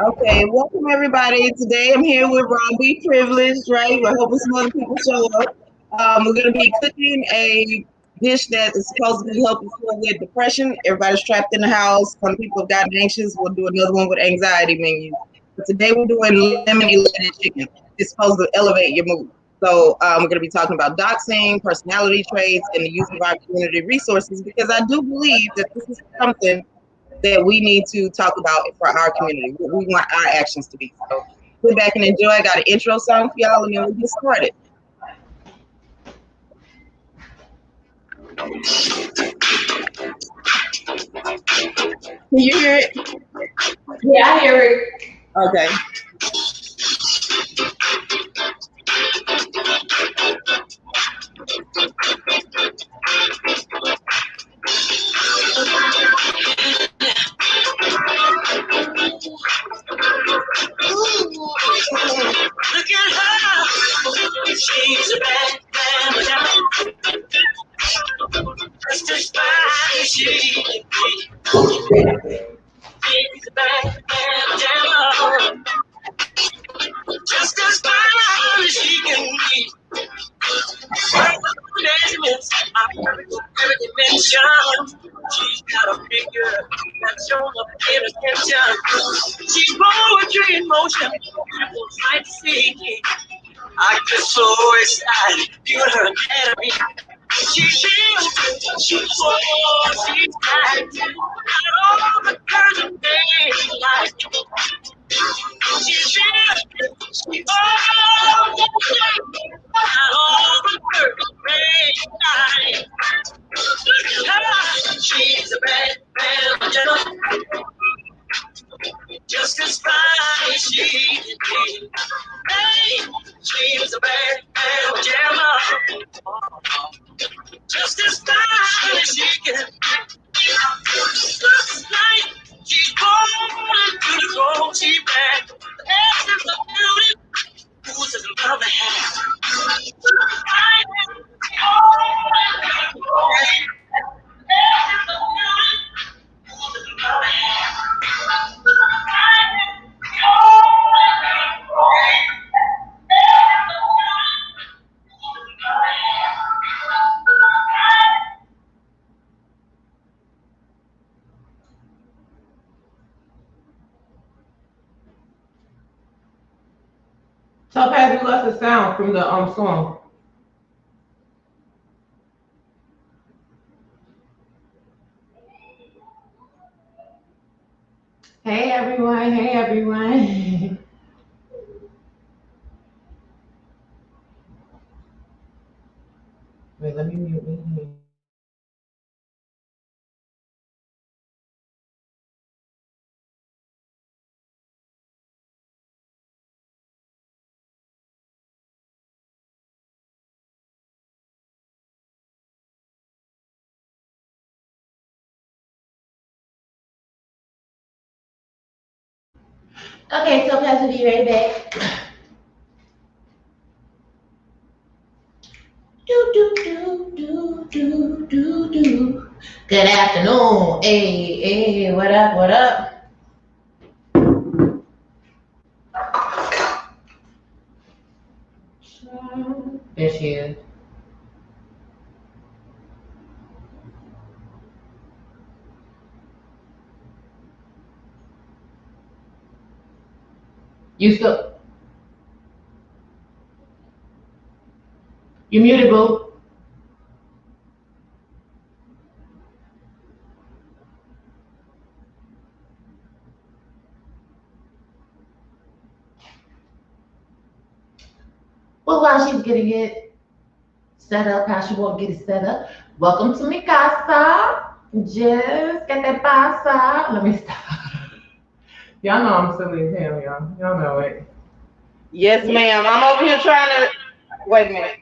Okay, welcome everybody. Today I'm here with Robbie, privileged, right? We're hoping some other people show up. We're going to be cooking a dish that is supposed to be helping people with depression. Everybody's trapped in the house. Some people have gotten anxious. We'll do another one with anxiety menus. But today we're doing lemon elated chicken. It's supposed to elevate your mood. So we're going to be talking about doxing, personality traits, and the use of our community resources because I do believe that this is something that we need to talk about for our community. What we want our actions to be. So sit back and enjoy. I got an intro song for y'all, and then we'll get started. Can you hear it? Yeah, I hear it. Okay. Look at her. She's a bad, bad, just as fine as she can be. She's a bad, bad, just as fine as she can be. Measurements, every dimension. She's got a figure that shows up in attention. She's poetry in motion, beautiful sight to see. I get so excited, feel her anatomy. She's she's got all the curves and things like she's all the curves and things like she's a bad, bad, just as fine as she can be. Hey, she was a bad, bad pajama, just as fine as she can be. Looks like she's born into the gold. She bad, the ass is the beauty, who's in love and half. Tell Pat we lost the sound from the song. Hey everyone, hey everyone. Wait, let me mute me. Okay, tell Pat to be right back. Do. Good afternoon. Hey, what up, what up? There she is. You still, you muted, boo. Well, while she's getting it set up, how she won't get it set up, welcome to mi casa. Just get that pasa. Let me stop. Y'all know I'm silly as hell, y'all. Y'all know it. Yes, ma'am. I'm over here trying to. Wait a minute.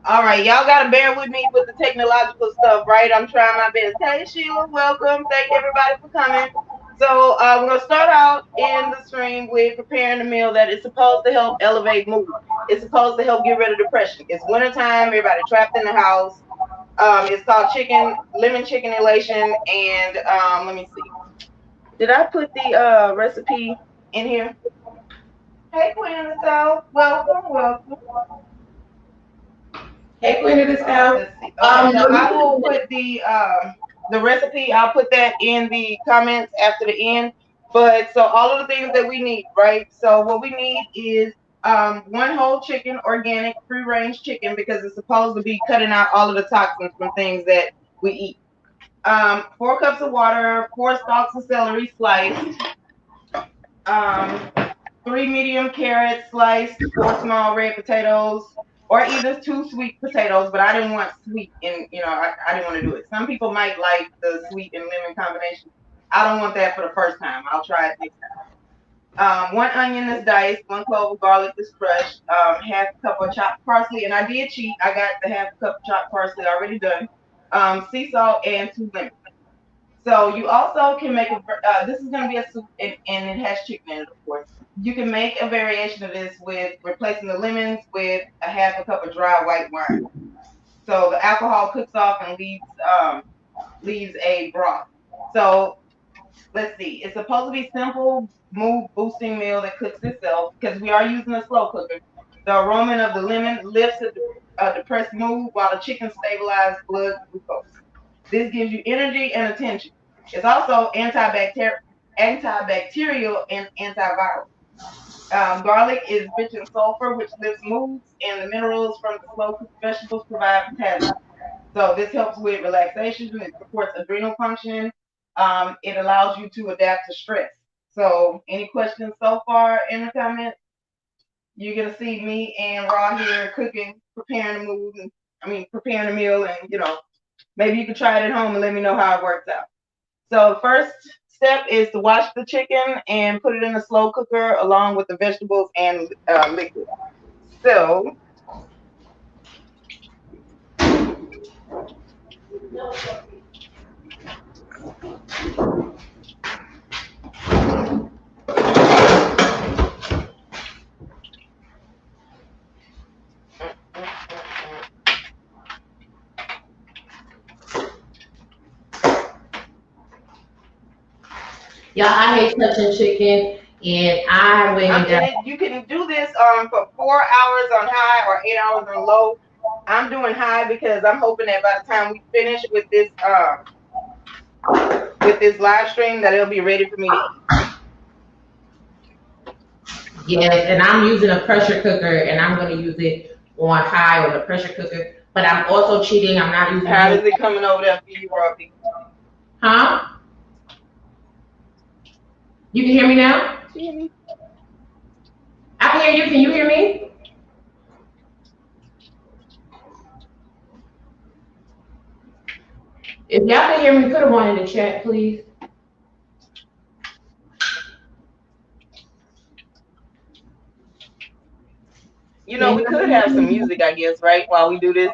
All right, y'all gotta bear with me with the technological stuff, right? I'm trying my best. Hey, Sheila, welcome. Thank everybody for coming. So we're gonna start out in the stream with preparing a meal that is supposed to help elevate mood. It's supposed to help get rid of depression. It's wintertime, everybody trapped in the house. It's called lemon chicken elation, and let me see. Did I put the recipe in here? Hey, Queen of the South, welcome. Hey, Queen of the South. Let's see. Okay, so I will put the recipe. I'll put that in the comments after the end. But so all of the things that we need, right? So what we need is one whole chicken, organic, free range chicken, because it's supposed to be cutting out all of the toxins from things that we eat. 4 cups of water, 4 stalks of celery sliced, 3 medium carrots sliced, 4 small red potatoes, or either 2 sweet potatoes, but I didn't want sweet in, I didn't want to do it. Some people might like the sweet and lemon combination. I don't want that for the first time. I'll try it next time. 1 onion is diced, 1 clove of garlic is crushed, half a cup of chopped parsley, and I did cheat. I got the half a cup of chopped parsley already done. Sea salt and 2 lemons. So you also can make this is going to be a soup, and it has chicken in it, of course. You can make a variation of this with replacing the lemons with a half a cup of dry white wine. So the alcohol cooks off and leaves a broth. So let's see. It's supposed to be simple, mood boosting meal that cooks itself because we are using a slow cooker. The aroma of the lemon lifts a depressed mood while the chicken stabilizes blood glucose. This gives you energy and attention. It's also antibacterial and antiviral. Garlic is rich in sulfur, which lifts moods, and the minerals from the slow cooked vegetables provide potassium. So this helps with relaxation. It supports adrenal functioning. It allows you to adapt to stress. So, any questions so far in the comments? You're gonna see me and Raw here cooking, preparing the meal, and maybe you can try it at home and let me know how it works out. So first step is to wash the chicken and put it in a slow cooker along with the vegetables and liquid. So Y'all, I hate touching chicken, and I went down. you can do this for 4 hours on high or 8 hours on low. I'm doing high because I'm hoping that by the time we finish with this live stream that it'll be ready for me to eat. Yes, and I'm using a pressure cooker, and I'm going to use it on high on the pressure cooker. But I'm also cheating. I'm not using. How is it coming over there for you, Robbie? Huh? You can hear me now? I can hear you. Can you hear me? If y'all can hear me, put them on in the chat, please. We could have some music, I guess, right, while we do this.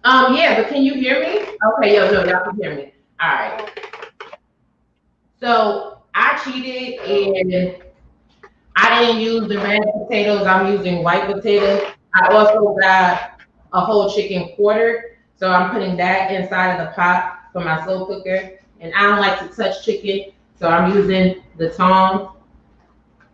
Yeah, but can you hear me? Okay, no, y'all can hear me. All right. So I cheated and I didn't use the red potatoes. I'm using white potatoes. I also got a whole chicken quarter, so I'm putting that inside of the pot for my slow cooker. And I don't like to touch chicken, so I'm using the tongs.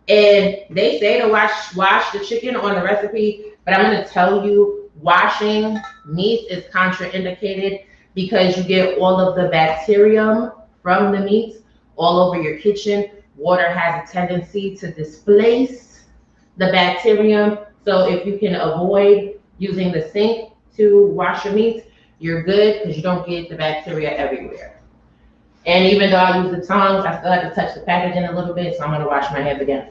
And they say to wash the chicken on the recipe, but I'm going to tell you, washing meat is contraindicated because you get all of the bacterium from the meat all over your kitchen. Water has a tendency to displace the bacterium. So if you can avoid using the sink to wash your meat, you're good because you don't get the bacteria everywhere. And even though I use the tongs, I still have to touch the packaging a little bit, so I'm going to wash my hands again.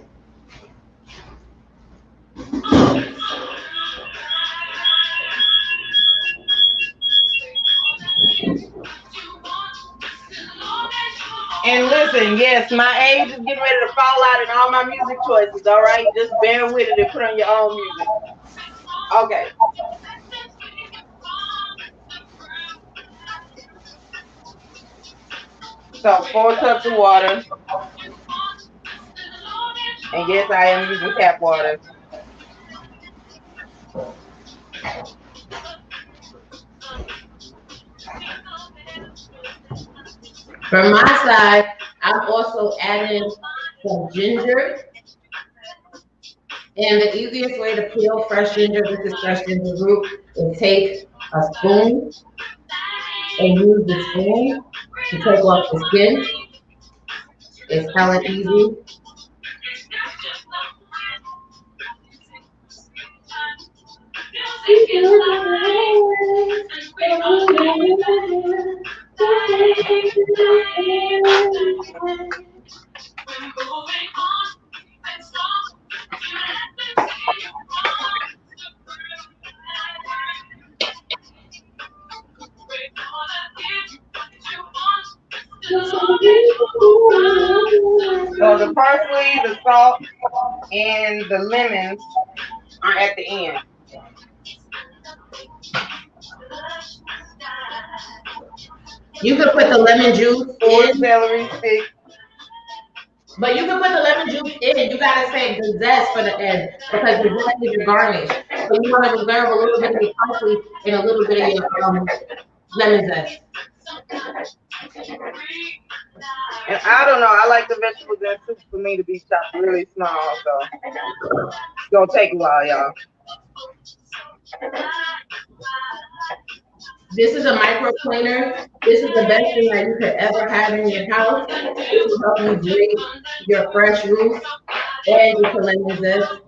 And listen, yes, my age is getting ready to fall out in all my music choices, all right? Just bear with it and put on your own music. Okay. So 4 cups of water. And yes, I am using tap water. From my side, I'm also adding some ginger. And the easiest way to peel fresh ginger, this is fresh ginger root, is take a spoon and use the spoon to take off the skin. It's hella easy. So the parsley, the salt, and the lemons are at the end. You could put the lemon juice 4 in, celery sticks. but you can put the lemon juice in. You gotta save the zest for the end because the zest is your garnish. So you want to reserve a little bit of your parsley and a little bit of your lemon zest. And I don't know, I like the vegetables and soup for me to be chopped really small, so it's gonna take a while, y'all. This is a microplaner. This is the best thing that you could ever have in your house. This will help you drape your fresh roots and you can lemon zest.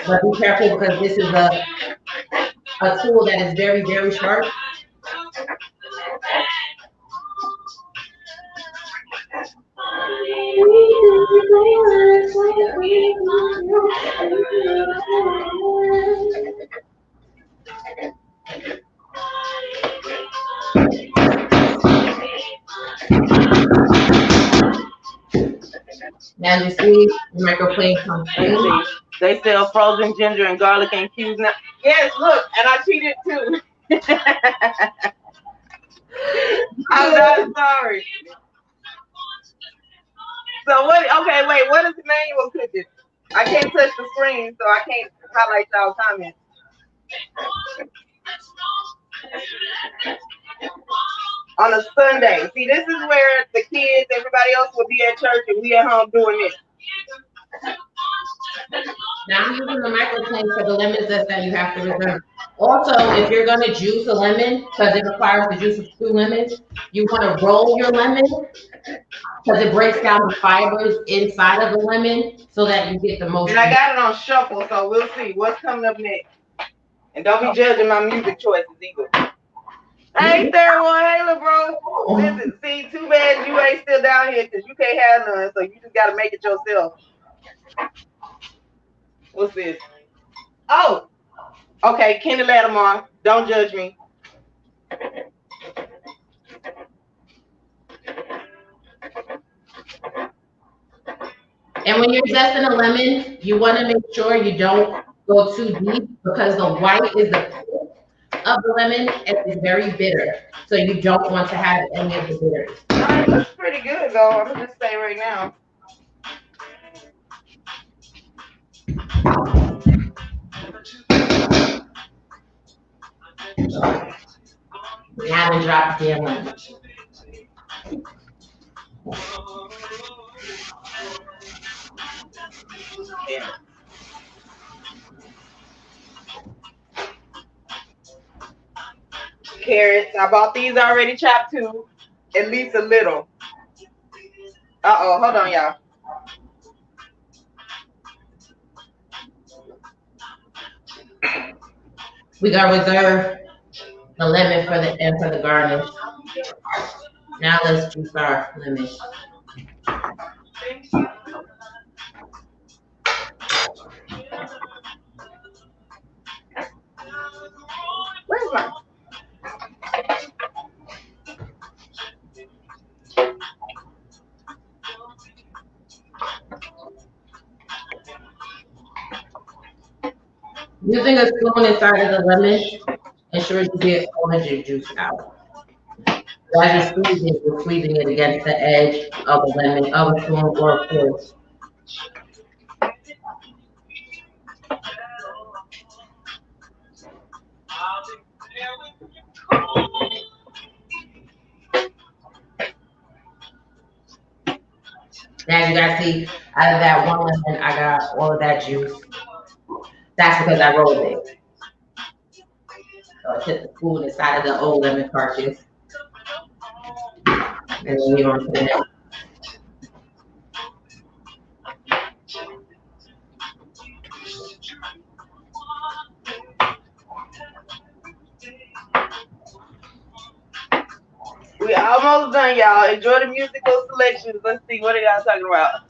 But be careful because this is a tool that is very, very sharp. Now you see the microplane comes free. They sell frozen ginger and garlic infused now. Yes, look, and I cheated too. I'm not sorry. So what? Okay, wait. What is the manual cooking? I can't touch the screen, so I can't highlight y'all comments. On a Sunday. See, this is where the kids, everybody else will be at church, and we at home doing this. Now I'm using the microplane for the lemon zest that you have to reserve. Also, if you're going to juice a lemon, because it requires the juice of 2 lemons, you want to roll your lemon because it breaks down the fibers inside of the lemon so that you get the most. And I got it on shuffle, so we'll see what's coming up next. And don't be judging my music choices either. Hey, third one. Hey, little bro. Listen, see, too bad you ain't still down here because you can't have none, so you just got to make it yourself. What's this? Oh, okay, Kenny Lattimore. Don't judge me. And when you're zesting a lemon, you want to make sure you don't go too deep because the white is the pith of the lemon and it's very bitter. So you don't want to have any of the bitters. It looks pretty good though. I'm gonna just say right now. You haven't dropped the damn lemon. Yeah. Carrots. I bought these already chopped too. At least a little. Uh-oh, hold on, y'all. We gotta reserve the lemon for the end for the garnish. Now let's juice our lemon. Where's my? Using a spoon inside of the lemon ensures you get all of your juice out. As you're squeezing it against the edge of a lemon, of a spoon or a fork. Now you guys see, out of that one lemon, I got all of that juice. That's because I rolled it. So I put the spoon inside of the old lemon carcass. And then we're going to put it out. We almost done, y'all. Enjoy the musical selections. Let's see, what are y'all talking about?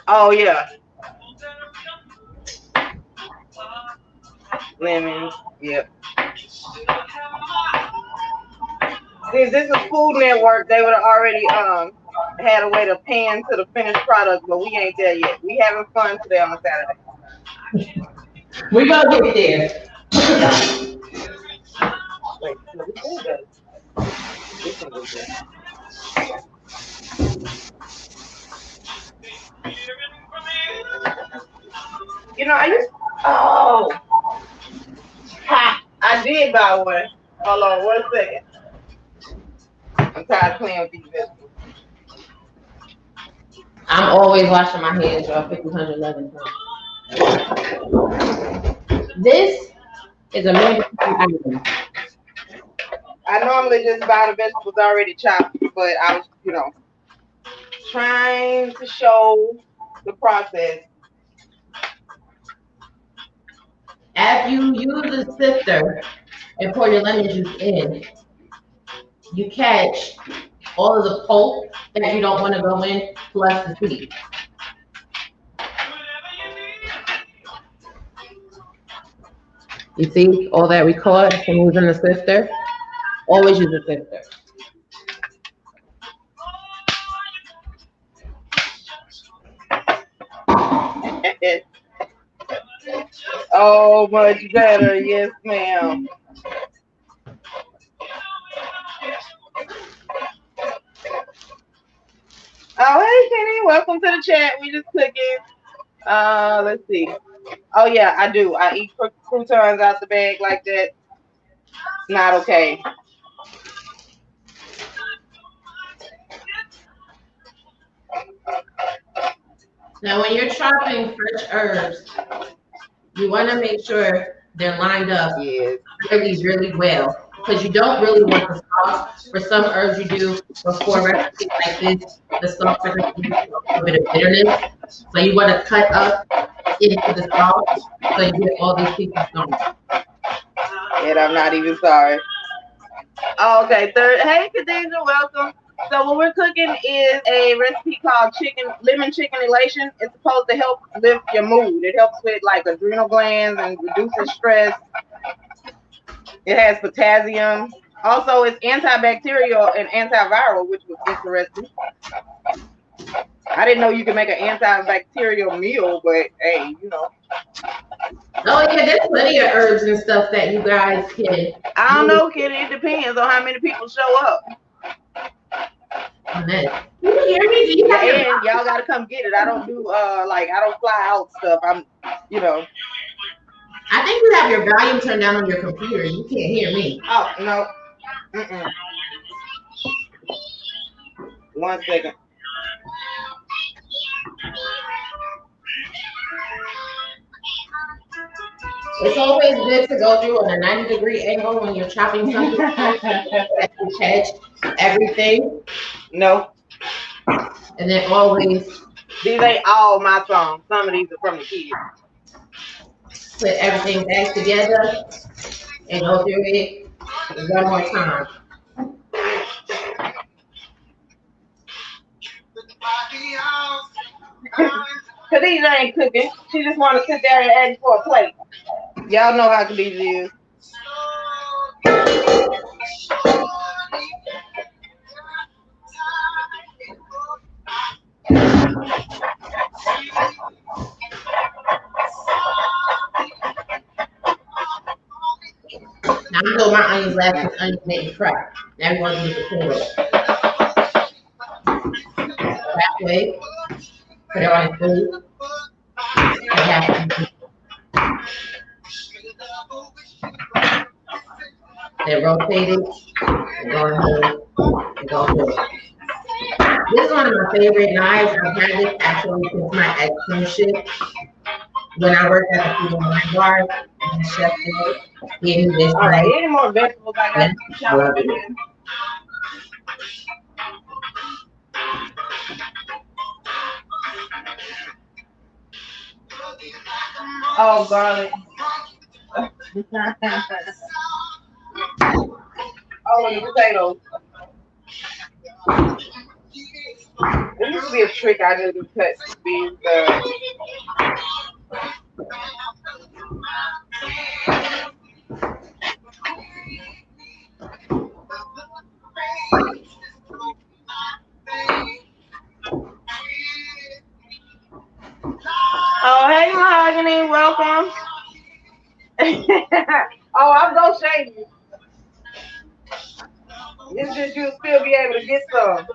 Oh, yeah. Lemon, yep. If this was Food Network, they would have already had a way to pan to the finished product, but we ain't there yet. We having fun today on a Saturday. We're going to get there. Wait, no, we still got it. This one was there. You know, I used. Oh, ha! I did buy one. Hold on 1 second. I'm tired of playing with these vegetables. I'm always washing my hands, y'all. 5,111 pounds. This is a mandatory item. I normally just buy the vegetables already chopped, but I was, trying to show the process. As you use a sifter and pour your lemon juice in, you catch all of the pulp that you don't want to go in, plus the seed. You see all that we caught from using the sifter? Always use a sifter. Oh, much better. Yes, ma'am. Oh, hey, Kenny. Welcome to the chat. We just cooking. Let's see. Oh, yeah, I do. I eat croutons out the bag like that. It's not okay. Now, when you're chopping fresh herbs, you want to make sure they're lined up really, really well, because you don't really want the sauce. For some herbs you do, before recipes like this, the sauce are going to give you a bit of bitterness. So you want to cut up into the sauce so you get all these pieces going. And I'm not even sorry. Oh, okay, hey, Khadijah, welcome. So what we're cooking is a recipe called lemon chicken elation. It's supposed to help lift your mood. It helps with like adrenal glands and reduces stress. It has potassium. Also, it's antibacterial and antiviral, which was interesting. I didn't know you could make an antibacterial meal, but hey, Oh yeah, there's plenty of herbs and stuff that you guys can. I don't know, Kitty. It depends on how many people show up. Can you hear me? Do you and y'all gotta come get it. I don't do I don't fly out stuff. I'm I think you have your volume turned down on your computer. You can't hear me. Oh no. 1 second. It's always good to go through on a 90-degree angle when you're chopping something that you catch everything. No. And then always. These ain't all my songs. Some of these are from the kids. Put everything back together and go through it one more time. Khadijah ain't cooking. She just want to sit there and ask for a plate. Y'all know how Khadijah is. Now I'm doing my onions last because onions make me cry. Now we're going to do the potato. Halfway. Put it on the food. And halfway. Then rotate it. And go ahead and go for it. This is one of my favorite knives. I've had this actually since my externship. When I worked at the food and wine bar, and the chef gave me this knife. Any more vegetables I got? I love it. Oh, garlic. Oh, and the potatoes. There used to be a trick I knew to cut these. Oh, hey, Mahogany, welcome. Oh, I'm gonna shame you. It's just you'll still be able to get some.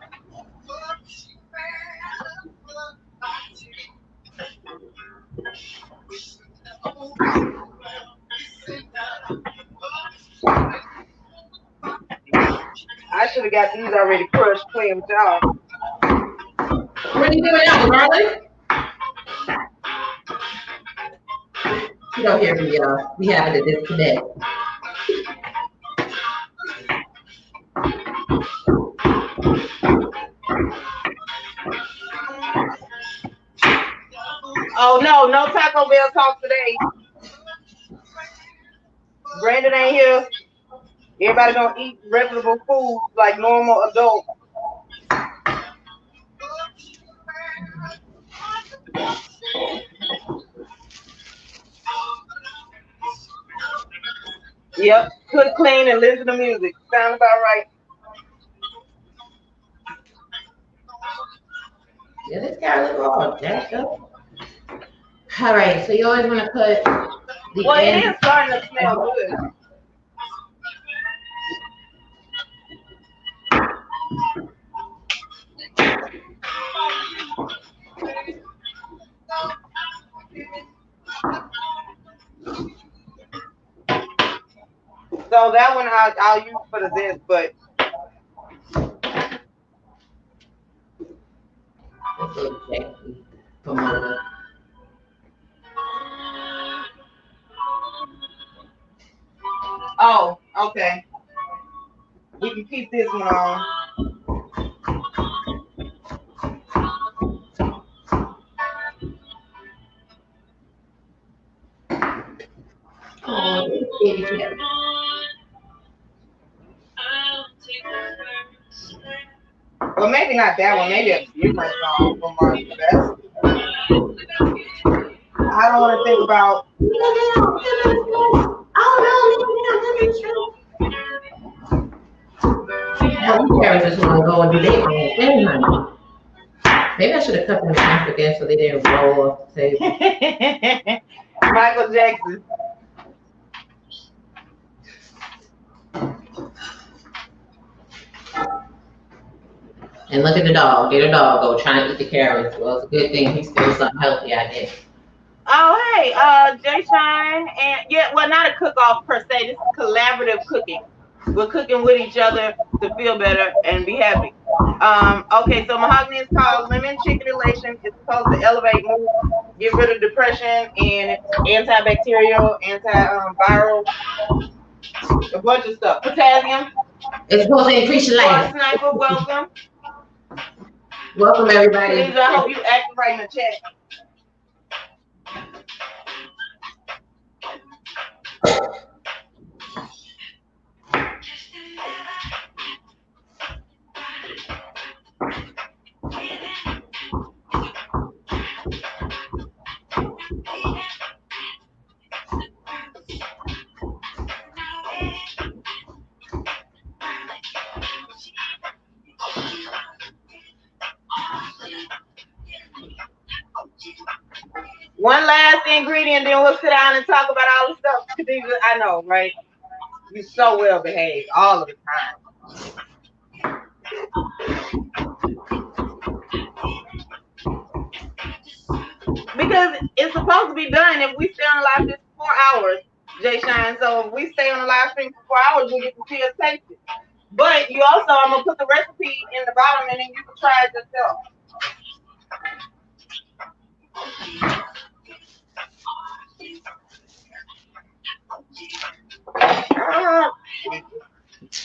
I should have got these already crushed playing with y'all. What are you doing now, garlic? You don't hear me, y'all. We having a disconnect. Oh no Taco Bell talk today. Brandon ain't here. Everybody gonna eat reputable food like normal adults. Yep, cook, clean, and listen to music. Sound about right. Yeah, this garlic all jacked up. All right, so you always want to put the Well, end. it is starting to smell good. So that one I'll use for the zest, but oh, okay. We can keep this one on. Oh, Well, maybe not that one. Maybe a different song from our best. I don't want to think about. Now, parents just want to go and do their own thing, honey. Maybe I should have cut them in half again so they didn't roll off the table. Michael Jackson. And look at the dog. Get a dog. Go trying to eat the carrots. Well, it's a good thing he's still something healthy, I guess. Oh, hey, Jay Shine, and yeah, well, not a cook-off per se. This is collaborative cooking. We're cooking with each other to feel better and be happy. Okay, so mahogany is called lemon chicken elation. It's supposed to elevate mood, get rid of depression, and it's antibacterial, antiviral, a bunch of stuff. Potassium. It's supposed to increase your life. Sniper, welcome. Welcome, everybody. Please, I hope you active right in the chat. One last ingredient, then we'll sit down and talk about all the stuff. I know, right? You're so well behaved all of the time. Because it's supposed to be done if we stay on the live stream for 4 hours, Jay Shine. So if we stay on the live stream for 4 hours, we get to see us taste it. But you also, I'm gonna put the recipe in the bottom, and then you can try it yourself.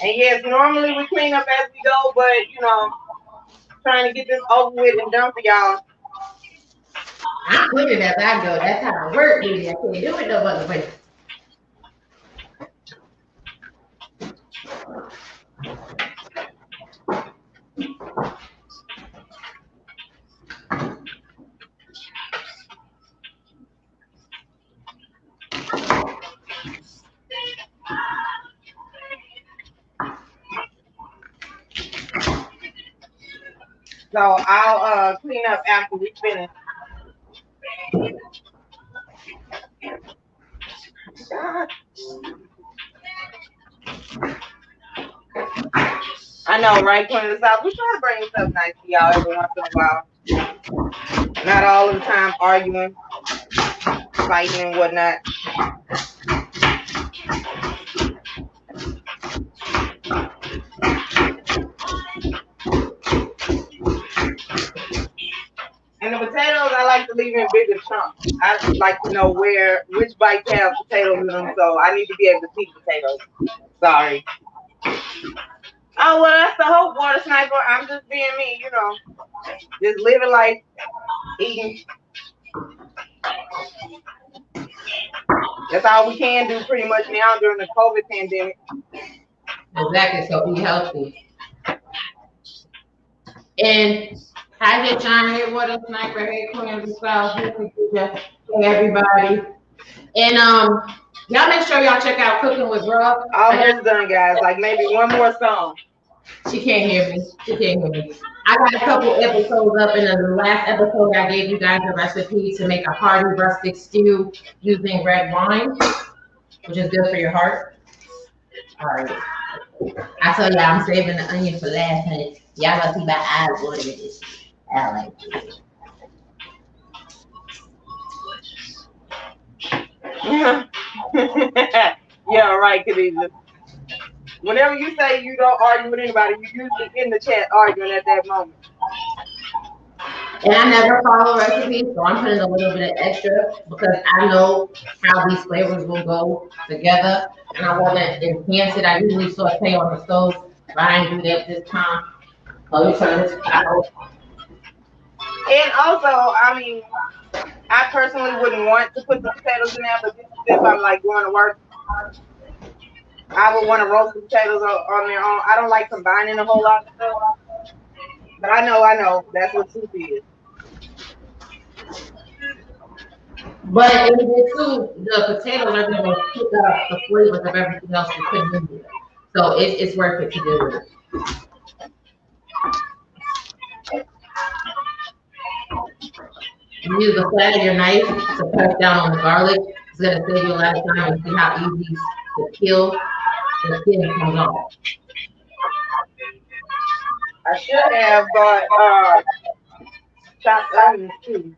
And yes, normally we clean up as we go, but you know, trying to get this over with and done for y'all. I'm cleaning as I go. That's how I work, baby. I can't do it no other way. So I'll clean up after we finish. I know, right, Queen of the South? We try to bring stuff nice to y'all every once in a while. Not all of the time arguing, fighting, and whatnot. And the potatoes, I like to leave in bigger chunks. I like to know which bites have potatoes in them, so I need to be able to see potatoes. Sorry. Oh, well, that's the hope, Water Sniper. I'm just being me, you know. Just living life, eating. That's all we can do pretty much now during the COVID pandemic. Exactly, so be healthy. And hi, Jay Shine. Hey, Water Sniper. Hey, Queen of the South. Hey, everybody. And y'all make sure y'all check out Cooking with Rob. Almost done, guys. Like maybe one more song. She can't hear me. She can't hear me. I got a couple episodes up. In the last episode, I gave you guys a recipe to make a hearty rustic stew using red wine, which is good for your heart. All right. I told y'all I'm saving the onion for last, honey. Y'all gonna see my eyes watering this. I like this. Yeah, right, Khadija. Whenever you say you don't argue with anybody, you usually in the chat arguing at that moment. And I never follow recipes, so I'm putting a little bit of extra because I know how these flavors will go together, and I want to enhance it. I usually saute on the stove, but I didn't do that this time. So we turn this out. And also, I mean, I personally wouldn't want to put the potatoes in there, but this is if I'm like going to work. I would want to roast the potatoes on their own. I don't like combining a whole lot of stuff. But I know, that's what soup is. But in the soup, the potatoes are going to pick up the flavors of everything else you put in there. So it's worth it to do it. Use the flat of your knife to press down on the garlic. It's going to save you a lot of time and see how easy to peel the skin comes off. I should have bought chopped onions too.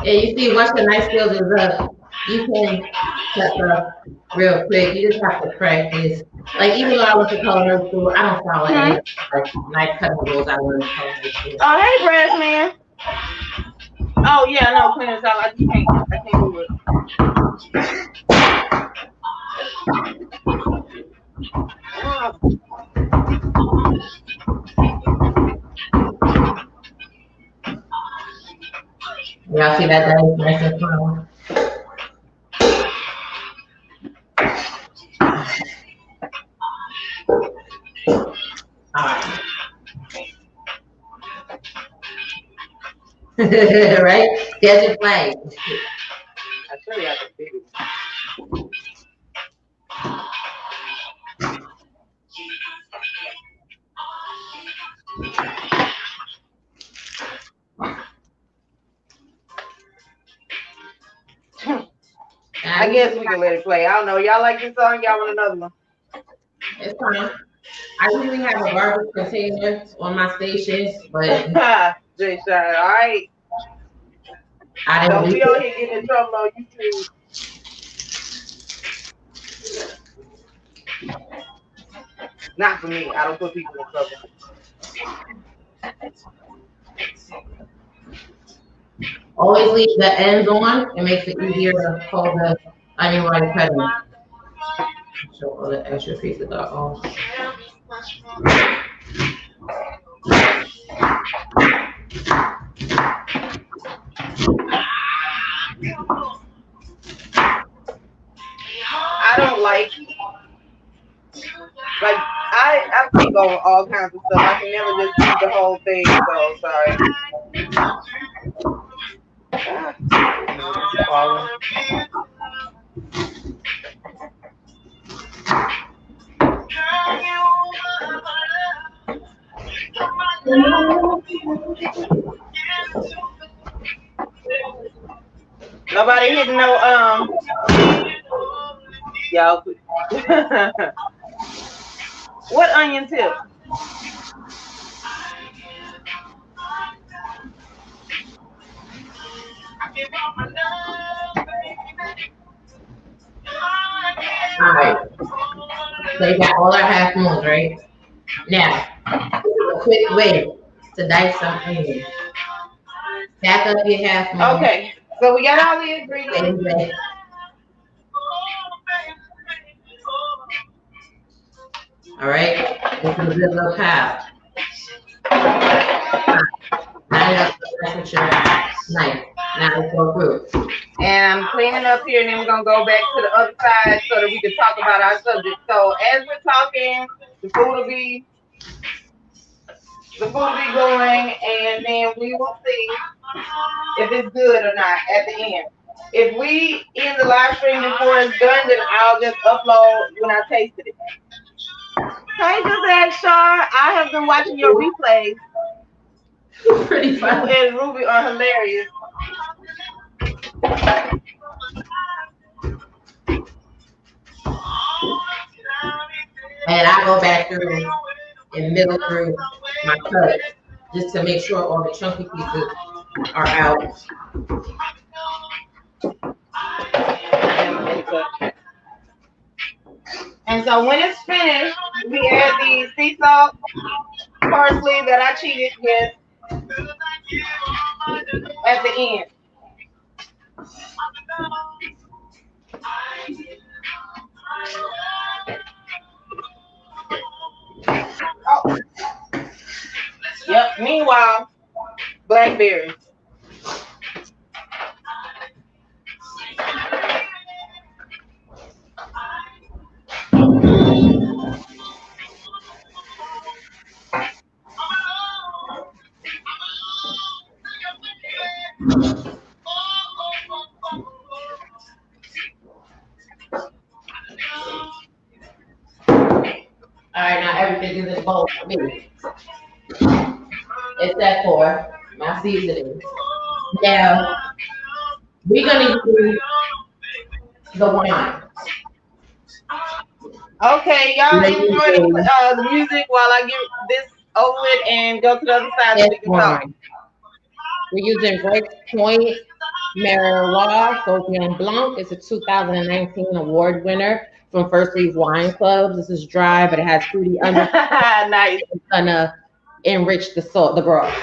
Yeah, you see, once the knife skills is up, you can cut up real quick. You just have to practice. Like, even though I went to culinary school, I don't follow any like knife cutting rules I learned in culinary school. Oh, hey, Brass Man. Oh, yeah, no, clean this out. I can't do it. Y'all see that? That is nice and firm. Right? There's your flag. I should have got the big one. I guess we can let it play. I don't know. Y'all like this song? Y'all want another one? It's fine. I usually have a garbage container on my station, but Jay Shine, all right. I didn't Don't do be out here getting in trouble on YouTube. Not for me. I don't put people in trouble. Always leave the ends on. It makes it easier to pull the onion while cutting. So all the extra pieces are off. I don't like I think on all kinds of stuff. I can never just eat the whole thing, so sorry. Nobody hitting no y'all. What onion tip? Alright. So you got all our half moons, right? Now, a quick way to dice some onions. Stack up your half moons. Okay, so we got all the ingredients. Alright, this is a good little pile. Line up the rest with your knife. Now let's go through. And I'm cleaning up here, and then we're gonna go back to the other side so that we can talk about our subject. So as we're talking, the food will be going, and then we will see if it's good or not at the end. If we end the live stream before it's done, then I'll just upload when I tasted it. Hey, Gazette Shar, I have been watching your replays. Pretty fun. You and Ruby are hilarious. And I go back through and middle through my cut just to make sure all the chunky pieces are out. And so when it's finished, we add the sea salt, parsley that I cheated with at the end. Oh. Yep. Meanwhile, blackberries. Alright, now everything is in bowl for me. Except for my seasoning. Now, we're gonna use the wine. Okay, y'all enjoy the music while I get this over with and go to the other side so we can talk. We're using Break Point Maroilles Sauvignon Blanc. It's a 2019 award winner from First Leaf Wine Clubs. This is dry, but it has fruity under. Nice. It's gonna enrich the broth.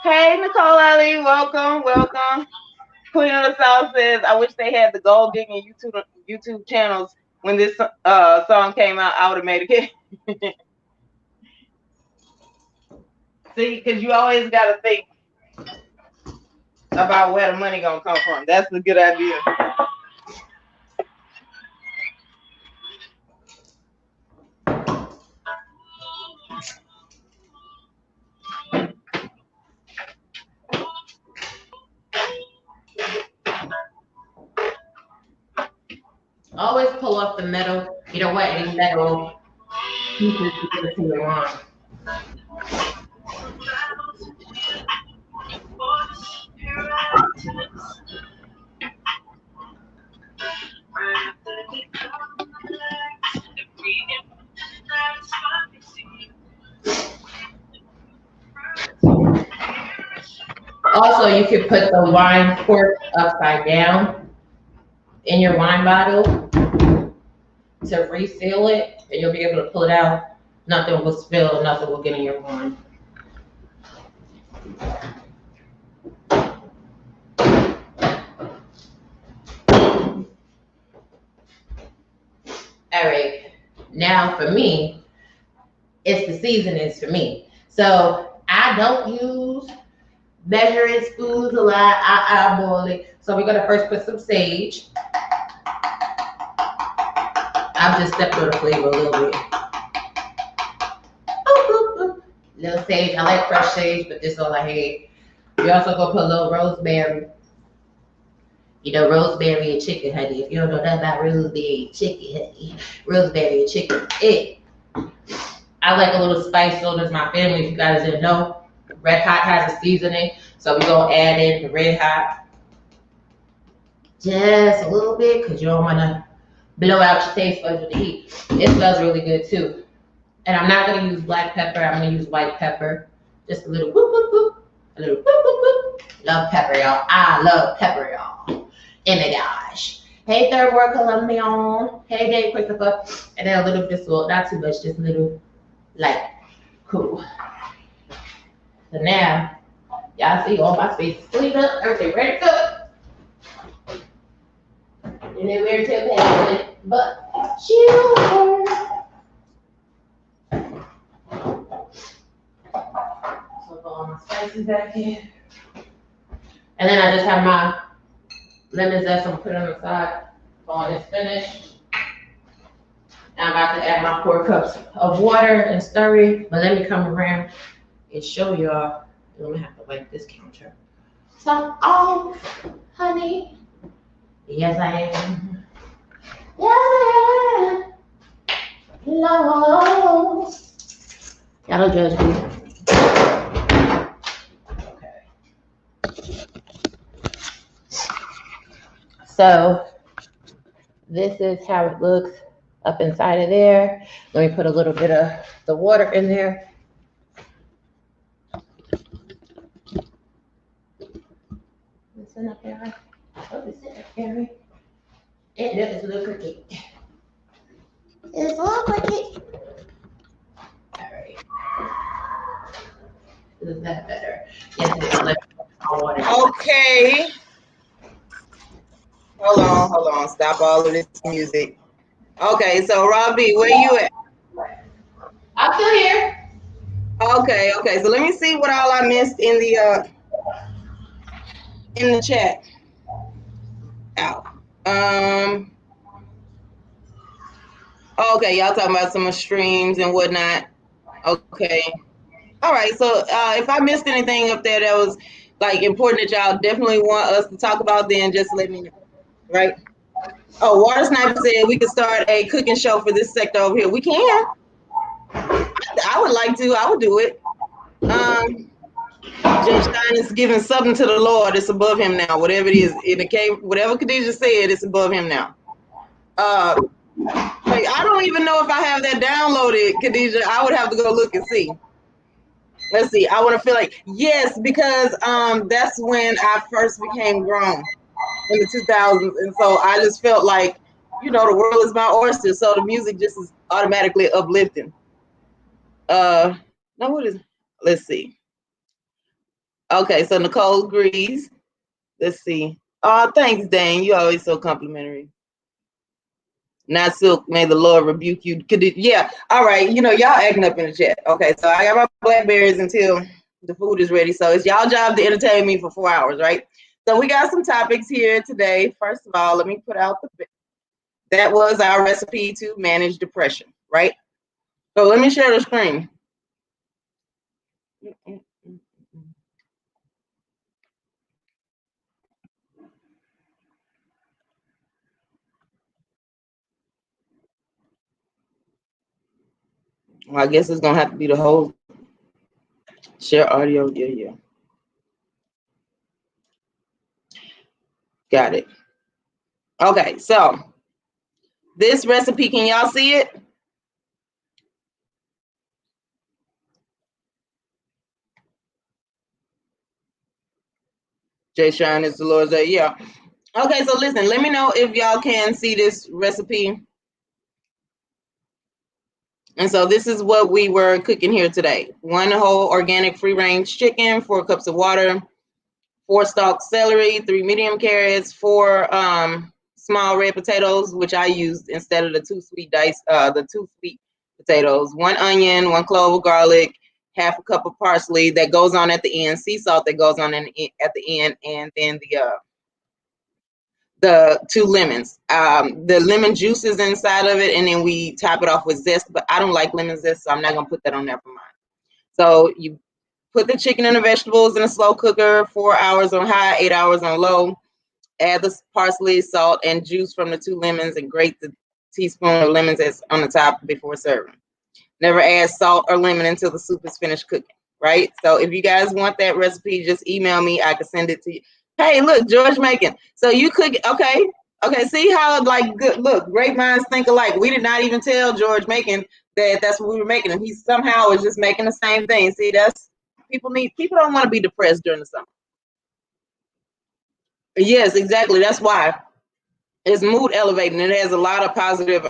Hey, Nicole Ali, welcome. Queen of the South says, I wish they had the gold digging YouTube channels when this song came out. I would have made a kid. See, because you always got to think about where the money gonna come from. That's a good idea. Always pull off the metal. You don't want any metal pieces to get into your arm. Also, you could put the wine cork upside down in your wine bottle to reseal it, and you'll be able to pull it out. Nothing will spill, nothing will get in your wine. All right, now for me, it's the seasonings for me. So I don't use measuring spoons a lot. I eyeball it. So we're gonna first put some sage. I've just stepped on the flavor a little bit. Little sage. I like fresh sage, but this is all I had. We also gonna put a little rosemary. You know, rosemary and chicken, honey. If you don't know nothing about rosemary and chicken, honey, rosemary and chicken, it. I like a little spice, so does my family. If you guys didn't know, Red Hot has a seasoning, so we're gonna add in the Red Hot just a little bit, because you don't want to blow out your taste buds with the heat. It smells really good too. And I'm not gonna use black pepper. I'm gonna use white pepper. Just a little whoop whoop whoop, a little whoop whoop whoop. Love pepper, y'all. I love pepper, y'all. Oh my gosh. Hey, Third World Colombian. Hey, Dave Christopher. And then a little bit of salt, not too much, just a little light. Cool. So now, y'all see all my space is cleaned up, everything ready to cook. And then we're to pan it, but chill. So put all my spices back in. And then I just have my lemon zest, I'm gonna put it on the side. When it's finished, I'm about to add my 4 cups of water and stir it. But let me come around and show y'all. I'm gonna have to wipe this counter. So, oh, honey. Yes, I am. Yes, I am. Lord. Y'all don't judge me. Okay. So, this is how it looks up inside of there. Let me put a little bit of the water in there. Listen up, Harry. Oh, listen up, Harry. And there is a little cookie. It's a little cookie. All right. Is that better? Yes, it is. Let me put water. Okay. Hold on. Stop all of this music. Okay, so Robbie, where you at? I'm still here. Okay. So let me see what all I missed in the chat. Out. Okay, y'all talking about some streams and whatnot. Okay. All right. So if I missed anything up there that was like important that y'all definitely want us to talk about, then just let me know. Right. Oh, Water Sniper said we could start a cooking show for this sector over here. We can. I would like to. I would do it. Judge Stein is giving something to the Lord. It's above him now. Whatever it is, in the cave, whatever Khadijah said, it's above him now. Like, I don't even know if I have that downloaded, Khadijah. I would have to go look and see. Let's see. I want to feel like yes, because that's when I first became grown in the 2000s, and so I just felt like, you know, the world is my oyster, so the music just is automatically uplifting. Now what is? Let's see. Okay, so Nicole agrees. Let's see. Oh, thanks, Dane. You always so complimentary. Not Silk, may the Lord rebuke you. Yeah, all right. You know, y'all acting up in the chat. Okay, so I got my blackberries until the food is ready. So it's y'all job to entertain me for 4 hours, right? So we got some topics here today. First of all, let me put out that was our recipe to manage depression, right? So let me share the screen. Well, I guess it's gonna have to be the whole share audio. Yeah. Got it. Okay, so this recipe, can y'all see it? Jay Shine is the Lord's Day. Yeah. Okay, so listen, let me know if y'all can see this recipe. And so this is what we were cooking here today. 1 whole organic free-range chicken, 4 cups of water, 4 stalks celery, 3 medium carrots, 4 small red potatoes, which I used instead of the 2 sweet potatoes, 1 onion, 1 clove of garlic, half a cup of parsley that goes on at the end, sea salt that goes on at the end, and then the 2 lemons. The lemon juice is inside of it, and then we top it off with zest, but I don't like lemon zest, so I'm not gonna put that on there for mine. So you put the chicken and the vegetables in a slow cooker, 4 hours on high, 8 hours on low. Add the parsley, salt, and juice from the 2 lemons, and grate the teaspoon of lemon zest on the top before serving. Never add salt or lemon until the soup is finished cooking, right? So if you guys want that recipe, just email me. I can send it to you. Hey, look, George Macon. So you could, okay, see how, like, good, look, great minds think alike. We did not even tell George Macon that that's what we were making, and he somehow is just making the same thing. See, that's, people don't want to be depressed during the summer. Yes, exactly. That's why it's mood elevating. It has a lot of positive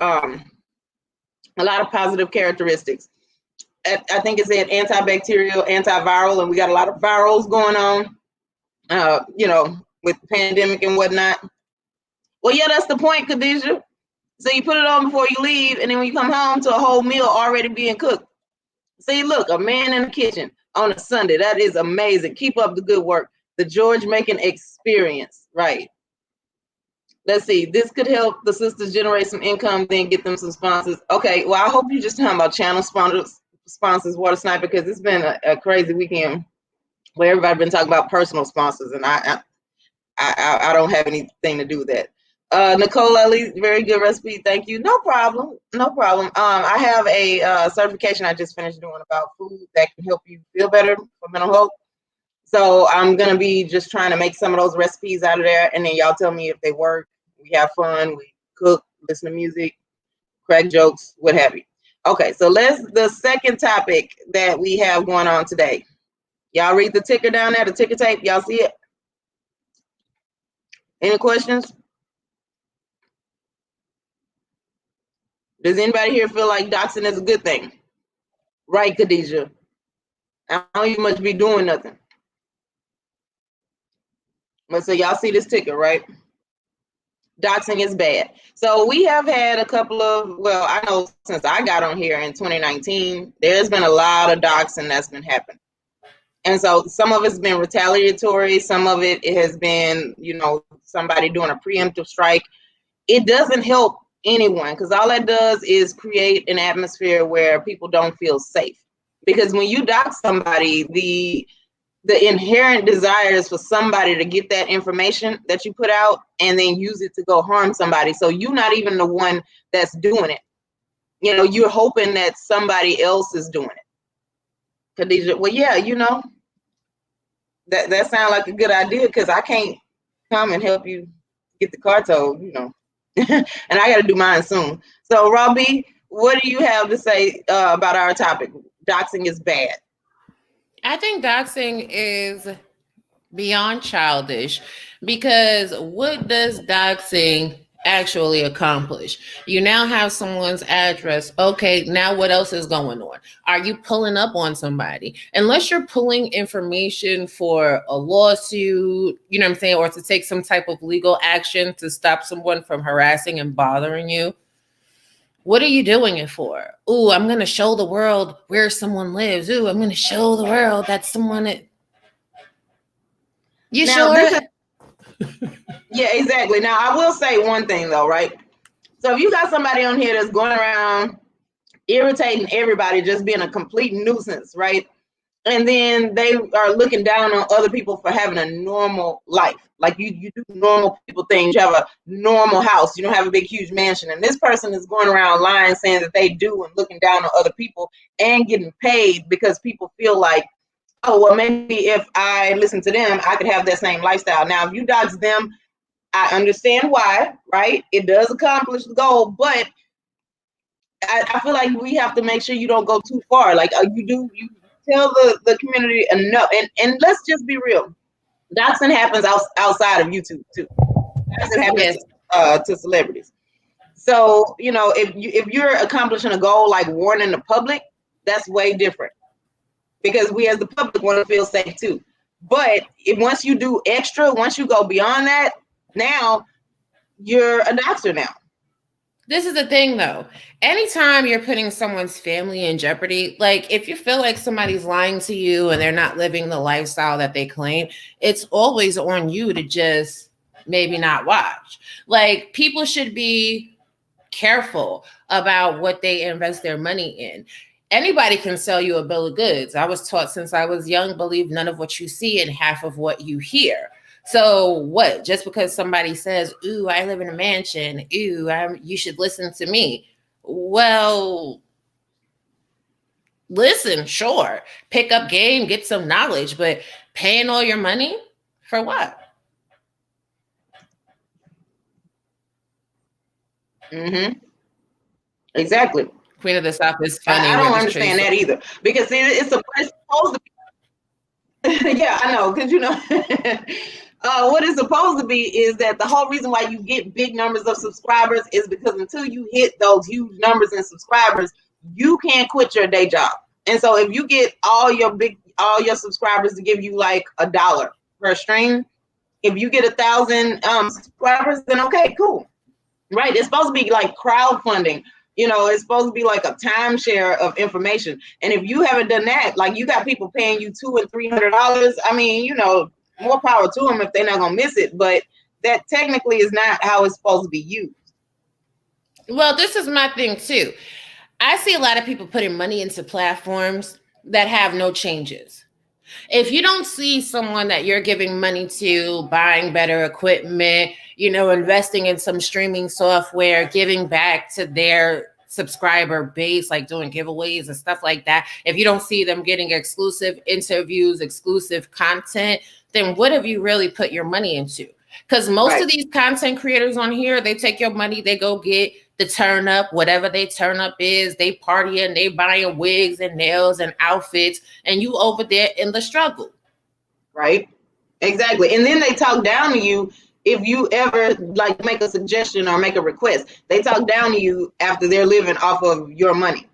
characteristics. I think it said antibacterial, antiviral, and we got a lot of virals going on, with the pandemic and whatnot. Well, yeah, that's the point, Khadijah. So you put it on before you leave, and then when you come home to a whole meal already being cooked. See, look, a man in the kitchen on a Sunday. That is amazing. Keep up the good work. The George Macon experience, right? Let's see. This could help the sisters generate some income, then get them some sponsors. Okay, well, I hope you're just talking about channel sponsors, Water Sniper, because it's been a crazy weekend where everybody been talking about personal sponsors, and I don't have anything to do with that. Nicole Ellie, very good recipe. Thank you. No problem. No problem. I have a certification I just finished doing about food that can help you feel better for mental health. So I'm going to be just trying to make some of those recipes out of there, and then y'all tell me if they work. We have fun. We cook, listen to music, crack jokes, what have you. Okay, so the second topic that we have going on today. Y'all read the ticker down there, the ticker tape. Y'all see it? Any questions? Does anybody here feel like doxing is a good thing? Right, Khadijah? I don't even much be doing nothing. But so y'all see this ticker, right? Doxing is bad. So we have had a couple of, well, I know since I got on here in 2019, there's been a lot of doxing that's been happening. And so some of it's been retaliatory. Some of it has been, somebody doing a preemptive strike. It doesn't help anyone, because all that does is create an atmosphere where people don't feel safe. Because when you dox somebody, the inherent desire is for somebody to get that information that you put out and then use it to go harm somebody. So you're not even the one that's doing it. You're hoping that somebody else is doing it. Khadijah, well, yeah, that sounds like a good idea, because I can't come and help you get the car towed, and I got to do mine soon. So, Robbie, what do you have to say about our topic? Doxing is bad. I think doxing is beyond childish, because what does doxing actually accomplish? You now have someone's address. Okay, now what else is going on? Are you pulling up on somebody? Unless you're pulling information for a lawsuit, you know what I'm saying, or to take some type of legal action to stop someone from harassing and bothering you. What are you doing it for? Ooh, I'm going to show the world where someone lives. Ooh, I'm going to show the world that someone... You now, sure? Yeah, exactly. Now, I will say one thing, though, right? So if you got somebody on here that's going around irritating everybody, just being a complete nuisance, right? And then they are looking down on other people for having a normal life. Like you do normal people things. You have a normal house. You don't have a big, huge mansion. And this person is going around lying, saying that they do, and looking down on other people and getting paid because people feel like, oh, well, maybe if I listen to them, I could have that same lifestyle. Now, if you dox them, I understand why, right? It does accomplish the goal, but I feel like we have to make sure you don't go too far. Like you tell the community enough, and let's just be real. Doxing happens outside of YouTube too. Doxing happens to celebrities. So, you know, if you're accomplishing a goal like warning the public, that's way different, because we as the public want to feel safe too. But once you do extra, once you go beyond that, now you're a doxer now. This is the thing though. Anytime you're putting someone's family in jeopardy, like if you feel like somebody's lying to you and they're not living the lifestyle that they claim, it's always on you to just maybe not watch. Like people should be careful about what they invest their money in. Anybody can sell you a bill of goods. I was taught since I was young, believe none of what you see and half of what you hear. So what? Just because somebody says, "Ooh, I live in a mansion," "Ooh, you should listen to me." Well, listen, sure, pick up game, get some knowledge, but paying all your money for what? Mm-hmm. Exactly. Queen of the South is funny. I don't understand that either, because it's supposed to be. Yeah, I know, because you know. What it's supposed to be is that the whole reason why you get big numbers of subscribers is because until you hit those huge numbers in subscribers, you can't quit your day job. And so if you get all your subscribers to give you like $1 per stream, if you get 1,000 subscribers, then okay, cool. Right? It's supposed to be like crowdfunding. You know, it's supposed to be like a timeshare of information. And if you haven't done that, like you got people paying you $200 and $300. I mean, you know, more power to them if they're not gonna miss it, but that technically is not how it's supposed to be used. Well, this is my thing too. I see a lot of people putting money into platforms that have no changes. If you don't see someone that you're giving money to, buying better equipment, you know, investing in some streaming software, giving back to their subscriber base, like doing giveaways and stuff like that, if you don't see them getting exclusive interviews, exclusive content, then what have you really put your money into? Because most of these content creators on here, they take your money, they go get the turn up, whatever they turn up is, they partying, they buying wigs and nails and outfits, and you over there in the struggle. Right? Exactly. And then they talk down to you if you ever like make a suggestion or make a request. They talk down to you after they're living off of your money.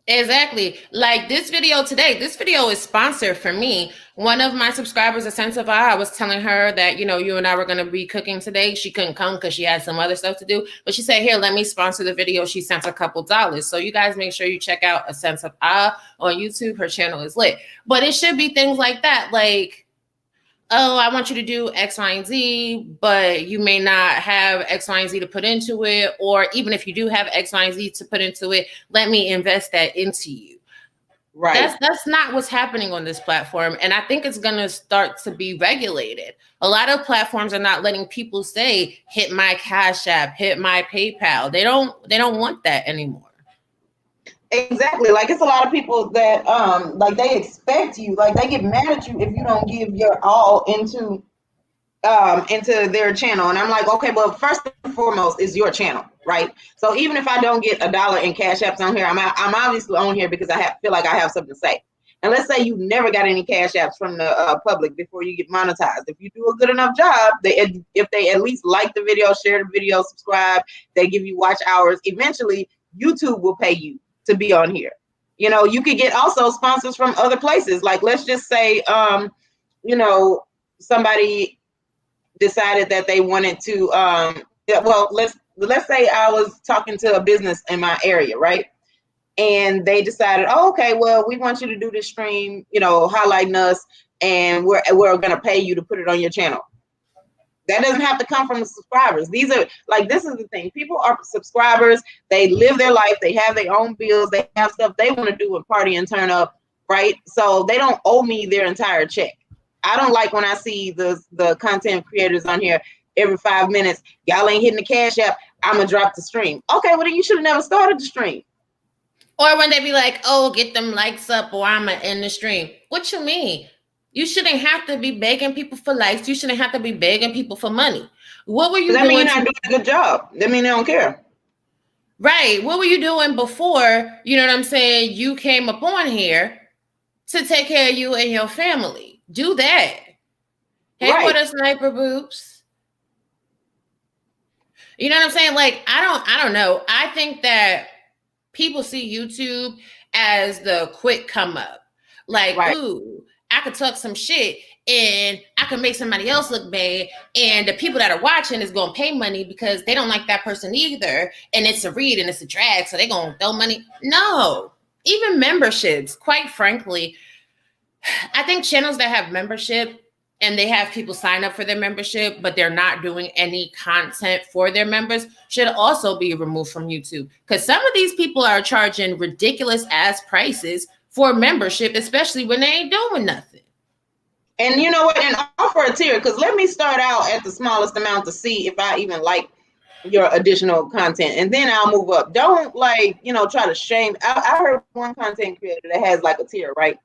Exactly. Like this video today, this video is sponsored for me. One of my subscribers, a sense of I was telling her that, you know, you and I were going to be cooking today. She couldn't come because she had some other stuff to do. But she said, here, let me sponsor the video. She sent a couple dollars. So you guys make sure you check out A Sense of I on YouTube. Her channel is lit. But it should be things like that. Like, oh, I want you to do X, Y, and Z, but you may not have X, Y, and Z to put into it. Or even if you do have X, Y, and Z to put into it, let me invest that into you. Right. That's not what's happening on this platform. And I think it's going to start to be regulated. A lot of platforms are not letting people say, hit my Cash App, hit my PayPal. They don't want that anymore. Exactly. Like it's a lot of people that like they expect you, like they get mad at you if you don't give your all into their channel. And I'm like, okay, well, first and foremost is your channel, right? So even if I don't get $1 in Cash Apps on here, I'm obviously on here because I feel like I have something to say. And let's say you never got any Cash Apps from the public before you get monetized. If you do a good enough job, if they at least like the video, share the video, subscribe, they give you watch hours, eventually YouTube will pay you to be on here. You know, you could get also sponsors from other places. Like let's just say, you know, somebody decided that they wanted to, well, let's say I was talking to a business in my area, right? And they decided, oh, okay, well, we want you to do this stream, you know, highlighting us, and we're going to pay you to put it on your channel. That doesn't have to come from the subscribers. These are like, this is the thing. People are subscribers. They live their life. They have their own bills. They have stuff they want to do and party and turn up, right? So they don't owe me their entire check. I don't like when I see the content creators on here every 5 minutes. Y'all ain't hitting the Cash App. I'm going to drop the stream. Okay, well, then you should have never started the stream. Or when they be like, oh, get them likes up or I'm going to end the stream. What you mean? You shouldn't have to be begging people for likes. You shouldn't have to be begging people for money. What were you doing? That mean you're not doing a good job. That mean they don't care. Right. What were you doing before, you know what I'm saying, you came up on here to take care of you and your family? Do that. Hey, Right. what a sniper boobs. You know what I'm saying? Like, I don't know. I think that people see YouTube as the quick come up. Like, Right. ooh, I could talk some shit and I can make somebody else look bad. And the people that are watching is gonna pay money because they don't like that person either. And it's a read and it's a drag, so they're gonna throw money. No. Even memberships, quite frankly, I think channels that have membership and they have people sign up for their membership, but they're not doing any content for their members should also be removed from YouTube. Because some of these people are charging ridiculous ass prices for membership, especially when they ain't doing nothing. And you know what? And offer a tier, because let me start out at the smallest amount to see if I even like your additional content, and then I'll move up. Don't try to shame. I heard one content creator that has like a tier, right?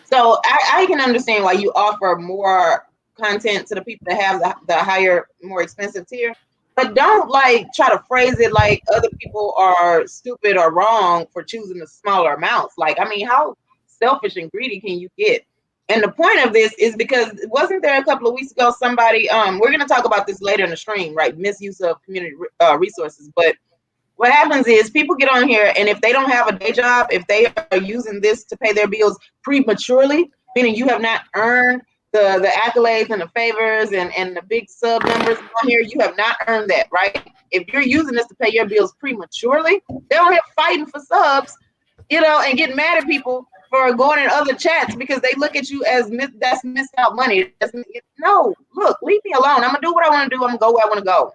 So I can understand why you offer more content to the people that have the higher, more expensive tier, but don't try to phrase it like other people are stupid or wrong for choosing the smaller amounts. Like, I mean, how selfish and greedy can you get? And the point of this is because wasn't there a couple of weeks ago somebody, we're going to talk about this later in the stream, right? Misuse of community resources. But what happens is people get on here, and if they don't have a day job, if they are using this to pay their bills prematurely, meaning you have not earned the accolades and the favors and the big sub numbers on here, you have not earned that, right? If you're using this to pay your bills prematurely, they're on here fighting for subs, and getting mad at people for going in other chats because they look at you as that's missed out money. No, look, leave me alone. I'm gonna do what I want to do. I'm gonna go where I want to go.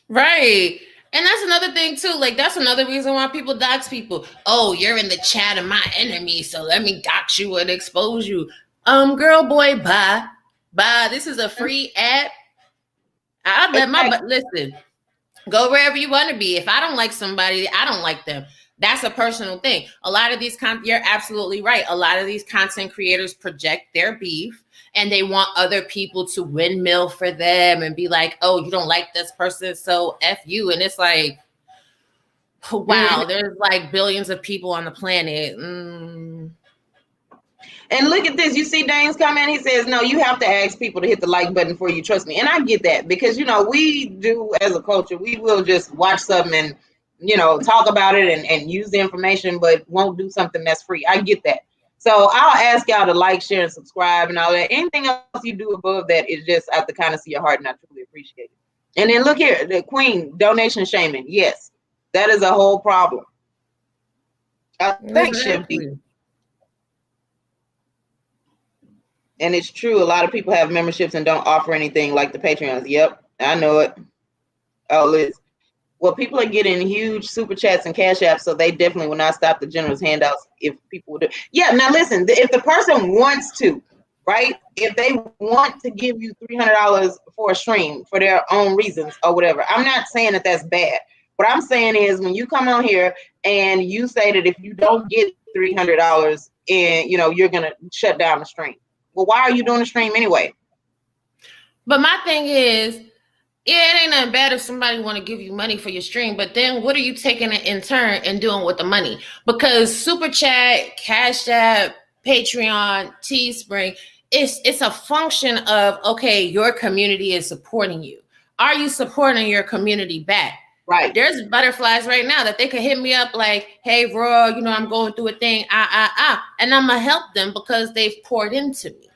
Right. And that's another thing too. Like, that's another reason why people dox people. Oh, you're in the chat of my enemy, so let me dox you and expose you. Girl, boy, bye. This is a free app. I'll let listen. Go wherever you want to be. If I don't like somebody, I don't like them. That's a personal thing. A lot of these you're absolutely right. A lot of these content creators project their beef and they want other people to windmill for them and be like, oh, you don't like this person, so F you. And it's like, wow, there's like billions of people on the planet. And look at this. You see Dane's comment? He says, no, you have to ask people to hit the like button before you trust me. And I get that because, we do as a culture, we will just watch something and, talk about it and use the information, but won't do something that's free. I get that. So I'll ask y'all to like, share, and subscribe and all that. Anything else you do above that is just out the kindness of your heart, and I truly appreciate it. And then look here, the Queen, donation shaming. Yes, that is a whole problem. I think should be. And it's true. A lot of people have memberships and don't offer anything like the Patreons. Yep, I know it. Oh, Liz. Well, people are getting huge super chats and cash apps, so they definitely will not stop the generous handouts if people would do. Yeah, now listen, if the person wants to, right? If they want to give you $300 for a stream for their own reasons or whatever, I'm not saying that that's bad. What I'm saying is when you come on here and you say that if you don't get $300 and you're going to shut down the stream. Well, why are you doing the stream anyway? But my thing is, yeah, it ain't nothing bad if somebody want to give you money for your stream, but then what are you taking it in turn and doing with the money? Because Super Chat, Cash App, Patreon, Teespring, it's a function of, okay, your community is supporting you. Are you supporting your community back? Right. There's butterflies right now that they could hit me up like, hey, Raw, I'm going through a thing, and I'm going to help them because they've poured into me.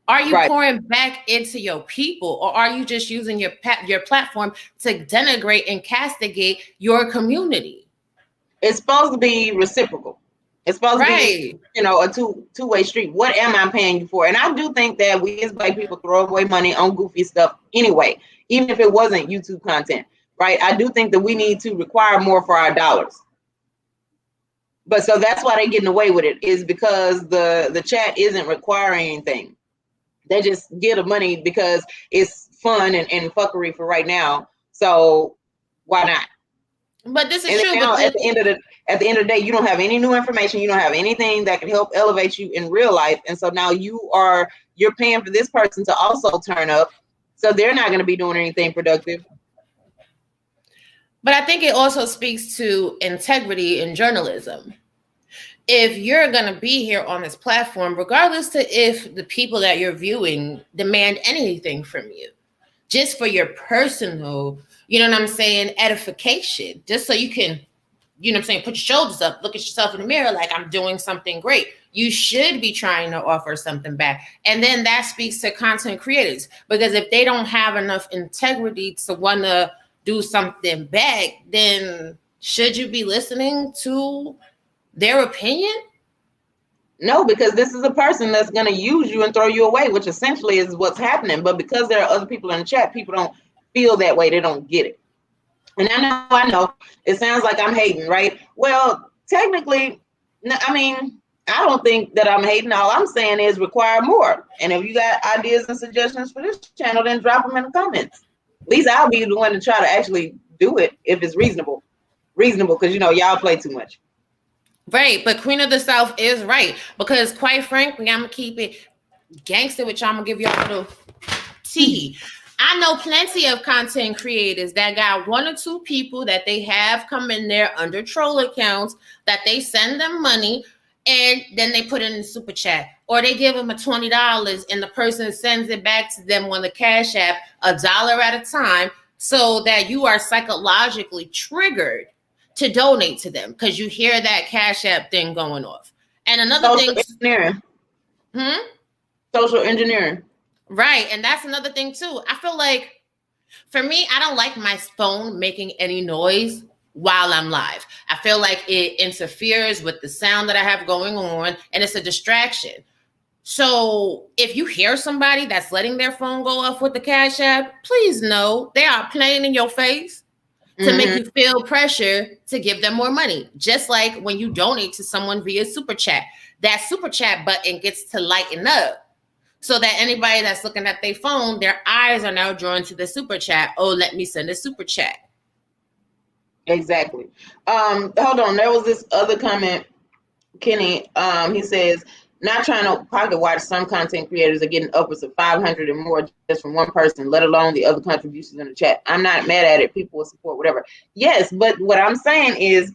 Are you pouring back into your people, or are you just using your platform to denigrate and castigate your community? It's supposed to be reciprocal. It's supposed to be, a two-way street. What am I paying you for? And I do think that we as Black people throw away money on goofy stuff anyway, even if it wasn't YouTube content, right? I do think that we need to require more for our dollars. But so that's why they're getting away with it, is because the chat isn't requiring anything. They just get the money because it's fun and fuckery for right now. So why not? But this is true. Now, at the end of the day, you don't have any new information. You don't have anything that can help elevate you in real life. And so now you're paying for this person to also turn up. So they're not going to be doing anything productive. But I think it also speaks to integrity in journalism. if you're going to be here on this platform, regardless to if the people that you're viewing demand anything from you, just for your personal, you know what I'm saying, edification, just so you can, you know what I'm saying, put your shoulders up, look at yourself in the mirror like I'm doing something great. You should be trying to offer something back. And then that speaks to content creators, because if they don't have enough integrity to want to do something back, then should you be listening to their opinion? No, because this is a person that's going to use you and throw you away, which essentially is what's happening. But because there are other people in the chat, people don't feel that way. They don't get it. And I know, it sounds like I'm hating, right? Well, technically, I mean, I don't think that I'm hating. All I'm saying is require more. And if you got ideas and suggestions for this channel, then drop them in the comments. At least I'll be the one to try to actually do it if it's reasonable. Reasonable, because, you know, y'all play too much. Right, but Queen of the South is right, because quite frankly, I'm gonna keep it gangster with y'all. I'm gonna give y'all a little tea. I know plenty of content creators that got one or two people that they have come in there under troll accounts that they send them money and then they put it in the super chat, or they give them a $20 and the person sends it back to them on the Cash App, $1 at a time, so that you are psychologically triggered to donate to them because you hear that Cash App thing going off. And another Social engineering. Social engineering. Right. And that's another thing too. I feel like, for me, I don't like my phone making any noise while I'm live. I feel like it interferes with the sound that I have going on, and it's a distraction. So if you hear somebody that's letting their phone go off with the Cash App, please know they are playing in your face to make you feel pressure to give them more money. Just like when you donate to someone via super chat, that super chat button gets to lighten up so that anybody that's looking at their phone, their eyes are now drawn to the super chat. Oh, let me send a super chat. Exactly. Hold on. There was this other comment, Kenny. He says, not trying to pocket watch, some content creators are getting upwards of 500 and more just from one person, let alone the other contributions in the chat. I'm not mad at it. People will support whatever. Yes, but what I'm saying is,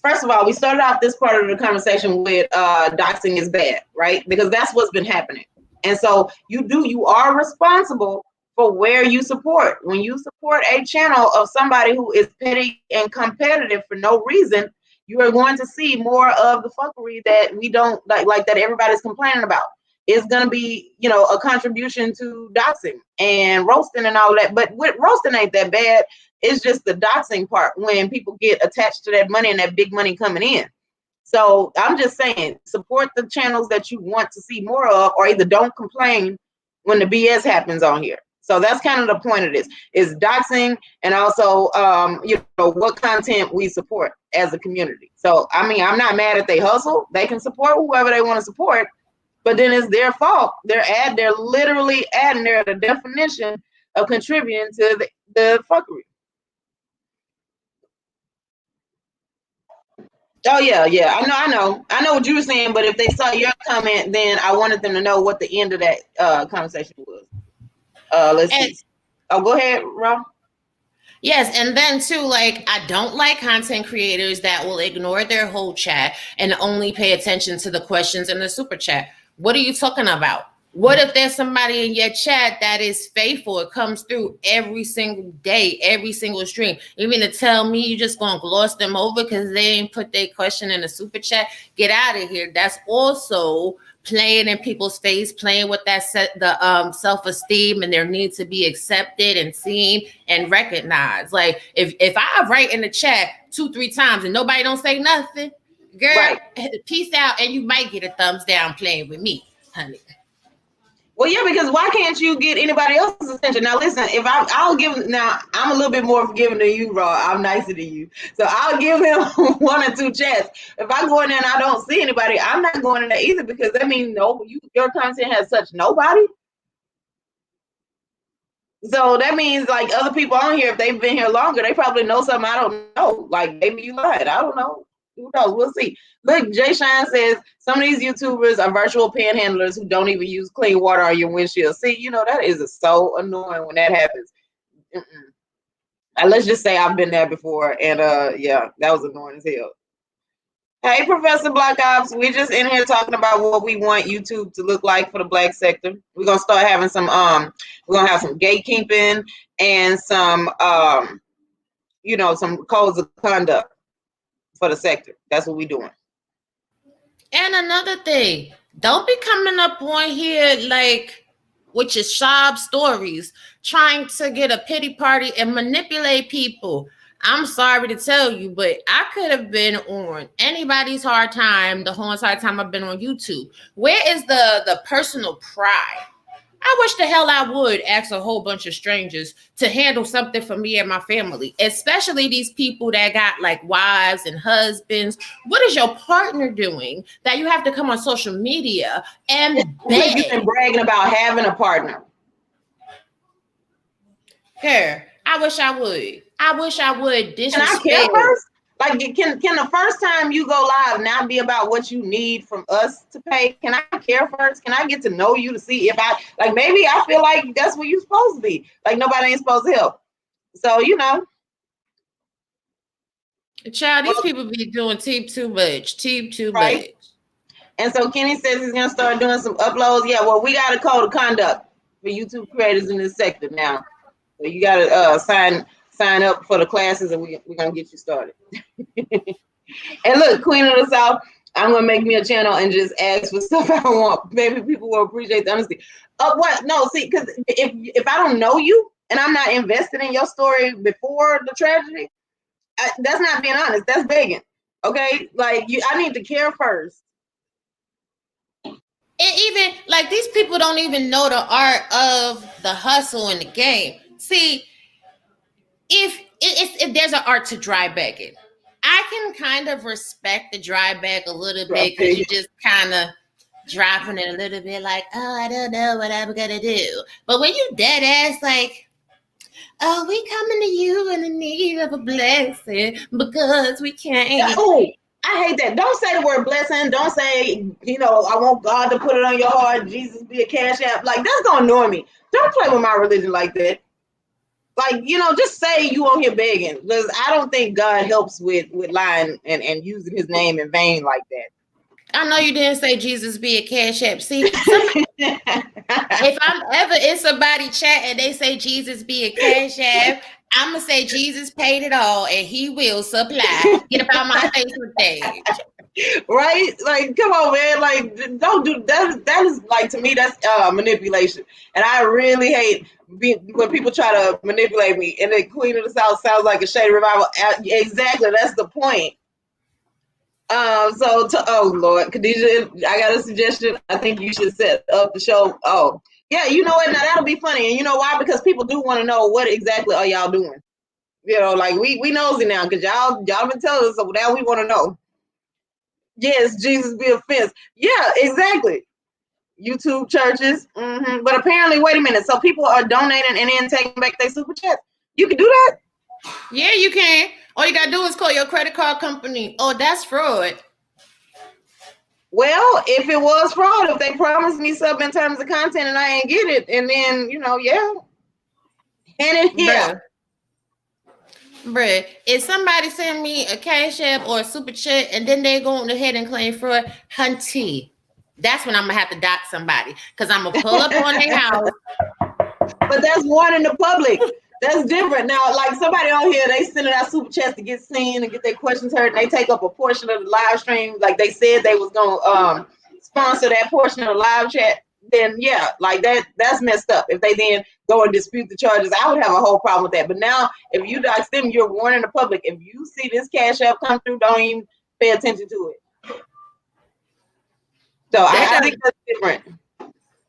first of all, we started off this part of the conversation with doxing is bad, right? Because that's what's been happening. And so you are responsible for where you support. When you support a channel of somebody who is petty and competitive for no reason, you are going to see more of the fuckery that we don't like that everybody's complaining about. It's going to be, you know, a contribution to doxing and roasting and all that. But with roasting ain't that bad. It's just the doxing part when people get attached to that money and that big money coming in. So I'm just saying, support the channels that you want to see more of, or either don't complain when the BS happens on here. So that's kind of the point of this, is doxing, and also, you know, what content we support as a community. So, I mean, I'm not mad at they hustle. They can support whoever they want to support, but then it's their fault. They're literally adding their the definition of contributing to the fuckery. Oh yeah. I know what you were saying, but if they saw your comment, then I wanted them to know what the end of that conversation was. Let's see. Oh, go ahead, Rob. Yes, and then too, like, I don't like content creators that will ignore their whole chat and only pay attention to the questions in the super chat. What are you talking about? What if there's somebody in your chat that is faithful? It comes through every single day, every single stream. You mean to tell me you just gonna gloss them over because they ain't put their question in the super chat? Get out of here. That's also playing in people's face, playing with that self-esteem and their need to be accepted and seen and recognized. Like if I write in the chat 2-3 times and nobody don't say nothing, girl, right, peace out, and you might get a thumbs down playing with me, honey. Well, yeah, because why can't you get anybody else's attention? Now, listen, if I'll give, now I'm a little bit more forgiving than you, Raw. I'm nicer than you. So I'll give him 1 or 2 chats. If I go in there and I don't see anybody, I'm not going in there either, because that means your content has touched nobody. So that means, like, other people on here, if they've been here longer, they probably know something I don't know. Like, maybe you lied. I don't know. Who knows? We'll see. Look, Jay Shine says some of these YouTubers are virtual panhandlers who don't even use clean water on your windshield. See, you know, that is so annoying when that happens. Let's just say I've been there before, and yeah, that was annoying as hell. Hey, Professor Black Ops. We're just in here talking about what we want YouTube to look like for the black sector. We're gonna start having some we're gonna have some gatekeeping and some some codes of conduct for the sector. That's what we're doing. And another thing, don't be coming up on here like with your sob stories, trying to get a pity party and manipulate people. I'm sorry to tell you, but I could have been on anybody's hard time the whole entire time I've been on YouTube. Where is the personal pride? I wish the hell I would ask a whole bunch of strangers to handle something for me and my family, especially these people that got like wives and husbands. What is your partner doing that you have to come on social media and beg? You've been bragging about having a partner. Here, I wish I would. I wish I would disrespect. Can I care first? Like, can the first time you go live not be about what you need from us to pay? Can I care first? Can I get to know you to see if I, like, maybe I feel like that's what you're supposed to be. Like, nobody ain't supposed to help. So, Child, these people be doing too much. Much. And so Kenny says he's going to start doing some uploads. Yeah, well, we got a code of conduct for YouTube creators in this sector now. So you got to sign up for the classes, and we're going to get you started. And look, Queen of the South, I'm going to make me a channel and just ask for stuff I want. Maybe people will appreciate the honesty. What? No, see, because if I don't know you and I'm not invested in your story before the tragedy, that's not being honest. That's begging. Okay? Like, I need to care first. And even, like, these people don't even know the art of the hustle in the game. See, if there's an art to dry bagging, I can kind of respect the dry bag a little bit because you just kind of dropping it a little bit like, oh, I don't know what I'm gonna do. But when you dead ass like, oh, we coming to you in the need of a blessing because we can't. Oh, I hate that. Don't say the word blessing. Don't say, I want God to put it on your heart. Jesus be a cash app. Like, that's gonna annoy me. Don't play with my religion like that. Like, just say you on here begging, because I don't think God helps with lying and using his name in vain like that. I know you didn't say Jesus be a cash app. See, if I'm ever in somebody chat and they say Jesus be a cash app, I'm going to say Jesus paid it all and he will supply. Get up on my Facebook page. Right? Like, come on, man. Like, don't do that. That is, like, to me, that's manipulation. And I really hate when people try to manipulate me. And the Queen of the South sounds like a shady revival. Exactly. That's the point. Oh Lord, Khadijah, I got a suggestion. I think you should set up the show. Oh, yeah, you know what? Now that'll be funny. And you know why? Because people do want to know what exactly are y'all doing. Like we nosy now because y'all been telling us, so now we want to know. Yes, Jesus be offense. Yeah, exactly. YouTube churches. But apparently, wait a minute. So people are donating and then taking back their super chats. You can do that? Yeah, you can. All you gotta do is call your credit card company. Oh, that's fraud. Well, if it was fraud, if they promised me something in terms of content and I ain't get it, and then, yeah. And it, yeah. Bruh, if somebody send me a cash app or a super chat and then they go on ahead and claim fraud, hunty, that's when I'm gonna have to dox somebody because I'm gonna pull up on their house. But that's one in the public. That's different. Now, like somebody on here, they sending out super chats to get seen and get their questions heard, and they take up a portion of the live stream. Like they said they was gonna sponsor that portion of the live chat. Then yeah, like that's messed up. If they then go and dispute the charges, I would have a whole problem with that. But now, if you dox them, you're warning the public. If you see this cash app come through, don't even pay attention to it. So I think that's different.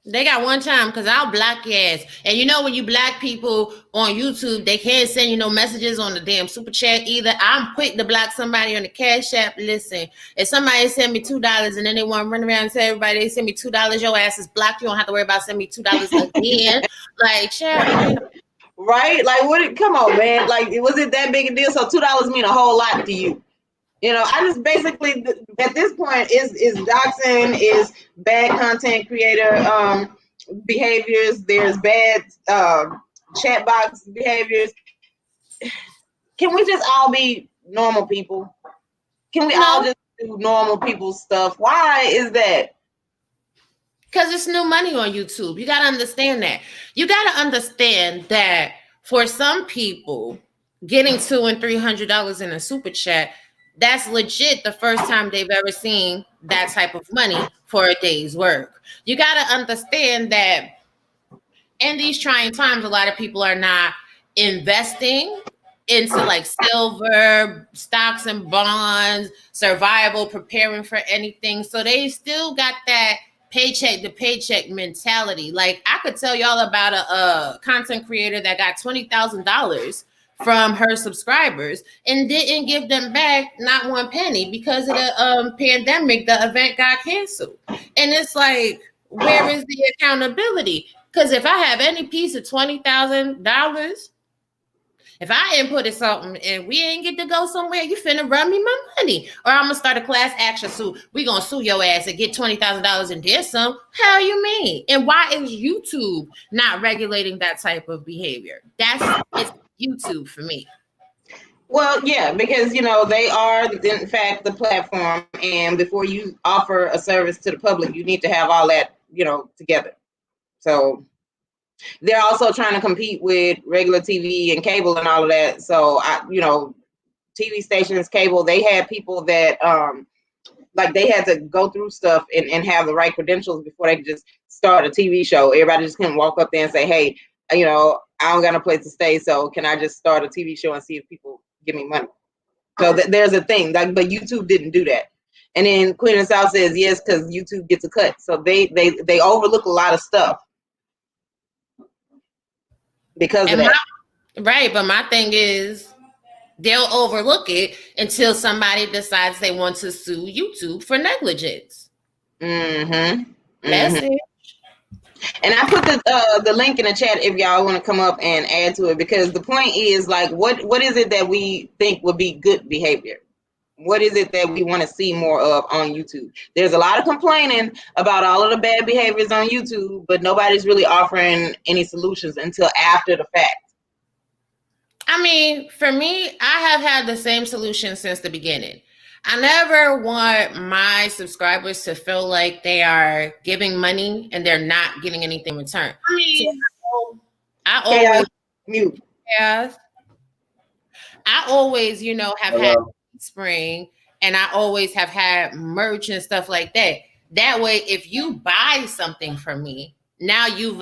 They got one time because I'll block your ass. And when you block people on YouTube, they can't send you no messages on the damn super chat either. I'm quick to block somebody on the cash app. Listen, if somebody send me $2 and then they want to run around and tell everybody they send me $2, your ass is blocked. You don't have to worry about sending me $2 again. Like, chat. Right? Like, what? Come on, man. Like, was it that big a deal? So $2 mean a whole lot to you. I just basically at this point is doxing, is bad content creator behaviors. There's bad chat box behaviors. Can we just all be normal people? Can we all just do normal people's stuff. Why is that? Because it's new money on YouTube. You got to understand that. You got to understand that for some people, getting $200 and $300 in a super chat, that's legit the first time they've ever seen that type of money for a day's work. You got to understand that in these trying times, a lot of people are not investing into like silver, stocks and bonds, survival, preparing for anything. So they still got that paycheck to paycheck mentality. Like I could tell y'all about a content creator that got $20,000 from her subscribers and didn't give them back not one penny because of the pandemic. The event got canceled, and it's like, where is the accountability? Because if I have any piece of $20,000, if I inputted something and we ain't get to go somewhere, you finna run me my money. Or I'm gonna start a class action suit. We gonna sue your ass and get $20,000 and then some. Hell you mean? And why is YouTube not regulating that type of behavior? It's YouTube for me. Well, yeah, because they are in fact the platform, and before you offer a service to the public, you need to have all that together. So they're also trying to compete with regular TV and cable and all of that. So TV stations, cable, they had people that like they had to go through stuff and have the right credentials before they could just start a TV show. Everybody just couldn't walk up there and say, hey, I don't got no place to stay, so can I just start a TV show and see if people give me money? So there's a thing, but YouTube didn't do that. And then Queen of the South says yes, because YouTube gets a cut. So they overlook a lot of stuff because of that. Right, but my thing is they'll overlook it until somebody decides they want to sue YouTube for negligence. Mm-hmm. That's it. And I put the link in the chat if y'all want to come up and add to it, because the point is, like, what is it that we think would be good behavior? What is it that we want to see more of on YouTube? There's a lot of complaining about all of the bad behaviors on YouTube, but nobody's really offering any solutions until after the fact. I mean, for me, I have had the same solution since the beginning. I never want my subscribers to feel like they are giving money and they're not getting anything in return. I mean, I always mute. I always, have had spring, and I always have had merch and stuff like that. That way, if you buy something from me, now you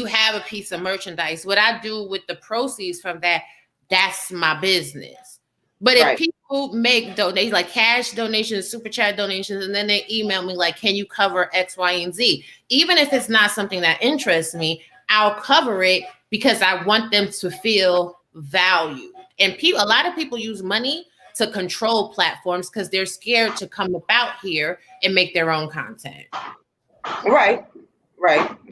have a piece of merchandise. What I do with the proceeds from that, that's my business. But if people make donations, like cash donations, super chat donations, and then they email me like, can you cover X, Y, and Z? Even if it's not something that interests me, I'll cover it because I want them to feel valued. And a lot of people use money to control platforms because they're scared to come about here and make their own content. Right.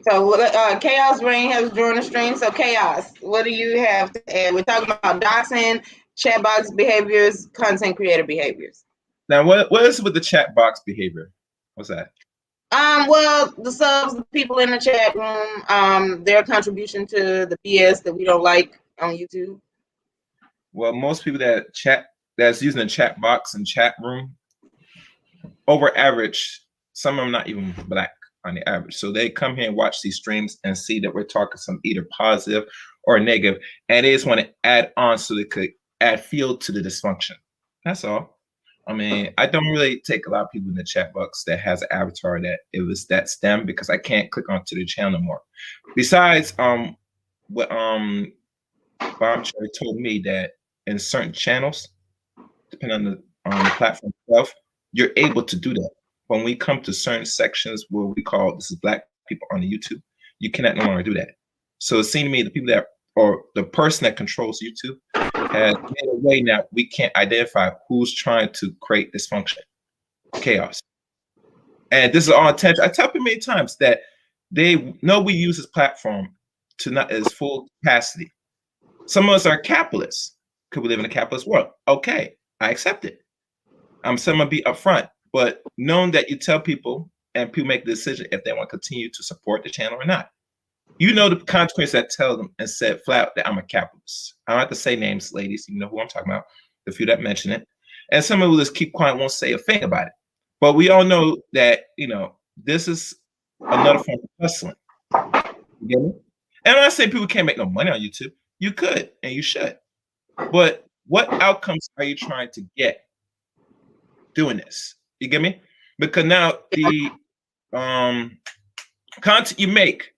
So Chaos Rain has joined the stream. So Chaos, what do you have to add? We're talking about doxing, chat box behaviors, content creator behaviors. Now, what is with the chat box behavior? What's that? Well, the subs, the people in the chat room, their contribution to the BS that we don't like on YouTube. Well, most people that's using the chat box and chat room, over average, some of them not even black on the average. So they come here and watch these streams and see that we're talking some either positive or negative, and they just want to add on so they could add fuel to the dysfunction. That's all. I mean, I don't really take a lot of people in the chat box that has an avatar that's them, because I can't click onto the channel more. Besides, what Bob Cherry told me that in certain channels, depending on the platform itself, you're able to do that. When we come to certain sections where we call this is black people on the YouTube, you cannot no longer do that. So it seemed to me the people that, or the person that controls YouTube, has made a way now we can't identify who's trying to create dysfunction, chaos. And this is all intentional. I tell people many times that they know we use this platform to not its full capacity. Some of us are capitalists. Could we live in a capitalist world? Okay, I accept it. I'm going to be upfront, but knowing that you tell people and people make the decision if they want to continue to support the channel or not. You know the consequences that tell them and said flat that I'm a capitalist. I don't have to say names, ladies. You know who I'm talking about, the few that mention it. And some people just keep quiet, won't say a thing about it. But we all know that, this is another form of hustling. You get me? And I'm not saying people can't make no money on YouTube. You could and you should. But what outcomes are you trying to get doing this? You get me? Because now the content you make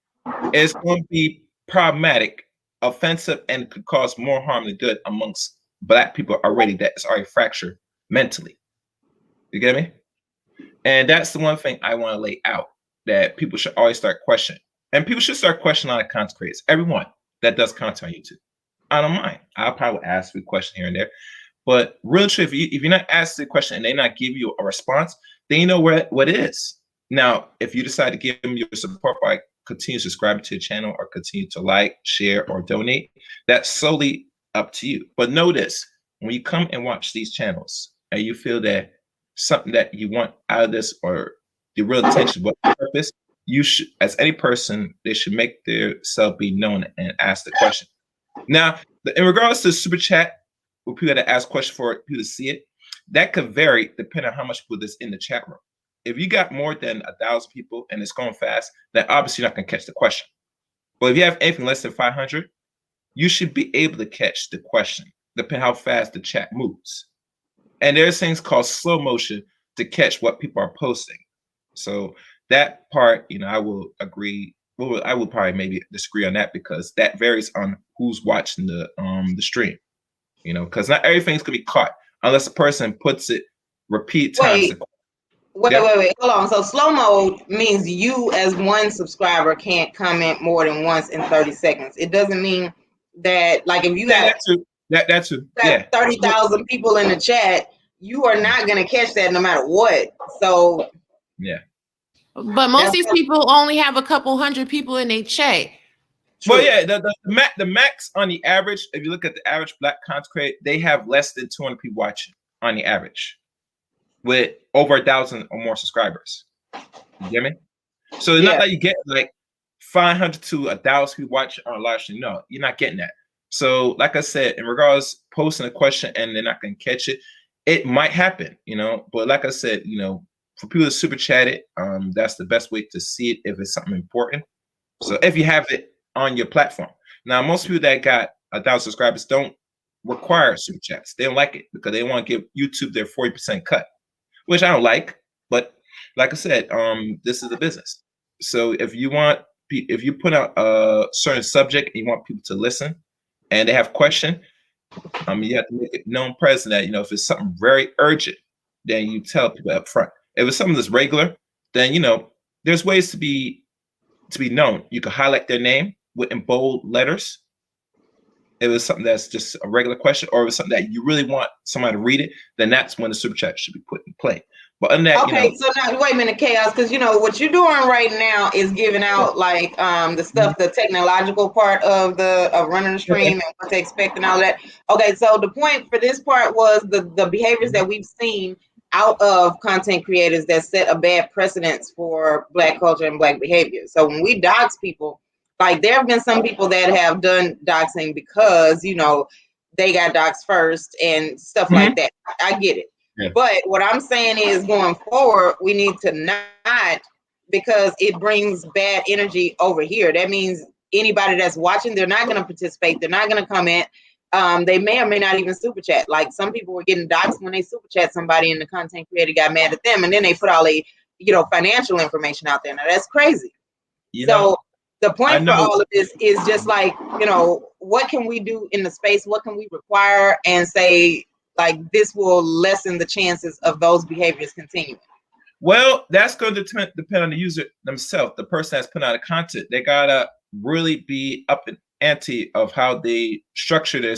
is going to be problematic, offensive, and could cause more harm than good amongst Black people already that is already fractured mentally. You get me? And that's the one thing I want to lay out, that people should always start questioning. And people should start questioning a lot of content creators. Everyone that does content on YouTube. I don't mind. I'll probably ask you a question here and there. But really, if you're not asking a question and they not give you a response, then you know what it is. Now, if you decide to give them your support by continue subscribing to the channel or continue to like, share, or donate, that's solely up to you. But know this, when you come and watch these channels and you feel that something that you want out of this or the real intention, what purpose, you should, as any person, they should make their self be known and ask the question. Now, in regards to super chat, where people that ask questions for people to see it, that could vary depending on how much people is in the chat room. If you got more than 1,000 people and it's going fast, then obviously you're not going to catch the question. But if you have anything less than 500, you should be able to catch the question, depending how fast the chat moves. And there's things called slow motion to catch what people are posting. So that part, I will agree. Well, I would probably maybe disagree on that because that varies on who's watching the stream. Because not everything's gonna be caught unless a person puts it repeat times. Wait. Hold on. So slow mode means you as one subscriber can't comment more than once in 30 seconds. It doesn't mean that, like, if you got that too. 30,000 people in the chat, you are not gonna catch that no matter what. So yeah. But most of these people only have a couple hundred people in their chat. Well, yeah, the max on the average, if you look at the average Black content creator, they have less than 200 people watching on the average, with over 1,000 or more subscribers. You get me? So it's not that you get like 500 to 1,000 people watching on a live stream. No, you're not getting that. So, like I said, in regards posting a question and they're not going to catch it, it might happen, But like I said, for people to super chat it, that's the best way to see it if it's something important. So if you have it on your platform. Now, most people that got 1,000 subscribers don't require super chats. They don't like it because they want to give YouTube their 40% cut, which I don't like. But like I said, this is a business. So if you put out a certain subject and you want people to listen and they have question, you have to make it known present that, if it's something very urgent, then you tell people up front. If it's something that's regular, then, there's ways to be known. You can highlight their name in bold letters. If it's something that's just a regular question, or if it's something that you really want somebody to read it, then that's when the super chat should be put in play. But other than that, okay, so now wait a minute, Chaos, because what you're doing right now is giving out like the stuff, the technological part of running the stream and what to expect and all that. Okay, so the point for this part was the behaviors that we've seen out of content creators that set a bad precedence for Black culture and Black behavior. So when we dox people, like there have been some people that have done doxing because, they got doxed first and stuff like that. I get it. Yeah. But what I'm saying is going forward, we need to not, because it brings bad energy over here. That means anybody that's watching, they're not going to participate. They're not going to comment. They may or may not even super chat. Like some people were getting doxed when they super chat somebody and the content creator got mad at them. And then they put all the, financial information out there. Now that's crazy. The point for all of this is just like, what can we do in the space? What can we require and say, like, this will lessen the chances of those behaviors continuing? Well, that's going to depend on the user themselves, the person that's putting out the content. They got to really be up in ante of how they structure their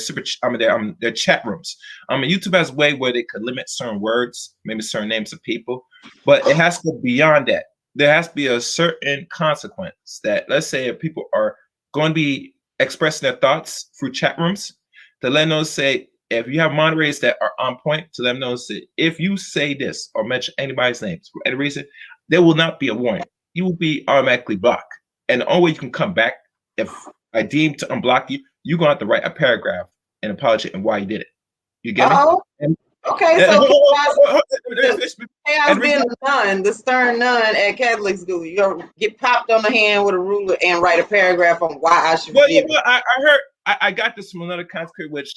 their chat rooms. YouTube has a way where they could limit certain words, maybe certain names of people, but it has to go beyond that. There has to be a certain consequence that, let's say, if people are going to be expressing their thoughts through chat rooms, to let them know, say, if you have moderators that are on point, to let them know, say, if you say this or mention anybody's names for any reason, there will not be a warning. You will be automatically blocked. And the only way you can come back, if I deem to unblock you, you're going to have to write a paragraph and apologize and why you did it. You get me? Okay, And- so and chaos being a nun, the stern nun at Catholic school, you get popped on the hand with a ruler and write a paragraph on why I should well, forgive you. I heard I got this from another consecrate, which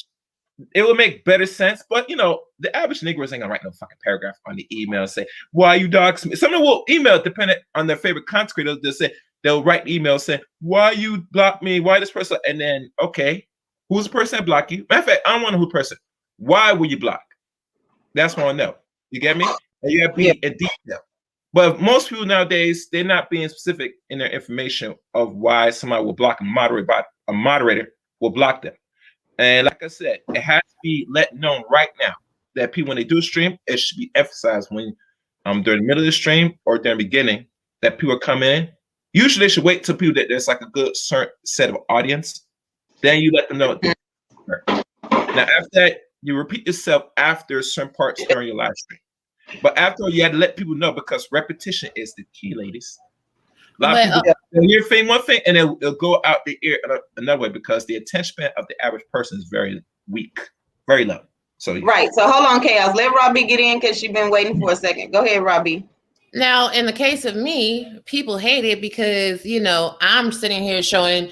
it would make better sense, but the average Negro ain't gonna write no fucking paragraph on the email and say, why you dox me? Someone will email depending on their favorite consecrator. They'll write email saying, why you block me? Why this person? And then, okay, who's the person that blocked you? Matter of fact, I don't want to know who the person. Why were you blocked? That's what I know. You get me? And you have to be in detail. But most people nowadays, they're not being specific in their information of why somebody will block a moderator will block them. And like I said, it has to be let known right now that people, when they do a stream, it should be emphasized when during the middle of the stream or during the beginning that people are coming in. Usually they should wait till people that there's like a good certain set of audience. Then you let them know. Now after that, you repeat yourself after certain parts during your live stream. But after you had to let people know because repetition is the key, ladies. A lot of people hear thing one thing and it'll go out the ear another way because the attention span of the average person is very weak, very low. So right. So hold on, Chaos. Let Robbie get in because she's been waiting for a second. Go ahead, Robbie. Now, in the case of me, people hate it because I'm sitting here showing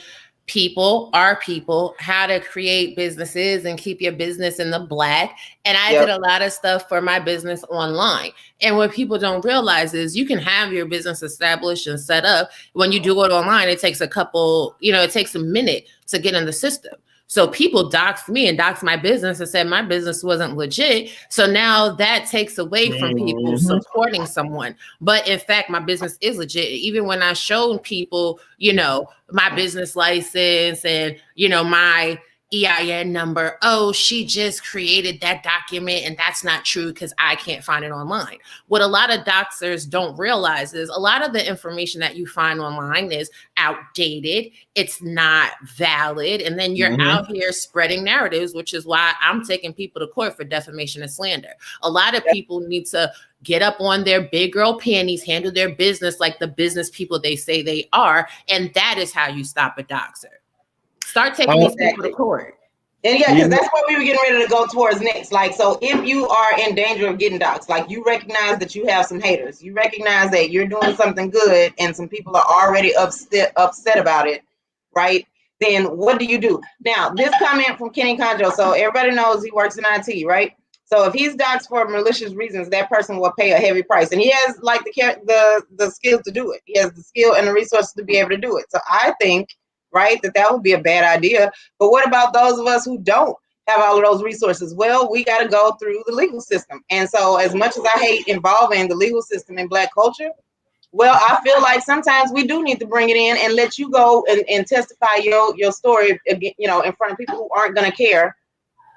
our people how to create businesses and keep your business in the black. And I did a lot of stuff for my business online. And what people don't realize is you can have your business established and set up. When you do it online, it takes it takes a minute to get in the system. So people doxed me and doxed my business and said my business wasn't legit. So now that takes away from people supporting someone. But in fact, my business is legit. Even when I showed people, my business license and, my EIN number, oh, she just created that document and that's not true because I can't find it online. What a lot of doxers don't realize is a lot of the information that you find online is outdated. It's not valid. And then you're out here spreading narratives, which is why I'm taking people to court for defamation and slander. A lot of people need to get up on their big girl panties, handle their business like the business people they say they are. And that is how you stop a doxer. Start taking these people to court. And because that's what we were getting ready to go towards next. Like, so if you are in danger of getting doxxed, like you recognize that you have some haters, you recognize that you're doing something good and some people are already upset about it, right? Then what do you do? Now, this comment from Kenny Conjo. So everybody knows he works in IT, right? So if he's doxxed for malicious reasons, that person will pay a heavy price. And he has like the skills to do it. He has the skill and the resources to be able to do it. So I think, right, that would be a bad idea. But what about those of us who don't have all of those resources? Well, we got to go through the legal system. And so as much as I hate involving the legal system in Black culture, well, I feel like sometimes we do need to bring it in and let you go and testify your story, in front of people who aren't going to care,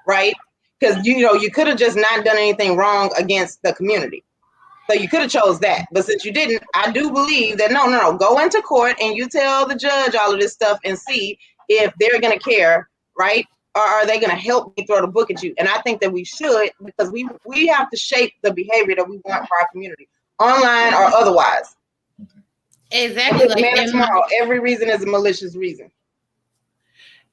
right? Because, you could have just not done anything wrong against the community. So you could have chose that. But since you didn't, I do believe that no, go into court and you tell the judge all of this stuff and see if they're going to care, right? Or are they going to help me throw the book at you? And I think that we should, because we have to shape the behavior that we want for our community, online or otherwise. Exactly. Like tomorrow, every reason is a malicious reason.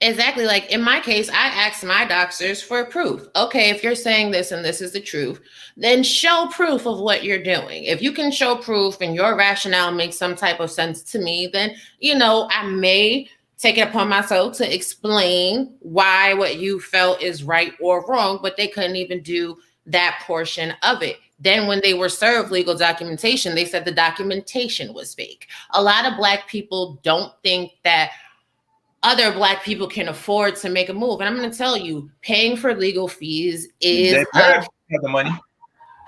Exactly. Like in my case, I asked my doxers for proof. Okay, if you're saying this and this is the truth, then show proof of what you're doing. If you can show proof and your rationale makes some type of sense to me, then, I may take it upon myself to explain why what you felt is right or wrong, but they couldn't even do that portion of it. Then when they were served legal documentation, they said the documentation was fake. A lot of Black people don't think that other Black people can afford to make a move. And I'm going to tell you, paying for legal fees is... They better have the money.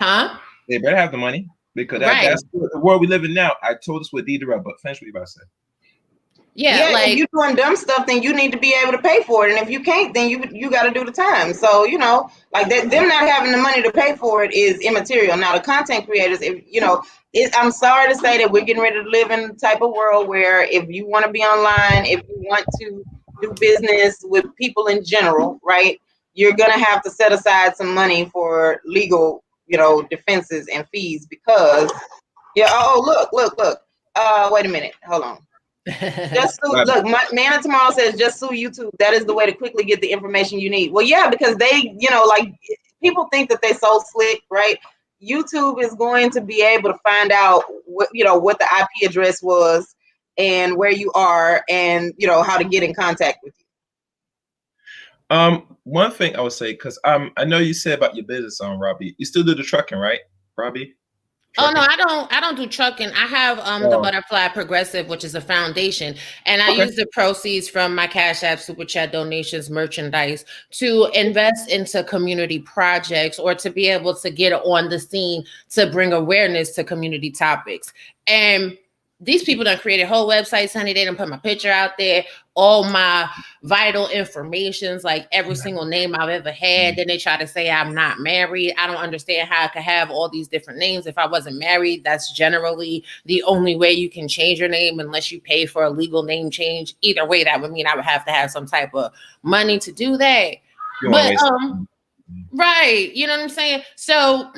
Huh? They better have the money. Because that's the world we live in now. I told us what Deidre, but finish what you about to say. Yeah, like, if you're doing dumb stuff, then you need to be able to pay for it. And if you can't, then you got to do the time. So, like that, them not having the money to pay for it is immaterial. Now, the content creators, I'm sorry to say that we're getting ready to live in the type of world where if you want to be online, if you want to do business with people in general, right, you're going to have to set aside some money for legal, defenses and fees because, look. Wait a minute. Hold on. Just sue, look, Man of Tomorrow says just sue YouTube. That is the way to quickly get the information you need. Well, yeah, because they, like people think that they so slick, right? YouTube is going to be able to find out what the IP address was and where you are and how to get in contact with you. One thing I would say, because I know you said about your business on Robbie. You still do the trucking, right, Robbie? Oh no, I don't do trucking. I have the Butterfly Progressive, which is a foundation, and I use the proceeds from my Cash App, Super Chat donations, merchandise to invest into community projects or to be able to get on the scene to bring awareness to community topics. And these people done created whole websites, honey. They done put my picture out there, all my vital informations, like every single name I've ever had. Then they try to say I'm not married. I don't understand how I could have all these different names if I wasn't married. That's generally the only way you can change your name unless you pay for a legal name change. Either way, that would mean I would have to have some type of money to do that. But right, you know what I'm saying? So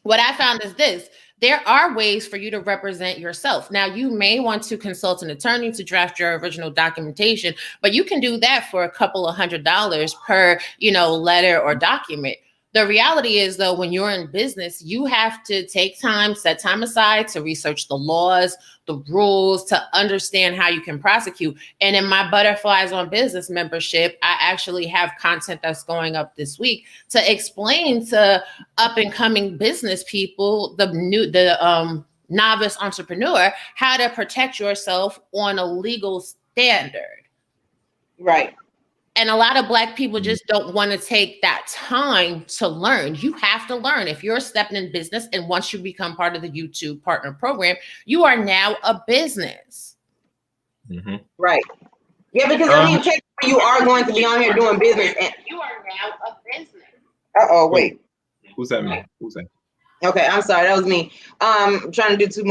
what I found is this. There are ways for you to represent yourself. Now, you may want to consult an attorney to draft your original documentation, but you can do that for a couple of $100s per, letter or document. The reality is, though, when you're in business, you have to take time, set time aside to research the laws, the rules, to understand how you can prosecute. And in my Butterflies on Business membership, I actually have content that's going up this week to explain to up and coming business people, the novice entrepreneur, how to protect yourself on a legal standard. Right. And a lot of Black people just don't want to take that time to learn. You have to learn. If you're stepping in business and once you become part of the YouTube partner program, you are now a business. Mm-hmm. Right. Yeah, because technically you are going to be on here doing business. And you are now a business. Uh-oh, wait. Who's that me? Who's that? Okay, I'm sorry, that was me. Trying to do two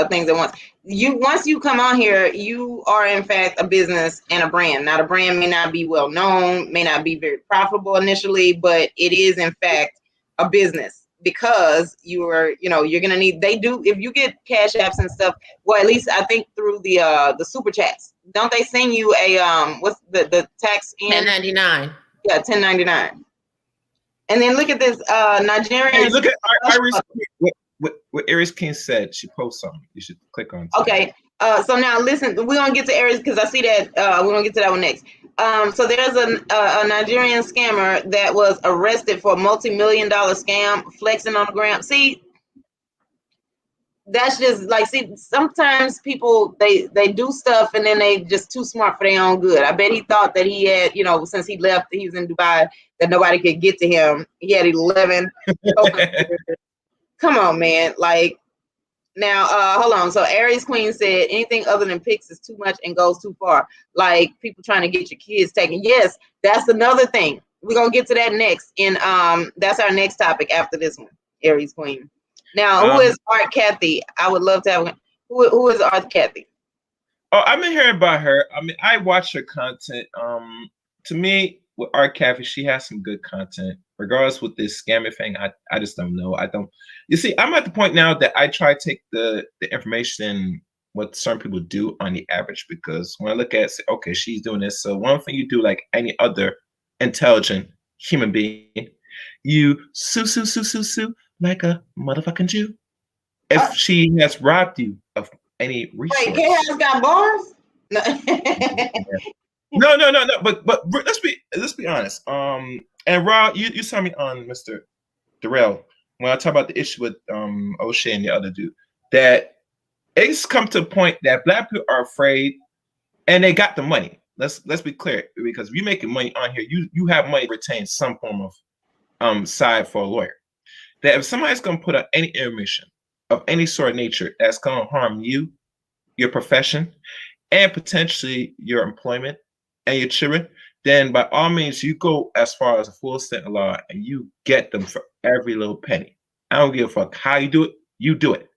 things at once. Once you come on here, you are in fact a business and a brand. Now, the brand may not be well known, may not be very profitable initially, but it is in fact a business because you're gonna need. They do, if you get cash apps and stuff. Well, at least I think through the super chats. Don't they send you a what's the tax in 1099? Yeah, 1099. And then look at this Nigerian. Hey, look at Iris. What Aries King said. She posted something. You should click on. Okay. So now listen. We're gonna get to Aries because I see that we're gonna get to that one next. So there's a Nigerian scammer that was arrested for a multi-million-dollar scam, flexing on the gram. See, that's just like, sometimes people they do stuff and then they just too smart for their own good. I bet he thought that he had, since he left, he was in Dubai, that nobody could get to him. He had 11. Come on, man. Like, now, hold on. So Aries Queen said anything other than pics is too much and goes too far. Like people trying to get your kids taken. Yes, that's another thing. We're gonna get to that next. And that's our next topic after this one, Aries Queen. Now, who is Art Kathy? I would love to have who is Art Kathy? Oh, I've been hearing about her. I mean, I watch her content. To me, with Art Kathy, she has some good content. Regardless with this scamming thing, I just don't know. You see, I'm at the point now that I try to take the information, what certain people do on the average, because when I look at it, say, okay, she's doing this. So one thing you do, like any other intelligent human being, you sue like a motherfucking Jew. If she has robbed you of any resource. Wait, K-House got bars? No. But let's be honest. And Rob, you saw me on Mr. Darrell when I talk about the issue with O'Shea and the other dude, that it's come to a point that Black people are afraid, and they got the money. Let's be clear, because if you're making money on here, you have money to retain some form of side for a lawyer. That if somebody's gonna put up any information of any sort of nature that's gonna harm you, your profession, and potentially your employment and your children, then by all means you go as far as a full extent of law and you get them for every little penny. I don't give a fuck how you do it, you do it.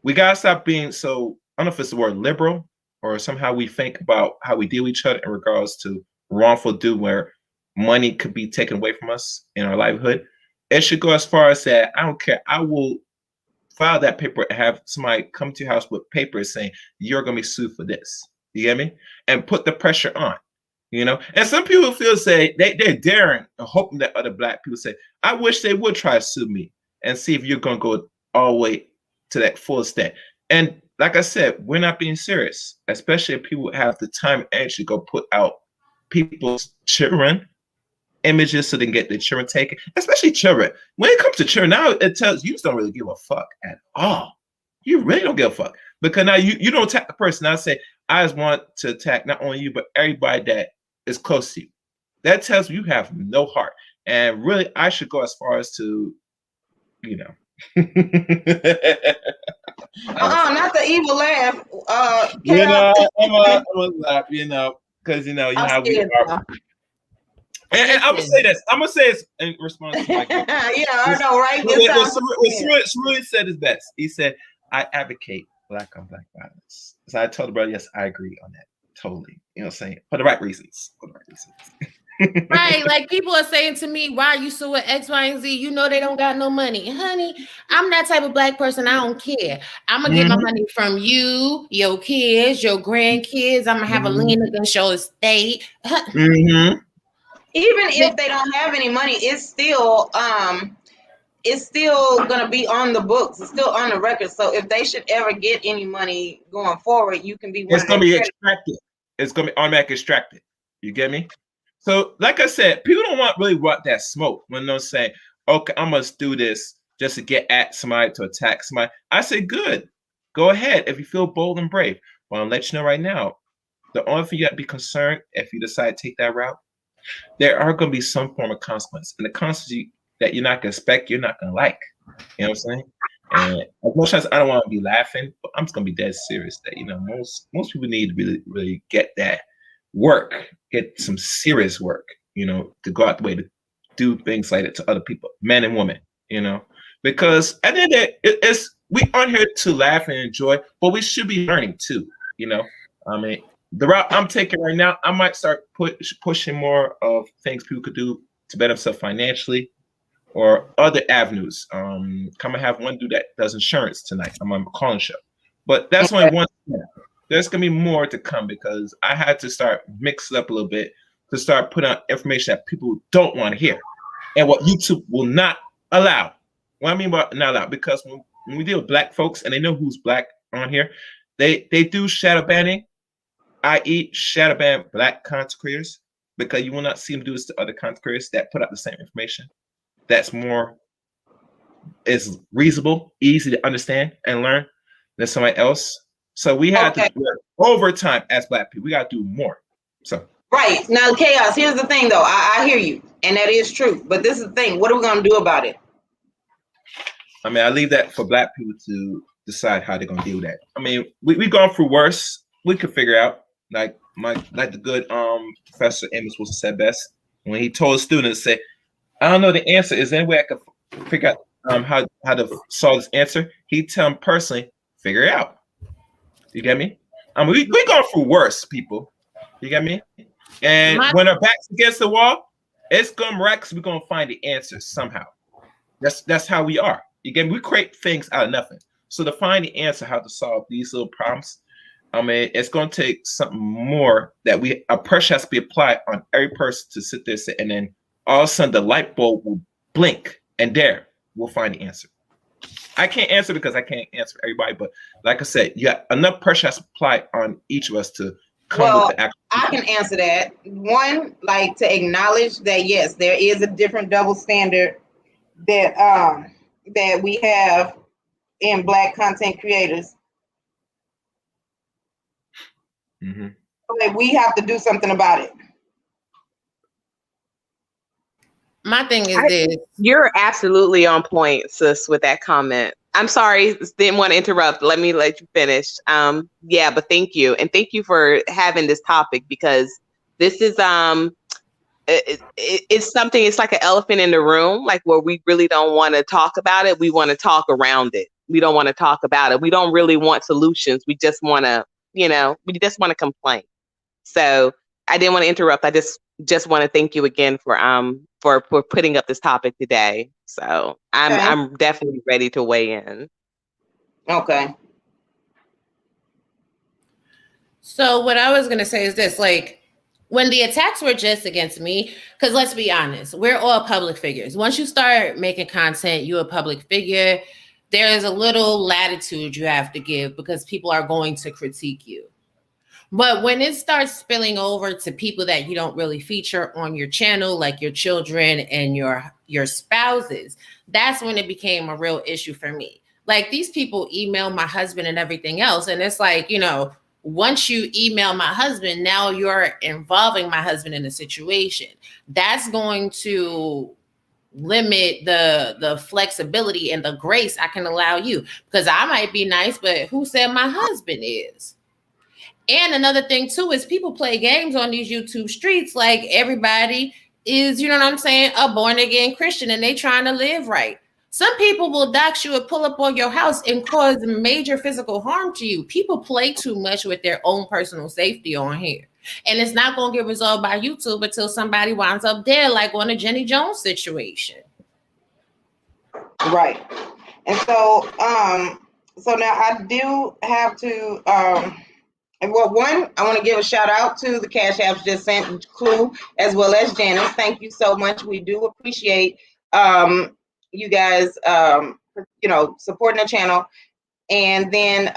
We gotta stop being so, I don't know if it's the word liberal or somehow we think about how we deal with each other in regards to wrongful do where money could be taken away from us in our livelihood. It should go as far as that I don't care. I will file that paper and have somebody come to your house with papers saying you're gonna be sued for this. You get me? And put the pressure on. And some people say they're daring and hoping that other black people say, I wish they would try to sue me and see if you're gonna go all the way to that full extent. And like I said, we're not being serious, especially if people have the time and energy to go put out people's children images so they can get their children taken, especially children. When it comes to children, now it tells you just don't really give a fuck at all. You really don't give a fuck. Because now you don't attack the person. I say, I just want to attack not only you, but everybody that is close to you. That tells me you have no heart. And really, I should go as far as to, not the evil laugh. I'm gonna laugh, because how we are. And I'm gonna say this. I'm gonna say this in response to Mike. I know, right? Cerulean said his best. He said, I advocate black on black violence. So I told the brother, yes, I agree on that. Totally. You know what I'm saying? For the right reasons. Right, like people are saying to me, why are you suing X, Y, and Z? They don't got no money. Honey, I'm that type of black person. I don't care. I'm going to get my money from you, your kids, your grandkids. I'm going to have a lien against your estate. Even if they don't have any money, it's still going to be on the books. It's still on the record. So if they should ever get any money going forward, you can be one. It's going to be extracted. It's going to be automatically extracted. You get me? So, like I said, people don't really want that smoke when they're saying, okay, I must do this just to get at somebody, to attack somebody. I say, good. Go ahead if you feel bold and brave. But I'll let you know right now, the only thing you have to be concerned if you decide to take that route, there are going to be some form of consequence. And the consequence that you're not going to expect, you're not going to like. You know what I'm saying? And as much as I don't want to be laughing, but I'm just going to be dead serious that, most people need to really, really get that work, get some serious work, to go out the way to do things like that to other people, men and women, because at the end of the day, we aren't here to laugh and enjoy, but we should be learning too, I mean, the route I'm taking right now, I might start pushing more of things people could do to better themselves financially or other avenues. Come and have one dude that does insurance tonight. I'm on a calling show, but that's only one step. There's going to be more to come because I had to start mixing up a little bit to start putting out information that people don't want to hear and what YouTube will not allow. What I mean by not allow, because when we deal with black folks and they know who's black on here, they do shadow banning, i.e. shadow ban black content creators, because you will not see them do this to other content creators that put out the same information. That's is reasonable, easy to understand and learn than somebody else. So we had to do it overtime as black people. We got to do more. So right now, Chaos. Here's the thing, though. I hear you, and that is true. But this is the thing. What are we going to do about it? I mean, I leave that for black people to decide how they're going to deal with that. I mean, we've gone through worse. We could figure out, like the good Professor Amos was said best when he told students, say, I don't know the answer. Is there any way I could figure out how to solve this answer? He'd tell them personally, figure it out. You get me? I mean, we going through worse, people. You get me? And when our backs against the wall, it's gonna wreck. We're gonna find the answers somehow. That's how we are. You get me? We create things out of nothing. So to find the answer, how to solve these little problems, I mean, it's gonna take something more that a pressure has to be applied on every person to sit there and then all of a sudden the light bulb will blink and there we'll find the answer. I can't answer because I can't answer everybody, but like I said, you got enough pressure has to apply on each of us to come with the actual. I can answer that. One, like to acknowledge that yes, there is a different double standard that we have in Black content creators. Mm-hmm. Like we have to do something about it. My thing is this. You're absolutely on point, sis, with that comment. I'm sorry, didn't want to interrupt. Let me let you finish. Yeah, but thank you. And thank you for having this topic because this is it's something, it's like an elephant in the room, like where we really don't want to talk about it. We want to talk around it. We don't want to talk about it. We don't really want solutions. We just want to, we just want to complain. So I didn't want to interrupt. I just want to thank you again for putting up this topic today. So I'm definitely ready to weigh in. Okay. So what I was gonna say is this, like, when the attacks were just against me, because let's be honest, we're all public figures. Once you start making content, you're a public figure. There is a little latitude you have to give because people are going to critique you. But when it starts spilling over to people that you don't really feature on your channel, like your children and your spouses, that's when it became a real issue for me. Like, these people email my husband and everything else, and it's like, once you email my husband, now you're involving my husband in a situation. That's going to limit the flexibility and the grace I can allow you, because I might be nice, but who said my husband is? And another thing too is people play games on these YouTube streets like everybody is, you know what I'm saying, a born again Christian and they trying to live right. Some people will dox you and pull up on your house and cause major physical harm to you. People play too much with their own personal safety on here. And it's not going to get resolved by YouTube until somebody winds up dead, like on a Jenny Jones situation. Right. And so now I do have to and one, I want to give a shout out to the Cash Apps just sent, Clue, as well as Janice. Thank you so much. We do appreciate you guys supporting the channel. And then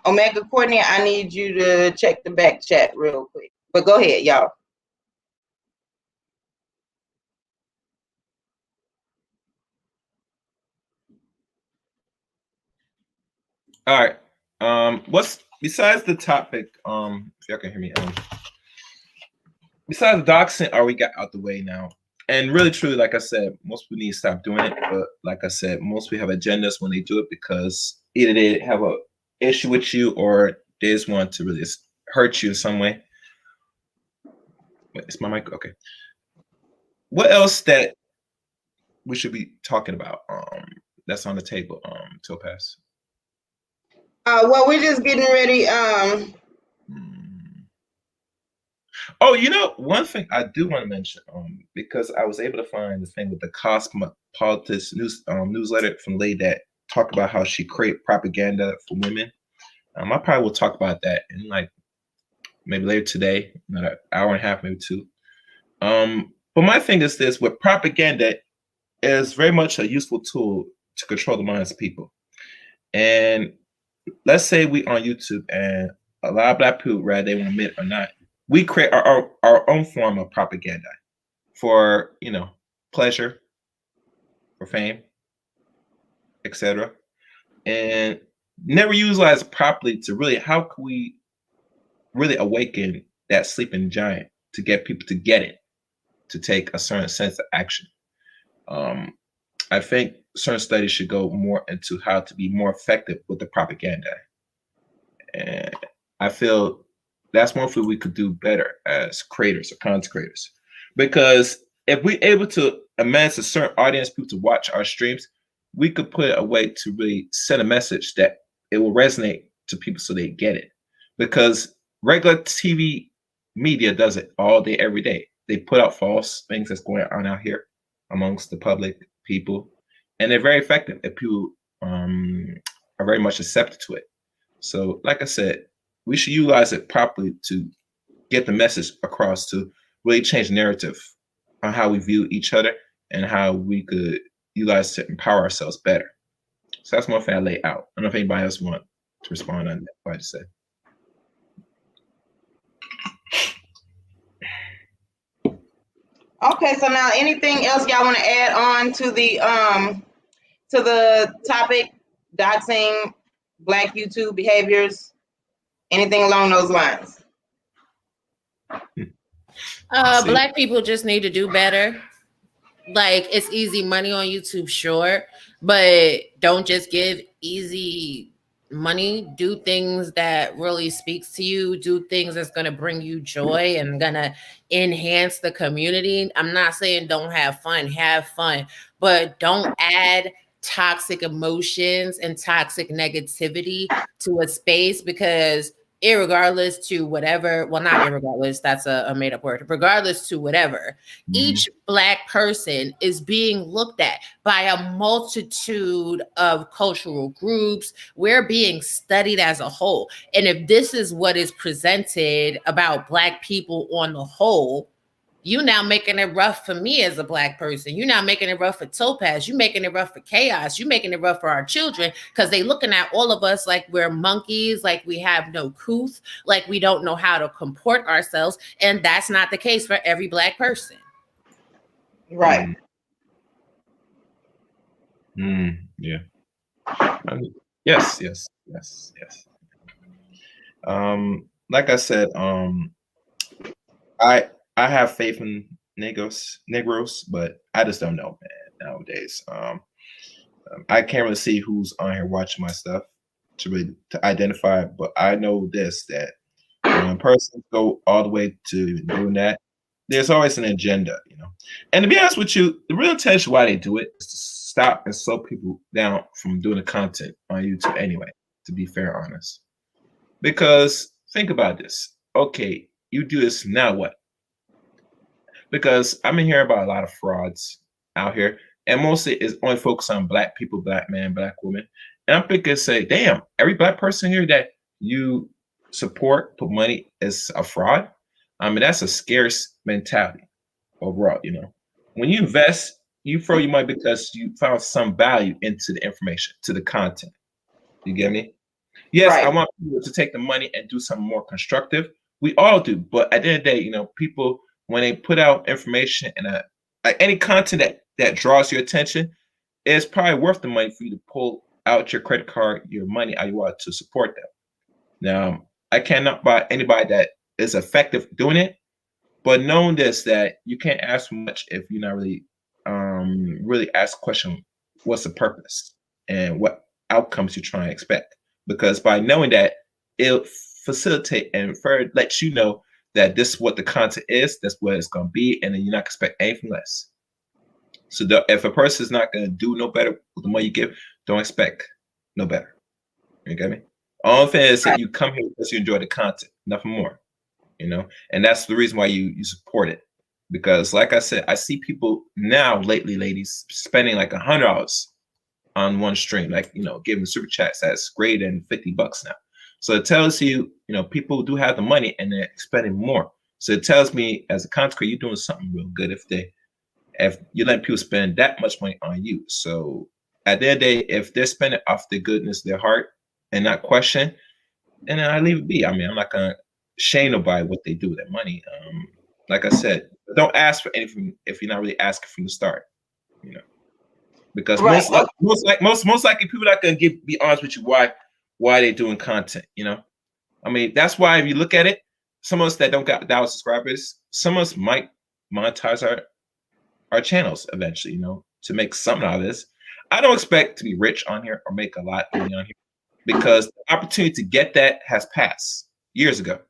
Omega Courtney, I need you to check the back chat real quick. But go ahead, y'all. All right. What's besides the topic? If y'all can hear me. Besides doxing, we got out the way now. And really, truly, like I said, most people need to stop doing it. But like I said, most people have agendas when they do it because either they have a issue with you or they just want to really hurt you in some way. Wait, is my mic okay? What else that we should be talking about? That's on the table. Topaz. Well, we're just getting ready. Oh, one thing I do want to mention, because I was able to find the thing with the Cosmopolitan newsletter from Lady that talked about how she created propaganda for women. I probably will talk about that in like maybe later today, another hour and a half, maybe two. But my thing is this: with propaganda, is very much a useful tool to control the minds of people. And let's say we on YouTube and a lot of Black people, whether they want to admit or not, we create our own form of propaganda for, pleasure, for fame, etc. And never utilize it properly to really, how can we really awaken that sleeping giant to get people to get it, to take a certain sense of action. I think certain studies should go more into how to be more effective with the propaganda. And I feel that's one thing we could do better as creators or content creators. Because if we're able to amass a certain audience, people to watch our streams, we could put a way to really send a message that it will resonate to people so they get it. Because regular TV media does it all day, every day. They put out false things that's going on out here amongst the public people. And they're very effective if people are very much accepted to it. So like I said, we should utilize it properly to get the message across, to really change the narrative on how we view each other and how we could utilize to empower ourselves better. So that's one thing I lay out. I don't know if anybody else want to respond on that, what I just said. Okay, so now anything else y'all want to add on to the topic, doxing, Black YouTube behaviors, anything along those lines? Black people just need to do better. Like, it's easy money on YouTube, sure, but don't just give easy money. Do things that really speaks to you. Do things that's going to bring you joy and going to enhance the community. I'm not saying don't have fun, but don't add toxic emotions and toxic negativity to a space, because irregardless to whatever, well, not irregardless, that's a made up word, regardless to whatever, each Black person is being looked at by a multitude of cultural groups. We're being studied as a whole. And if this is what is presented about Black people on the whole, you now making it rough for me as a Black person. You now making it rough for Topaz. You making it rough for Chaos. You making it rough for our children because they looking at all of us like we're monkeys, like we have no couth, like we don't know how to comport ourselves. And that's not the case for every Black person. Right. Yeah. Yes. Like I said, I have faith in Negroes, but I just don't know, man, nowadays. I can't really see who's on here watching my stuff to identify, but I know this, that when persons go all the way to doing that, there's always an agenda, you know. And to be honest with you, the real intention why they do it is to stop and slow people down from doing the content on YouTube anyway, to be fair, honest. Because think about this. Okay, you do this, now what? Because I've been hearing about a lot of frauds out here, and mostly it's only focused on Black people, Black men, Black women. And I'm thinking, say, damn, every Black person here that you support, put money, is a fraud. I mean, that's a scarce mentality overall, you know. When you invest, you throw your money because you found some value into the information, to the content. You get me? Yes, Right. I want people to take the money and do something more constructive. We all do. But at the end of the day, you know, people, when they put out information and like any content that draws your attention, it's probably worth the money for you to pull out your credit card, your money out your wallet to support them. Now, I cannot buy anybody that is effective doing it, but knowing this, that you can't ask much if you're not really ask the question, what's the purpose and what outcomes you're trying to expect? Because by knowing that, it'll facilitate and further let you know that this is what the content is, that's what it's going to be, and then you're not expect anything less. So if a person is not going to do no better with the money you give, don't expect no better. You get me? All thing is that you come here because you enjoy the content, nothing more. You know, and that's the reason why you support it. Because, like I said, I see people now lately, ladies, spending like $100 on one stream, like, you know, giving super chats that's greater than $50 now. So it tells you, you know, people do have the money and they're spending more. So it tells me, as a content creator, you're doing something real good if you let people spend that much money on you. So at the end of the day, if they're spending off the goodness of their heart and not question, then I leave it be. I mean, I'm not gonna shame nobody what they do with their money. Like I said, don't ask for anything if you're not really asking from the start, you know. Because most likely people not gonna be honest with you why they doing content, you know. I mean, that's why if you look at it, some of us that don't got 1,000 subscribers, some of us might monetize our channels eventually, you know, to make something out of this. I don't expect to be rich on here or make a lot of money on here because the opportunity to get that has passed years ago.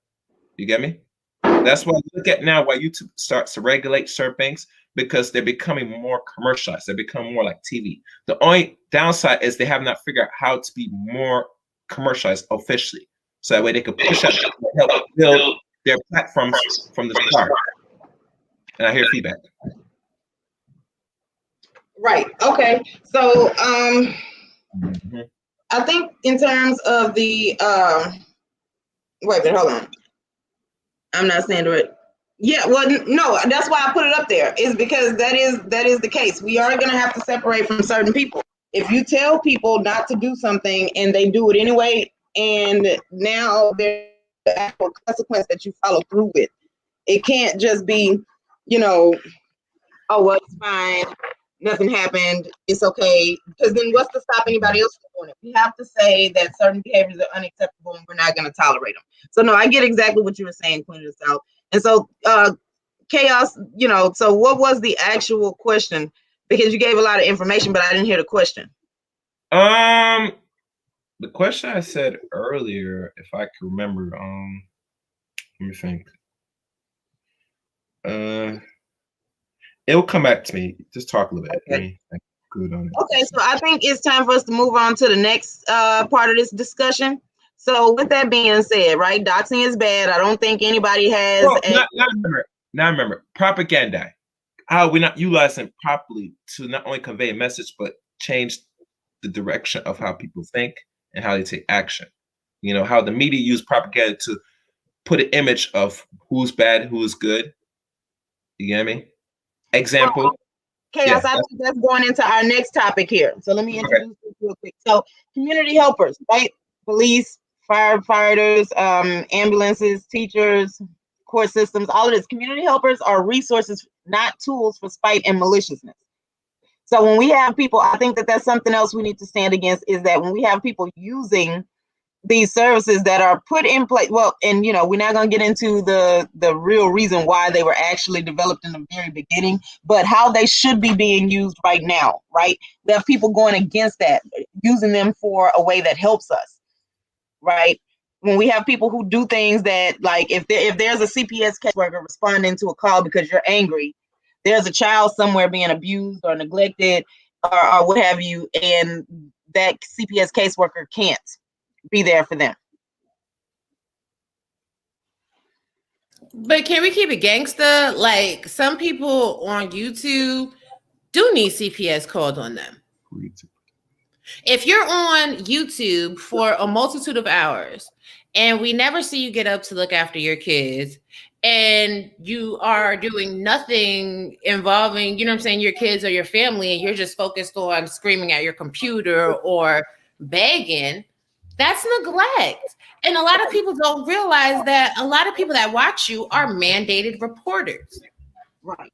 You get me? That's why I look at now why YouTube starts to regulate certain things, because they're becoming more commercialized. They're becoming more like TV. The only downside is they have not figured out how to be more commercialized officially. So that way they could push out and help build their platforms from the start. And I hear feedback. Right. Okay. So I think in terms of the wait a minute, hold on. I'm not saying it. Yeah, well, no, that's why I put it up there, is because that is the case. We are gonna have to separate from certain people. If you tell people not to do something and they do it anyway, and now there's the actual consequence that you follow through with. It can't just be, you know, oh well, it's fine. Nothing happened. It's okay. Because then what's to stop anybody else from doing it? We have to say that certain behaviors are unacceptable and we're not going to tolerate them. So no, I get exactly what you were saying, Queen of the South. And so Chaos, you know, so what was the actual question? Because you gave a lot of information, but I didn't hear the question. The question I said earlier, if I can remember, let me think. It'll come back to me. Just talk a little bit. Okay. Good on it. Okay, so I think it's time for us to move on to the next part of this discussion. So with that being said, right, doxing is bad. I don't think anybody has Well, now remember, propaganda. How we're not utilizing properly to not only convey a message, but change the direction of how people think and how they take action. You know, how the media use propaganda to put an image of who's bad, who's good. You get me? Example. Chaos, I think that's going into our next topic here. So let me introduce this real quick. So community helpers, right? Police, firefighters, ambulances, teachers, court systems, all of this. Community helpers are resources, not tools for spite and maliciousness. So when we have people, I think that that's something else we need to stand against, is that when we have people using these services that are put in place, well, and you know, we're not going to get into the real reason why they were actually developed in the very beginning, but how they should be being used right now, right? There are people going against that, using them for a way that helps us, right? When we have people who do things that, like, if there's a CPS caseworker responding to a call because you're angry, there's a child somewhere being abused or neglected or what have you, and that CPS caseworker can't be there for them. But can we keep it gangster? Like, some people on YouTube do need CPS called on them. If you're on YouTube for a multitude of hours and we never see you get up to look after your kids, and you are doing nothing involving, you know what I'm saying, your kids or your family, and you're just focused on screaming at your computer or begging, that's neglect. And a lot of people don't realize that a lot of people that watch you are mandated reporters. Right.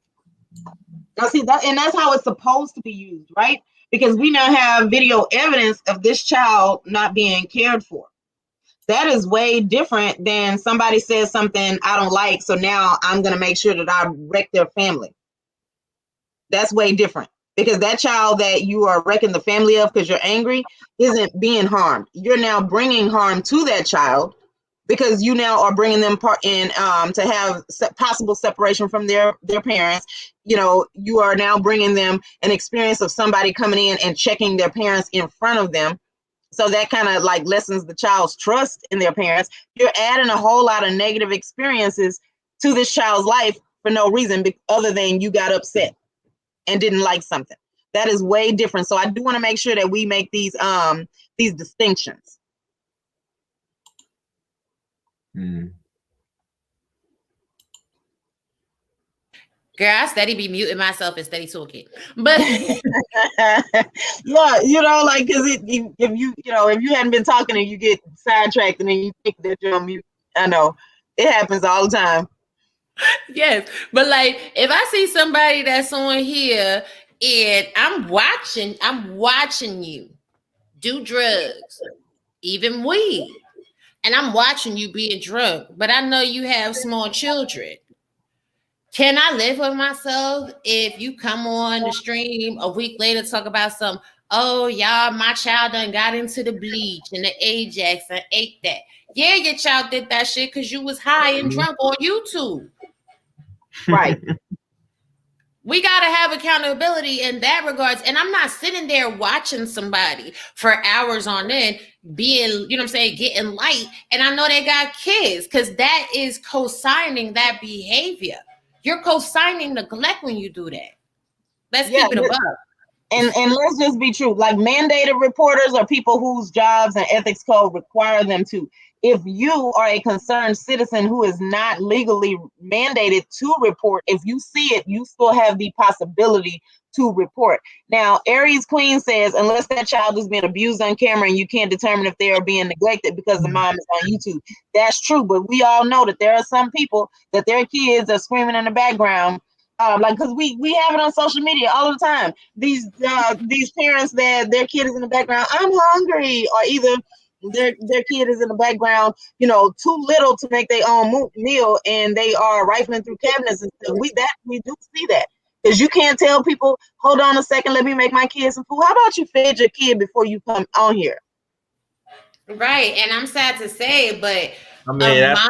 Now see that, and that's how it's supposed to be used, right? Because we now have video evidence of this child not being cared for. That is way different than somebody says something I don't like, so now I'm going to make sure that I wreck their family. That's way different, because that child that you are wrecking the family of because you're angry isn't being harmed. You're now bringing harm to that child because you now are bringing them part in to have possible separation from their parents. You know, you are now bringing them an experience of somebody coming in and checking their parents in front of them. So that kind of like lessens the child's trust in their parents. You're adding a whole lot of negative experiences to this child's life for no reason other than you got upset and didn't like something. That is way different. So I do want to make sure that we make these distinctions. Girl, I steady be muting myself and steady talking. But yeah, you know, like, because if you hadn't been talking and you get sidetracked and then you think that you're on mute, I know it happens all the time. Yes, but like, if I see somebody that's on here and I'm watching you do drugs, even weed, and I'm watching you being drunk, but I know you have small children. Can I live with myself if you come on the stream a week later talk about some, oh, y'all, my child done got into the bleach and the Ajax and ate that? Yeah, your child did that shit because you was high and drunk on YouTube. Right. We got to have accountability in that regards. And I'm not sitting there watching somebody for hours on end being, you know what I'm saying, getting light. And I know they got kids, because that is co-signing that behavior. You're co-signing neglect when you do that. Let's keep it above. And let's just be true. Like, mandated reporters are people whose jobs and ethics code require them to. If you are a concerned citizen who is not legally mandated to report, if you see it, you still have the possibility to report. Now, Aries Queen says, unless that child is being abused on camera and you can't determine if they are being neglected because the mom is on YouTube. That's true, but we all know that there are some people that their kids are screaming in the background. Like, because we have it on social media all the time. These parents that their kid is in the background, I'm hungry, or either their kid is in the background, you know, too little to make their own meal, and they are rifling through cabinets and stuff. We do see that, because you can't tell people, hold on a second, let me make my kid some food. How about you fed your kid before you come on here? Right, and I'm sad to say, but I mean, that's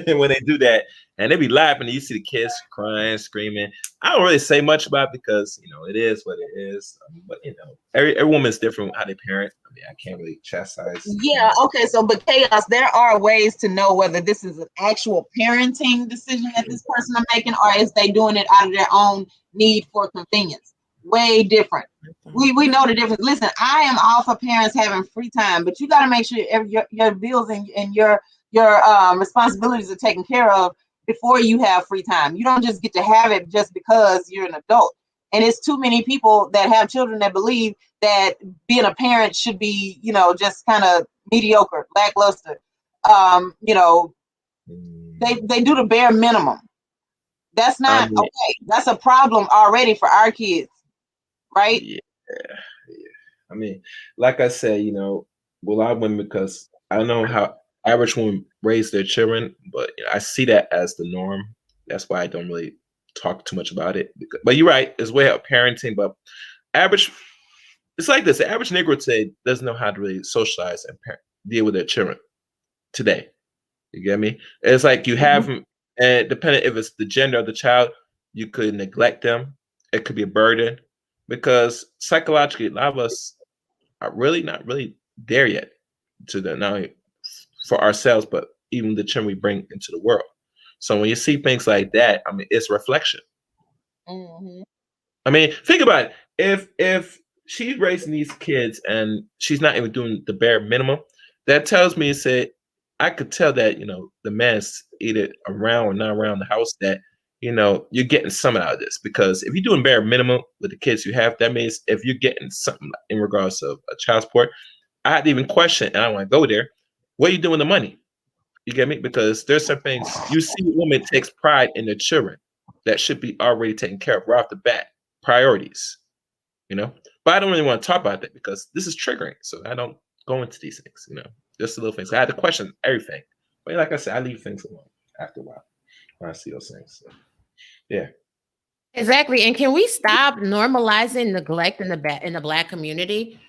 when they do that, and they be laughing, and you see the kids crying, screaming. I don't really say much about it because, you know, it is what it is. But, you know, every woman's different how they parent. I I mean, I can't really chastise. Yeah, okay. So, but chaos, there are ways to know whether this is an actual parenting decision that this person is making, or is they doing it out of their own need for convenience. Way different. We know the difference. Listen, I am all for parents having free time, but you got to make sure your bills and your responsibilities are taken care of before you have free time. You don't just get to have it just because you're an adult. And it's too many people that have children that believe that being a parent should be, just kind of mediocre, lackluster. They do the bare minimum. That's not okay. That's a problem already for our kids, right? Yeah. I mean, like I said, a lot of women, because I don't know how average women raise their children, but I see that as the norm. That's why I don't really talk too much about it. But you're right, it's way of parenting. But it's like this: the average Negro today doesn't know how to really socialize and deal with their children today. You get me? It's like you have them, and depending if it's the gender of the child, you could neglect them. It could be a burden, because psychologically, a lot of us are really not really there yet to the not only for ourselves, but even the children we bring into the world. So when you see things like that, I mean, it's reflection. Mm-hmm. I mean, think about it. If she's raising these kids and she's not even doing the bare minimum, that tells me, I could tell that, the man's either around or not around the house, that, you're getting something out of this. Because if you're doing bare minimum with the kids you have, that means if you're getting something in regards of a child support, I had to even question, and I don't want to go there, what are you doing with the money? You get me? Because there's some things you see a woman takes pride in their children that should be already taken care of right off the bat. Priorities, But I don't really want to talk about that because this is triggering. So I don't go into these things, just the little things. I had to question everything. But like I said, I leave things alone after a while when I see those things. So, yeah. Exactly. And can we stop normalizing neglect in the Black community?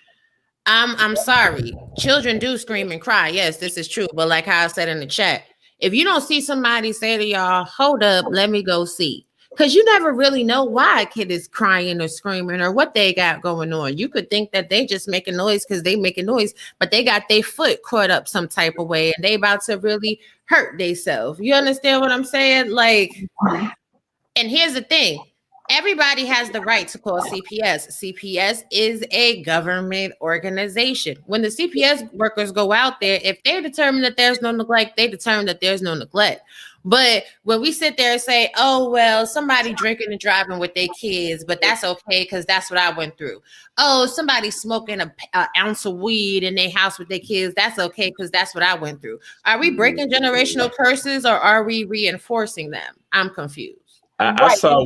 I'm sorry. Children do scream and cry. Yes, this is true. But like how I said in the chat, if you don't see somebody say to y'all, hold up, let me go see. Because you never really know why a kid is crying or screaming or what they got going on. You could think that they just making noise because they making noise, but they got their foot caught up some type of way and they about to really hurt themselves. You understand what I'm saying? And here's the thing. Everybody has the right to call CPS. CPS is a government organization. When the CPS workers go out there, if they determine that there's no neglect, they determine that there's no neglect. But when we sit there and say, oh, well, somebody drinking and driving with their kids, but that's okay because that's what I went through. Oh, somebody smoking an ounce of weed in their house with their kids, that's okay because that's what I went through. Are we breaking generational curses or are we reinforcing them? I'm confused. I saw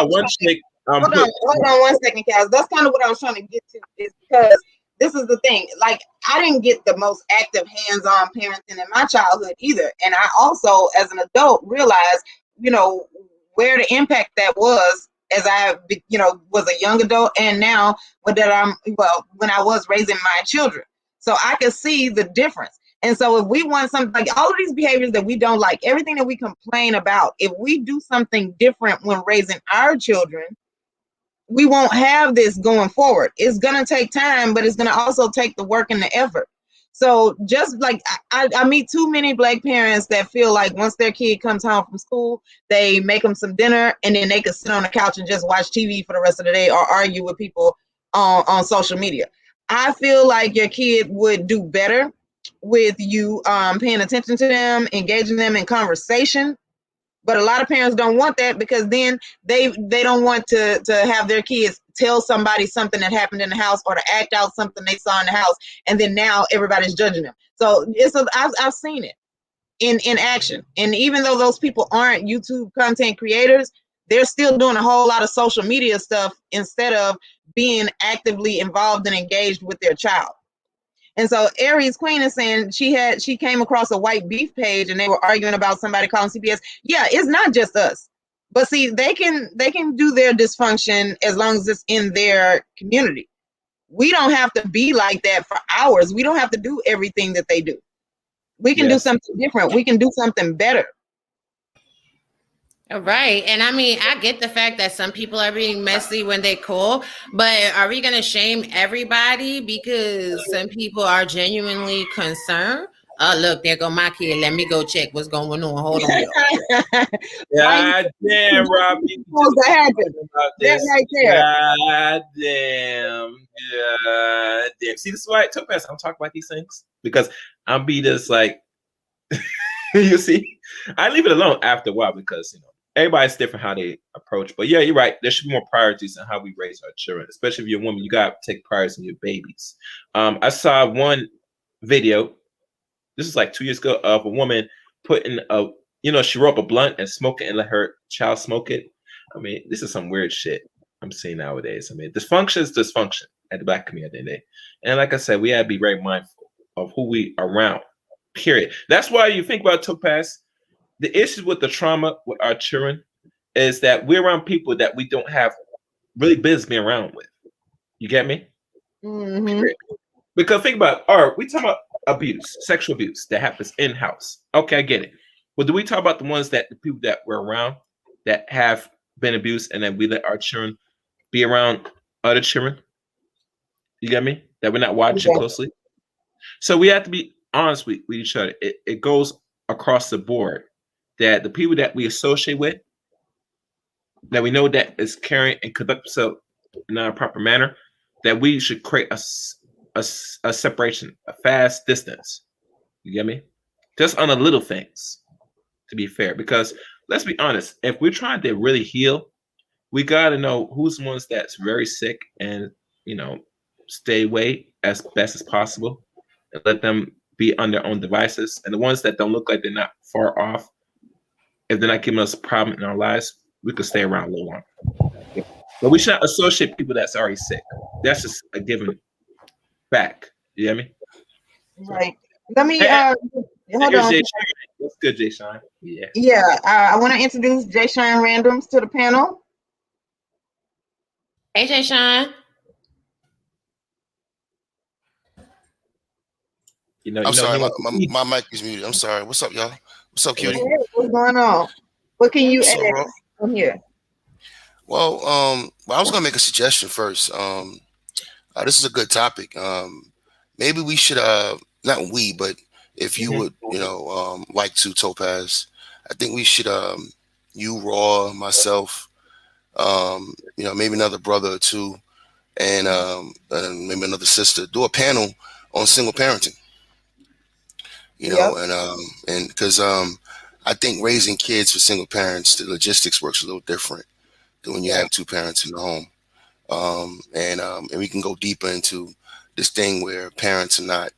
one chick. Hold on 1 second, Kaz. That's kind of what I was trying to get to, is because this is the thing. Like, I didn't get the most active hands-on parenting in my childhood either. And I also, as an adult, realized, where the impact that was as I, was a young adult, and now when I was raising my children. So I could see the difference. And so if we want something, like all of these behaviors that we don't like, everything that we complain about, if we do something different when raising our children, we won't have this going forward. It's going to take time, but it's going to also take the work and the effort. So just like I meet too many Black parents that feel like once their kid comes home from school, they make them some dinner and then they can sit on the couch and just watch TV for the rest of the day or argue with people on social media. I feel like your kid would do better with you paying attention to them, engaging them in conversation. But a lot of parents don't want that because then they don't want to have their kids tell somebody something that happened in the house or to act out something they saw in the house, and then now everybody's judging them. So I've seen it in action. And even though those people aren't YouTube content creators, they're still doing a whole lot of social media stuff instead of being actively involved and engaged with their child. And so Aries Queen is saying she came across a white beef page and they were arguing about somebody calling CPS. Yeah, it's not just us. But see, they can do their dysfunction as long as it's in their community. We don't have to be like that for ours. We don't have to do everything that they do. We can do something different. We can do something better. Right. And I mean, I get the fact that some people are being messy when they call, but are we going to shame everybody because some people are genuinely concerned? Oh, look, there go my kid. Let me go check what's going on. Hold on, y'all. God damn, Robbie. Supposed to happen. About That this. right there. God damn. God damn. See, this is why Topaz, I'm talking about these things because I'm be just like, you see, I leave it alone after a while because, everybody's different how they approach. But yeah, you're right. There should be more priorities in how we raise our children, especially if you're a woman. You got to take priorities on your babies. I saw one video, this is like 2 years ago, of a woman putting she rolled up a blunt and smoke it and let her child smoke it. I mean, this is some weird shit I'm seeing nowadays. I mean, dysfunction is dysfunction at the Black community at the end of the day. And like I said, we gotta be very mindful of who we are around, period. That's why you think about Topaz, the issue with the trauma with our children is that we're around people that we don't have really business being around with. You get me? Mm-hmm. Because think about, all right, we talk about abuse, sexual abuse that happens in-house. Okay, I get it. But do we talk about the people that we're around that have been abused and then we let our children be around other children? You get me? That we're not watching closely. So we have to be honest with each other. It goes across the board that the people that we associate with, that we know that is caring and conduct themselves in a proper manner, that we should create a separation, a fast distance. You get me? Just on the little things, to be fair. Because let's be honest, if we're trying to really heal, we got to know who's the ones that's very sick and, stay away as best as possible and let them be on their own devices. And the ones that don't look like they're not far off, if they're not giving us a problem in our lives, we could stay around a little longer. But we should not associate people that's already sick. That's just a given fact. You hear me? Right. Let me hold on. What's good, Jay Shine? Yeah. Yeah. I want to introduce Jay Shine Randoms to the panel. Hey, Jay Shine. I'm sorry, my mic is muted. I'm sorry. What's up, y'all? What's up, cutie? What's going on? What can you add from here? Well, I was gonna make a suggestion first. This is a good topic. Maybe we should not we, but if you would, like to, Topaz, I think we should you, Raw, myself, maybe another brother or two, and maybe another sister, do a panel on single parenting. And because I think raising kids for single parents, the logistics works a little different than when you have two parents in the home. And we can go deeper into this thing where parents are not,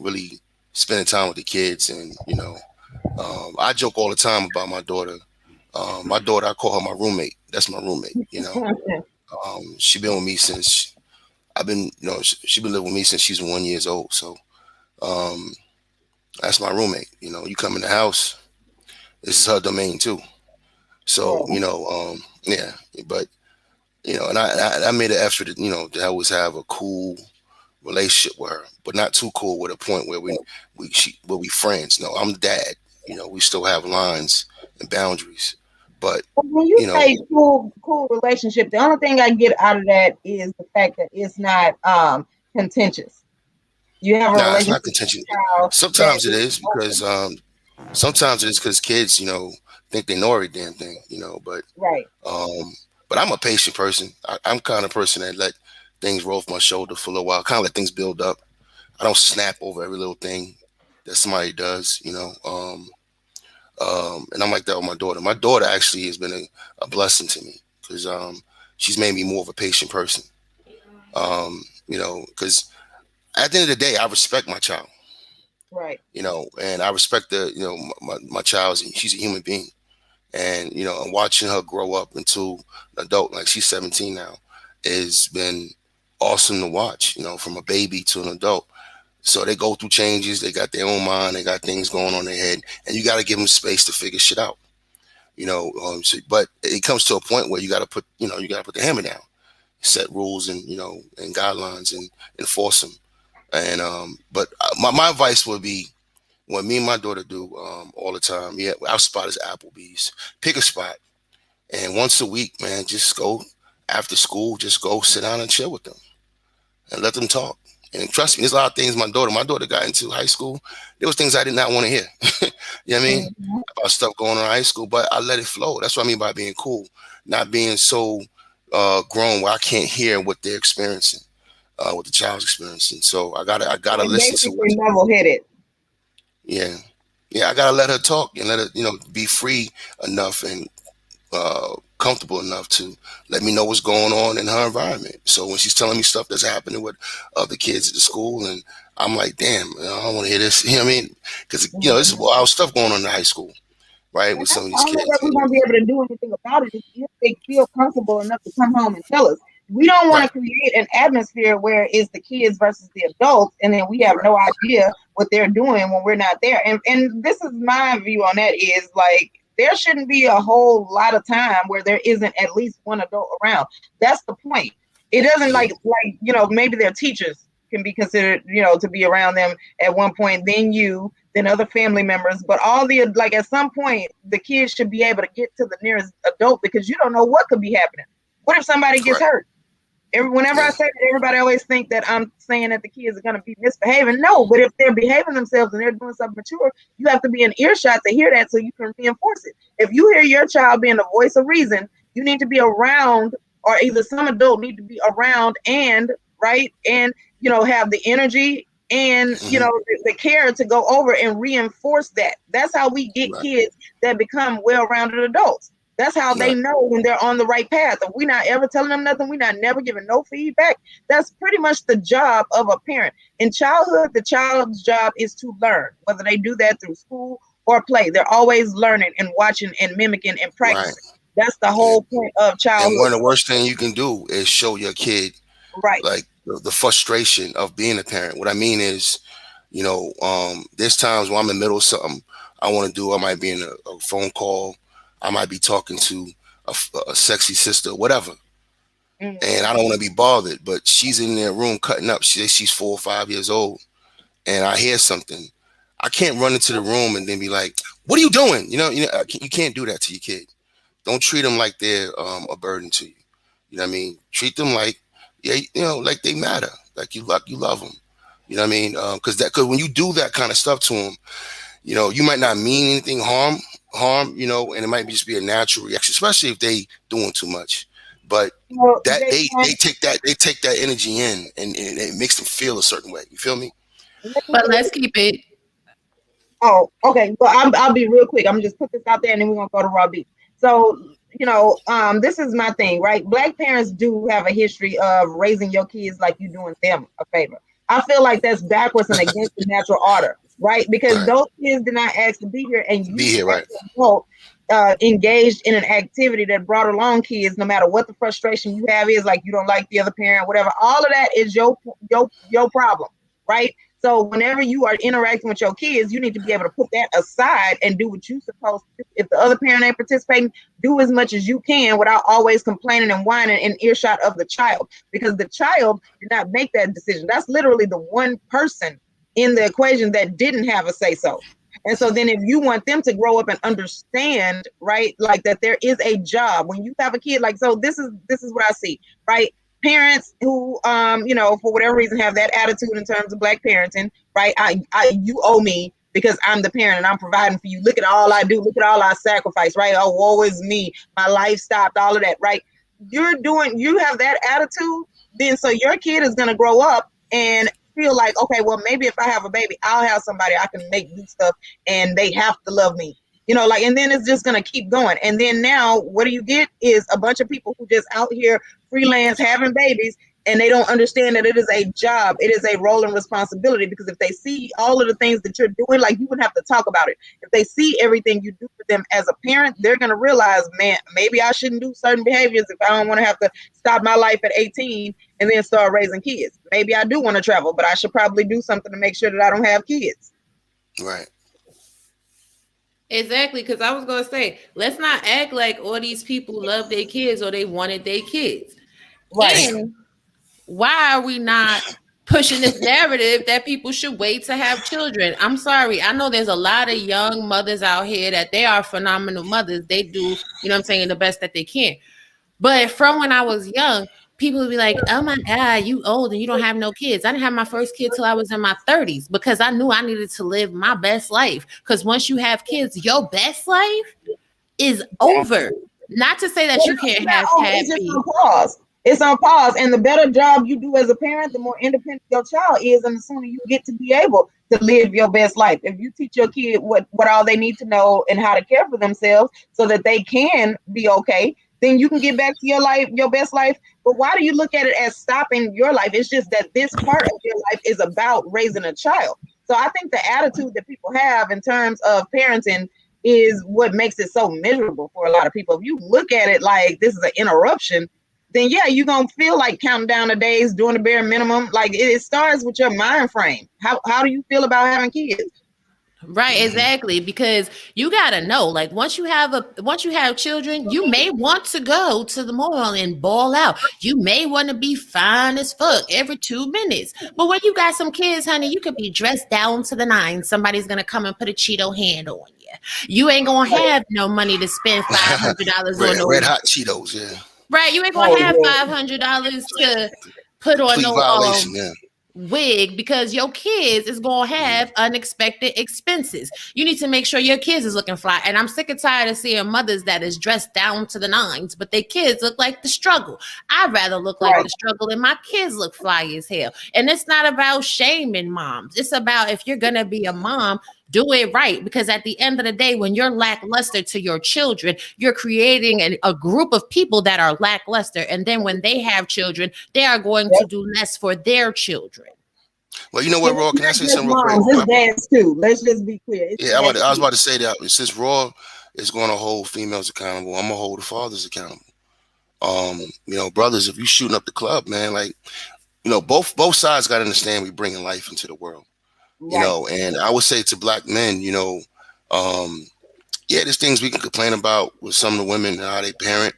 really spending time with the kids. And, I joke all the time about my daughter. My daughter, I call her my roommate. That's my roommate, she been with me since she been living with me since she's 1 year old. So, that's my roommate. You come in the house, this is her domain too. So, yeah, but, and I made an effort to, to always have a cool relationship with her, but not too cool with a point where we friends. No, I'm the dad. We still have lines and boundaries. But when you say cool relationship, the only thing I get out of that is the fact that it's not contentious. You have a relationship. It's not contentious. Sometimes it is because kids, think they know every damn thing, but right. But I'm a patient person. I'm kind of person that let things roll off my shoulder for a little while, kind of let things build up. I don't snap over every little thing that somebody does, and I'm like that with my daughter. My daughter actually has been a blessing to me because she's made me more of a patient person. Because at the end of the day, I respect my child. Right. And I respect my child. She's a human being. And, and watching her grow up into an adult, like she's 17 now, has been awesome to watch, from a baby to an adult. So they go through changes. They got their own mind. They got things going on in their head. And you got to give them space to figure shit out, but it comes to a point where you got to put the hammer down, set rules and, and guidelines and enforce them. And, but my advice would be what me and my daughter do all the time. Yeah, our spot is Applebee's. Pick a spot, and once a week, man, just go after school. Just go sit down and chill with them and let them talk. And trust me, there's a lot of things my daughter got into high school. There was things I did not want to hear. You know what I mean? About stuff going on in high school, but I let it flow. That's what I mean by being cool, not being so grown where I can't hear what they're experiencing, what the child's experiencing. So I gotta And listen to basically level-headed. yeah. Yeah, I gotta let her talk and let her, be free enough and comfortable enough to let me know what's going on in her environment. So when she's telling me stuff that's happening with other kids at the school, and I'm like, damn, I don't want to hear this. You know what I mean? Because this is wild stuff going on in high school, right? And With that's some of the these only way kids. we're going to be able to do anything about it is if they feel comfortable enough to come home and tell us. We don't want to create an atmosphere where it's the kids versus the adults, and then we have no idea what they're doing when we're not there. And this is my view on that is like there shouldn't be a whole lot of time where there isn't at least one adult around. That's the point. It doesn't like maybe their teachers can be considered to be around them at one point, then other family members, but at some point the kids should be able to get to the nearest adult because you don't know what could be happening. What if somebody gets hurt? Whenever I say that, everybody always think that I'm saying that the kids are going to be misbehaving. No, but if they're behaving themselves and they're doing something mature, you have to be in earshot to hear that so you can reinforce it. If you hear your child being the voice of reason, you need to be around, or either some adult need to be around and have the energy and the care to go over and reinforce that. That's how we get kids that become well-rounded adults. That's how they know when they're on the right path. If we're not ever telling them nothing, we're not never giving no feedback. That's pretty much the job of a parent. In childhood, the child's job is to learn, whether they do that through school or play. They're always learning and watching and mimicking and practicing. That's the whole point of childhood. And one of the worst things you can do is show your kid like the frustration of being a parent. What I mean is, there's times when I'm in the middle of something I want to do. I might be in a phone call. I might be talking to a sexy sister, whatever. And I don't want to be bothered, but she's in their room cutting up. She's 4 or 5 years old. And I hear something. I can't run into the room and then be like, what are you doing? You can't do that to your kid. Don't treat them like they're a burden to you. You know what I mean? Treat them like, like they matter. Like you love them. You know what I mean? Because when you do that kind of stuff to them, you might not mean anything harm, and it might just be a natural reaction, especially if they doing too much. But they take that energy in, and it makes them feel a certain way. You feel me? But let's keep it. Oh, okay. Well, I'll be real quick. I'm just put this out there, and then we're gonna go to Robbie. So, this is my thing, right? Black parents do have a history of raising your kids like you doing them a favor. I feel like that's backwards and against the natural order, right? Because those kids did not ask to be here, and you engaged in an activity that brought along kids, no matter what the frustration you have is, like you don't like the other parent, whatever. All of that is your problem, right? So whenever you are interacting with your kids, you need to be able to put that aside and do what you're supposed to do. If the other parent ain't participating, do as much as you can without always complaining and whining in earshot of the child, because the child did not make that decision. That's literally the one person in the equation that didn't have a say-so. And so then if you want them to grow up and understand, right, like that there is a job when you have a kid, like, so this is what I see, right? Parents who, for whatever reason have that attitude in terms of Black parenting, right? You owe me because I'm the parent and I'm providing for you. Look at all I do. Look at all I sacrifice, right? Oh, woe is me. My life stopped, all of that, right? You have that attitude, then so your kid is going to grow up and feel like, okay, well, maybe if I have a baby, I'll have somebody I can make do stuff and they have to love me. And then it's just going to keep going. And then now what do you get is a bunch of people who just out here freelance having babies, and they don't understand that it is a job. It is a role and responsibility, because if they see all of the things that you're doing, like, you wouldn't have to talk about it. If they see everything you do for them as a parent, they're going to realize, man, maybe I shouldn't do certain behaviors if I don't want to have to stop my life at 18 and then start raising kids. Maybe I do want to travel, but I should probably do something to make sure that I don't have kids. Right. Exactly, because I was going to say, let's not act like all these people love their kids or they wanted their kids. Right. And why are we not pushing this narrative that people should wait to have children. I'm sorry. I know there's a lot of young mothers out here that they are phenomenal mothers. They do, you know what I'm saying, the best that they can. But from when I was young, people would be like, oh my God, you old and you don't have no kids. I didn't have my first kid till I was in my 30s because I knew I needed to live my best life. Because once you have kids, your best life is over. Not to say that you can't have It's just happy. on pause. It's on pause. And the better job you do as a parent, the more independent your child is, and the sooner you get to be able to live your best life. If you teach your kid what all they need to know and how to care for themselves so that they can be okay, then you can get back to your life, your best life. But why do you look at it as stopping your life? It's just that this part of your life is about raising a child. So I think the attitude that people have in terms of parenting is what makes it so miserable for a lot of people. If you look at it like this is an interruption, then yeah, you're gonna feel like counting down the days, doing the bare minimum. Like it starts with your mind frame. How do you feel about having kids? Right, exactly. Because you gotta know, like once you have children, you may want to go to the mall and ball out. You may want to be fine as fuck every 2 minutes. But when you got some kids, honey, you could be dressed down to the nines. Somebody's gonna come and put a Cheeto hand on you. You ain't gonna have no money to spend $500 on no Red hot Cheetos, yeah. right. You ain't gonna have $500 to put on Complete no violation, yeah. wig because your kids is gonna have unexpected expenses. You need to make sure your kids is looking fly. And I'm sick and tired of seeing mothers that is dressed down to the nines, but their kids look like the struggle. I'd rather look like the struggle and my kids look fly as hell. And it's not about shaming moms. It's about if you're gonna be a mom, do it right, because at the end of the day, when you're lackluster to your children, you're creating a group of people that are lackluster. And then when they have children, they are going to do less for their children. Well, you know what, Raw? Can I say something real quick? It's dads too. Let's just be clear. Yeah, I was about to say that. Since Raw is going to hold females accountable, I'm gonna hold the fathers accountable. You know, brothers, if you shooting up the club, man, like, you know, both sides got to understand we bringing life into the world. You know, and I would say to black men, you know, yeah, there's things we can complain about with some of the women and how they parent.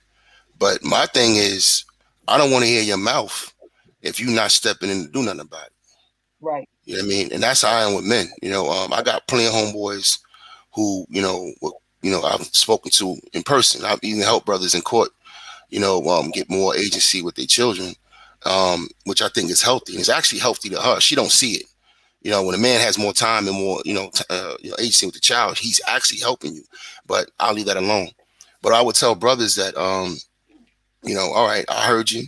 But my thing is, I don't want to hear your mouth if you're not stepping in to do nothing about it. Right. You know what I mean? And that's how I am with men. You know, I got plenty of homeboys who, you know, I've spoken to in person. I've even helped brothers in court, you know, get more agency with their children, which I think is healthy. And it's actually healthy to her. She don't see it. You know, when a man has more time and more, agency with the child, he's actually helping you. But I'll leave that alone. But I would tell brothers that, you know, all right, I heard you.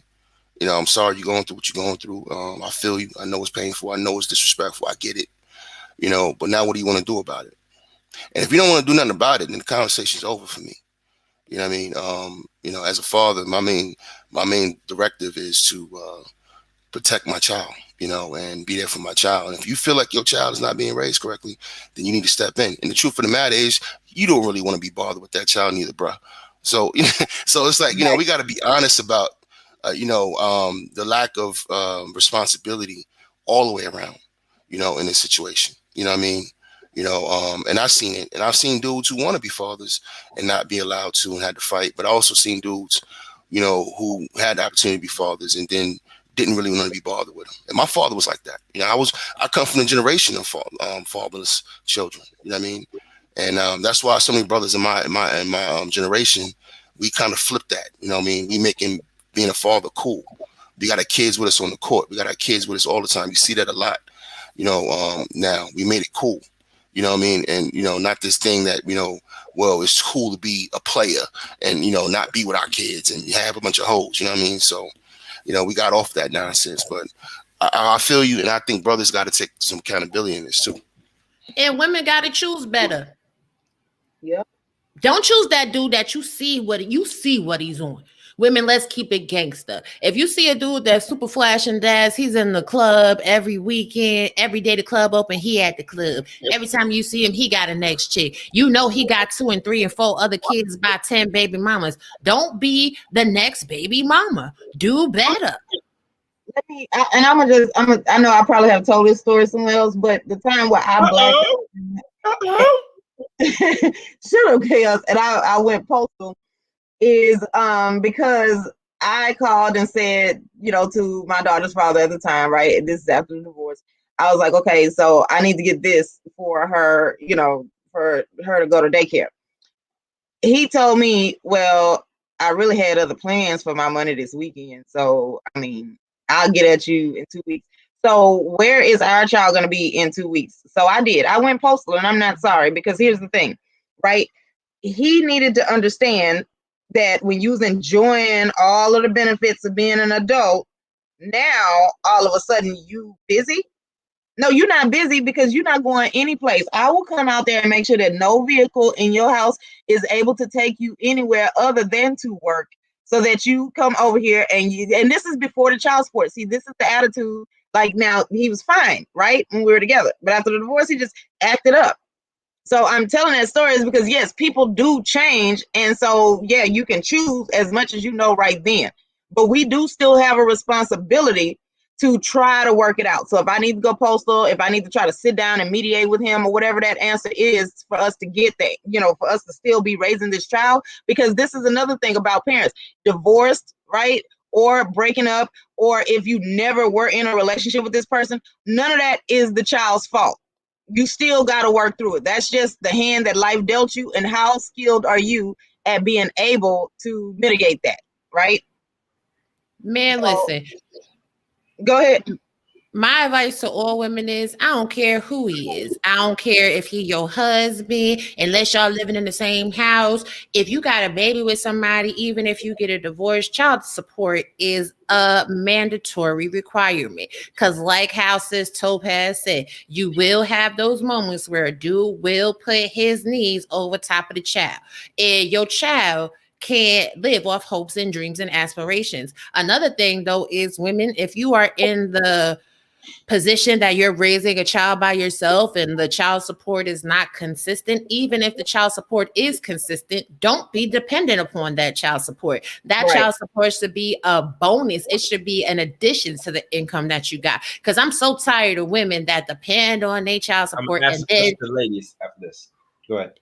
You know, I'm sorry you're going through what you're going through. I feel you. I know it's painful. I know it's disrespectful. I get it. You know, but now what do you want to do about it? And if you don't want to do nothing about it, then the conversation's over for me. You know what I mean? You know, as a father, my main directive is to protect my child, you know, and be there for my child. And if you feel like your child is not being raised correctly, then you need to step in. And the truth of the matter is, you don't really want to be bothered with that child neither, bro. So, so it's like, you know, we got to be honest about, the lack of responsibility all the way around, you know, in this situation. You know what I mean? You know, and I've seen it. And I've seen dudes who want to be fathers and not be allowed to and had to fight. But I also seen dudes, you know, who had the opportunity to be fathers and then didn't really want to be bothered with them. And my father was like that. You know, I come from a generation of fatherless children. You know what I mean? And that's why so many brothers in my generation, we kind of flipped that. You know what I mean? We making being a father cool. We got our kids with us on the court. We got our kids with us all the time. You see that a lot. You know, now we made it cool. You know what I mean? And, you know, not this thing that, you know, well, it's cool to be a player and, you know, not be with our kids and have a bunch of hoes. You know what I mean? So, you know, we got off that nonsense. But I feel you. And I think brothers got to take some accountability in this, too. And women got to choose better. Yep. Don't choose that dude that you see what he's on. Women, let's keep it gangster. If you see a dude that's super flash and dash, he's in the club every weekend, every day the club open, he at the club. Every time you see him, he got a next chick. You know he got 2 and 3 and 4 other kids by 10 baby mamas. Don't be the next baby mama. Do better. I know I probably have told this story somewhere else, but the time where I shut up, Chaos, and I went postal is because I called and said, to my daughter's father at the time, right? And this is after the divorce. I was like, okay, so I need to get this for her, for her to go to daycare. He told me, well, I really had other plans for my money this weekend. So, I mean, I'll get at you in 2 weeks. So where is our child going to be in 2 weeks? So I did. I went postal, and I'm not sorry, because here's the thing, right? He needed to understand that when you was enjoying all of the benefits of being an adult, now all of a sudden you busy. No, you're not busy because you're not going any place. I will come out there and make sure that no vehicle in your house is able to take you anywhere other than to work, so that you come over here and this is before the child support. See, this is the attitude. Like, now he was fine, right, when we were together, but after the divorce, he just acted up. So I'm telling that story is because, yes, people do change. And so, yeah, you can choose as much as you know right then. But we do still have a responsibility to try to work it out. So if I need to go postal, if I need to try to sit down and mediate with him, or whatever that answer is, for us to get that, for us to still be raising this child. Because this is another thing about parents. Divorced, right? Or breaking up, or if you never were in a relationship with this person, none of that is the child's fault. You still got to work through it. That's just the hand that life dealt you, and how skilled are you at being able to mitigate that, right? Man, So, listen, go ahead. my advice to all women is, I don't care who he is. I don't care if he your husband, unless y'all living in the same house. If you got a baby with somebody, even if you get a divorce, child support is a mandatory requirement. Because like how Sis Topaz said, you will have those moments where a dude will put his knees over top of the child. And your child can't live off hopes and dreams and aspirations. Another thing, though, is women, if you are in the position that you're raising a child by yourself and the child support is not consistent, even if the child support is consistent, don't be dependent upon that child support. That Right. child support should be a bonus. It should be an addition to the income that you got. Because I'm so tired of women that depend on their child I'm support asking the ladies after this. Go ahead.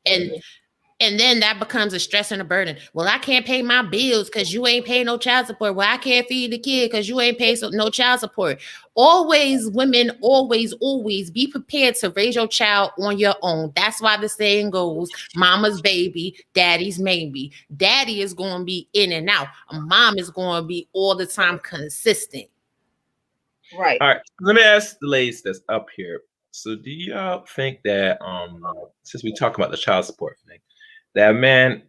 and then that becomes a stress and a burden. Well, I can't pay my bills because you ain't paying no child support. Well, I can't feed the kid because you ain't paying no child support. Always, women, always be prepared to raise your child on your own. That's why the saying goes, mama's baby, daddy's maybe. Daddy is going to be in and out. Mom is going to be all the time consistent. Right. All right. Let me ask the ladies that's up here. So do y'all think that since we talk about the child support thing, that man,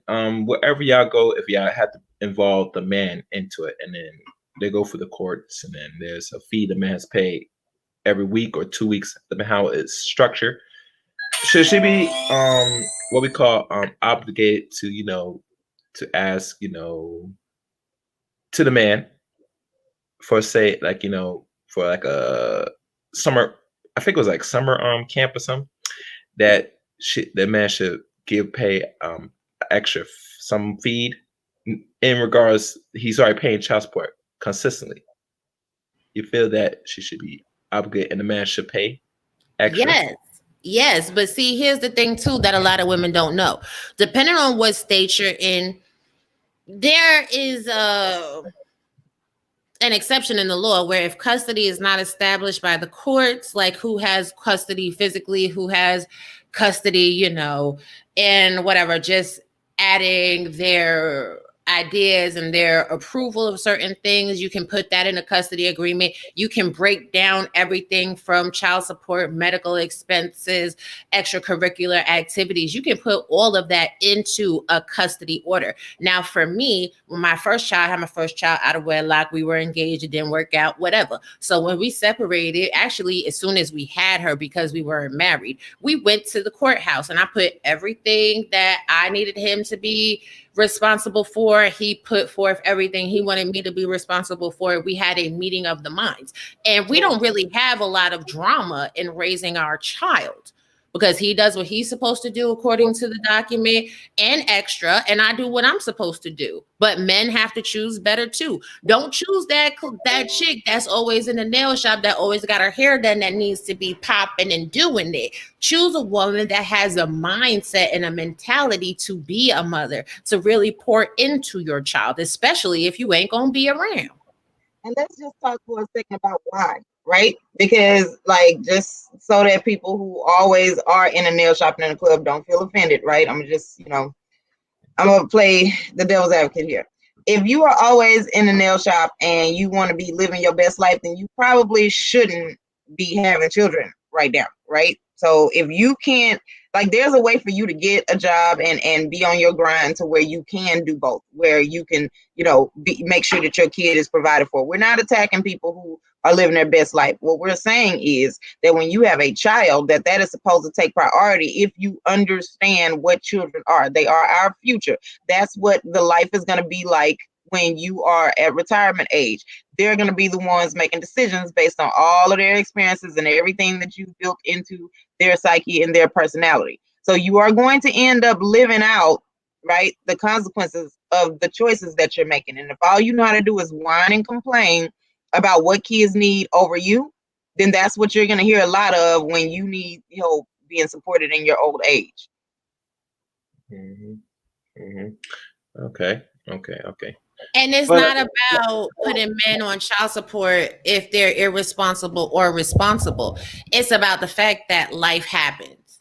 wherever y'all go, if y'all have to involve the man into it, and then they go for the courts, and then there's a fee the man has paid every week or 2 weeks, depending how it's structured, should she be what we call obligated to to ask to the man for, say, like, for like a summer, I think it was like summer camp or something, that the man should pay extra some feed in regards he's already paying child support consistently. You feel that she should be obligated and the man should pay extra? Yes, but see, here's the thing too that a lot of women don't know. Depending on what state you're in, there is an exception in the law where if custody is not established by the courts, like who has custody physically, who has custody, and whatever, just adding their ideas and their approval of certain things, you can put that in a custody agreement. You can break down everything from child support, medical expenses, extracurricular activities. You can put all of that into a custody order. Now, for me, when my first child, I had my first child out of wedlock, we were engaged, it didn't work out, whatever. So when we separated, actually, as soon as we had her, because we weren't married, we went to the courthouse and I put everything that I needed him to be responsible for. He put forth everything he wanted me to be responsible for. We had a meeting of the minds, and we don't really have a lot of drama in raising our child. because he does what he's supposed to do according to the document and extra, and I do what I'm supposed to do. But men have to choose better too. Don't choose that chick that's always in the nail shop, that always got her hair done, that needs to be popping and doing it. Choose a woman that has a mindset and a mentality to be a mother, to really pour into your child, especially if you ain't gonna be around. And let's just talk for a second about why, right? Because, like, just so that people who always are in a nail shop and in a club don't feel offended, right? I'm just, I'm gonna play the devil's advocate here. If you are always in the nail shop and you want to be living your best life, then you probably shouldn't be having children right now, right? So if you can't, like, there's a way for you to get a job and be on your grind to where you can do both, where you can, make sure that your kid is provided for. We're not attacking people who are living their best life. What we're saying is that when you have a child, that is supposed to take priority if you understand what children are. They are our future. That's what the life is going to be like when you are at retirement age. They're going to be the ones making decisions based on all of their experiences and everything that you built into their psyche and their personality. So you are going to end up living out, right, the consequences of the choices that you're making. And if all you know how to do is whine and complain about what kids need over you, then that's what you're going to hear a lot of when you need help being supported in your old age. Okay. And it's not about putting men on child support if they're irresponsible or responsible. It's about the fact that life happens.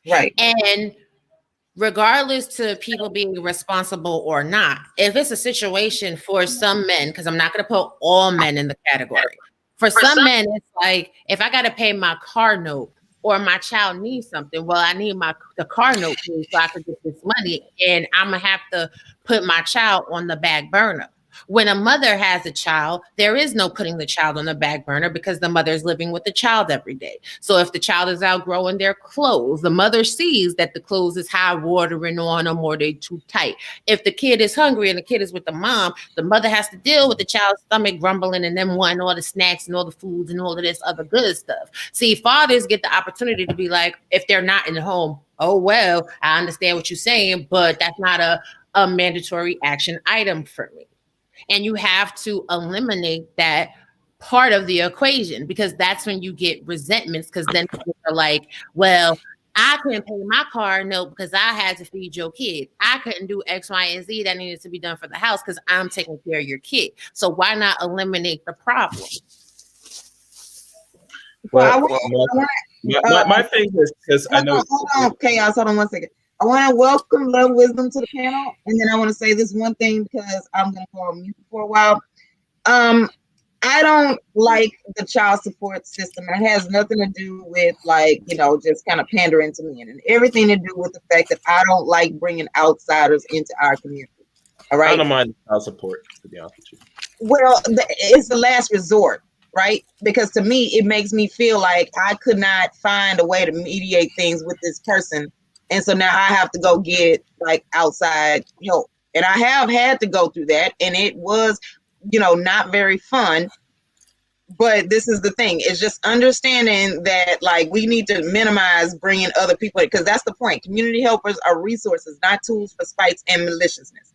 Right. And regardless to people being responsible or not, if it's a situation for some men, because I'm not going to put all men in the category. For some men, it's like, if I got to pay my car note or my child needs something, well, I need the car note paid so I can get this money, and I'm going to have to put my child on the back burner. When a mother has a child, there is no putting the child on the back burner because the mother is living with the child every day. So if the child is outgrowing their clothes, the mother sees that the clothes is high watering on them or they too tight. If the kid is hungry and the kid is with the mother has to deal with the child's stomach grumbling and them wanting all the snacks and all the foods and all of this other good stuff. See, fathers get the opportunity to be like, if they're not in the home, oh, well, I understand what you're saying, but that's not a mandatory action item for me. And you have to eliminate that part of the equation, because that's when you get resentments, because then people are like, well, I couldn't pay my car note because I had to feed your kid. I couldn't do X, Y, and Z that needed to be done for the house because I'm taking care of your kid. So why not eliminate the problem? Well, my thing is, because I know. Hold on, Chaos. Hold on one second. I want to welcome Love Wisdom to the panel, and then I want to say this one thing because I'm going to go on mute for a while. I don't like the child support system. It has nothing to do with, like, just kind of pandering to men, and everything to do with the fact that I don't like bringing outsiders into our community. All right. I don't mind child support, to be honest with you. Well, it's the last resort. Right? Because to me, it makes me feel like I could not find a way to mediate things with this person. And so now I have to go get, like, outside help. And I have had to go through that. And it was, not very fun. But this is the thing. It's just understanding that, like, we need to minimize bringing other people, because that's the point. Community helpers are resources, not tools for spites and maliciousness.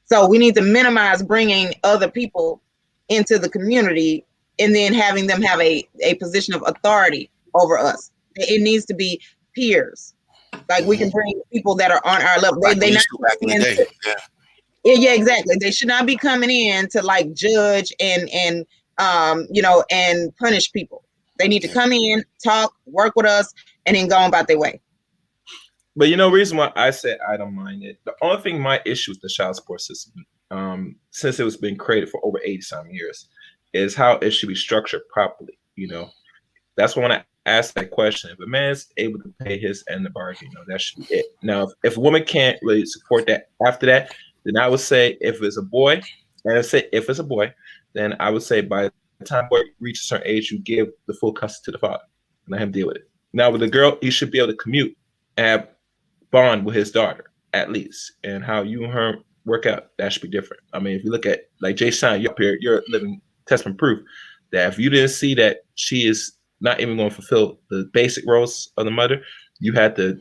So we need to minimize bringing other people into the community and then having them have a position of authority over us. It needs to be peers. Like, we can bring people that are on our level. They not back in the day. Yeah, exactly. They should not be coming in to, like, judge and and punish people. They need to come in, talk, work with us, and then go on about their way. But reason why I said I don't mind it. The only thing my issue with the child support system, since it was been created for over 80-some years, is how it should be structured properly. That's why when I ask that question, if a man is able to pay his end of the bargain, that should be it. Now, if a woman can't really support that after that, then I would say if it's a boy, then I would say by the time boy reaches a certain age, you give the full custody to the father and let him deal with it. Now, with the girl, he should be able to commute and have bond with his daughter at least, and how you and her work out, that should be different. I mean, if you look at, like, Jason, you're up here, you're living testament proof that if you didn't see that she is not even going to fulfill the basic roles of the mother, you had to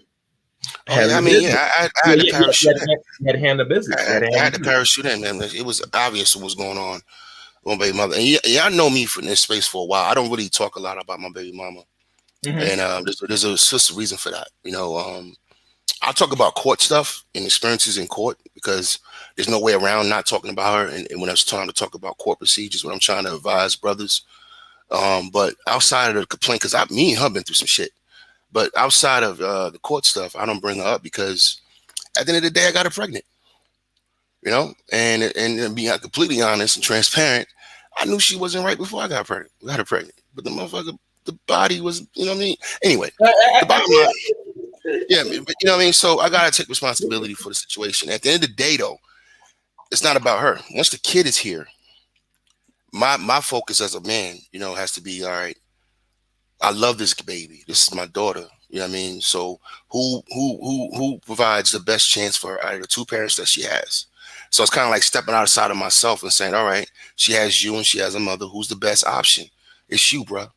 Oh, handle yeah, I the mean, business. yeah, I had to parachute in. You had to handle the business. You had to I handle had to the business. parachute in, man. It was obvious what was going on with my baby mother. And y'all know me from this space for a while. I don't really talk a lot about my baby mama. Mhm. And there's a reason for that. I'll talk about court stuff and experiences in court because there's no way around not talking about her. And when I was trying to talk about court procedures, when I'm trying to advise brothers, but outside of the complaint, because me and her been through some shit. But outside of the court stuff, I don't bring her up because at the end of the day, I got her pregnant. And to be completely honest and transparent, I knew she wasn't right before I got her pregnant. But the body was, you know what I mean? Anyway, the bottom line, yeah, but you know what I mean? So I got to take responsibility for the situation. At the end of the day, though, it's not about her. Once the kid is here, my focus as a man, has to be, all right, I love this baby. This is my daughter. You know what I mean? So who provides the best chance for her out of the two parents that she has? So it's kind of like stepping outside of myself and saying, all right, she has you and she has a mother. Who's the best option? It's you, bro.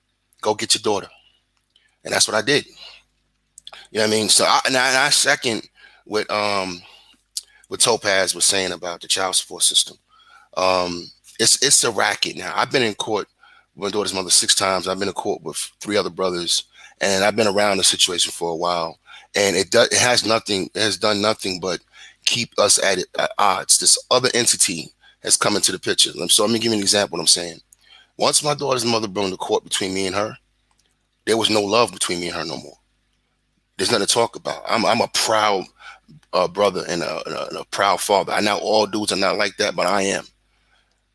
Go get your daughter. And that's what I did. You know what I mean? So I second what Topaz was saying about the child support system. It's a racket now. I've been in court with my daughter's mother 6 times. I've been in court with 3 other brothers, and I've been around the situation for a while. And it has done nothing but keep us at odds. This other entity has come into the picture. So let me give you an example of what I'm saying. Once my daughter's mother brought the court between me and her, there was no love between me and her no more. There's nothing to talk about. I'm a proud brother and a proud father. I know all dudes are not like that, but I am.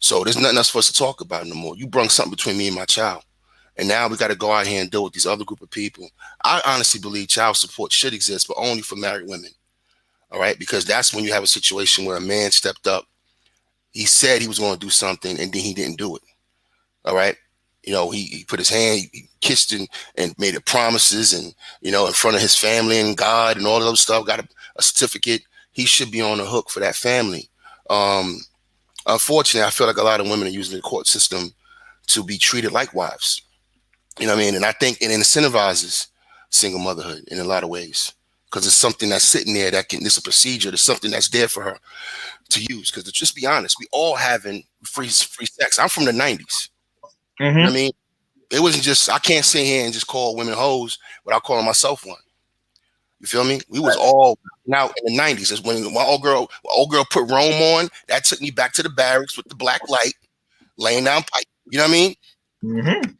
So there's nothing else for us to talk about no more. You brung something between me and my child. And now we got to go out here and deal with these other group of people. I honestly believe child support should exist, but only for married women. All right? Because that's when you have a situation where a man stepped up. He said he was going to do something, and then he didn't do it. All right? He put his hand, he kissed and made it promises and, in front of his family and God and all those stuff, got a certificate. He should be on the hook for that family. Unfortunately, I feel like a lot of women are using the court system to be treated like wives. You know what I mean? And I think it incentivizes single motherhood in a lot of ways because it's something that's sitting there it's a procedure. There's something that's there for her to use. Because just be honest, we all having free sex. I'm from the 90s. Mm-hmm. You know what I mean? It wasn't just, I can't sit here and just call women hoes without calling myself one. You feel me? We was all now in the 90s. That's when my old girl put Rome on. That took me back to the barracks with the black light, laying down pipe. You know what I mean? Mm-hmm.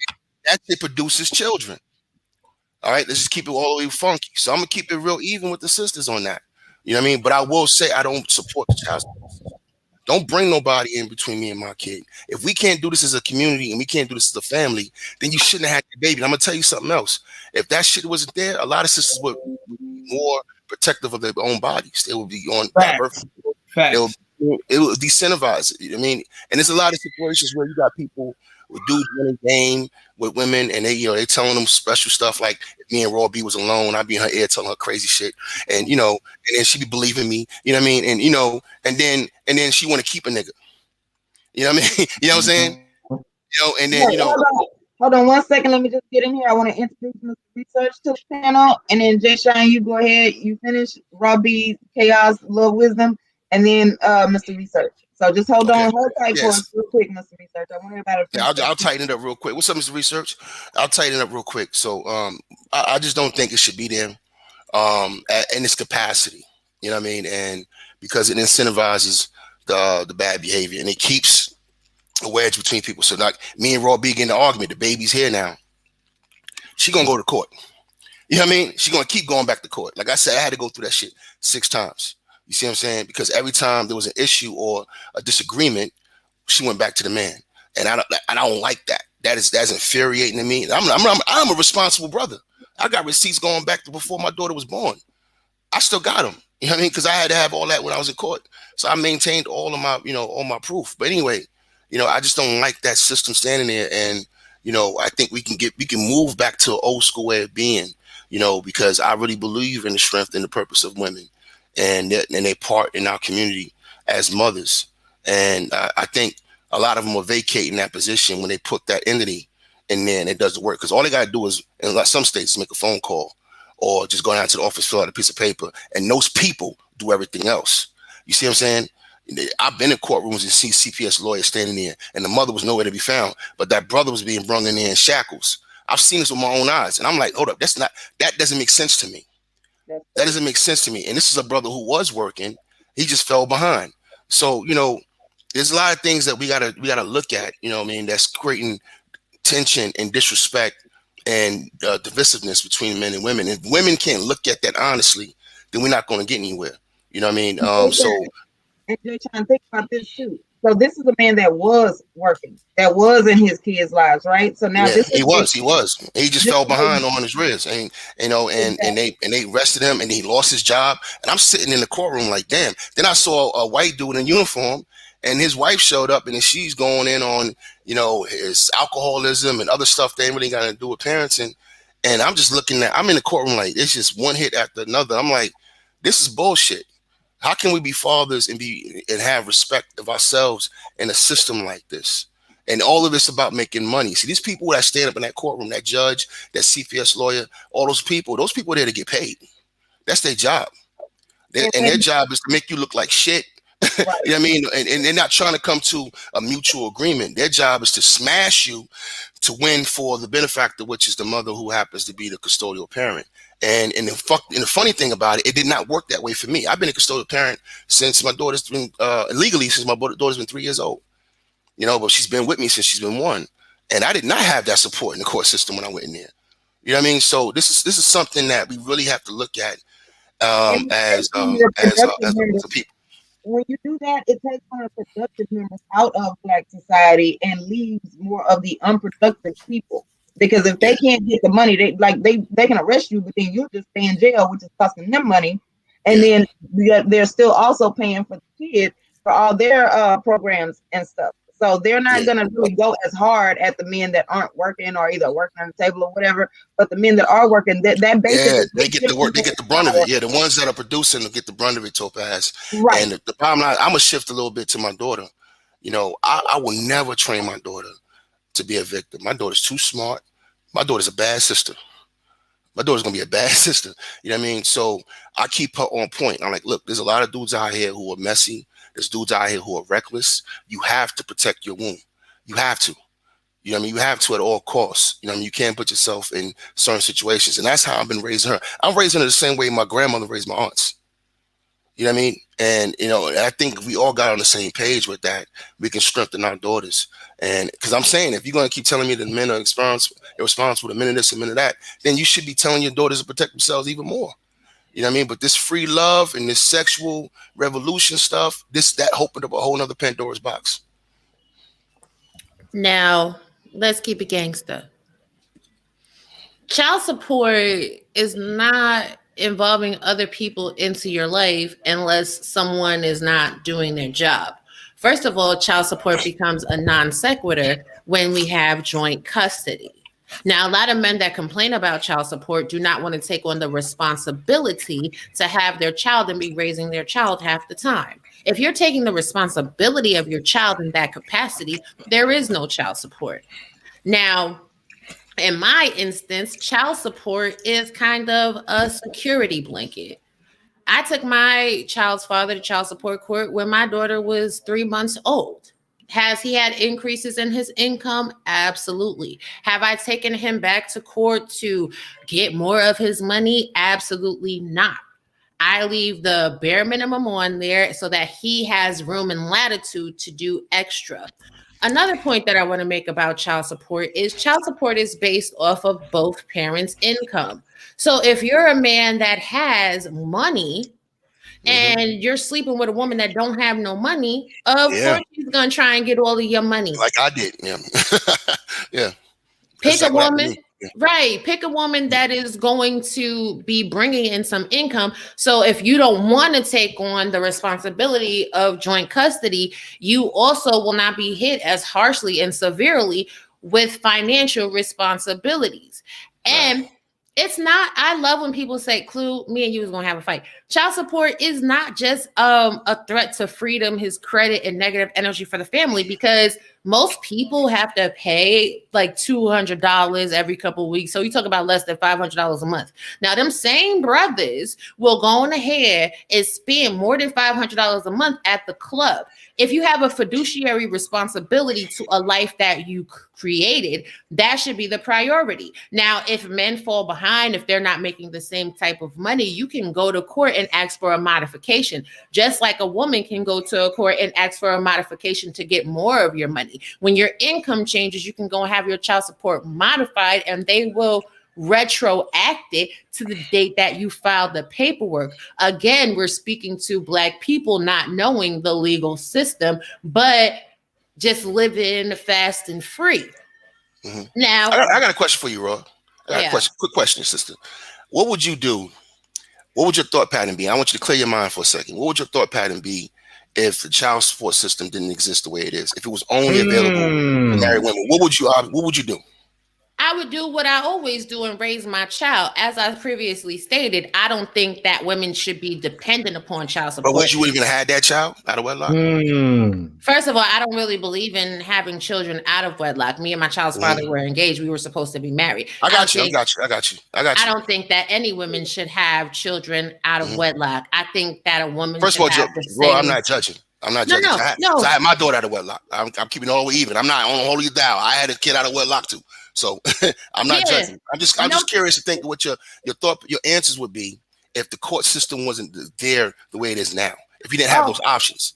That shit produces children. All right, let's just keep it all the way funky. So I'm gonna keep it real even with the sisters on that. You know what I mean? But I will say I don't support the child support system. Don't bring nobody in between me and my kid. If we can't do this as a community and we can't do this as a family, then you shouldn't have had your baby. And I'm gonna tell you something else. If that shit wasn't there, a lot of sisters would be more protective of their own bodies. They would be on that birth. It would decentivize it. You know what I mean? And there's a lot of situations where you got people with dudes winning game with women, and they telling them special stuff like if me and Raw B was alone, I'd be in her ear telling her crazy shit, and and then she be believing me, you know what I mean? And then she want to keep a nigga. You know what I mean? You know what I'm saying? And then Hold on 1 second. Let me just get in here. I want to introduce Mr. Research to the panel, and then Jay Shine, you go ahead. You finish. Robbie, Chaos, Love Wisdom, and then Mr. Research. So just hold tight for us real quick, Mr. Research. I want everybody to I'll tighten it up real quick. What's up, Mr. Research? I'll tighten it up real quick. So I just don't think it should be there in its capacity. You know what I mean? And because it incentivizes the bad behavior and it keeps a wedge between people. So like me and Raw B getting the argument, the baby's here now. She gonna go to court. You know what I mean? She gonna keep going back to court. Like I said, I had to go through that shit 6 times. You see what I'm saying? Because every time there was an issue or a disagreement, she went back to the man, and I don't like that. That's infuriating to me. I'm a responsible brother. I got receipts going back to before my daughter was born. I still got them. You know what I mean? Because I had to have all that when I was in court. So I maintained all of my, all my proof. But anyway, I just don't like that system standing there. And I think we can move back to an old school way of being. Because I really believe in the strength and the purpose of women and their part in our community as mothers. And I think a lot of them are vacating that position when they put that entity in there and it doesn't work. Because all they got to do is, in some states, make a phone call or just go down to the office, fill out a piece of paper, and those people do everything else. You see what I'm saying? I've been in courtrooms and seen CPS lawyers standing there, and the mother was nowhere to be found, but that brother was being brung in there in shackles. I've seen this with my own eyes, and I'm like, hold up, that doesn't make sense to me. That doesn't make sense to me. And this is a brother who was working, he just fell behind. So, there's a lot of things that we gotta look at, that's creating tension and disrespect and divisiveness between men and women. If women can't look at that honestly, then we're not going to get anywhere. You know what I mean? And Jay, trying to think about this too. So this is a man that was working, that was in his kids' lives, right? So now he was. He just fell behind on his wrist, and they arrested him, and he lost his job. And I'm sitting in the courtroom like, damn. Then I saw a white dude in uniform, and his wife showed up, and then she's going in on his alcoholism and other stuff that ain't really got to do with parenting. And I'm just I'm in the courtroom like, it's just one hit after another. I'm like, this is bullshit. How can we be fathers and have respect of ourselves in a system like this? And all of this about making money. See, these people that stand up in that courtroom, that judge, that CPS lawyer, all those people are there to get paid. That's their job. And their job is to make you look like shit. Right. You know what I mean? And they're not trying to come to a mutual agreement. Their job is to smash you to win for the benefactor, which is the mother who happens to be the custodial parent. And the funny thing about it, it did not work that way for me. I've been a custodial parent since my daughter's been legally since my daughter's been 3 years old. But she's been with me since she's been 1, and I did not have that support in the court system when I went in there. You know what I mean? So this is something that we really have to look at as people. When you do that, it takes one of the productive members out of Black society and leaves more of the unproductive people. Because if they can't get the money, they can arrest you, but then you'll just stay in jail, which is costing them money. And then they're still also paying for the kids for all their programs and stuff. So they're not going to really go as hard at the men that aren't working or either working on the table or whatever. But the men that are working, that basically they get the work, they get the brunt of it. Yeah, the ones that are producing will get the brunt of it, Topaz. Right. And the problem, I'm gonna shift a little bit to my daughter. I will never train my daughter to be a victim. My daughter's too smart. My daughter's a bad sister. My daughter's gonna be a bad sister. You know what I mean? So I keep her on point. I'm like, look, there's a lot of dudes out here who are messy. There's dudes out here who are reckless. You have to protect your womb. You have to. You know what I mean? You have to at all costs. You know what I mean? You can't put yourself in certain situations. And that's how I've been raising her. I'm raising her the same way my grandmother raised my aunts. You know what I mean? And, I think if we all got on the same page with that, we can strengthen our daughters. And because I'm saying, if you're going to keep telling me that men are irresponsible, a minute this, a minute that, then you should be telling your daughters to protect themselves even more. You know what I mean? But this free love and this sexual revolution stuff, that opened up a whole nother Pandora's box. Now, let's keep it gangsta. Child support is not involving other people into your life unless someone is not doing their job. First of all, child support becomes a non sequitur when we have joint custody. Now, a lot of men that complain about child support do not want to take on the responsibility to have their child and be raising their child half the time. If you're taking the responsibility of your child in that capacity, there is no child support. Now, in my instance, child support is kind of a security blanket. I took my child's father to child support court when my daughter was 3 months old. Has he had increases in his income? Absolutely. Have I taken him back to court to get more of his money? Absolutely not. I leave the bare minimum on there so that he has room and latitude to do extra. Another point that I want to make about child support is based off of both parents' income. So if you're a man that has money and you're sleeping with a woman that don't have no money, of course he's gonna try and get all of your money. Like I did, yeah. Pick a woman, right? Pick a woman that is going to be bringing in some income. So if you don't want to take on the responsibility of joint custody, you also will not be hit as harshly and severely with financial responsibilities. And it's not, I love when people say, Clue, me and you was going to have a fight. Child support is not just a threat to freedom, his credit, and negative energy for the family, because Most people have to pay like $200 every couple of weeks. So you talk about less than $500 a month. Now, them same brothers will go on ahead and spend more than $500 a month at the club. If you have a fiduciary responsibility to a life that you created, that should be the priority. Now, if men fall behind, if they're not making the same type of money, you can go to court and ask for a modification, just like a woman can go to a court and ask for a modification to get more of your money. When your income changes, you can go and have your child support modified, and they will retroact it to the date that you filed the paperwork. Again, we're speaking to Black people not knowing the legal system, but just living fast and free. Mm-hmm. Now, I got a question for you, Raw. I got a question. Quick question, sister. What would you do? What would your thought pattern be? I want you to clear your mind for a second. What would your thought pattern be if the child support system didn't exist the way it is? If it was only available to married women, what would you do? I would do what I always do and raise my child. As I previously stated, I don't think that women should be dependent upon child support. But would you even have that child out of wedlock? First of all, I don't really believe in having children out of wedlock. Me and my child's father were engaged. We were supposed to be married. I got you. I don't think that any women should have children out of wedlock. I think that a woman First of all, Bro, I'm not judging. No. I had my daughter out of wedlock. I'm keeping it all the way even. I'm not on holding you down. I had a kid out of wedlock too. So I'm not judging. I'm just curious to think what your answers would be if the court system wasn't there the way it is now. If you didn't have those options.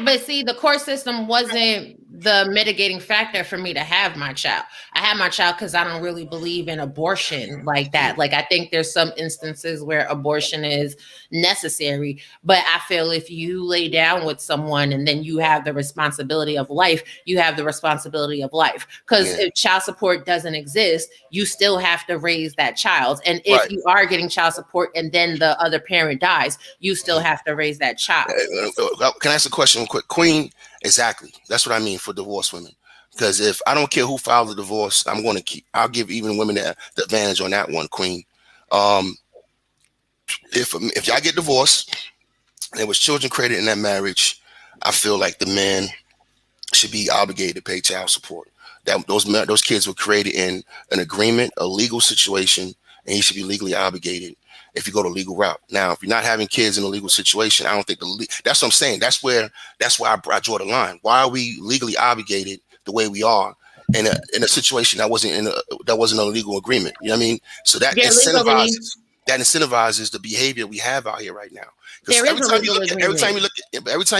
But see, the court system wasn't the mitigating factor for me to have my child. I had my child because I don't really believe in abortion like that. Like, I think there's some instances where abortion is necessary, but I feel if you lay down with someone and then you have the responsibility of life, you have the responsibility of life. Because if child support doesn't exist, you still have to raise that child. And if you are getting child support and then the other parent dies, you still have to raise that child. Can I ask a question real quick? Queen, exactly. That's what I mean for divorced women. Because if I don't care who filed the divorce, I'll give even women the advantage on that one, Queen. If y'all get divorced, and there was children created in that marriage, I feel like the man should be obligated to pay child support. That those kids were created in an agreement, a legal situation, and he should be legally obligated if you go the legal route. Now, if you're not having kids in a legal situation, I don't think that's what I'm saying. That's why I draw the line. Why are we legally obligated the way we are in a situation that wasn't a legal agreement? You know what I mean? So that incentivizes the behavior we have out here right now. Because every time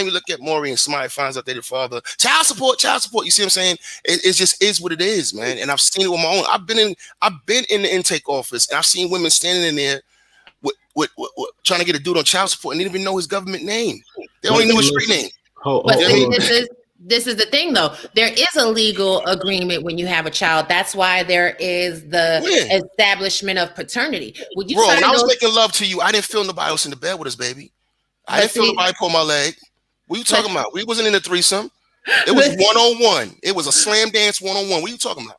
you look at Maury and somebody finds out they're the father, child support. You see what I'm saying? It just is what it is, man. And I've seen it with my own. I've been in the intake office and I've seen women standing in there with trying to get a dude on child support and didn't even know his government name. They only knew his street name. But this is the thing, though. There is a legal agreement when you have a child. That's why there is the establishment of paternity. When I was making love to you, I didn't feel nobody else in the bed with us, baby. I didn't feel nobody pull my leg. What are you talking about? We wasn't in a threesome. It was one-on-one. It was a slam dance one-on-one. What are you talking about?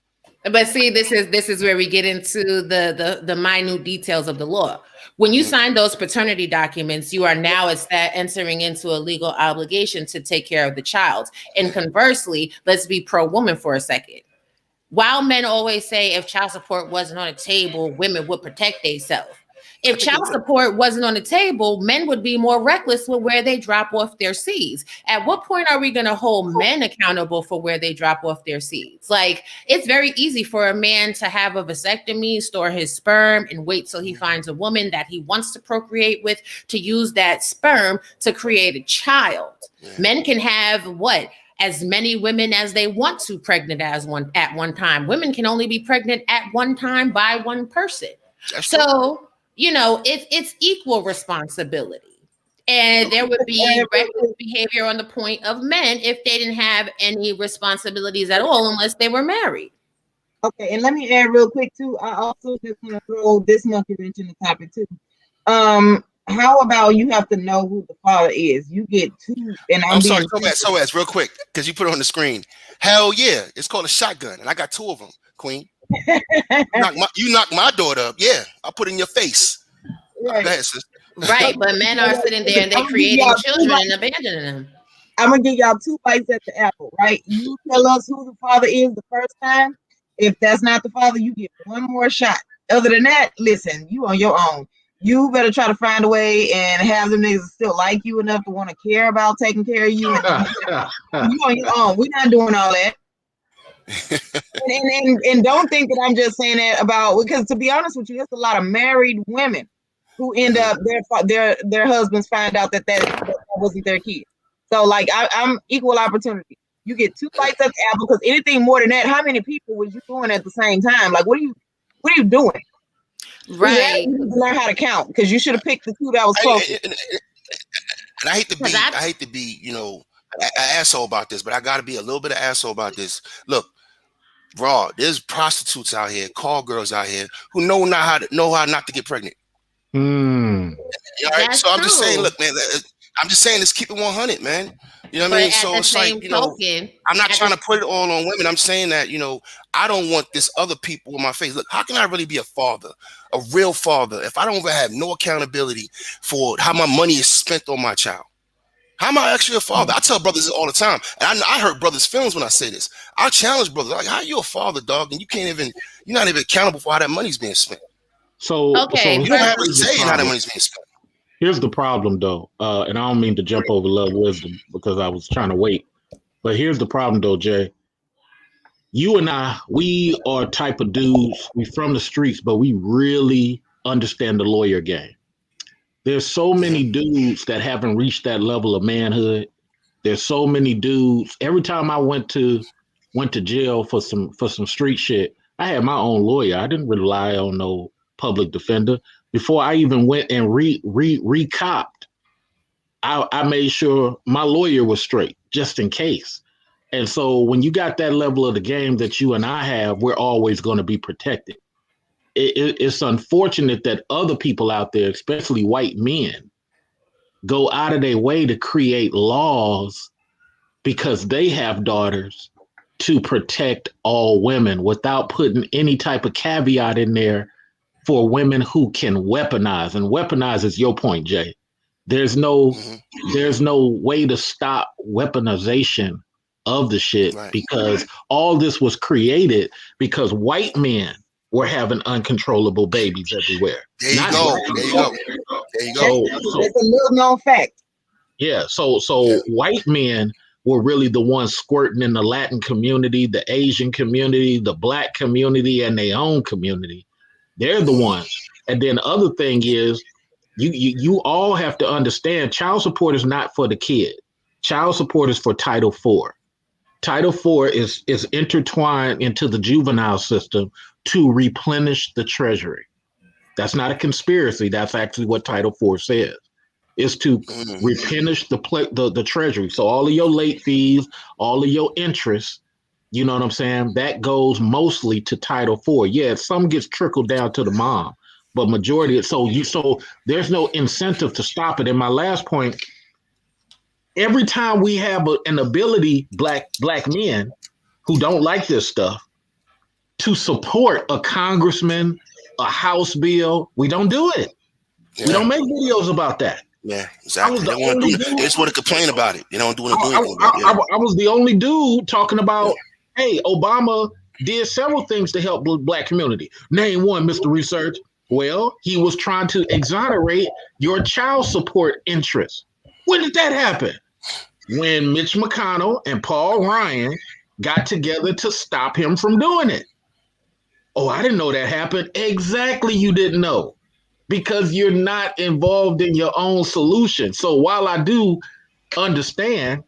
But see, this is where we get into the minute details of the law. When you sign those paternity documents, you are now entering into a legal obligation to take care of the child. And conversely, let's be pro-woman for a second. While men always say if child support wasn't on the table, women would protect themselves. If child support wasn't on the table, men would be more reckless with where they drop off their seeds. At what point are we going to hold men accountable for where they drop off their seeds? Like, it's very easy for a man to have a vasectomy, store his sperm, and wait till he finds a woman that he wants to procreate with to use that sperm to create a child. Yeah. Men can have as many women as they want to pregnant at one time. Women can only be pregnant at one time by one person. So, it's equal responsibility. And there would be reckless behavior on the point of men if they didn't have any responsibilities at all unless they were married. Okay, and let me add real quick too. I also just want to throw this monkey wrench in the topic too. How about you have to know who the father is? You get two, and I'm sorry, so as real quick, because you put it on the screen. Hell yeah, it's called a shotgun, and I got two of them, Queen. You knock my daughter up, yeah, I'll put it in your face. Right. Go ahead, sis. Right, but men are sitting there and they're creating children and abandoning them. I'm gonna give y'all 2 bites at the apple, right? You tell us who the father is the first time. If that's not the father, you get 1 more shot. Other than that, listen, you on your own. You better try to find a way and have them niggas still like you enough to want to care about taking care of you. And you on your own. We're not doing all that. and don't think that I'm just saying that about, because to be honest with you, there's a lot of married women who end up their husbands find out that wasn't their kid. So like I'm equal opportunity. You get 2 bites at the apple, because anything more than that, how many people was you doing at the same time? Like what are you doing? Right. You need to learn how to count, because you should have picked the 2 that was close. And I hate to be, you know, an asshole about this, but I got to be a little bit of asshole about this. Look, Raw, there's prostitutes out here, call girls out here who know how not to get pregnant. All right, so I'm just saying, look, man, I'm just saying, let's keep it 100, man. You know what I mean? So it's like, you know, I'm not trying to put it all on women. I'm saying that, you know, I don't want this other people in my face. Look, how can I really be a father, a real father, if I don't even have no accountability for how my money is spent on my child? How am I actually a father? I tell brothers this all the time, and I hurt brothers' feelings when I say this. I challenge brothers, like, how you a father, dog, and you're not even accountable for how that money's being spent. So you don't have to say how that money's being spent. Here's the problem, though, and I don't mean to jump over love wisdom because I was trying to wait. But here's the problem, though, Jay. You and I, we are type of dudes. We from the streets, but we really understand the lawyer game. There's so many dudes that haven't reached that level of manhood. There's so many dudes. Every time I went to jail for some street shit, I had my own lawyer. I didn't rely on no public defender. Before I even went and recopped, I made sure my lawyer was straight, just in case. And so when you got that level of the game that you and I have, we're always going to be protected. It's unfortunate that other people out there, especially white men, go out of their way to create laws because they have daughters to protect all women without putting any type of caveat in there for women who can weaponize. And weaponize is your point, Jay. There's no way to stop weaponization of the shit, right? Because all this was created because white men were having uncontrollable babies everywhere. There you go. It's a little known fact. Yeah. So white men were really the ones squirting in the Latin community, the Asian community, the Black community, and their own community. They're the ones. And then the other thing is, you all have to understand, child support is not for the kid. Child support is for Title IV. Title IV is intertwined into the juvenile system to replenish the treasury. That's not a conspiracy. That's actually what Title IV says. Is to replenish the treasury. So all of your late fees, all of your interest, you know what I'm saying? That goes mostly to Title IV. Yeah, some gets trickled down to the mom, but majority. So there's no incentive to stop it. And my last point: every time we have an ability, black men who don't like this stuff, to support a congressman, a House bill, we don't do it. Yeah. We don't make videos about that. Yeah, exactly. They just want to complain about it. They don't do anything about it. I was the only dude talking about, hey, Obama did several things to help the Black community. Name one, Mr. Research. Well, he was trying to exonerate your child support interest. When did that happen? When Mitch McConnell and Paul Ryan got together to stop him from doing it. Oh, I didn't know that happened. Exactly, you didn't know. Because you're not involved in your own solution. So while I do understand,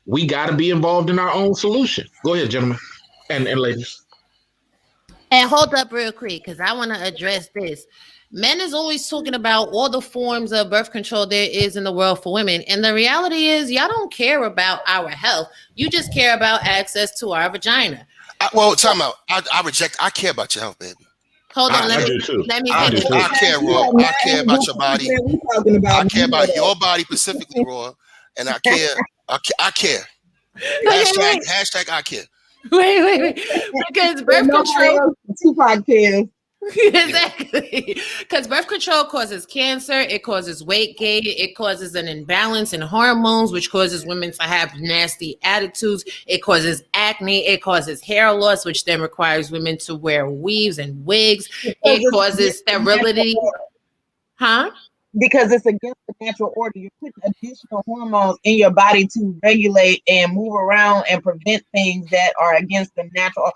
we got to be involved in our own solution. Go ahead, gentlemen and ladies. And hold up real quick, because I want to address this. Men is always talking about all the forms of birth control there is in the world for women. And the reality is y'all don't care about our health. You just care about access to our vagina. Time out. I care about your health, baby. Hold on, let me finish. I care, Raw. I care about your body. I care about your body specifically, Raw. And I care. I care. Hashtag I care. Wait. Because birth control. Tupac cares. Exactly. Because birth control causes cancer, it causes weight gain, it causes an imbalance in hormones, which causes women to have nasty attitudes, it causes acne, it causes hair loss, which then requires women to wear weaves and wigs, it causes sterility. Huh? Because it's against the natural order. You're putting additional hormones in your body to regulate and move around and prevent things that are against the natural.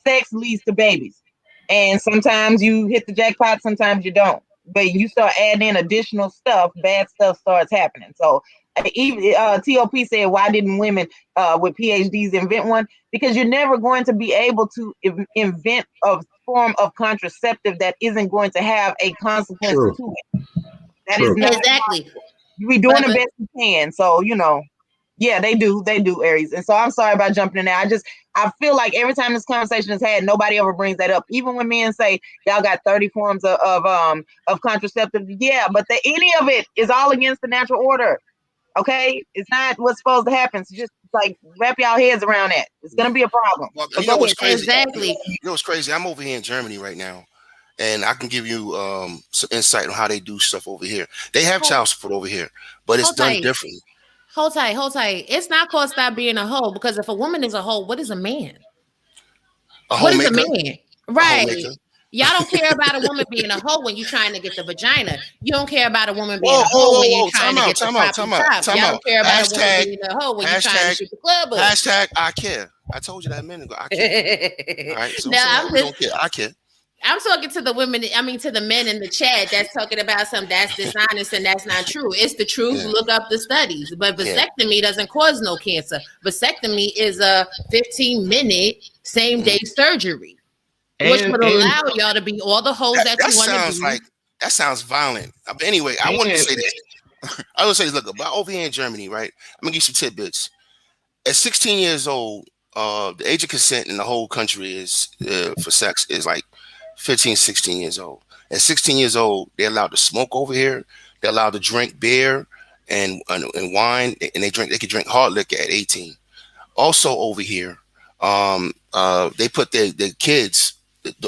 Sex leads to babies, and sometimes you hit the jackpot, sometimes you don't. But you start adding in additional stuff, bad stuff starts happening. So even TOP said, why didn't women with PhDs invent one? Because you're never going to be able to invent a form of contraceptive that isn't going to have a consequence to it. That is not exactly. We doing the best we can. So, yeah, they do, Aries. And so I'm sorry about jumping in there. I feel like every time this conversation is had, nobody ever brings that up. Even when men say y'all got 30 forms of contraceptive, yeah, but any of it is all against the natural order. Okay, it's not what's supposed to happen. So just like wrap y'all heads around that. It's gonna be a problem. Well, you know what's crazy? Exactly. You know what's crazy? I'm over here in Germany right now. And I can give you some insight on how they do stuff over here. They have child support over here, but it's done differently. Hold tight. It's not called stop being a hoe, because if a woman is a hoe, what is a man? What is a man? Right. Y'all don't care about a woman being a hoe when you're trying to get the vagina. You don't care about a woman being a hoe when you're trying to get the proper top. Y'all don't care about a woman being a hoe when you're trying to shoot the club up. Hashtag I care. I told you that a minute ago. I care. All right. So don't care. I care. I'm talking to the women, to the men in the chat that's talking about something that's dishonest and that's not true. It's the truth. Yeah. Look up the studies. But vasectomy doesn't cause no cancer. Vasectomy is a 15-minute same-day surgery, which would allow y'all to be all the hoes that you want to be. That sounds violent. But anyway, I want to say this. I would say, look, about over here in Germany, right? I'm going to give you some tidbits. At 16 years old, the age of consent in the whole country is for sex is like 15, 16 years old. At 16 years old, they're allowed to smoke over here. They're allowed to drink beer and wine, and they can drink hard liquor at 18. Also over here, they put their kids,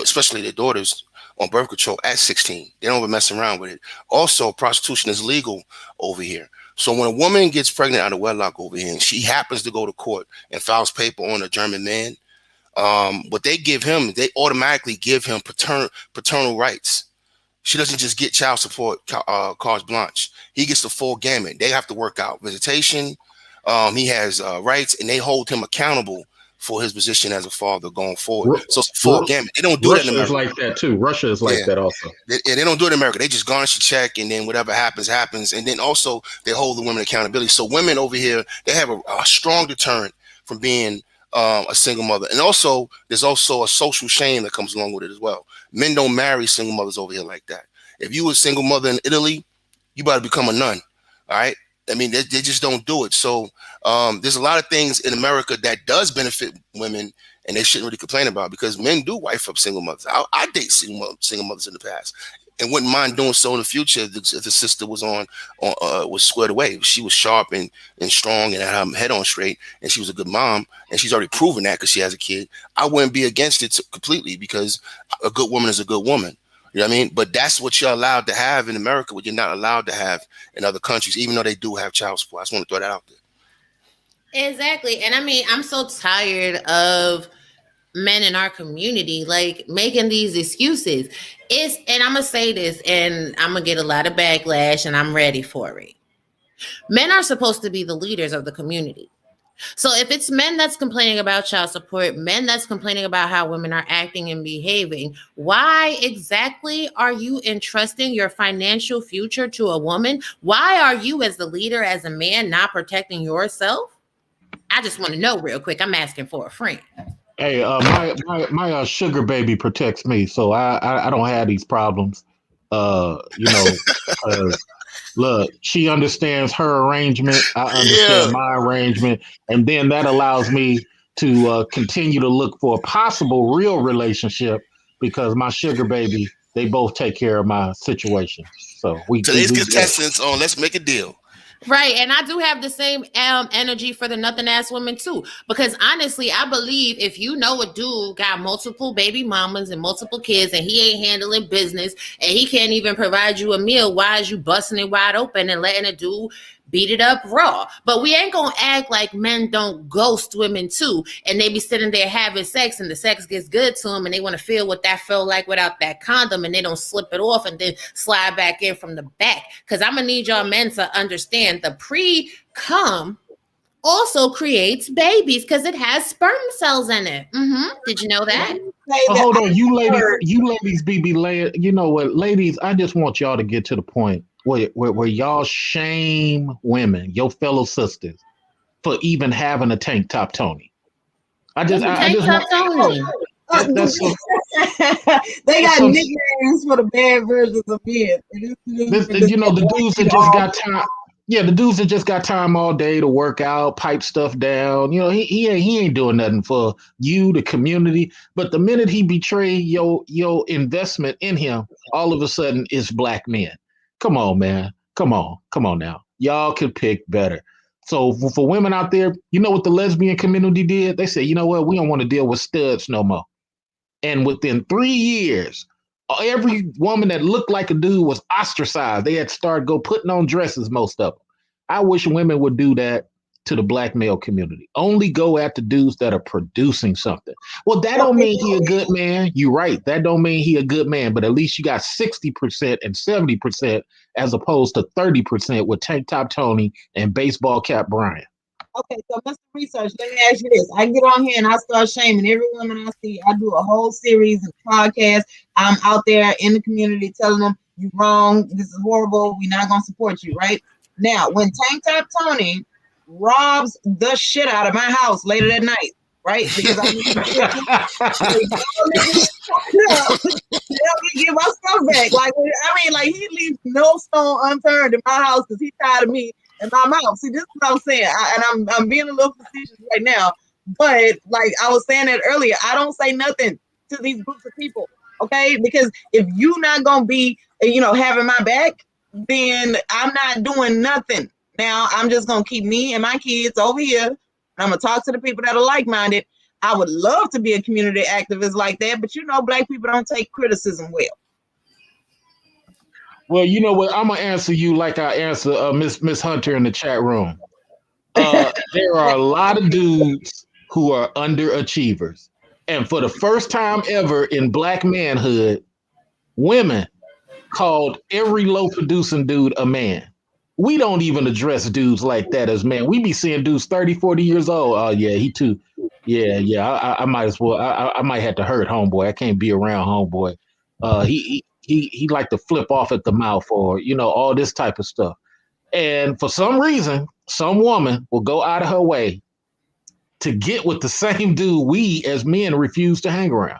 especially their daughters, on birth control at 16. They don't even mess around with it. Also, prostitution is legal over here. So when a woman gets pregnant out of wedlock over here, and she happens to go to court and files paper on a German man, what they give him, they automatically give him paternal rights. She doesn't just get child support carte blanche. He gets the full gamut. They have to work out visitation. He has rights, and they hold him accountable for his position as a father going forward. So it's full gamut. They don't do Russia that in America. Russia is like that too. Russia is like that also. They don't do it in America. They just garnish a check, and then whatever happens. And then also they hold the women accountability. So women over here, they have a strong deterrent from being a single mother. And also there's also a social shame that comes along with it as well. Men don't marry single mothers over here like that. If you were a single mother in Italy, you better become a nun. All right. I mean, they just don't do it. So there's a lot of things in America that does benefit women, and they shouldn't really complain about, because men do wife up single mothers. I date single mothers in the past, and wouldn't mind doing so in the future if the sister was was squared away. She was sharp and strong and had her head on straight, and she was a good mom, and she's already proven that because she has a kid. I wouldn't be against it completely, because a good woman is a good woman. You know what I mean? But that's what you're allowed to have in America, what you're not allowed to have in other countries, even though they do have child support. I just want to throw that out there. Exactly. And I'm so tired of men in our community like making these excuses. And I'm gonna say this, and I'm gonna get a lot of backlash, and I'm ready for it. Men are supposed to be the leaders of the community. So if it's men that's complaining about child support, men that's complaining about how women are acting and behaving, why exactly are you entrusting your financial future to a woman? Why are you, as the leader, as a man, not protecting yourself? I just want to know real quick. I'm asking for a friend. Hey, my sugar baby protects me, so I don't have these problems. Look, she understands her arrangement. I understand my arrangement, and then that allows me to continue to look for a possible real relationship, because my sugar baby, they both take care of my situation. So today's contestants on Let's Make a Deal. Right, and I do have the same energy for the nothing ass women too. Because honestly, I believe if you know a dude got multiple baby mamas and multiple kids, and he ain't handling business, and he can't even provide you a meal, why is you busting it wide open and letting a dude beat it up raw? But we ain't gonna act like men don't ghost women too, and they be sitting there having sex, and the sex gets good to them, and they want to feel what that felt like without that condom, and they don't slip it off and then slide back in from the back. Because I'm gonna need y'all men to understand the pre-cum also creates babies because it has sperm cells in it. Did you know that? Hold on, you ladies be laying. You know what, ladies? I just want y'all to get to the point where y'all shame women, your fellow sisters, for even having a tank top, Tony. I just want. Tony. That's so, they got so, nicknames for the bad versions of men. the dudes that just got time. Yeah, the dudes that just got time all day to work out, pipe stuff down. You know, he ain't doing nothing for you, the community. But the minute he betray your investment in him, all of a sudden it's black men. Come on, man. Come on now. Y'all can pick better. So for women out there, you know what the lesbian community did? They said, you know what? We don't want to deal with studs no more. And within 3 years, every woman that looked like a dude was ostracized. They had started putting on dresses, most of them. I wish women would do that to the black male community. Only go after dudes that are producing something. Well, that don't mean he a good man. You're right. That don't mean he a good man, but at least you got 60% and 70% as opposed to 30% with Tank Top Tony and Baseball Cap Brian. Okay, so Mr. Research, let me ask you this. I get on here and I start shaming every woman I see. I do a whole series of podcasts. I'm out there in the community telling them, you're wrong. This is horrible. We're not going to support you, right? Now, when Tank Top Tony robs the shit out of my house later that night, right? Because I get my stuff back. Like he leaves no stone unturned in my house because he's tired of me and my mouth. See, this is what I'm saying. I'm being a little facetious right now, but like I was saying that earlier, I don't say nothing to these groups of people, okay? Because if you're not gonna be, having my back, then I'm not doing nothing. Now I'm just gonna keep me and my kids over here, and I'm gonna talk to the people that are like-minded. I would love to be a community activist like that, but black people don't take criticism well. Well, you know what? I'm gonna answer you like I answer Miss Hunter in the chat room. There are a lot of dudes who are underachievers, and for the first time ever in black manhood, women called every low producing dude a man. We don't even address dudes like that as men. We be seeing dudes 30, 40 years old. Oh yeah, he too. Yeah. I might as well. I might have to hurt homeboy. I can't be around homeboy. He like to flip off at the mouth, or all this type of stuff. And for some reason, some woman will go out of her way to get with the same dude we as men refuse to hang around.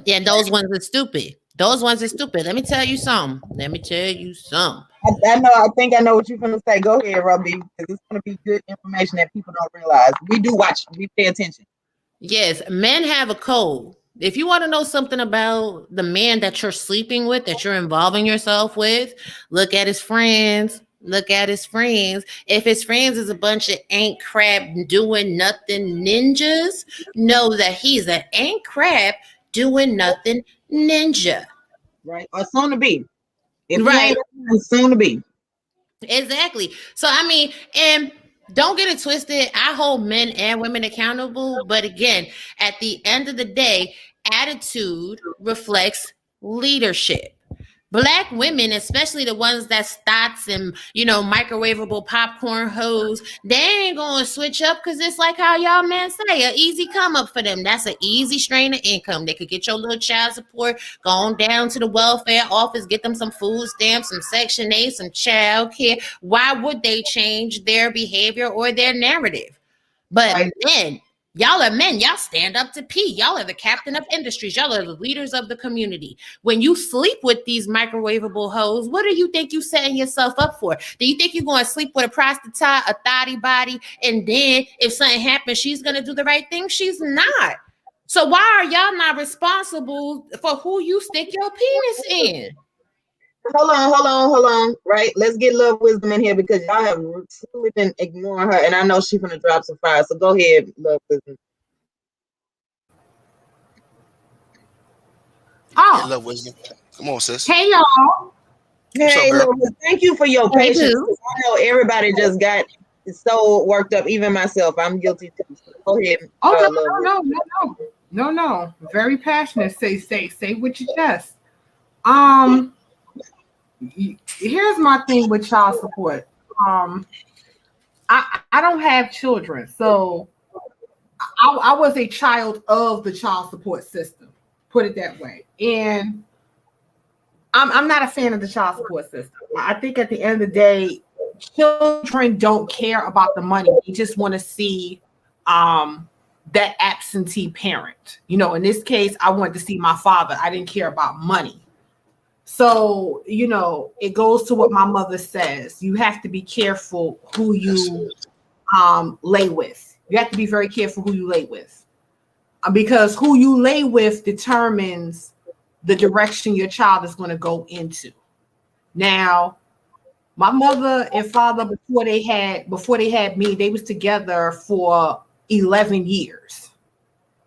Yeah, those ones are stupid. Let me tell you something. I know. I think I know what you're going to say. Go ahead, Robbie, because it's going to be good information that people don't realize. We do watch. We pay attention. Yes, men have a code. If you want to know something about the man that you're sleeping with, that you're involving yourself with, look at his friends. If his friends is a bunch of ain't crap doing nothing ninjas, know that he's an ain't crap doing nothing ninja. Right. Or soon to be. Right. Soon to be. Exactly. So, and don't get it twisted. I hold men and women accountable. But again, at the end of the day, attitude reflects leadership. Black women, especially the ones that stots and, microwavable popcorn hoes, they ain't going to switch up because it's like how y'all men say, an easy come up for them. That's an easy strain of income. They could get your little child support, go on down to the welfare office, get them some food stamps, some Section 8, some child care. Why would they change their behavior or their narrative? But men, y'all are men. Y'all stand up to pee. Y'all are the captain of industries. Y'all are the leaders of the community. When you sleep with these microwavable hoes, what do you think you setting yourself up for? Do you think you're going to sleep with a prostitute, a thotty body, and then if something happens, she's going to do the right thing? She's not. So why are y'all not responsible for who you stick your penis in? hold on. Right, let's get Love Wisdom in here because y'all have truly been ignoring her, and I know she's gonna drop some fire. So go ahead, Love Wisdom. Hey, Oh, Love Wisdom. Come on, sis. hey y'all. What's up, Hey, girl? Love Wisdom, thank you for your Hey, patience. boo. I know everybody just got so worked up, even myself. I'm guilty too. So go ahead, Oh Love Wisdom. no. Very passionate. Say with your chest. Here's my thing with child support. I don't have children, so I was a child of the child support system. Put it that way, and I'm not a fan of the child support system. I think at the end of the day, children don't care about the money. They just want to see that absentee parent. You know, in this case, I wanted to see my father. I didn't care about money. So, you know, it goes to what my mother says. You have to be careful who you lay with. You have to be very careful who you lay with. Because who you lay with determines the direction your child is going to go into. Now, my mother and father, before they had me, they was together for 11 years.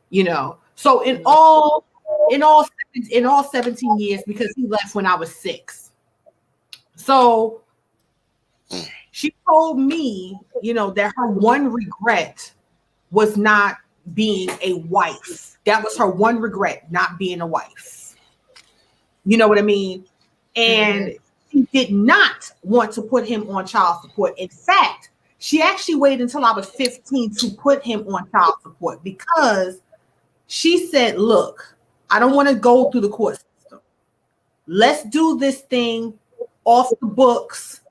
You know, so in all 17 years, because he left when I was 6. So she told me, you know, that her one regret was not being a wife. That was her one regret, not being a wife. You know what I mean? And she did not want to put him on child support. In fact, she actually waited until I was 15 to put him on child support because she said, look, I don't want to go through the court system. Let's do this thing off the books.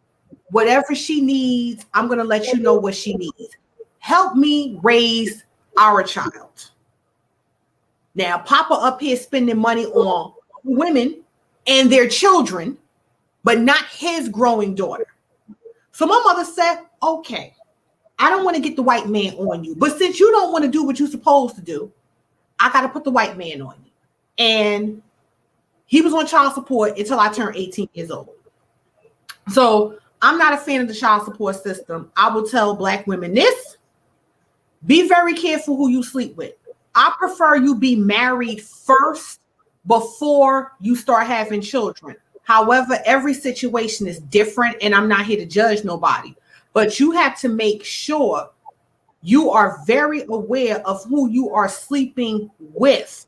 Whatever she needs, I'm going to let you know what she needs. Help me raise our child. Now, Papa up here spending money on women and their children, but not his growing daughter. So my mother said, okay, I don't want to get the white man on you. But since you don't want to do what you're supposed to do, I got to put the white man on you. And he was on child support until I turned 18 years old. So I'm not a fan of the child support system. I will tell Black women this: be very careful who you sleep with. I prefer you be married first before you start having children. However, every situation is different, and I'm not here to judge nobody. But you have to make sure you are very aware of who you are sleeping with.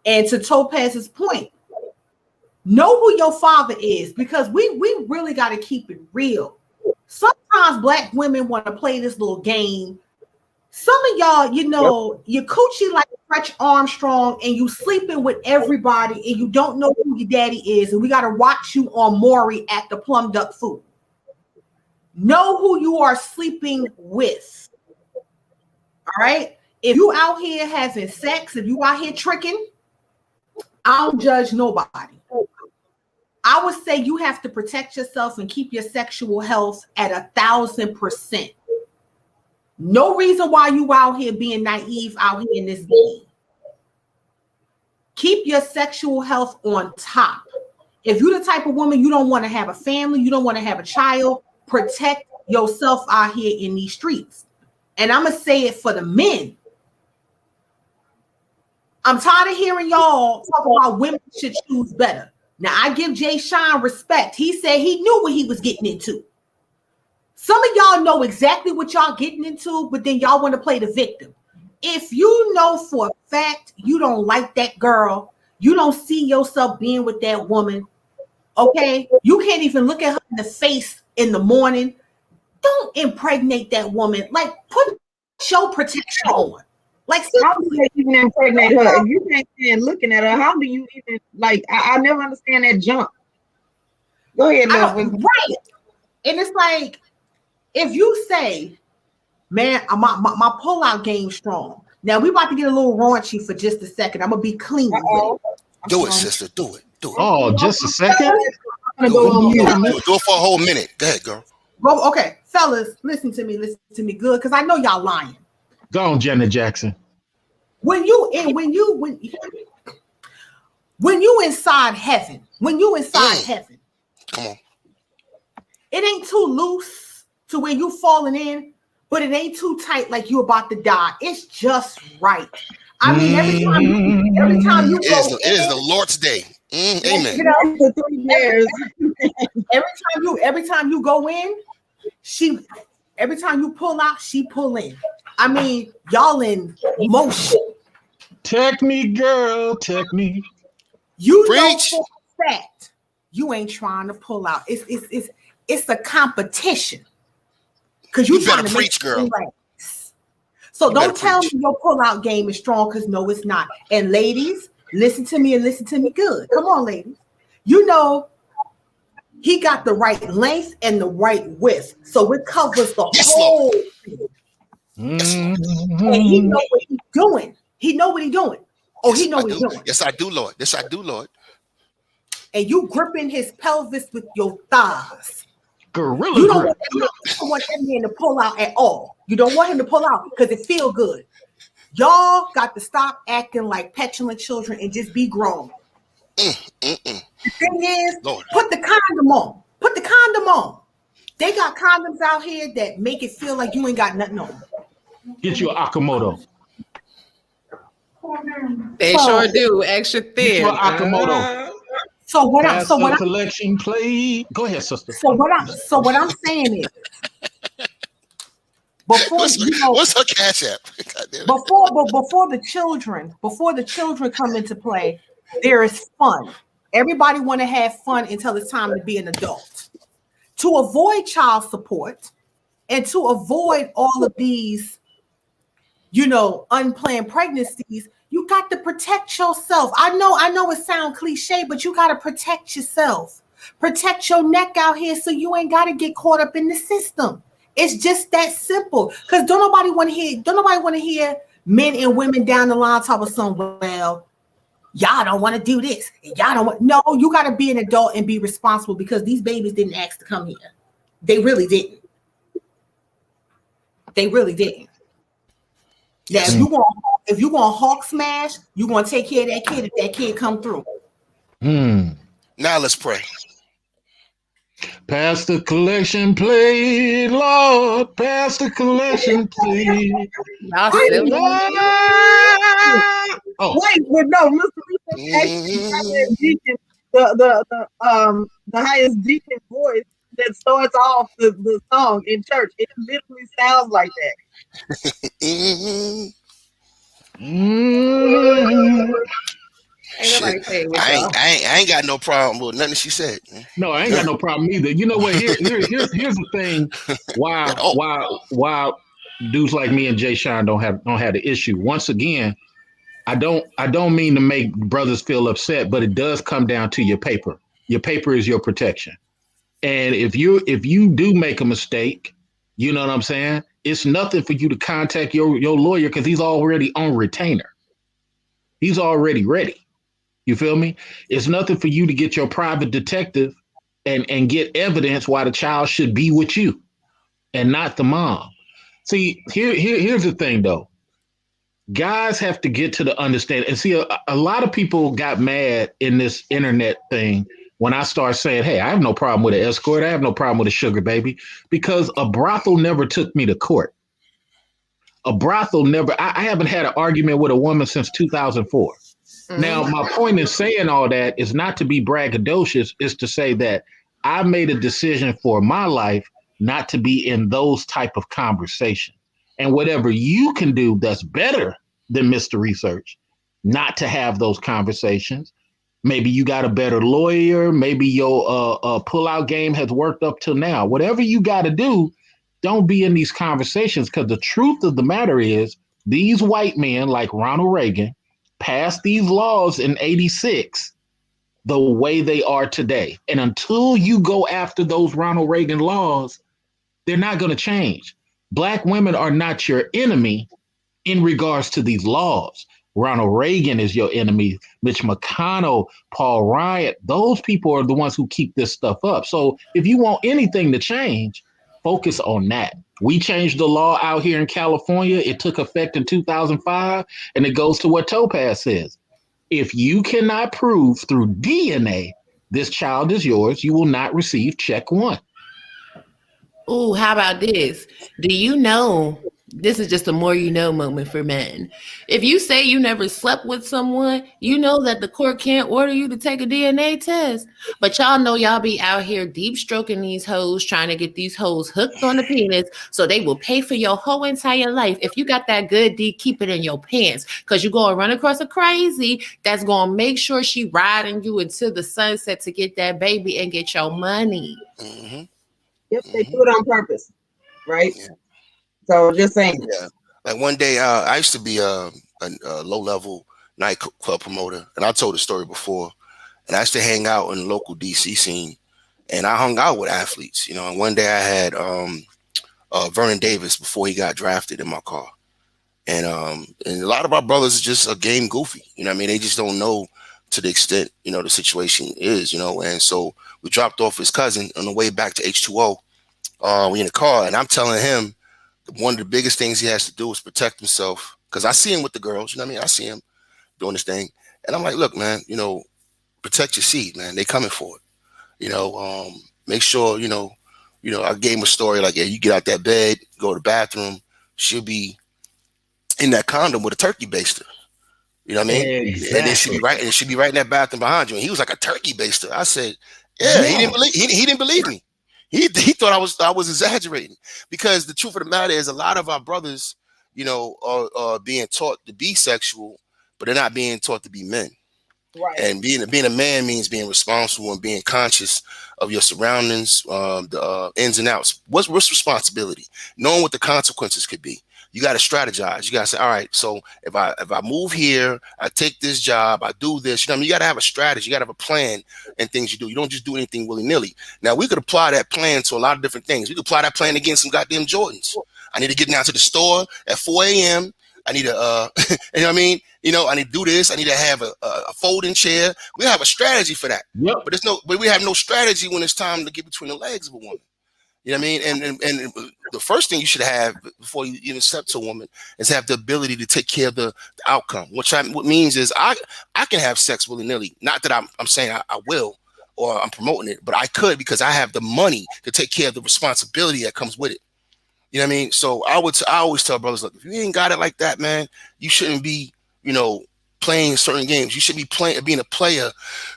And to Topaz's point, know who your father is, because we really got to keep it real. Sometimes Black women want to play this little game. Some of y'all, you know, your coochie like Stretch Armstrong, and you sleeping with everybody, and you don't know who your daddy is, and we got to watch you on Maury at the Plum Duck Food. Know who you are sleeping with. All right? If you out here having sex, if you out here tricking, I don't judge nobody. I would say you have to protect yourself and keep your sexual health at 1,000%. No reason why you out here being naive out here in this game. Keep your sexual health on top. If you're the type of woman you don't want to have a family, you don't want to have a child, protect yourself out here in these streets. And I'm going to say it for the men. I'm tired of hearing y'all talk about women should choose better. Now, I give Jay Sean respect. He said he knew what he was getting into. Some of y'all know exactly what y'all getting into, but then y'all want to play the victim. If you know for a fact you don't like that girl, you don't see yourself being with that woman, okay? You can't even look at her in the face in the morning. Don't impregnate that woman. Like, put your protection on. Like, how do you even impregnate her? If you can't stand looking at her, how do you even, like, I never understand that jump. Go ahead, Love. Right. And it's like, if you say, man, my pull-out game strong. Now, we about to get a little raunchy for just a second. I'm going to be clean with it. Do it, sister. Do it. Do it. Oh, just a second? Do it for a whole minute. Go ahead, girl. Well, okay, fellas, listen to me good, because I know y'all lying. Go on, Janet Jackson. When you inside heaven, Come on. It ain't too loose to where you falling in, but it ain't too tight like you about to die. It's just right. I mean, every time you It go is the Lord's day. Amen. you know, The 3 years. every time you go in, every time you pull out, she pull in. I mean, y'all in motion. Technique, girl, technique. You Preach. know for a fact you ain't trying to pull out. It's a competition. Because you trying better to preach, make girl. relax. So You don't better tell preach. me your pull-out game is strong, because no, it's not. And ladies, listen to me and listen to me good. Come on, ladies. You know he got the right length and the right width. So it covers the Yes, whole Lord. thing. And he know what he's doing. He know what he's doing. Oh, he know what he's doing. Yes, I do, Lord. Yes, I do, Lord. And you gripping his pelvis with your thighs. Gorilla You don't grip. want that man to pull out at all. You don't want him to pull out because it feel good. Y'all got to stop acting like petulant children and just be grown. The thing is, Lord. put the condom on. Put the condom on. They got condoms out here that make it feel like you ain't got nothing on. Get you an Akamoto. They sure do. Extra Get thin. you an Akamoto. So what I'm collection play. Go ahead, sister. so what I'm saying is, before What's her cash app? God damn it. before the children come into play, there is fun. Everybody want to have fun until it's time to be an adult. To avoid child support and to avoid all of these, unplanned pregnancies, you got to protect yourself. I know it sounds cliche, but you got to protect yourself. Protect your neck out here so you ain't got to get caught up in the system. It's just that simple. Because don't nobody want to hear men and women down the line talk about something, well, y'all don't want to do this. Y'all don't want. No, you got to be an adult and be responsible, because these babies didn't ask to come here. They really didn't. They really didn't. Now, if you gonna hawk smash, you gonna take care of that kid if that kid come through. Now let's pray. Pass the collection plate, Lord. Pass the collection plate. Y'all silly. Oh, Wait, but no, Mr. Reese actually got that deacon, the highest deacon voice that starts off the song in church. It literally sounds like that. Ain't nobody saying with I y'all. ain't got no problem with nothing she said. no, I ain't got no problem either. You know what? Here's the thing. Why dudes like me and Jay Sean don't have the issue. Once again, I don't mean to make brothers feel upset, but it does come down to your paper. Your paper is your protection. And if you do make a mistake, you know what I'm saying? It's nothing for you to contact your lawyer, because he's already on retainer. He's already ready. You feel me? It's nothing for you to get your private detective and get evidence why the child should be with you and not the mom. See, here's the thing though. Guys have to get to the understanding. And see, a lot of people got mad in this internet thing when I start saying, hey, I have no problem with an escort. I have no problem with a sugar baby, because a brothel never took me to court. A brothel never, I haven't had an argument with a woman since 2004. Now, my point in saying all that is not to be braggadocious, is to say that I made a decision for my life not to be in those type of conversations. And whatever you can do that's better than Mr. Research, not to have those conversations. Maybe you got a better lawyer. Maybe your pull-out game has worked up till now. Whatever you got to do, don't be in these conversations, because the truth of the matter is these white men like Ronald Reagan passed these laws in 86 the way they are today. And until you go after those Ronald Reagan laws, they're not going to change. Black women are not your enemy in regards to these laws. Ronald Reagan is your enemy. Mitch McConnell, Paul Ryan, those people are the ones who keep this stuff up. So if you want anything to change, focus on that. We changed the law out here in California. It took effect in 2005, and it goes to what Topaz says. If you cannot prove through DNA This child is yours. You will not receive check one. Ooh, how about this? Do you know? This is just a more you know moment for men. If you say you never slept with someone, you know that the court can't order you to take a DNA test. But y'all know y'all be out here deep stroking these hoes, trying to get these hoes hooked on the penis so they will pay for your whole entire life. If you got that good D, keep it in your pants because you're going to run across a crazy that's going to make sure she riding you into the sunset to get that baby and get your money. Mm-hmm. Yep, they do it on purpose, right? Yeah. So just saying. Yeah. Like one day, I used to be a low-level nightclub promoter, and I told the story before. And I used to hang out in the local DC scene, and I hung out with athletes, you know. And one day I had Vernon Davis before he got drafted in my car, and a lot of our brothers are just a game goofy, you know what I mean? They just don't know to the extent, you know, the situation is, you know. And so we dropped off his cousin on the way back to H2O. We in the car, and I'm telling him one of the biggest things he has to do is protect himself, because I see him with the girls, you know what I mean? I see him doing this thing, and I'm like, look, man, you know, protect your seed, man. They coming for it, you know. Make sure, you know. I gave him a story like, yeah, you get out that bed, go to the bathroom, she'll be in that condom with a turkey baster. You know what I mean? Exactly. And then she'd be right in that bathroom behind you. And he was like a turkey baster. I said, yeah. He didn't believe me. He thought I was exaggerating, because the truth of the matter is a lot of our brothers, you know, are being taught to be sexual, but they're not being taught to be men. Right. And being a man means being responsible and being conscious of your surroundings, the ins and outs. What's responsibility? Knowing what the consequences could be. You got to strategize. You got to say, all right, so if I move here, I take this job, I do this. You know what I mean? You got to have a strategy. You got to have a plan and things you do. You don't just do anything willy-nilly. Now, we could apply that plan to a lot of different things. We could apply that plan against some goddamn Jordans. I need to get down to the store at 4 a.m. I need to, you know what I mean? You know, I need to do this. I need to have a folding chair. We have a strategy for that. Yep. But we have no strategy when it's time to get between the legs of a woman. You know what I mean? And the first thing you should have before you even step to a woman is have the ability to take care of the outcome. What means is I can have sex willy-nilly. Not that I'm saying I will or I'm promoting it, but I could, because I have the money to take care of the responsibility that comes with it. You know what I mean? So I always tell brothers, look, if you ain't got it like that, man, you shouldn't be, you know, playing certain games. You should be being a player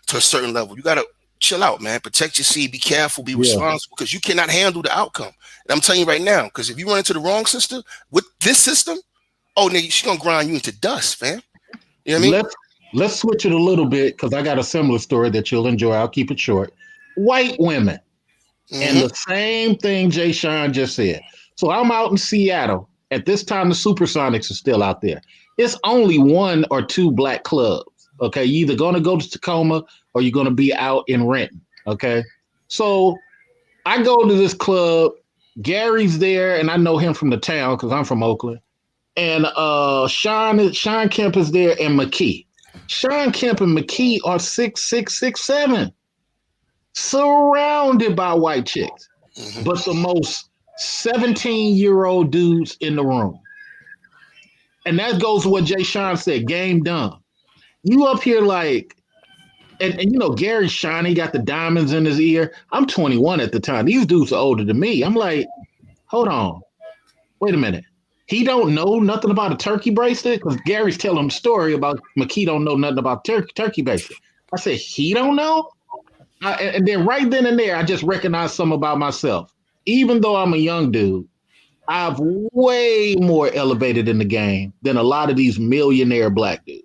to a certain level. You got to chill out, man. Protect your seed. Be careful. Be responsible, because you cannot handle the outcome. And I'm telling you right now, because if you run into the wrong sister with this system, oh, nigga, she's going to grind you into dust, fam. You know what I mean? Let's switch it a little bit, because I got a similar story that you'll enjoy. I'll keep it short. White women. And the same thing Jay Sean just said. So I'm out in Seattle. At this time, the Supersonics are still out there. It's only 1 or 2 black clubs. Okay, you're either going to go to Tacoma or you're going to be out in Renton. Okay, so I go to this club. Gary's there, and I know him from the town because I'm from Oakland. And Sean Kemp is there, and McKee. Sean Kemp and McKee are 6'6", 6'7", surrounded by white chicks, but the most 17-year-old dudes in the room. And that goes to what Jay Sean said, game done. You up here like, and you know, Gary Sean, he got the diamonds in his ear. I'm 21 at the time. These dudes are older than me. I'm like, hold on. Wait a minute. He don't know nothing about a turkey bracelet? Because Gary's telling him a story about McKee don't know nothing about turkey bracelet. I said, he don't know? And then right then and there, I just recognized something about myself. Even though I'm a young dude, I've way more elevated in the game than a lot of these millionaire black dudes.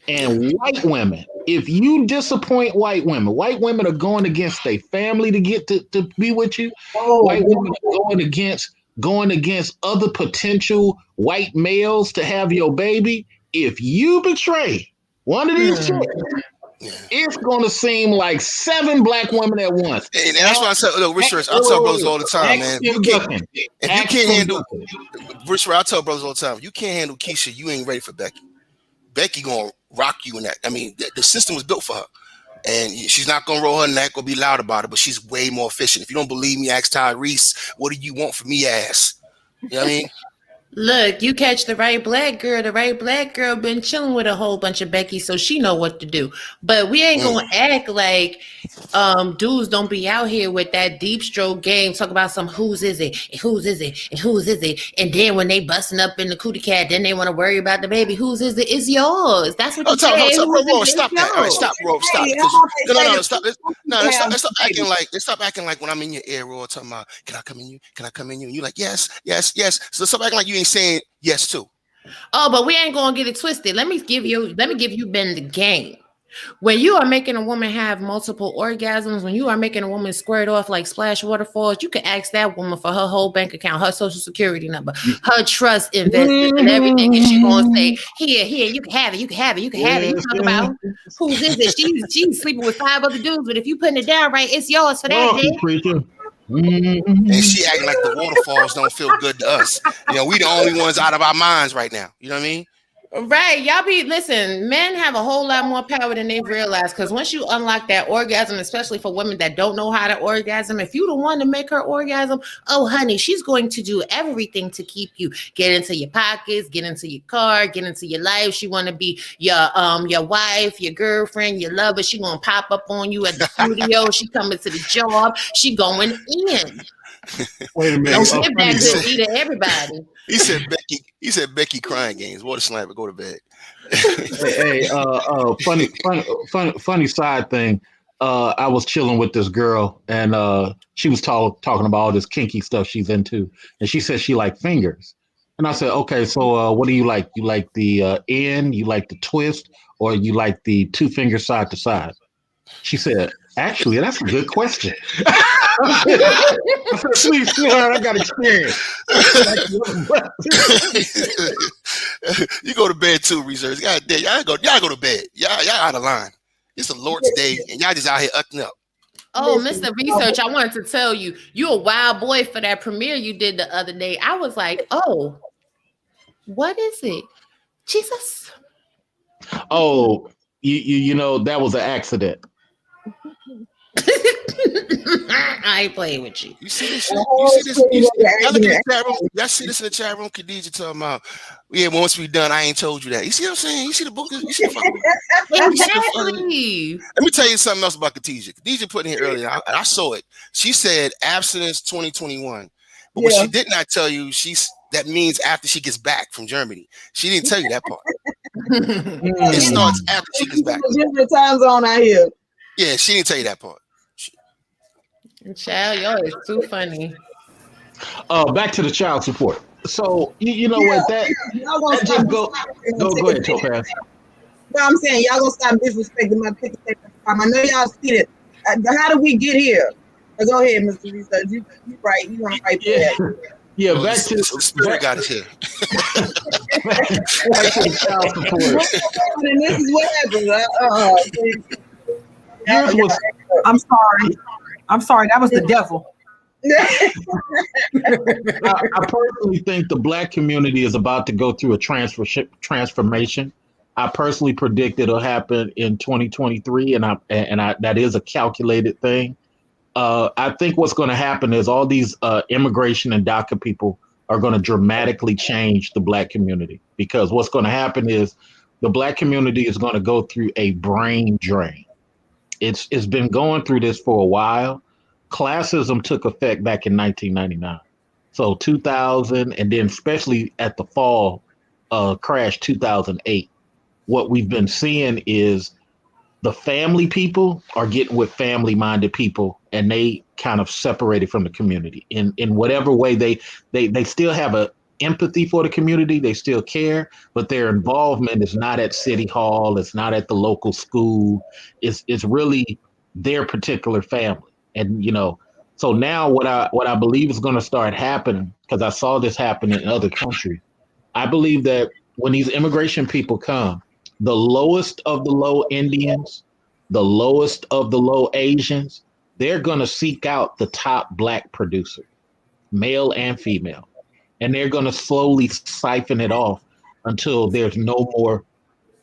And white women, if you disappoint white women are going against their family to get to be with you. White women are going against other potential white males to have your baby. If you betray one of these chicks, it's going to seem like 7 black women at once. And that's why I said, look, Richard, I tell brothers all the time, man. If you can't handle, Richard, I tell brothers all the time, if you can't handle Keisha, you ain't ready for Becky. Becky going to rock you in that. I mean, the system was built for her. And she's not going to roll her neck or be loud about it, but she's way more efficient. If you don't believe me, ask Tyrese, what do you want from me, ass? You know what I mean? Look, you catch the right black girl. The right black girl been chilling with a whole bunch of Becky, so she know what to do. But we ain't gonna act like dudes don't be out here with that deep stroke game. Talk about some whose is it, and whose is it, and whose is it, and then when they busting up in the cootie cat, then they want to worry about the baby. Whose is it? It's yours. That's what you say. Whoa, stop that. All right, stop, Ro, stop. Hey, No, stop. Let's stop acting like when I'm in your ear, Ro, talking about, can I come in you? Can I come in you? And you like, yes. So stop acting like you ain't saying yes too. Oh, but we ain't gonna get it twisted. Let me give you Ben the game. When you are making a woman have multiple orgasms, when you are making a woman squirt off like splash waterfalls, you can ask that woman for her whole bank account, her social security number, her trust investments, and everything. And she's gonna say, here, you can have it, you can have it, you can have it. You talk about whose is it? She's sleeping with 5 other dudes, but if you putting it down right, it's yours for that day. And she acting like the waterfalls don't feel good to us. You know, we the only ones out of our minds right now. You know what I mean? Right. Listen, men have a whole lot more power than they've realized, because once you unlock that orgasm, especially for women that don't know how to orgasm, if you the one to make her orgasm, oh honey, she's going to do everything to keep you. Get into your pockets, get into your car, get into your life. She want to be your wife, your girlfriend, your lover. She gonna pop up on you at the studio. She coming to the job. She going in. Wait a minute. Don't give that good to everybody. He said Becky crying games. Water slammer, go to bed. Funny side thing. I was chilling with this girl, and she was talking about all this kinky stuff she's into, and she said she liked fingers. And I said, okay, so what do you like? You like the end? You like the twist, or you like the 2 fingers side to side? She said, actually, that's a good question. I said, please, sweetheart, I got experience. You go to bed too, reserves. Y'all go to bed. Y'all out of line. It's a Lord's day, and y'all just out here acting up. Oh, Mr. Research, I wanted to tell you, you a wild boy for that premiere you did the other day. I was like, oh, what is it? Jesus. Oh, you know, that was an accident. I ain't playing with you. You see this shit? You see this? Y'all look in the chat room. Y'all see this in the chat room? Khadijah talking about, yeah, once we done, I ain't told you that. You see what I'm saying? You see the book? You see the fucking Exactly. Let me tell you something else about Khadijah. Khadijah put in here earlier. I saw it. She said abstinence 2021. But what she did not tell you, that means after she gets back from Germany. She didn't tell you that part. It starts after she gets back. Different time zone out here. Yeah, she didn't tell you that part. Child, y'all is too funny. Back to the child support. So you know what that just go ahead, Topaz. No, I'm saying y'all gonna stop disrespecting my picture. I know y'all see it. How did we get here? Go ahead, Mr. Research. You right. You want to fight for that. Yeah, back to the spirit got us here. Back to the child support. And this is what happened. I'm sorry. That was the devil. I personally think the Black community is about to go through a transformation. I personally predict it'll happen in 2023, and I that is a calculated thing. I think what's going to happen is all these immigration and DACA people are going to dramatically change the Black community, because what's going to happen is the Black community is going to go through a brain drain. It's been going through this for a while. Classism took effect back in 1999. So 2000, and then especially at the fall crash 2008, what we've been seeing is the family people are getting with family-minded people, and they kind of separated from the community in whatever way they still have a empathy for the community. They still care, but their involvement is not at City Hall. It's not at the local school. It's really their particular family. And, you know, so now what I believe is going to start happening, because I saw this happen in other countries. I believe that when these immigration people come, the lowest of the low Indians, the lowest of the low Asians, they're going to seek out the top Black producer, male and female. And they're going to slowly siphon it off until there's no more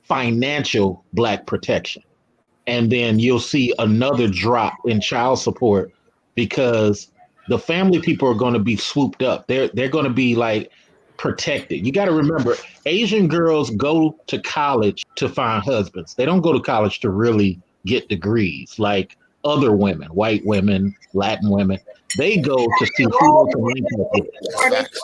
financial Black protection. And then you'll see another drop in child support, because the family people are going to be swooped up. They're going to be like, protected. You got to remember, Asian girls go to college to find husbands. They don't go to college to really get degrees like other women, white women, Latin women. They go to see who they can link up with. That's facts.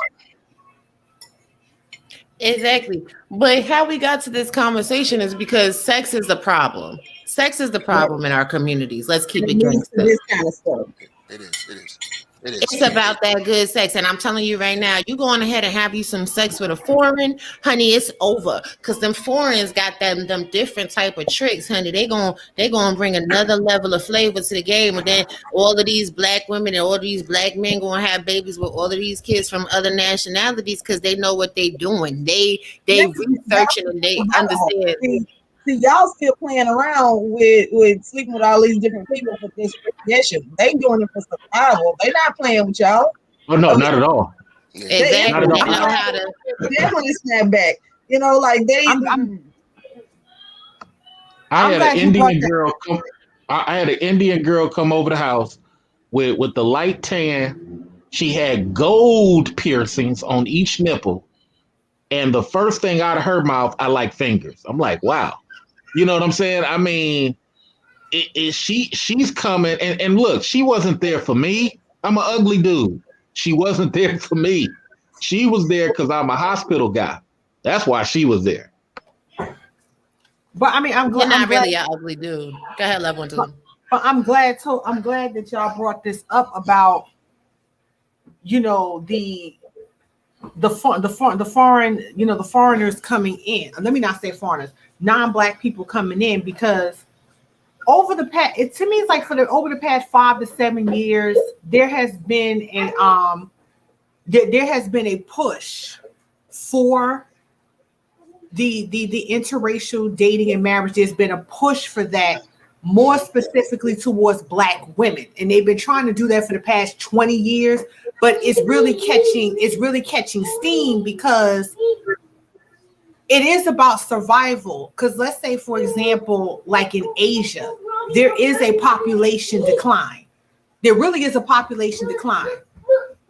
Exactly. But how we got to this conversation is because sex is the problem. Sex is the problem in our communities. Let's keep it gangster. This kind of stuff. It is. It's about that good sex. And I'm telling you right now, you going ahead and have you some sex with a foreign, honey, it's over. Because them foreigners got them different type of tricks, honey. They gonna bring another level of flavor to the game. And then all of these black women and all of these black men gonna have babies with all of these kids from other nationalities because they know what they doing. They researching and they understand. See, y'all still playing around with sleeping with all these different people for this recognition. They doing it for survival. They not playing with y'all. Oh no, not at all. Exactly. Not at all. They know how to. They want to snap back. You know, like they. I had an Indian girl come. I had an Indian girl come over the house with the light tan. She had gold piercings on each nipple, and the first thing out of her mouth, I like fingers. I'm like, wow. You know what I'm saying? I mean, she's coming, and look, she wasn't there for me. I'm an ugly dude. She wasn't there for me. She was there because I'm a hospital guy. That's why she was there. But I mean, I'm glad. You're not really an ugly dude. Go ahead, love one too. But I'm glad that y'all brought this up about, you know, the foreign, you know, the foreigners coming in. Let me not say foreigners, non-black people coming in, because over the past, to me, it's like over the past 5 to 7 years, there has been a push for the interracial dating and marriage. There's been a push for that, more specifically towards black women, and they've been trying to do that for the past 20 years. But it's really catching steam because it is about survival. Because let's say, for example, like in Asia, there is a population decline. There really is a population decline.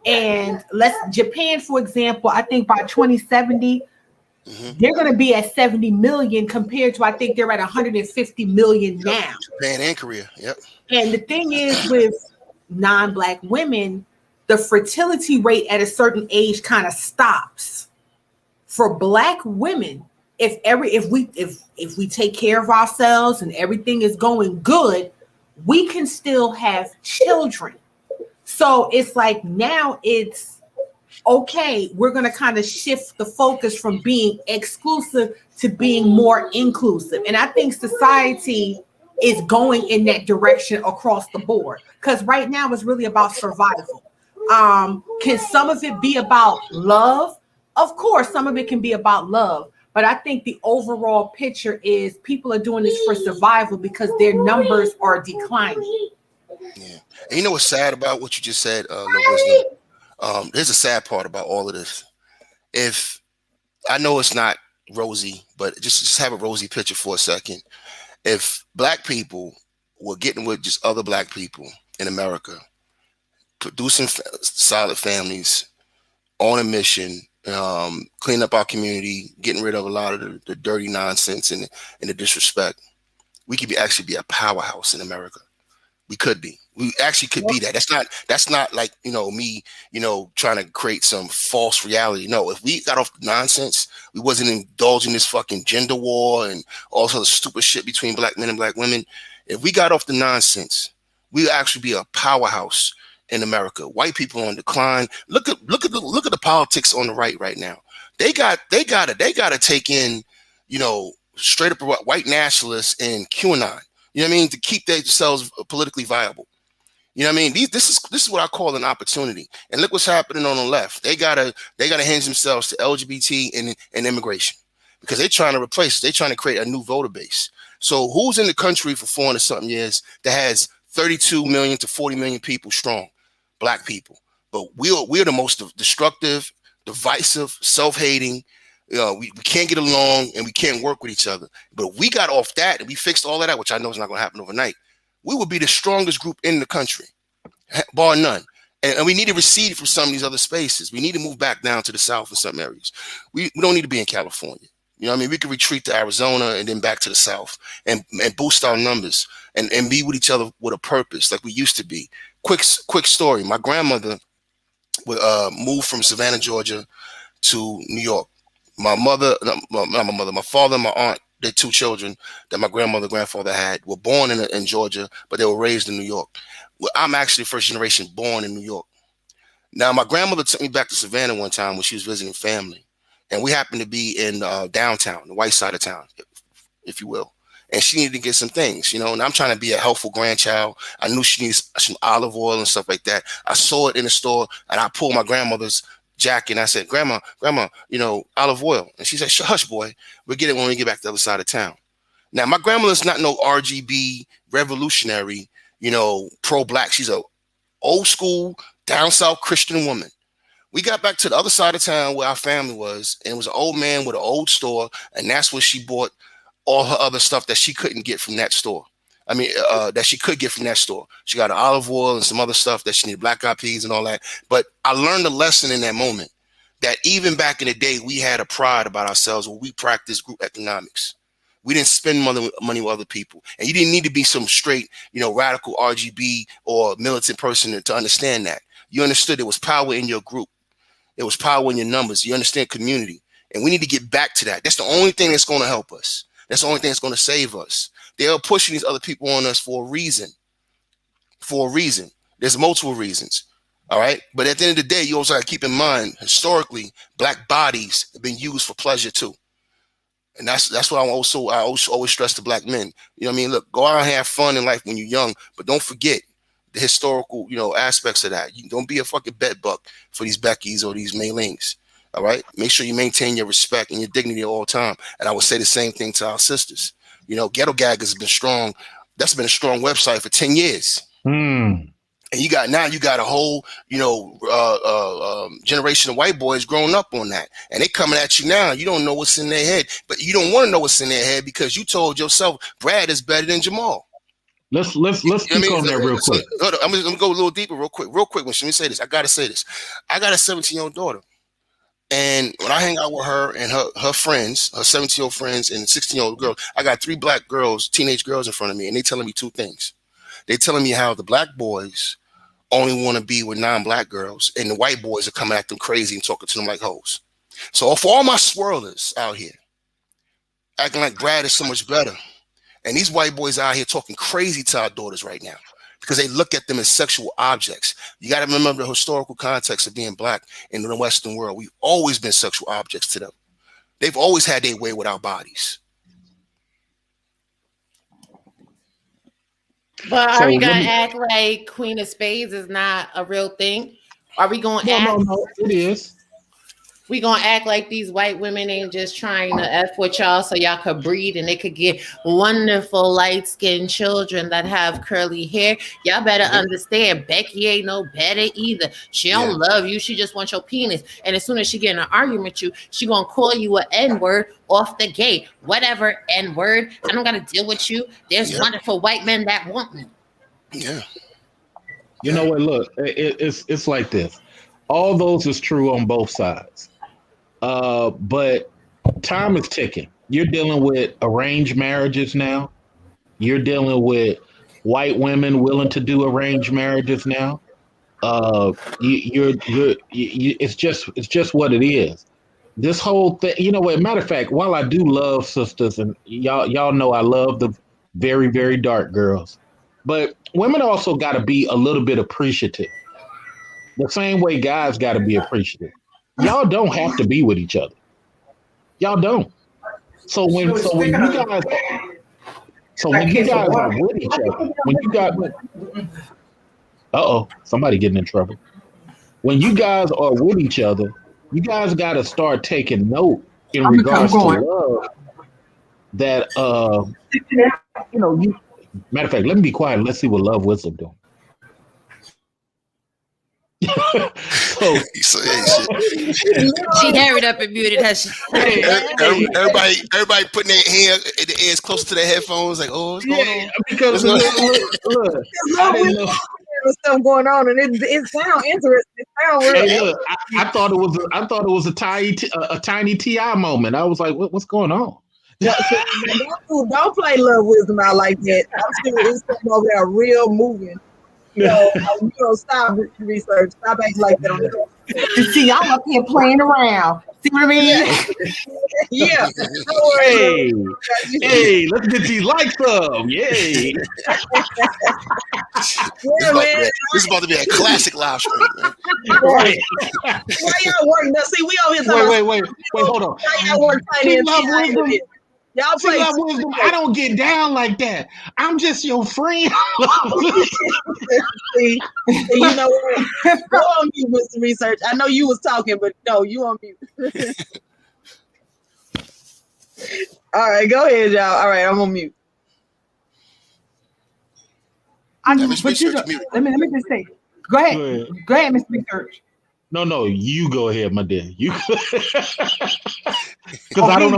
And Japan, for example, I think by 2070, they're going to be at 70 million compared to, I think they're at 150 million now. Japan and Korea, yep. And the thing is, with non-black women, the fertility rate at a certain age kind of stops. For black women, if we take care of ourselves and everything is going good, we can still have children. So it's like now it's okay, we're going to kind of shift the focus from being exclusive to being more inclusive. And I think society is going in that direction across the board, because right now it's really about survival. Can some of it be about love? Of course, some of it can be about love. But I think the overall picture is people are doing this for survival because their numbers are declining. Yeah. And you know what's sad about what you just said, Wisdom? There's a sad part about all of this. If I know it's not rosy, but just have a rosy picture for a second. If black people were getting with just other black people in America, producing solid families on a mission, clean up our community, getting rid of a lot of the dirty nonsense and the disrespect, we could actually be a powerhouse in America. We could be. We actually could be that. That's not like, me, trying to create some false reality. No, if we got off the nonsense, we wasn't indulging this fucking gender war and all sorts of stupid shit between black men and black women. If we got off the nonsense, we actually be a powerhouse in America. White people on decline. Look at the politics on the right now. They gotta take in, straight up white nationalists and QAnon. You know what I mean? To keep themselves politically viable. You know what I mean? This is what I call an opportunity. And look what's happening on the left. They gotta hinge themselves to LGBT and immigration, because they're trying to replace it. They're trying to create a new voter base. So who's in the country for 400 something years that has 32 million to 40 million people strong? Black people. But we're the most destructive, divisive, self-hating. We can't get along and we can't work with each other. But if we got off that and we fixed all of that, which I know is not going to happen overnight, we would be the strongest group in the country, bar none. And we need to recede from some of these other spaces. We need to move back down to the South in some areas. We don't need to be in California. You know what I mean? We can retreat to Arizona and then back to the South and boost our numbers and be with each other with a purpose like we used to be. Quick story. My grandmother moved from Savannah, Georgia to New York. My father and my aunt, their two children that my grandfather had were born in Georgia, but they were raised in New York. Well, I'm actually first generation born in New York. Now, my grandmother took me back to Savannah one time when she was visiting family. And we happened to be in downtown, the white side of town, if you will. And she needed to get some things, you know, and I'm trying to be a helpful grandchild. I knew she needs some olive oil and stuff like that. I saw it in the store and I pulled my grandmother's jacket and I said, Grandma, you know, olive oil. And she said, hush, boy, we'll get it when we get back to the other side of town. Now, my grandmother's not no RGB revolutionary, you know, pro-black. She's a old school, down south Christian woman. We got back to the other side of town where our family was, and it was an old man with an old store, and that's where she bought all her other stuff that she couldn't get from that store. I mean, that she could get from that store. She got an olive oil and some other stuff that she needed, black-eyed peas and all that. But I learned a lesson in that moment that even back in the day, we had a pride about ourselves where we practiced group economics. We didn't spend money with other people. And you didn't need to be some straight, you know, radical RGB or militant person to understand that. You understood there was power in your group. It was power in your numbers. You understand community. And we need to get back to that. That's the only thing that's going to help us. That's the only thing that's going to save us. They are pushing these other people on us for a reason. For a reason. There's multiple reasons. All right. But at the end of the day, you also got to keep in mind, historically, black bodies have been used for pleasure too. And that's what I always stress to black men. You know what I mean? Look, go out and have fun in life when you're young, but don't forget the historical, you know, aspects of that. You don't be a fucking bedbug for these Beckys or these Maylings. All right. Make sure you maintain your respect and your dignity at all time. And I would say the same thing to our sisters. You know, Ghetto Gag has been strong. That's been a strong website for 10 years. And you got a whole, you know, generation of white boys growing up on that. And they coming at you now. You don't know what's in their head, but you don't want to know what's in their head because you told yourself Brad is better than Jamal. Let's speak on that real quick. I'm gonna go a little deeper real quick. When she say this, I gotta say this. I got a 17-year-old daughter. And when I hang out with her and her friends, her 17-year-old friends and 16-year-old girl, I got 3 black girls, teenage girls in front of me, and they telling me 2 things. They telling me how the black boys only want to be with non-black girls, and the white boys are coming at them crazy and talking to them like hoes. So for all my swirlers out here, acting like Brad is so much better, and these white boys out here talking crazy to our daughters right now because they look at them as sexual objects. You got to remember the historical context of being black in the Western world. We've always been sexual objects to them. They've always had their way with our bodies. But are we gonna act like Queen of Spades is not a real thing? Are we gonna act? No, it is. We gonna act like these white women ain't just trying to F with y'all so y'all could breed and they could get wonderful light-skinned children that have curly hair. Y'all better understand Becky ain't no better either. She don't love you. She just wants your penis. And as soon as she get in an argument with you, she gonna call you an N-word off the gate. Whatever, N-word. I don't gotta deal with you. There's wonderful white men that want me. Yeah. You know what? Look, it's like this. All those is true on both sides. But time is ticking. You're dealing with arranged marriages now. You're dealing with white women willing to do arranged marriages now. It's just what it is. This whole thing, you know what? Matter of fact, while I do love sisters, and y'all know I love the very, very dark girls, but women also got to be a little bit appreciative. The same way guys got to be appreciative. Y'all don't have to be with each other. Y'all don't. So when you guys are with each other, somebody getting in trouble. When you guys are with each other, you guys got to start taking note in regards to love. That matter of fact, let me be quiet. Let's see what Love Wisdom doing. So she hurried up and muted her. Everybody putting their ears close to their headphones, like, oh, what's going on? Because look, I didn't know. was something going on, and it sounds interesting. It sounds real. Hey, look, I thought it was a tiny Ti moment. I was like, what's going on? Don't play Love Wisdom out like that. I'm sure it's something over there real moving. So stop research. Stop acting like that on the You see, I'm up here playing around. See what I mean? Yeah. Hey, let's get these likes up. Yay. This is about to be a classic live stream, man. Right. Why y'all working? Now, see, we over here. Wait, hold on. Why y'all work See, Love Wisdom. Y'all See, play. Love Wisdom. I don't get down like that. I'm just your friend. See, you know what? Go on mute, Mr. Research. I know you was talking, but no, you on mute. All right, go ahead, y'all. All right, I'm on mute. Let me just say. Go ahead, Mr. Research. No, you go ahead, my dear. You, because I don't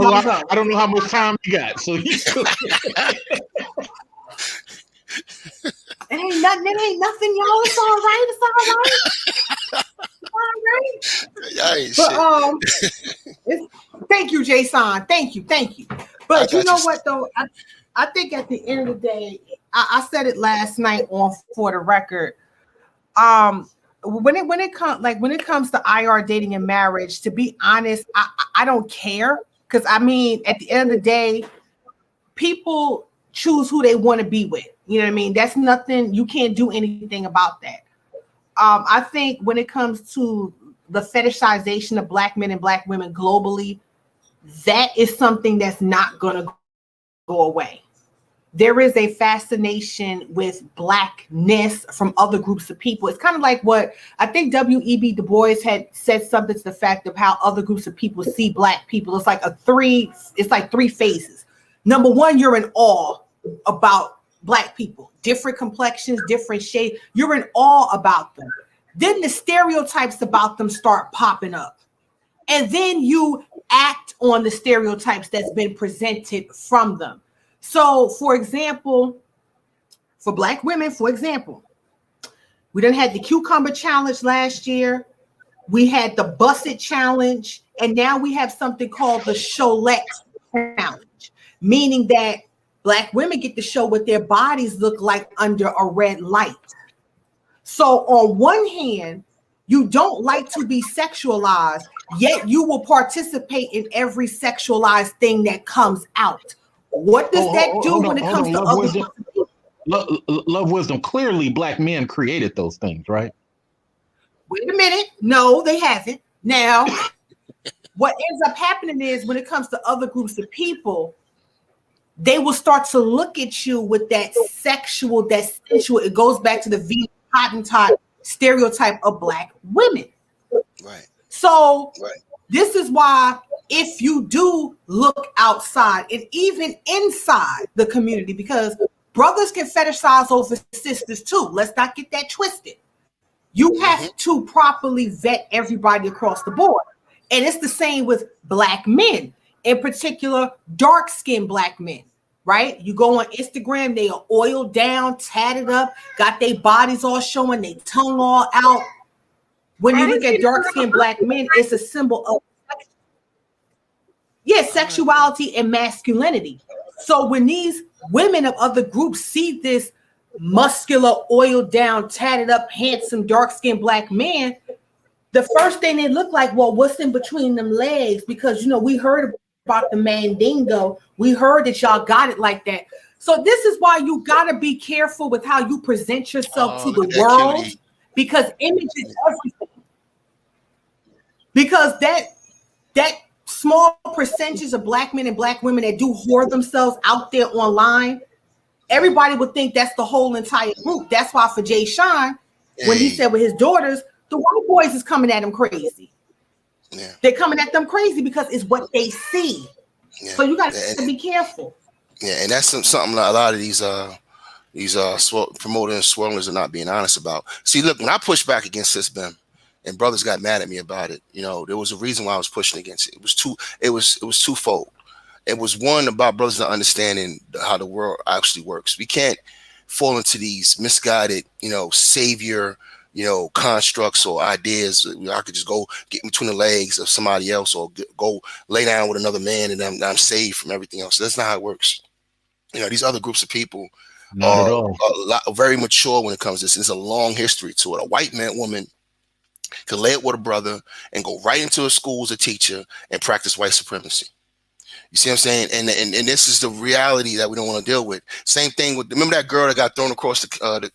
know how much time you got. So you. It ain't nothing, y'all. It's all right. Thank you, Jason. Thank you. But you know what though? I think at the end of the day, I said it last night on For the Record. When it comes to IR dating and marriage, to be honest, I don't care, because I mean, at the end of the day, people choose who they want to be with. You know what I mean? That's nothing. You can't do anything about that. I think when it comes to the fetishization of Black men and Black women globally, that is something that's not going to go away. There is a fascination with Blackness from other groups of people. It's kind of like what I think W.E.B. Du Bois had said, something to the fact of how other groups of people see Black people. It's like three phases. Number one, you're in awe about Black people, different complexions, different shades. You're in awe about them. Then the stereotypes about them start popping up. And then you act on the stereotypes that's been presented from them. So, for example, for Black women, we done had the cucumber challenge last year. We had the busset challenge. And now we have something called the Cholette challenge, meaning that Black women get to show what their bodies look like under a red light. So on one hand, you don't like to be sexualized, yet you will participate in every sexualized thing that comes out. What does that do when it comes to other people? Love Wisdom. Clearly, Black men created those things, right? Wait a minute. No, they haven't. Now, what ends up happening is when it comes to other groups of people, they will start to look at you with that sexual, that sensual. It goes back to the Venus Hottentot stereotype of Black women. Right. So this is why if you do look outside and even inside the community, because brothers can fetishize over sisters too. Let's not get that twisted. You have to properly vet everybody across the board. And it's the same with Black men, in particular, dark-skinned Black men, right? You go on Instagram, they are oiled down, tatted up, got their bodies all showing, their tongue all out. When you look at dark-skinned Black men, it's a symbol of sexuality and masculinity. So when these women of other groups see this muscular, oiled down, tatted up, handsome, dark-skinned Black man, the first thing they look like, well, what's in between them legs? Because, you know, we heard about the mandingo. We heard that y'all got it like that. So this is why you got to be careful with how you present yourself to the world, because image is everything. Because that small percentage of Black men and Black women that do whore themselves out there online, everybody would think that's the whole entire group. That's why for Jay Sean, when he said with his daughters, the white boys is coming at him crazy. Yeah. They're coming at them crazy because it's what they see. Yeah. So you got to be careful. Yeah, and that's something a lot of these promoters and swirlers are not being honest about. See, look, when I pushed back against Cisbem, and brothers got mad at me about it, you know, there was a reason why I was pushing against it. It was twofold. It was one about brothers not understanding how the world actually works. We can't fall into these misguided, savior, constructs or ideas. I could just go get between the legs of somebody else or go lay down with another man and I'm saved from everything else. That's not how it works. These other groups of people Not at are all. very mature when it comes to this. There's a long history to it. A white woman could lay it with a brother and go right into a school as a teacher and practice white supremacy. You see what I'm saying? And this is the reality that we don't want to deal with. Same thing with, remember that girl that got thrown across the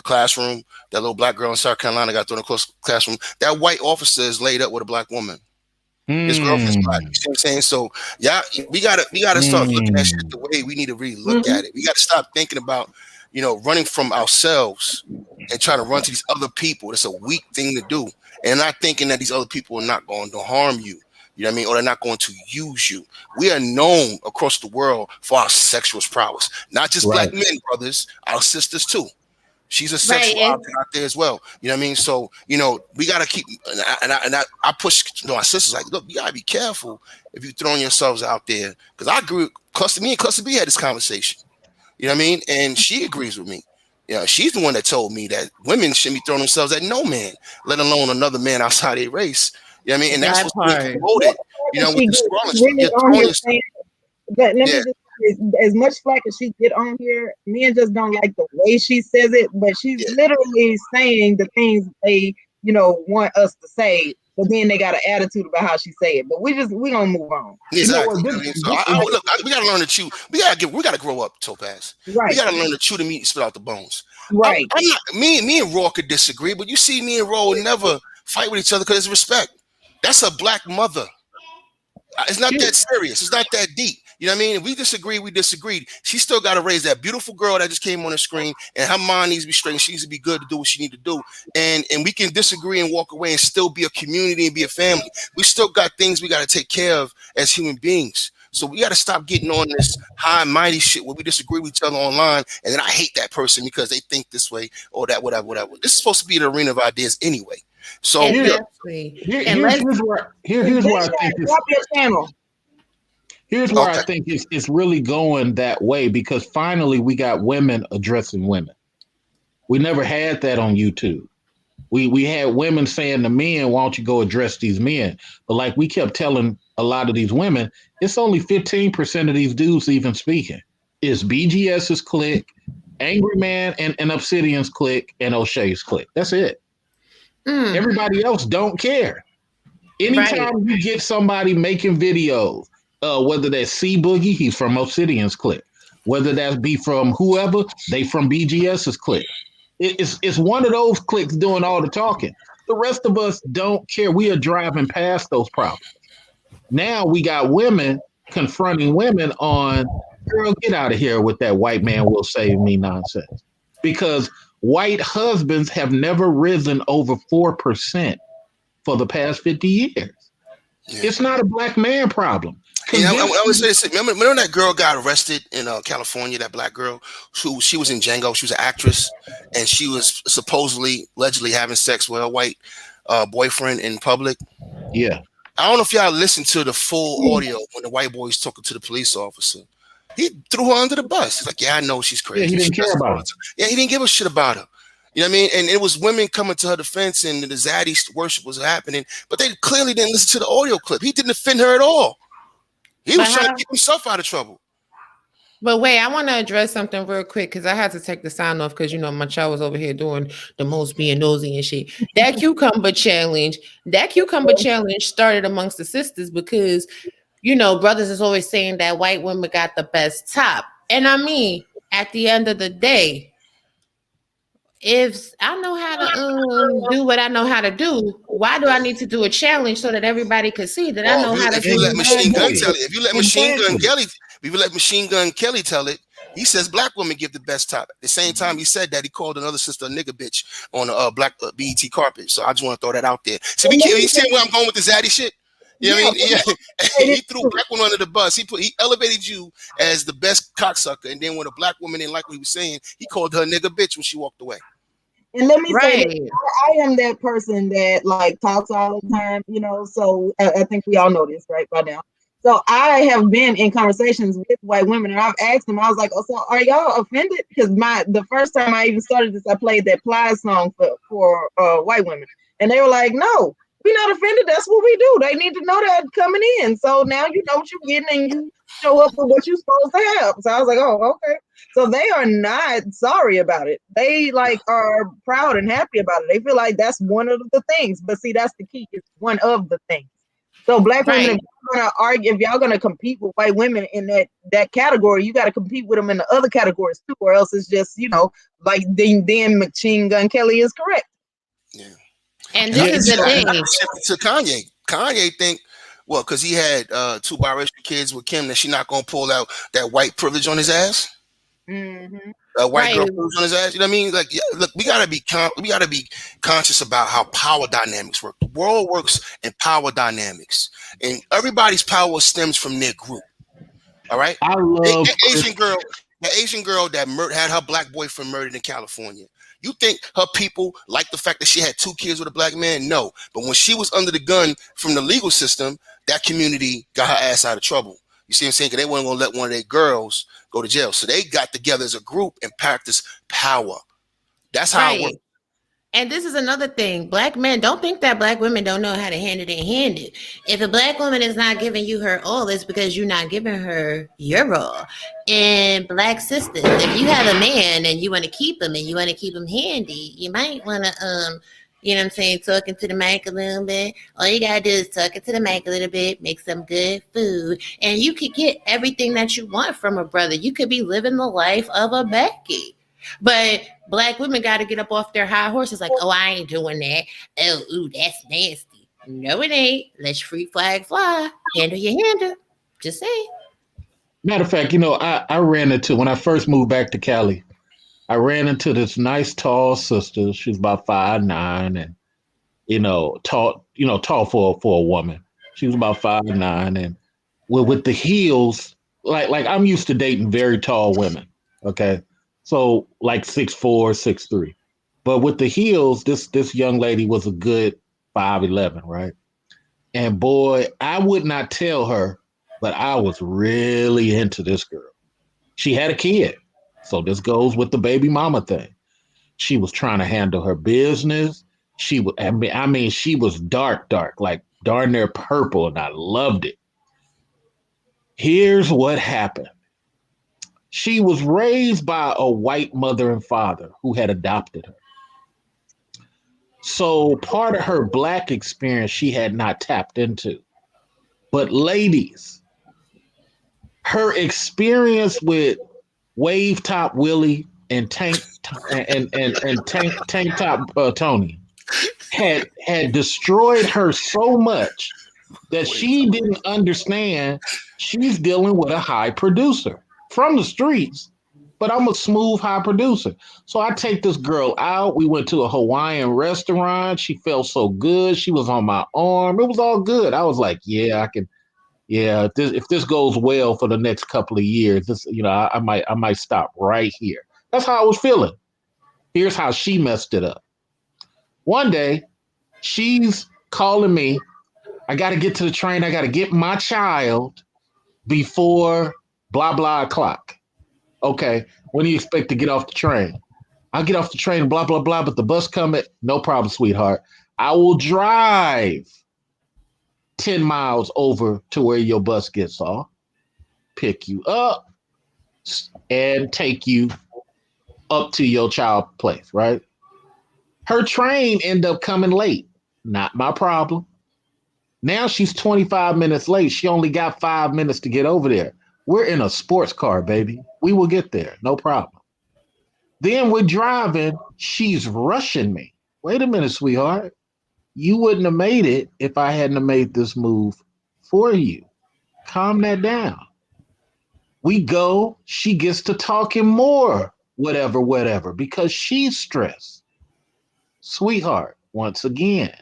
classroom? That little black girl in South Carolina got thrown across the classroom. That white officer is laid up with a black woman. His girlfriend's black. You see what I'm saying? So yeah, we gotta start looking at shit the way we need to really look at it. We gotta stop thinking about, running from ourselves and trying to run to these other people. It's a weak thing to do. And not thinking that these other people are not going to harm you. You know what I mean? Or they're not going to use you. We are known across the world for our sexual prowess. Not just black men, brothers, our sisters too. She's a sexual object out there as well. You know what I mean? So, we got to keep, and I push our sisters like, look, you got to be careful if you're throwing yourselves out there. Because I agree with me and Cluster B had this conversation. You know what I mean? And she agrees with me. She's the one that told me that women shouldn't be throwing themselves at no man, let alone another man outside their race. You know what I mean? And that's what's being promoted, with the scrolling. Let me just, as much flack as she get on here, men just don't like the way she says it, but she's literally saying the things they, want us to say, but then they got an attitude about how she say it. But we gonna move on. Exactly. Look, we gotta learn to chew. We gotta grow up, Topaz. Right. We gotta learn to chew the meat and spit out the bones. Right. I'm not, me and Raw could disagree, but you see, me and Raw would never fight with each other because it's respect. That's a black mother. It's not that serious. It's not that deep. You know what I mean? If we disagree, we disagreed. She still got to raise that beautiful girl that just came on the screen, and her mind needs to be straight. And she needs to be good to do what she needs to do. And we can disagree and walk away and still be a community and be a family. We still got things we got to take care of as human beings. So we got to stop getting on this high and mighty shit where we disagree with each other online, and then I hate that person because they think this way or that, whatever. This is supposed to be an arena of ideas anyway. So here's where I think I think it's really going that way, because finally we got women addressing women. We never had that on YouTube. We had women saying to men, why don't you go address these men? But like we kept telling a lot of these women, it's only 15% of these dudes even speaking. It's BGS's clique, Angry Man and Obsidian's clique, and O'Shea's clique. That's it. Everybody else don't care. Anytime you get somebody making videos, whether that's C Boogie, he's from Obsidian's clique. Whether that be from whoever, they from BGS's clique. It's one of those cliques doing all the talking. The rest of us don't care. We are driving past those problems. Now we got women confronting women on, girl, get out of here with that white man will save me nonsense. Because white husbands have never risen over 4% for the past 50 years. Yeah. It's not a black man problem. I would say this. Remember that girl got arrested in California, that black girl she was in Django. She was an actress, and she was allegedly having sex with a white boyfriend in public. Yeah. I don't know if y'all listened to the full audio when the white boy was talking to the police officer. He threw her under the bus. He's like, yeah, I know she's crazy. Yeah, he didn't care about her. Yeah, he didn't give a shit about her. You know what I mean? And it was women coming to her defense, and the zaddy worship was happening, but they clearly didn't listen to the audio clip. He didn't defend her at all. He was trying to get himself out of trouble. But wait, I want to address something real quick because I had to take the sound off because, my child was over here doing the most being nosy and shit. That cucumber challenge started amongst the sisters because, brothers is always saying that white women got the best top. And I mean, at the end of the day, if I know how to do what I know how to do, why do I need to do a challenge so that everybody can see that I know how to do it? If you let Machine Gun Kelly tell it, he says black women give the best top. At the same time he said that, he called another sister a nigga bitch on a black BET carpet. So I just want to throw that out there. So you see where I'm going with the zaddy shit? You know what I mean? Yeah. He threw black women under the bus. He elevated you as the best cocksucker, and then when a black woman didn't like what he was saying, he called her a nigga bitch when she walked away. And let me say this, I am that person that talks all the time, so I think we all know this right by now. So I have been in conversations with white women, and I've asked them. I was like, "Oh, so are y'all offended?" Because the first time I even started this, I played that Plies song for white women, and they were like, "No, we're not offended. That's what we do. They need to know that coming in. So now you know what you're getting, and you show up with what you're supposed to have." So I was like, "Oh, okay." So they are not sorry about it. They like are proud and happy about it. They feel like that's one of the things. But see, that's the key. It's one of the things. So black women, Right. if you're gonna argue, if y'all gonna compete with white women in that category, you got to compete with them in the other categories too, or else it's just like then Machine Gun Kelly is correct. Yeah. And And this Yeah, is it's the so thing. shifted to Kanye. Kanye think, well, because he had two biracial kids with Kim, that she not gonna pull out that white privilege on his ass. Mm-hmm. White Right. girl privilege on his ass. You know what I mean? Like, yeah, look, we gotta be conscious about how power dynamics work. The world works in power dynamics, and everybody's power stems from their group. All right. I love Asian girl, the Asian girl that had her black boyfriend murdered in California. You think her people like the fact that she had two kids with a black man? No. But when she was under the gun from the legal system, that community got her ass out of trouble. You see what I'm saying? Because they weren't going to let one of their girls go to jail. So they got together as a group and practiced power. That's how it works. Right. And this is another thing. Black men don't think that black women don't know how to hand it and hand it. If a black woman is not giving you her all, it's because you're not giving her your all. And black sisters, if you have a man and you want to keep him and you want to keep him handy, you might want to you know what I'm saying, talk into the mic a little bit. All you gotta do is talk into the mic a little bit, make some good food, and you could get everything that you want from a brother. You could be living the life of a Becky. But black women got to get up off their high horses like, oh, I ain't doing that. Oh, ooh, that's nasty. No, it ain't. Let's free flag fly. Handle your handle. Just say. Matter of fact, I ran into when I first moved back to Cali. I ran into this nice tall sister. She's about 5'9", and tall for a woman. She was about 5'9", and with the heels, like I'm used to dating very tall women. Okay, so like 6'4", 6'3", but with the heels, this young lady was a good 5'11", right? And boy, I would not tell her, but I was really into this girl. She had a kid, so this goes with the baby mama thing. She was trying to handle her business. She was dark, like darn near purple, and I loved it. Here's what happened. She was raised by a white mother and father who had adopted her. So part of her black experience she had not tapped into. But ladies, her experience with wave top Willie and tank top Tony had destroyed her so much that she didn't understand she's dealing with a high producer from the streets, but I'm a smooth high producer. So I take this girl out. We went to a Hawaiian restaurant. She felt so good. She was on my arm. It was all good. I was like, yeah, I can. Yeah, if this goes well for the next couple of years, I might stop right here. That's how I was feeling. Here's how she messed it up. One day, she's calling me. I got to get to the train. I got to get my child before blah, blah o'clock. Okay. When do you expect to get off the train? I'll get off the train, blah, blah, blah, but the bus coming. No problem, sweetheart. I will drive 10 miles over to where your bus gets off, pick you up, and take you up to your child place, right? Her train ended up coming late. Not my problem. Now she's 25 minutes late. She only got 5 minutes to get over there. We're in a sports car, baby. We will get there. No problem. Then we're driving. She's rushing me. Wait a minute, sweetheart. You wouldn't have made it if I hadn't have made this move for you. Calm that down. We go. She gets to talking more, whatever, because she's stressed. Sweetheart, once again,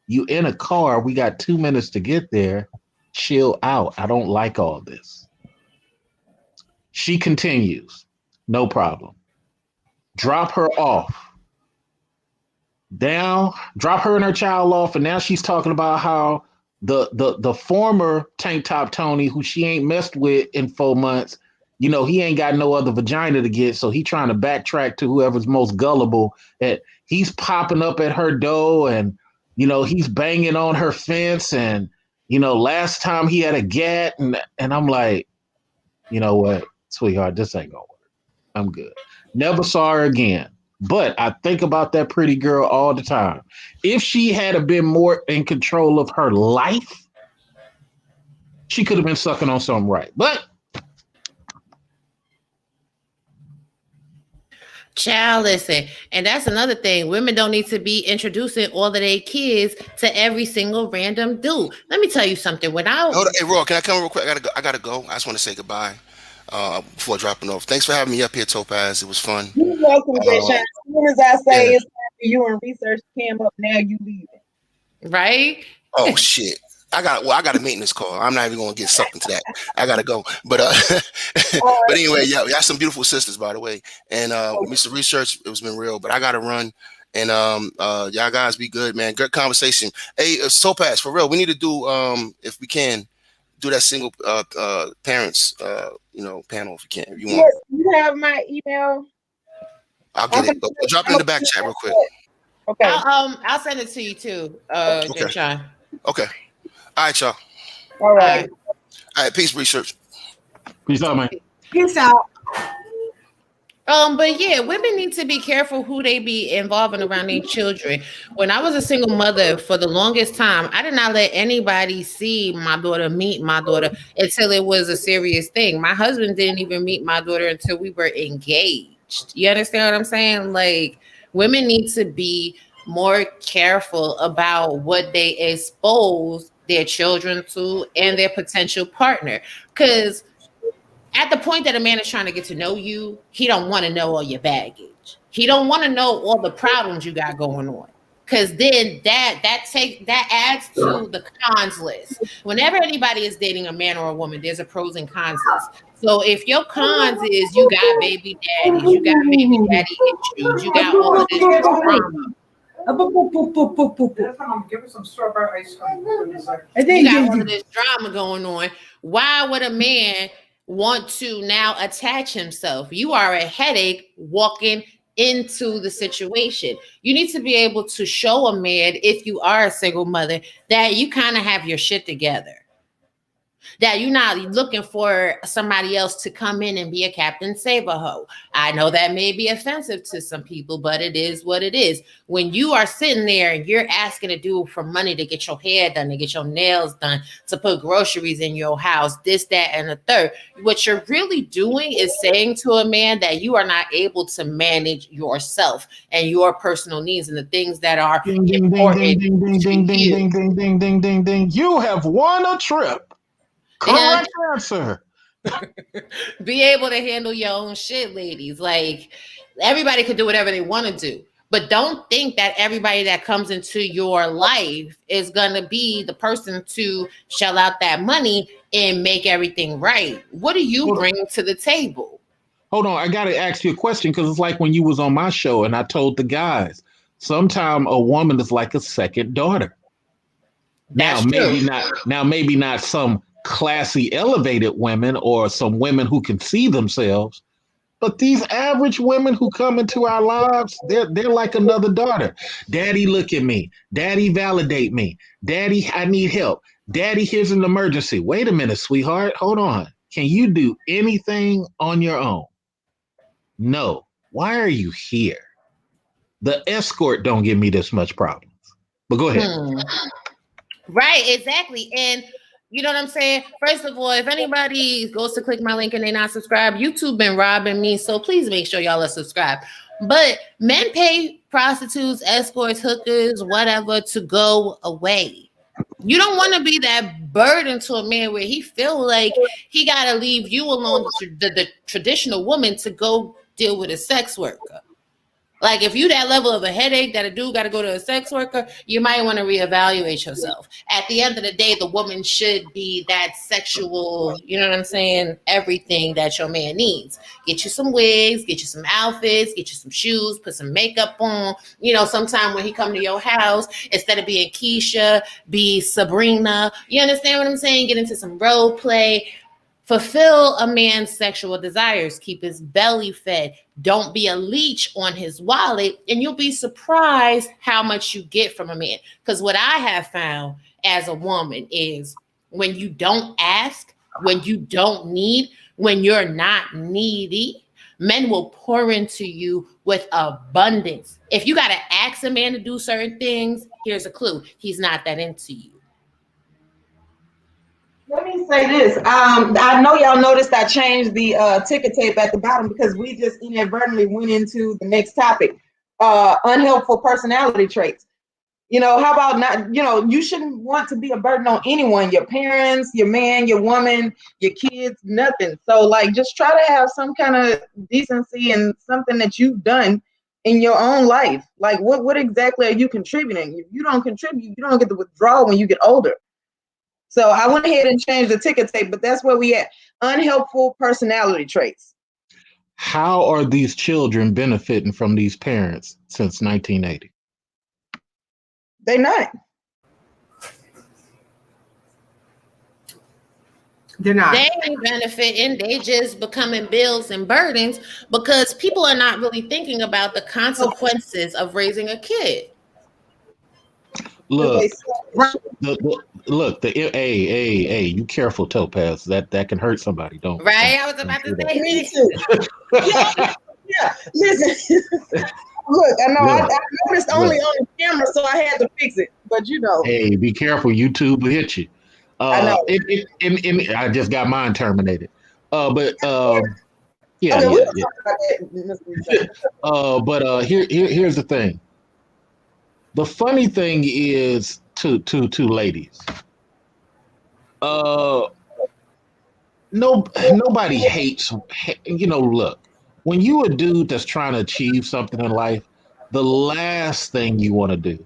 you in a car. We got 2 minutes to get there. Chill out. I don't like all this. She continues. No problem. Drop her off. Down, drop her and her child off, and now she's talking about how the former Tank Top Tony, who she ain't messed with in 4 months, you know, he ain't got no other vagina to get, so he trying to backtrack to whoever's most gullible. That he's popping up at her door, and you know he's banging on her fence, and you know last time he had a gat, and I'm like, you know what, sweetheart, this ain't gonna work. I'm good. Never saw her again. But I think about that pretty girl all the time. If she had been more in control of her life, she could have been sucking on something right. But Child, listen, and that's another thing. Women don't need to be introducing all of their kids to every single random dude. Let me tell you something. When I Hold on. Hey, Roy, can I come real quick? I gotta go. I just want to say goodbye before dropping off. Thanks for having me up here, Topaz. It was fun. You're welcome, Jay Sean. As soon as I say Yeah. it's time for you and research came up, now you leaving. right? Oh shit. I got a maintenance call. I'm not even gonna get sucked into that. I gotta go. But but anyway, yeah, we got some beautiful sisters, by the way. And Mr. Research, it was been real, but I gotta run. And y'all guys be good, man. Good conversation. Hey, Topaz, for real, we need to do if we can do that single parents panel if you can. If you want. Yes, you have my email. I'll get it. Drop it in the back chat real quick. Okay. I'll send it to you too, Jay Sean. Okay. All right, y'all. All right. All right, peace, Research. peace out, man. Peace out. But yeah, women need to be careful who they be involving around their children. When I was a single mother for the longest time, I did not let anybody see my daughter, meet my daughter until it was a serious thing. My husband didn't even meet my daughter until we were engaged. You understand what I'm saying? Like, women need to be more careful about what they expose their children to and their potential partner. Because at the point that a man is trying to get to know you, he don't want to know all your baggage. He don't want to know all the problems you got going on. Because then that adds to the cons list. Whenever anybody is dating a man or a woman, there's a pros and cons list. So if your cons is you got baby daddies, you got baby daddy issues, you got all of this drama. I'm giving some strawberry ice cream. You got all of this drama going on. Why would a man want to now attach himself? You are a headache walking into the situation. You need to be able to show a man, if you are a single mother, that you kind of have your shit together. That you're not looking for somebody else to come in and be a Captain Save-A-Ho. I know that may be offensive to some people, but it is what it is. When you are sitting there and you're asking a dude for money to get your hair done, to get your nails done, to put groceries in your house, this, that, and the third, what you're really doing is saying to a man that you are not able to manage yourself and your personal needs and the things that are important to you. You have won a trip. Correct answer. Be able to handle your own shit, ladies. Like, everybody can do whatever they want to do, but don't think that everybody that comes into your life is gonna be the person to shell out that money and make everything right. What do you bring to the table? Hold on, I gotta ask you a question, because it's like when you was on my show and I told the guys, sometimes a woman is like a second daughter. That's Maybe not some classy, elevated women or some women who can see themselves, but these average women who come into our lives, they're like another daughter. Daddy, look at me. Daddy, validate me. Daddy, I need help. Daddy, here's an emergency. Wait a minute, sweetheart. Hold on. Can you do anything on your own? No. Why are you here? The escort don't give me this much problems. But go ahead. Right, exactly. And you know what I'm saying? First of all, if anybody goes to click my link and they're not subscribed, YouTube been robbing me. So please make sure y'all are subscribed. But men pay prostitutes, escorts, hookers, whatever to go away. You don't want to be that burden to a man where he feel like he got to leave you alone, the traditional woman, to go deal with a sex worker. Like if you that level of a headache that a dude got to go to a sex worker, you might want to reevaluate yourself. At the end of the day, the woman should be that sexual, you know what I'm saying? Everything that your man needs. Get you some wigs, get you some outfits, get you some shoes, put some makeup on. You know, sometime when he come to your house, instead of being Keisha, be Sabrina. You understand what I'm saying? Get into some role play. Fulfill a man's sexual desires. Keep his belly fed. Don't be a leech on his wallet, and you'll be surprised how much you get from a man. Because what I have found as a woman is when you don't ask, when you don't need, when you're not needy, men will pour into you with abundance. If you got to ask a man to do certain things, here's a clue. He's not that into you. Let me say this. I know y'all noticed I changed the ticker tape at the bottom because we just inadvertently went into the next topic, unhelpful personality traits. You know, how about not, you know, you shouldn't want to be a burden on anyone, your parents, your man, your woman, your kids, nothing. So like, just try to have some kind of decency and something that you've done in your own life. Like what exactly are you contributing? If you don't contribute, you don't get the withdrawal when you get older. So I went ahead and changed the ticker tape, but that's where we at. Unhelpful personality traits. How are these children benefiting from these parents since 1980? They not. They're not. They ain't benefiting. They just becoming bills and burdens because people are not really thinking about the consequences of raising a kid. Look, hey, you careful, Topaz. That can hurt somebody. Don't. Right? I was about to say Me too. Yeah. Listen. Look, I know I noticed only on the camera, so I had to fix it. But you know. Hey, be careful. YouTube will hit you. I know. I just got mine terminated. Yeah. Here's the thing. The funny thing is to ladies. Nobody hates. You know, look, when you a dude that's trying to achieve something in life, the last thing you want to do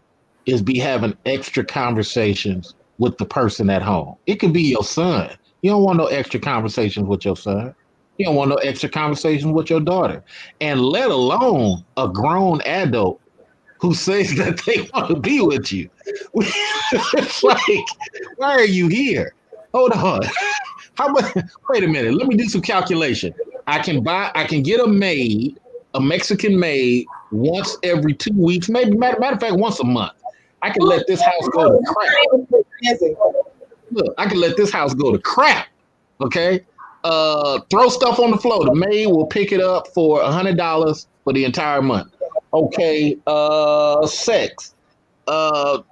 is be having extra conversations with the person at home. It could be your son. You don't want no extra conversations with your son. You don't want no extra conversations with your daughter. And let alone a grown adult who says that they want to be with you. It's like, why are you here? Hold on. How much? Wait a minute. Let me do some calculation. I can get a Mexican maid once every 2 weeks, maybe matter of fact, once a month. I can let this house go to crap. Look, I can let this house go to crap. Okay. Throw stuff on the floor. The maid will pick it up for $100 for the entire month. Okay. Sex. $40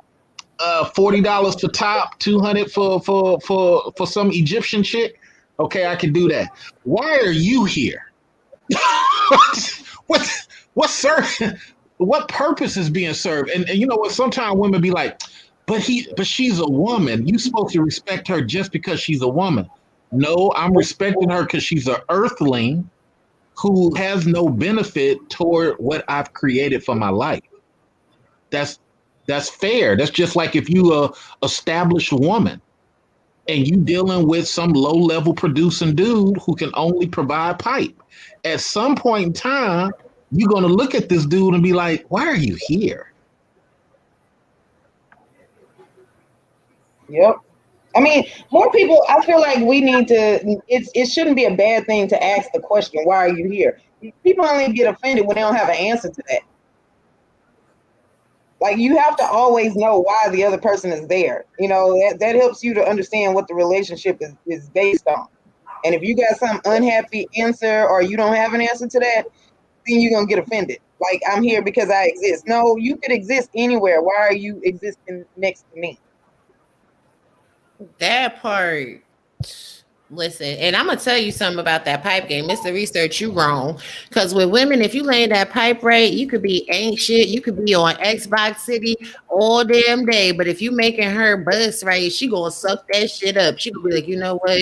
for top, $200 for some Egyptian chick. Okay, I can do that. Why are you here? What purpose is being served? And you know what? Sometimes women be like, but she's a woman. You're supposed to respect her just because she's a woman. No, I'm respecting her because she's an earthling who has no benefit toward what I've created for my life. That's fair. That's just like if you a established woman and you dealing with some low-level producing dude who can only provide pipe. At some point in time, you're going to look at this dude and be like, why are you here? Yep. I mean, more people, I feel like we need to, it shouldn't be a bad thing to ask the question, why are you here? People only get offended when they don't have an answer to that. Like, you have to always know why the other person is there. You know, that helps you to understand what the relationship is based on. And if you got some unhappy answer or you don't have an answer to that, then you're going to get offended. Like, I'm here because I exist. No, you could exist anywhere. Why are you existing next to me? That part. Listen, and I'm gonna tell you something about that pipe game. Mr. Research, you wrong. Because with women, if you lay that pipe right, you could be ain't shit. You could be on Xbox City all damn day. But if you making her bust right, she gonna suck that shit up. She could be like, you know what?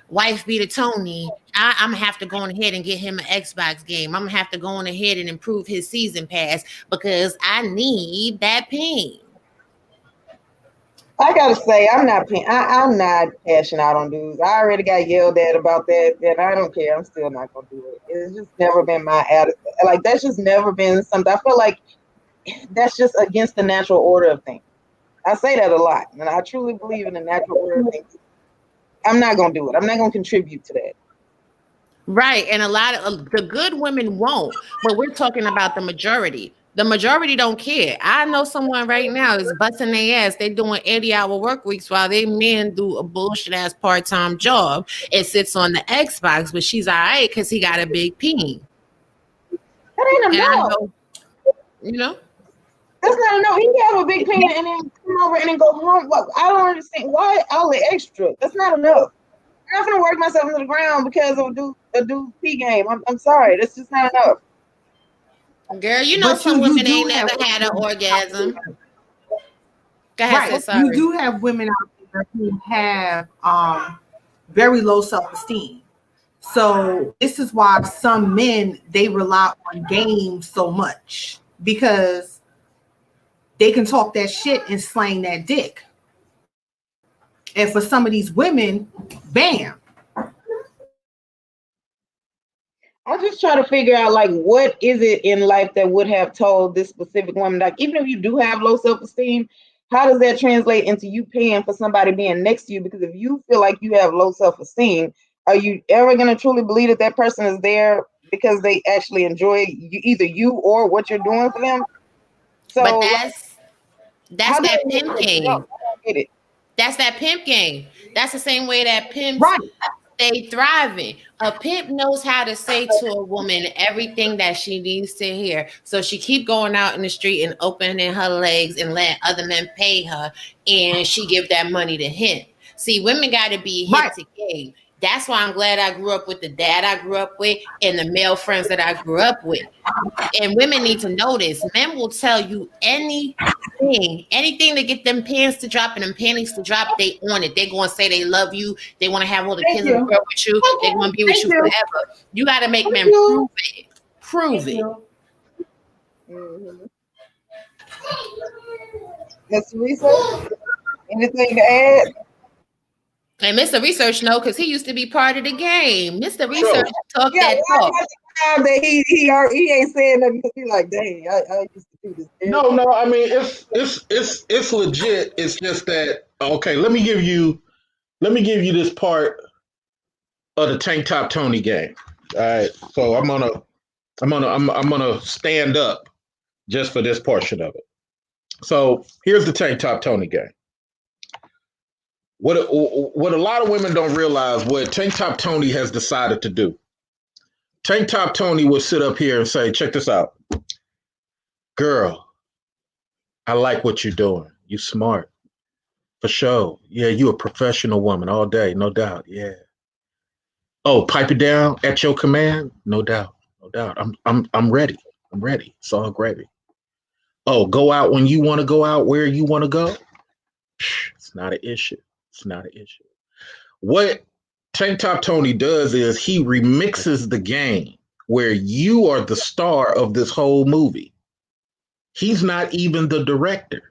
wife beater Tony, I'm gonna have to go on ahead and get him an Xbox game. I'm gonna have to go on ahead and improve his season pass because I need that ping. I gotta say, I'm not cashing out on dudes. I already got yelled at about that, and I don't care. I'm still not gonna do it. It's just never been my attitude. Like that's just never been something. I feel like that's just against the natural order of things. I say that a lot, and I truly believe in the natural order of things. I'm not gonna do it. I'm not gonna contribute to that. Right, and a lot of the good women won't, but we're talking about the majority. The majority don't care. I know someone right now is busting their ass. They doing 80-hour work weeks while they men do a bullshit ass part-time job and sits on the Xbox, but she's all right because he got a big peen. That ain't And I enough. know, you know. That's not enough. He can have a big peen and then come over and then go home. What? I don't understand why all the extra. That's not enough. I'm not gonna work myself into the ground because of a dude's P game. I'm sorry. That's just not enough. Girl, you know But some you women do ain't have never had an orgasm. Go ahead, sis, right. You sorry. do have women out there who have very low self-esteem. So this is why some men they rely on games so much because they can talk that shit and slang that dick. And for some of these women, bam. I just try to figure out like what is it in life that would have told this specific woman, like even if you do have low self-esteem, how does that translate into you paying for somebody being next to you? Because if you feel like you have low self-esteem, are you ever going to truly believe that that person is there because they actually enjoy you, either you or what you're doing for them? So But like, that's how does that it make pimp that game. jump? I don't get it. That's that pimp game. That's the same way that pimps Right. stay thriving. A pimp knows how to say to a woman everything that she needs to hear. So she keep going out in the street and opening her legs and letting other men pay her, and she give that money to him. See, women got to be hit Right. to game. That's why I'm glad I grew up with the dad I grew up with and the male friends that I grew up with. And women need to know this. Men will tell you anything to get them pants to drop and them panties to drop. They on it. They going to say they love you. They want to have all the Thank kids in the you. world with you. They going to be with Thank you you. forever. You got to make Thank men you. prove it. Mhm. Mr. Research, anything to add? And Mr. Research know because he used to be part of the game. Mr. Research talk Yeah, that why talk. was the time that he ain't saying nothing because he like, dang, I used to do this. No. I mean, it's legit. It's just that okay. Let me give you this part of the Tank Top Tony game. All right. So I'm gonna stand up just for this portion of it. So here's the Tank Top Tony game. What a lot of women don't realize what Tank Top Tony has decided to do. Tank Top Tony would sit up here and say, check this out. Girl, I like what you're doing. You smart. For sure. Yeah, you a professional woman all day, no doubt. Yeah. Oh, pipe it down at your command? No doubt. No doubt. I'm ready. I'm ready. It's all gravy. Oh, go out when you want to go out, where you want to go? It's not an issue. It's not an issue. What Tank Top Tony does is he remixes the game where you are the star of this whole movie. He's not even the director.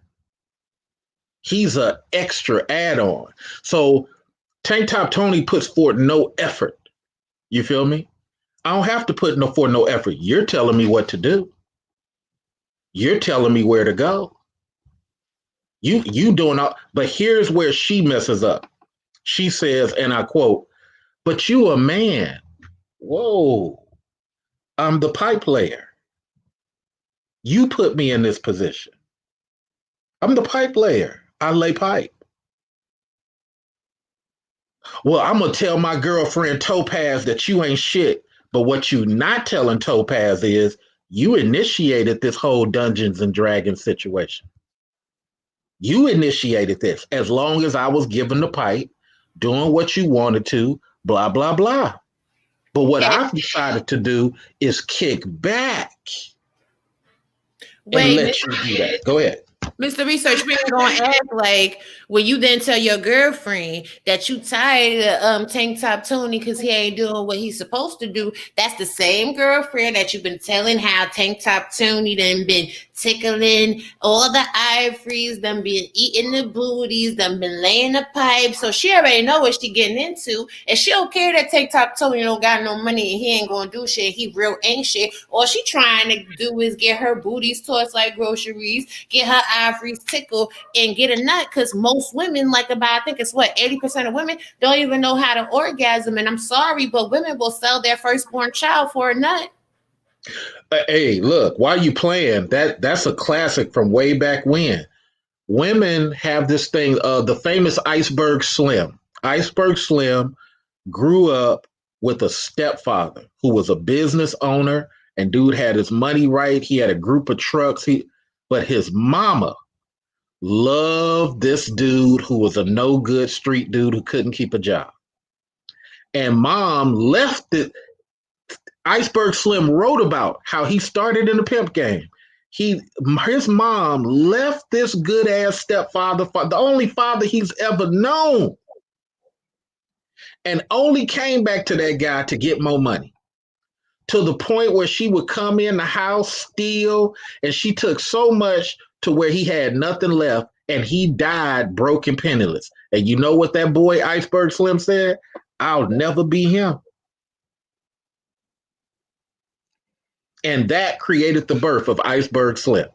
He's an extra add-on. So Tank Top Tony puts forth no effort. You feel me? I don't have to put forth no effort. You're telling me what to do. You're telling me where to go. You doing all, but here's where she messes up. She says, and I quote, but you a man. Whoa. I'm the pipe player. You put me in this position. I'm the pipe player. I lay pipe. Well, I'm going to tell my girlfriend Topaz that you ain't shit. But what you not telling Topaz is you initiated this whole Dungeons and Dragons situation. You initiated this as long as I was given the pipe, doing what you wanted to, blah, blah, blah. But what I've decided to do is kick back and let you do that. Go ahead. Mr. Research, we ain't gonna act like when you then tell your girlfriend that you tired of Tank Top Tony because he ain't doing what he's supposed to do. That's the same girlfriend that you've been telling how Tank Top Tony done been tickling all the ivories, done been eating the booties, done been laying the pipe. So she already know what she getting into, and she don't care that Tank Top Tony don't got no money and he ain't gonna do shit. He real ain't shit. All she trying to do is get her booties tossed like groceries, get her ivories tickled, and get a nut. Because most women, like about, I think it's what, 80% of women don't even know how to orgasm. And I'm sorry, but women will sell their firstborn child for a nut. Hey, look, why you playing? That's a classic from way back when. Women have this thing, the famous Iceberg Slim. Iceberg Slim grew up with a stepfather who was a business owner, and dude had his money right. He had a group of trucks. But his mama loved this dude who was a no good street dude who couldn't keep a job. And mom left it. Iceberg Slim wrote about how he started in the pimp game. His mom left this good ass stepfather, the only father he's ever known, and only came back to that guy to get more money. To the point where she would come in the house, steal, and she took so much to where he had nothing left, and he died broke and penniless. And you know what that boy Iceberg Slim said? I'll never be him. And that created the birth of Iceberg Slim.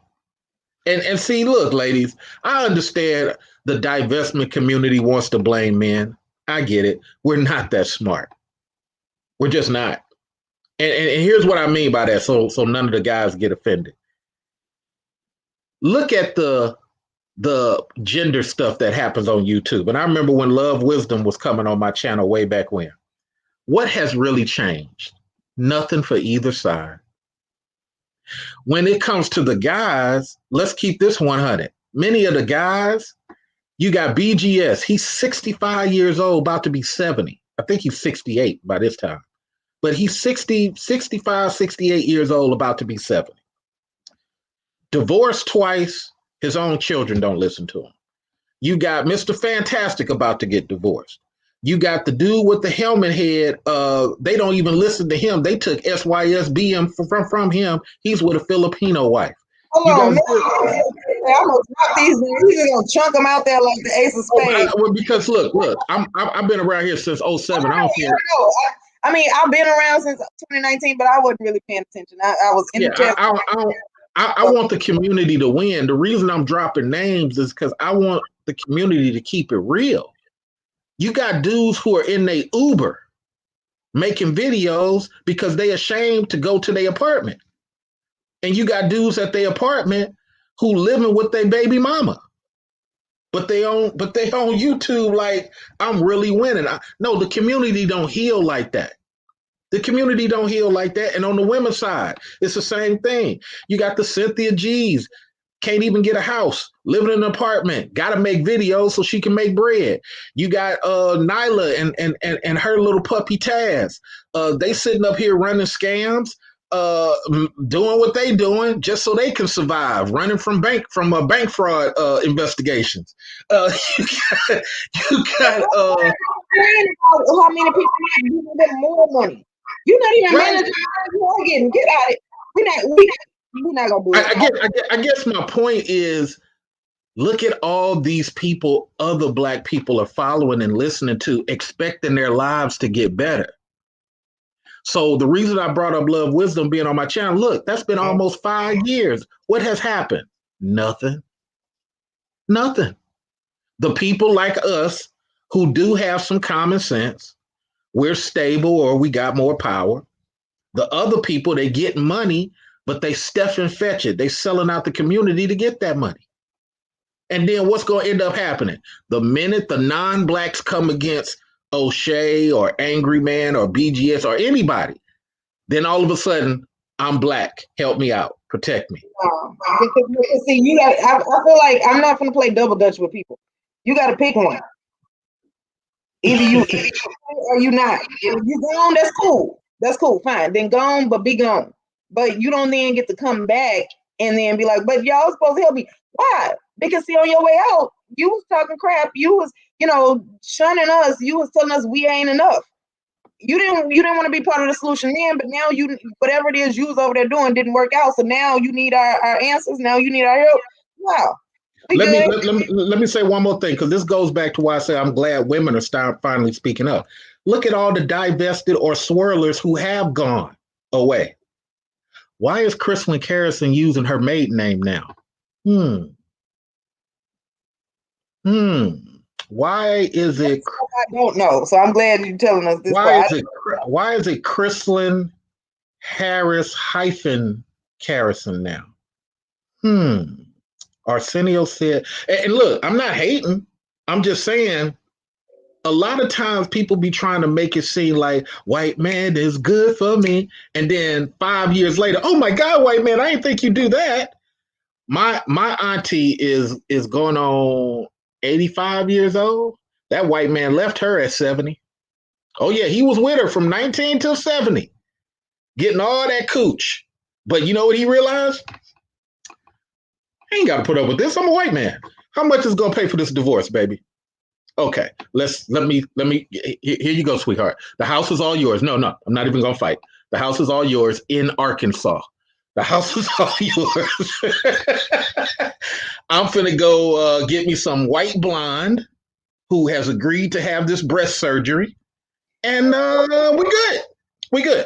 And see, look, ladies, I understand the divestment community wants to blame men. I get it. We're not that smart. We're just not. And here's what I mean by that, so none of the guys get offended. Look at the gender stuff that happens on YouTube. And I remember when Love Wisdom was coming on my channel way back when. What has really changed? Nothing for either side. When it comes to the guys, let's keep this 100. Many of the guys, you got BGS. He's 65 years old, about to be 70. I think he's 68 by this time. But he's 60, 65, 68 years old, about to be 70. Divorced twice, his own children don't listen to him. You got Mr. Fantastic about to get divorced. You got the dude with the helmet head. They don't even listen to him. They took SYSBM from him. He's with a Filipino wife. Hold on, man. I'm gonna drop these. He's gonna chunk them out there like the ace of spades. Well, because look, I've been around here since 07. I don't care. I mean, I've been around since 2019, but I wasn't really paying attention. I was in the chat. I want the community to win. The reason I'm dropping names is because I want the community to keep it real. You got dudes who are in their Uber making videos because they ashamed to go to their apartment. And you got dudes at their apartment who living with their baby mama. But they on YouTube like, I'm really winning. No, the community don't heal like that. The community don't heal like that. And on the women's side, it's the same thing. You got the Cynthia G's, can't even get a house, living in an apartment, got to make videos so she can make bread. You got Nyla and her little puppy Taz. They sitting up here running scams, doing what they doing just so they can survive, running from bank fraud investigations. You got how many people need more money? You're not even managing. You're getting get out of it. We're not gonna do it. I guess my point is, look at all these people other Black people are following and listening to, expecting their lives to get better. So the reason I brought up Love Wisdom being on my channel, look, that's been almost 5 years. What has happened? Nothing. The people like us who do have some common sense, we're stable or we got more power. The other people, they get money, but they stuff and fetch it. They selling out the community to get that money. And then what's going to end up happening? The minute the non-Blacks come against O'Shea or Angry Man or BGS or anybody, then all of a sudden, I'm Black. Help me out. Protect me. See, you got. I feel like I'm not going to play double dutch with people. You got to pick one. Either you or you not. If you gone, that's cool. That's cool. Fine. Then gone, but be gone. But you don't then get to come back and then be like, but y'all supposed to help me. Why? Because see, on your way out, you was talking crap. You was, shunning us. You was telling us we ain't enough. You didn't want to be part of the solution then, but now whatever it is you was over there doing didn't work out. So now you need our answers. Now you need our help. Wow. Let me say one more thing, because this goes back to why I say I'm glad women are finally speaking up. Look at all the divested or swirlers who have gone away. Why is Crystalline Carrison using her maiden name now? Why is it? I don't know. So I'm glad you're telling us this. Why is it Crystalline Harris Carrison now? Arsenio said, and look, I'm not hating. I'm just saying, a lot of times people be trying to make it seem like white man is good for me. And then 5 years later, oh my God, white man, I didn't think you do that. My auntie is going on 85 years old. That white man left her at 70. Oh yeah, he was with her from 19 till 70, getting all that cooch. But you know what he realized? I ain't got to put up with this. I'm a white man. How much is going to pay for this divorce, baby? Okay, let me. Here you go, sweetheart. The house is all yours. No, I'm not even going to fight. The house is all yours in Arkansas. The house is all yours. I'm finna go get me some white blonde who has agreed to have this breast surgery, and we're good. We good.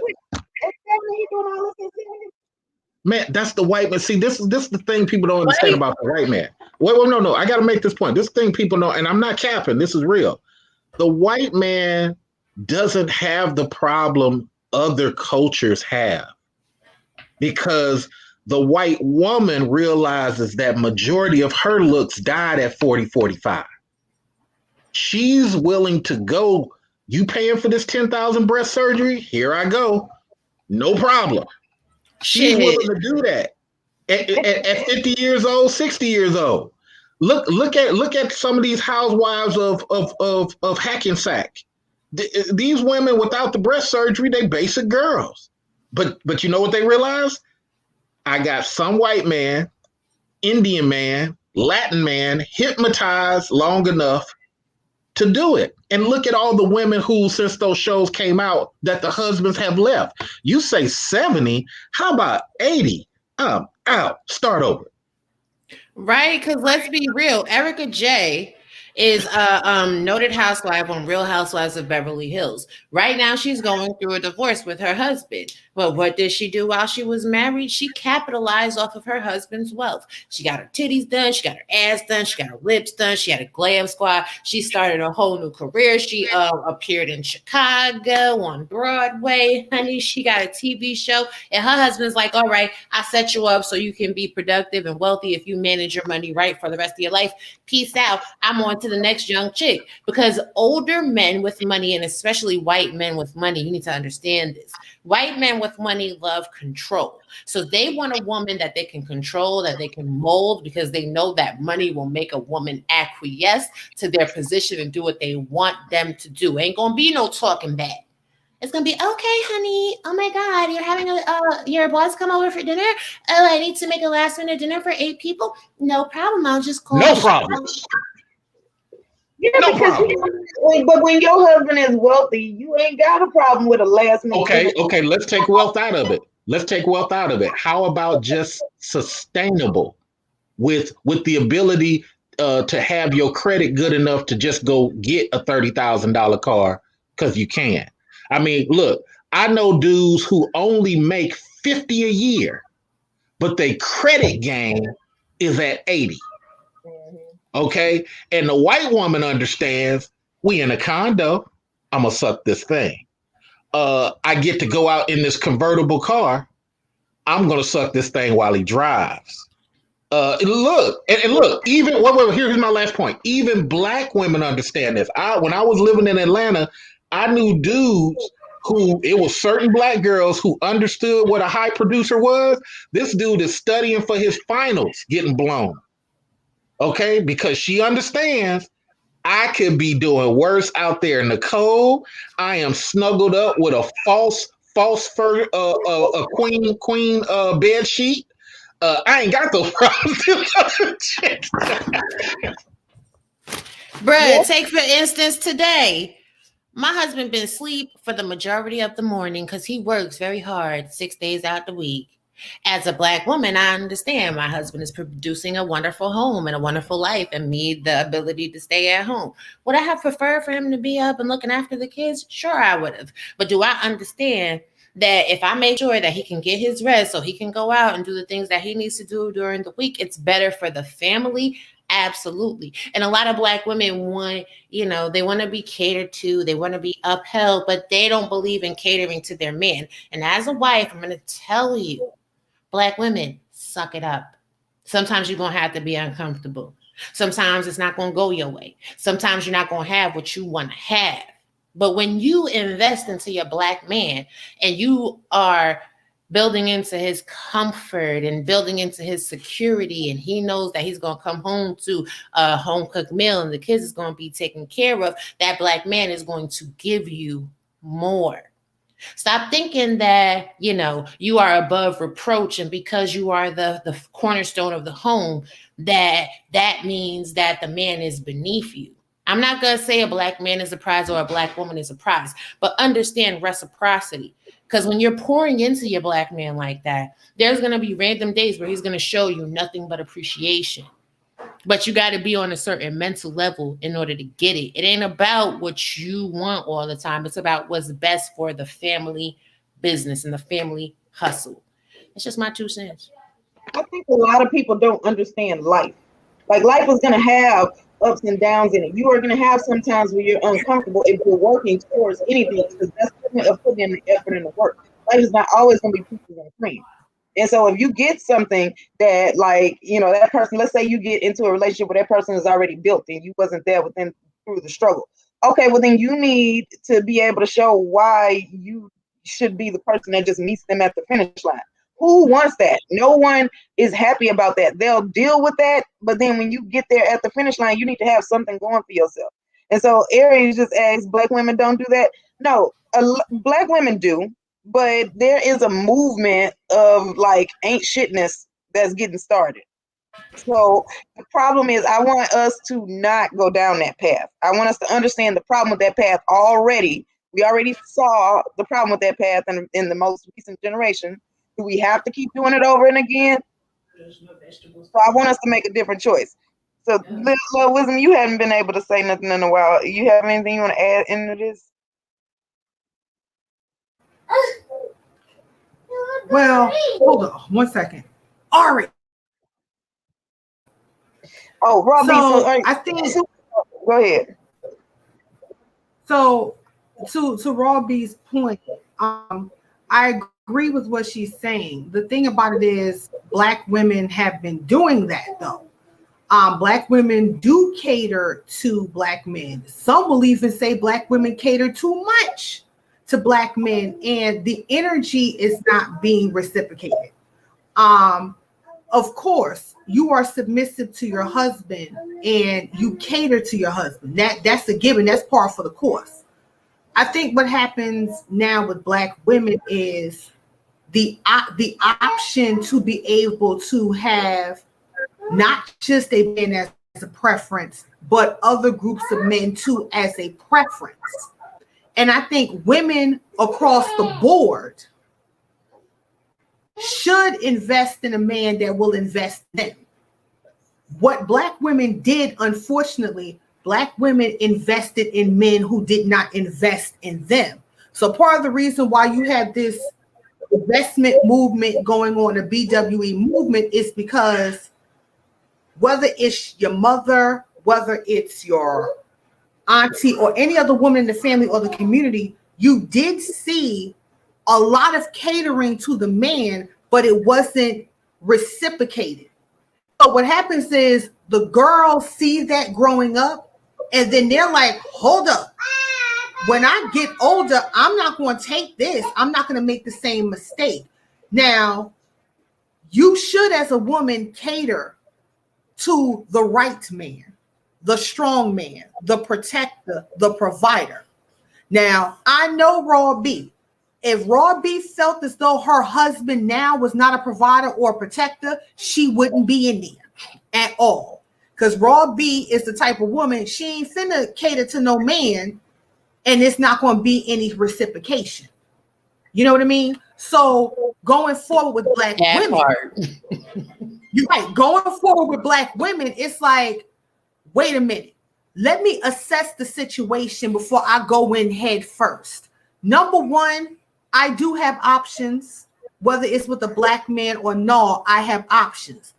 Man, that's the white man. See, this is the thing people don't understand about the white man. Wait, no. I got to make this point. This thing people know, and I'm not capping. This is real. The white man doesn't have the problem other cultures have, because the white woman realizes that majority of her looks died at 40, 45. She's willing to go, you paying for this 10,000 breast surgery? Here I go. No problem. She's willing to do that at 50 years old, 60 years old. Look at some of these housewives of Hackensack. These women without the breast surgery, they basic girls. But you know what they realize? I got some white man, Indian man, Latin man hypnotized long enough to do it. And look at all the women who, since those shows came out, that the husbands have left. You say 70, how about 80? Out. Start over. Right, because let's be real, Erica J is a noted housewife on Real Housewives of Beverly Hills. Right now, she's going through a divorce with her husband. But what did she do while she was married? She capitalized off of her husband's wealth. She got her titties done. She got her ass done. She got her lips done. She had a glam squad. She started a whole new career. She appeared in Chicago on Broadway. Honey, she got a TV show. And her husband's like, all right, I set you up so you can be productive and wealthy if you manage your money right for the rest of your life. Peace out. I'm on to the next young chick. Because older men with money, and especially white men with money, you need to understand this. White men with money love control. So they want a woman that they can control, that they can mold, because they know that money will make a woman acquiesce to their position and do what they want them to do. Ain't gonna be no talking back. It's gonna be, okay, honey. Oh my God, you're having your boss come over for dinner. Oh, I need to make a last minute dinner for 8 people. No problem. I'll just call. No problem. Yeah, no problem. But when your husband is wealthy, you ain't got a problem with a last minute. Okay. Let's take wealth out of it. How about just sustainable, with the ability to have your credit good enough to just go get a $30,000 car because you can. I mean, look, I know dudes who only make 50 a year, but their credit game is at 80. Okay. And the white woman understands, we in a condo, I'm going to suck this thing. I get to go out in this convertible car. I'm going to suck this thing while he drives. Look, even, here's my last point. Even black women understand this. When I was living in Atlanta, I knew dudes who, it was certain black girls who understood what a high producer was. This dude is studying for his finals, getting blown. Okay, because she understands I could be doing worse out there in the cold. I am snuggled up with a false fur, a queen bed sheet. I ain't got those problems. Bruh, take for instance today. My husband been asleep for the majority of the morning because he works very hard 6 days out the week. As a Black woman, I understand my husband is producing a wonderful home and a wonderful life and me the ability to stay at home. Would I have preferred for him to be up and looking after the kids? Sure, I would have. But do I understand that if I make sure that he can get his rest so he can go out and do the things that he needs to do during the week, it's better for the family? Absolutely. And a lot of Black women want, they want to be catered to, they want to be upheld, but they don't believe in catering to their men. And as a wife, I'm going to tell you, Black women, suck it up. Sometimes you're going to have to be uncomfortable. Sometimes it's not going to go your way. Sometimes you're not going to have what you want to have. But when you invest into your Black man and you are building into his comfort and building into his security, and he knows that he's going to come home to a home cooked meal and the kids is going to be taken care of, that Black man is going to give you more. Stop thinking that, you are above reproach, and because you are the cornerstone of the home, that means that the man is beneath you. I'm not going to say a Black man is a prize or a Black woman is a prize, but understand reciprocity. Because when you're pouring into your Black man like that, there's going to be random days where he's going to show you nothing but appreciation. But you got to be on a certain mental level in order to get it. It ain't about what you want all the time. It's about what's best for the family business and the family hustle. It's just my 2 cents. I think a lot of people don't understand life. Like, life is going to have ups and downs in it. You are going to have sometimes where you're uncomfortable if you're working towards anything, because that's the point of putting in the effort and the work. Life is not always going to be peaches and cream. And so if you get something that, like, that person, let's say you get into a relationship where that person is already built and you wasn't there with them through the struggle. Okay, well, then you need to be able to show why you should be the person that just meets them at the finish line. Who wants that? No one is happy about that. They'll deal with that. But then when you get there at the finish line, you need to have something going for yourself. And so Aries just asks, Black women don't do that. No, Black women do. But there is a movement of like ain't shitness that's getting started. So the problem is, I want us to not go down that path. I want us to understand the problem with that path already. We already saw the problem with that path in the most recent generation. Do we have to keep doing it over and again? So I want us to make a different choice. So, Little Wisdom, you haven't been able to say nothing in a while. You have anything you want to add into this? Well, hold on 1 second. Ari. Oh, Robbie. So I think. Go ahead. So, to Robbie's point, I agree with what she's saying. The thing about it is, Black women have been doing that though. Black women do cater to Black men. Some will even say Black women cater too much to Black men, and the energy is not being reciprocated. Of course, you are submissive to your husband and you cater to your husband. That's a given. That's par for the course. I think what happens now with Black women is the option to be able to have not just a man as a preference, but other groups of men too as a preference. And I think women across the board should invest in a man that will invest in them. What Black women did, unfortunately, Black women invested in men who did not invest in them. So part of the reason why you have this investment movement going on, the BWE movement, is because whether it's your mother, whether it's your auntie or any other woman in the family or the community, you did see a lot of catering to the man, but it wasn't reciprocated. So what happens is the girls see that growing up, and then they're like, hold up. When I get older, I'm not going to take this. I'm not going to make the same mistake. Now, you should, as a woman, cater to the right man, the strong man, the protector, the provider. Now, I know Raw B, If Raw B felt as though her husband now was not a provider or a protector, she wouldn't be in there at all. Because Raw B is the type of woman, she ain't finna cater to no man, and it's not going to be any reciprocation. You know what I mean? So going forward with Black That women, part. you're right. Going forward with Black women, it's like, wait a minute. Let me assess the situation before I go in head first. Number one, I do have options, whether it's with a Black man or no, I have options.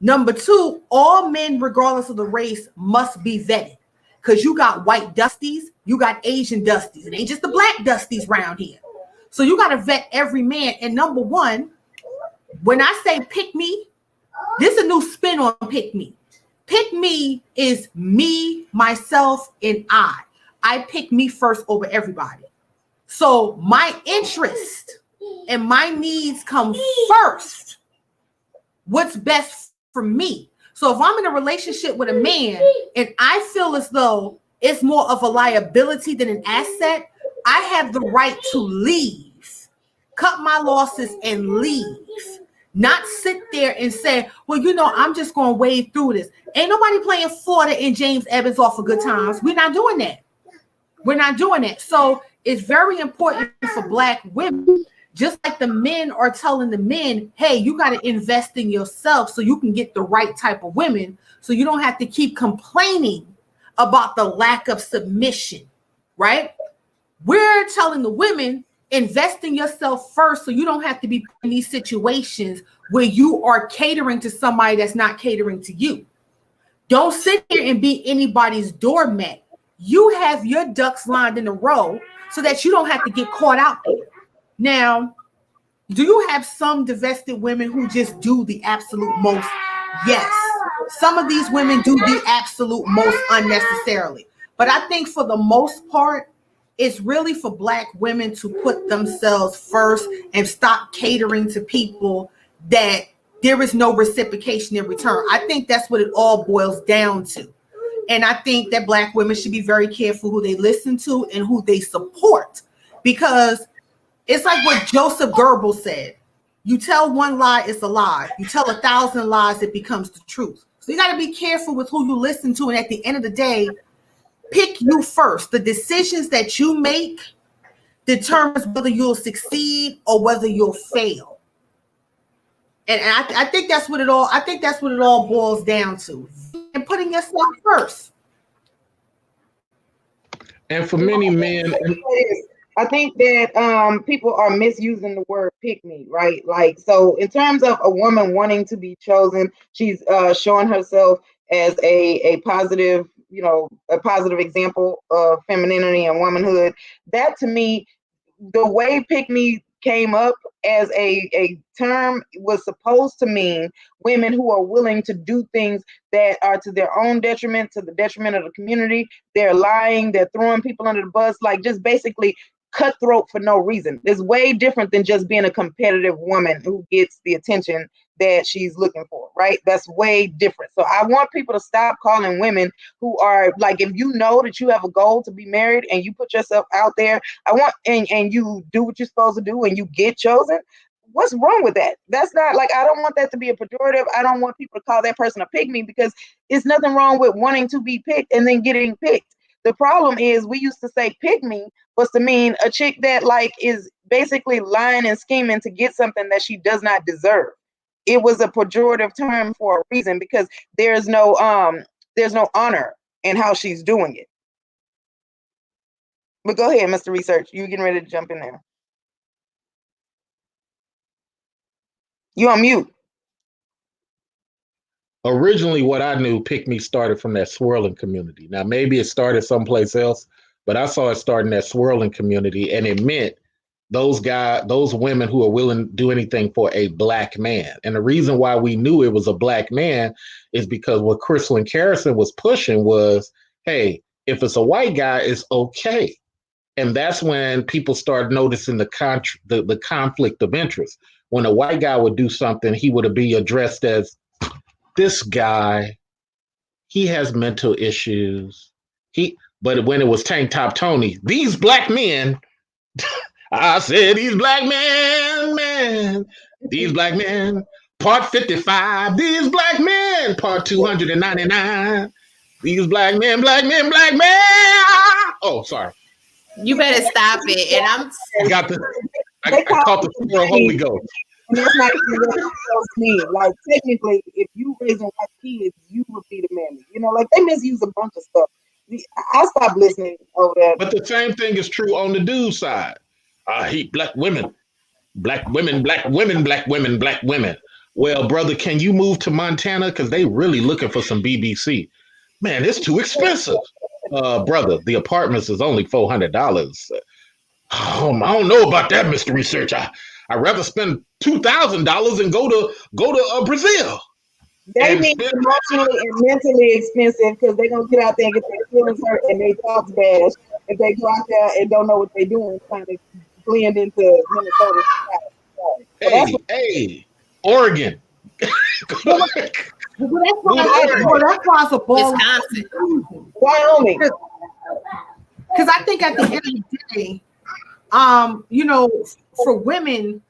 Number two, all men, regardless of the race, must be vetted. Because you got white dusties, you got Asian dusties. It ain't just the Black dusties around here. So you got to vet every man. And number one, when I say pick me, this is a new spin on pick me. Pick me is me, myself, and I. I pick me first over everybody. So my interest and my needs come first. What's best for me? So if I'm in a relationship with a man and I feel as though it's more of a liability than an asset, I have the right to leave, cut my losses and leave. Not sit there and say, well, you know, I'm just going to wade through this. Ain't nobody playing Florida and James Evans off of Good Times. We're not doing that. We're not doing that. So it's very important for Black women, just like the men are telling the men, hey, you got to invest in yourself so you can get the right type of women, so you don't have to keep complaining about the lack of submission, right? We're telling the women, invest in yourself first so you don't have to be in these situations where you are catering to somebody that's not catering to you. Don't sit here and be anybody's doormat. You have your ducks lined in a row so that you don't have to get caught out there. Now, do you have some divested women who just do the absolute most? Yes. Some of these women do the absolute most unnecessarily. But I think for the most part, it's really for Black women to put themselves first and stop catering to people that there is no reciprocation in return. I think that's what it all boils down to. And I think that Black women should be very careful who they listen to and who they support, because it's like what Joseph Goebbels said. You tell one lie, it's a lie. You tell 1,000 lies, it becomes the truth. So you got to be careful with who you listen to. And at the end of the day, pick you first. The decisions that you make determines whether you'll succeed or whether you'll fail. And I think that's what it all. I think that's what it all boils down to. And putting yourself first. And for many men, I think that people are misusing the word pick me, right? Like, so in terms of a woman wanting to be chosen, she's showing herself as a positive, you know, a positive example of femininity and womanhood. That to me, the way pick me came up as a term was supposed to mean women who are willing to do things that are to their own detriment, to the detriment of the community. They're lying, they're throwing people under the bus, like just basically cutthroat for no reason. It's way different than just being a competitive woman who gets the attention that she's looking for, right? That's way different. So I want people to stop calling women who are like, if you know that you have a goal to be married and you put yourself out there, and you do what you're supposed to do and you get chosen, what's wrong with that? That's not like, I don't want that to be a pejorative. I don't want people to call that person a pick me, because it's nothing wrong with wanting to be picked and then getting picked. The problem is we used to say pick me was to mean a chick that like is basically lying and scheming to get something that she does not deserve. It was a pejorative term for a reason, because there's no honor in how she's doing it. But go ahead, Mr. Research. You getting ready to jump in there. You on mute. originally what I knew, Pick Me started from that swirling community. Now, maybe it started someplace else, but I saw it start in that swirling community, and it meant those women who are willing to do anything for a black man. And the reason why we knew it was a black man is because what Crystal Carrison was pushing was, hey, if it's a white guy, it's okay. And that's when people started noticing the conflict of interest. When a white guy would do something, he would be addressed as, this guy, he has mental issues. But when it was Tank Top Tony, these black men, I said these black men, these black men, part 55, these black men, part 299. These black men, black men, black men. Oh, sorry. You better stop it. And I got the They I caught the it squirrel Holy Ghost. and that's not even what it tells me. Like technically, if you raising white kids, you would be the mammy. You know, like they misuse a bunch of stuff. I stopped listening over that. But the same thing is true on the dude side. I hate black women. Black women, black women, black women, black women. Well, brother, can you move to Montana? Because they really looking for some BBC. Man, it's too expensive. Brother, the apartments is only $400. I don't know about that, Mr. Research. I'd rather spend $2,000 and go to Brazil. They need emotionally and mentally expensive because they're gonna get out there and get their feelings hurt and they thoughts bashed if they go out there and don't know what they're doing, trying to blend into Minnesota. Hey, Oregon. Well, that's why it's a ball. Wisconsin. Wyoming. Because I think at the end of the day, you know, for women,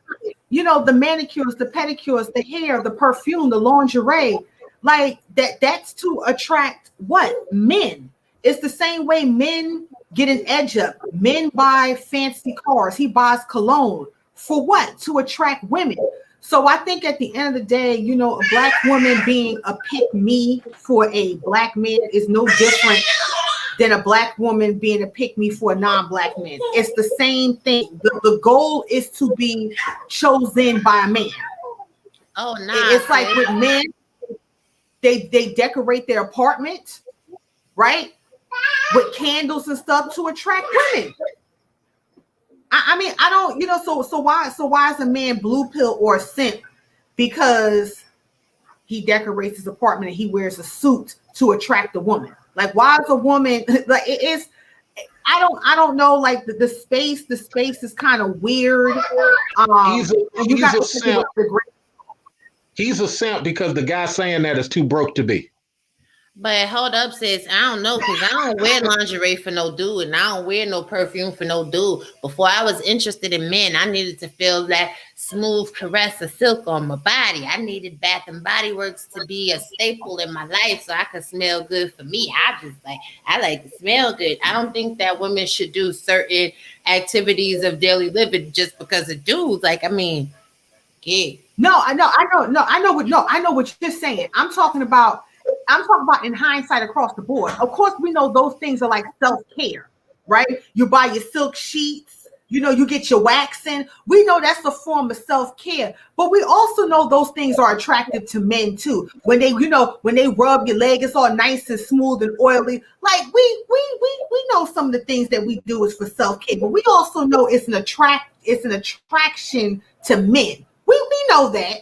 you know, the manicures, the pedicures, the hair, the perfume, the lingerie, like that's to attract what? Men. It's the same way men get an edge up. Men buy fancy cars. He buys cologne. For what? To attract women. So I think at the end of the day, you know, a black woman being a pick me for a black man is no different than a black woman being a pick me for a non-black man. It's the same thing. The goal is to be chosen by a man. Oh, nah. It's like with men, they decorate their apartment, right? With candles and stuff to attract women. I mean, I don't, you know, so why is a man blue pill or a simp? Because he decorates his apartment and he wears a suit to attract a woman. Like, why is a woman like it is? I don't know. Like the space is kind of weird. He's a simp. He's a simp because the guy saying that is too broke to be. But hold up, sis. I don't know, because I don't wear lingerie for no dude, and I don't wear no perfume for no dude. Before I was interested in men, I needed to feel that smooth caress of silk on my body. I needed Bath and Body Works to be a staple in my life so I could smell good for me. I like to smell good. I don't think that women should do certain activities of daily living just because of dudes. Like, I mean, yeah. I know what you're saying. I'm talking about in hindsight across the board. Of course, we know those things are like self-care, right? You buy your silk sheets, you know, you get your waxing. We know that's a form of self-care, but we also know those things are attractive to men too. When they rub your leg, it's all nice and smooth and oily. Like we know some of the things that we do is for self-care, but we also know it's an attraction to men. We know that.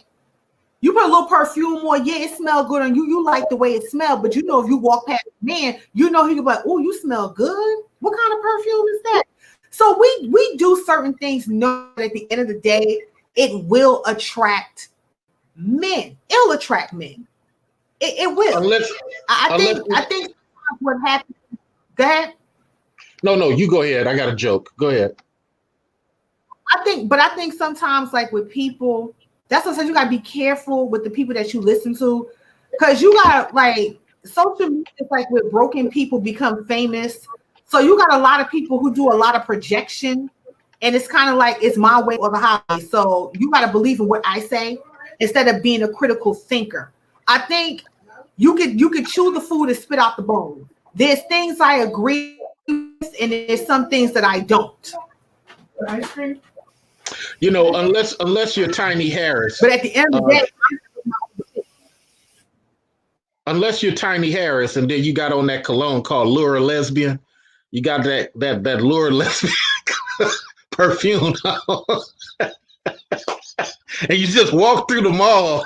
You put a little perfume on, yeah, it smells good on you. You like the way it smells, but you know if you walk past a man, you know he can be like, oh, you smell good. What kind of perfume is that? So we do certain things, know that at the end of the day, it will attract men. It'll attract men. It will. I think what happens. Go ahead. No, you go ahead. I got a joke. Go ahead. I think sometimes, like with people, that's what I said, you gotta be careful with the people that you listen to, because you got like social media is like with broken people become famous. So you got a lot of people who do a lot of projection, and it's kind of like it's my way or the highway. So you gotta believe in what I say instead of being a critical thinker. I think you could chew the food and spit out the bone. There's things I agree with, and there's some things that I don't. You know, unless you're Tiny Harris. But at the end of the day, unless you're Tiny Harris, and then you got on that cologne called Lure Lesbian, you got that Lure Lesbian perfume on. And you just walk through the mall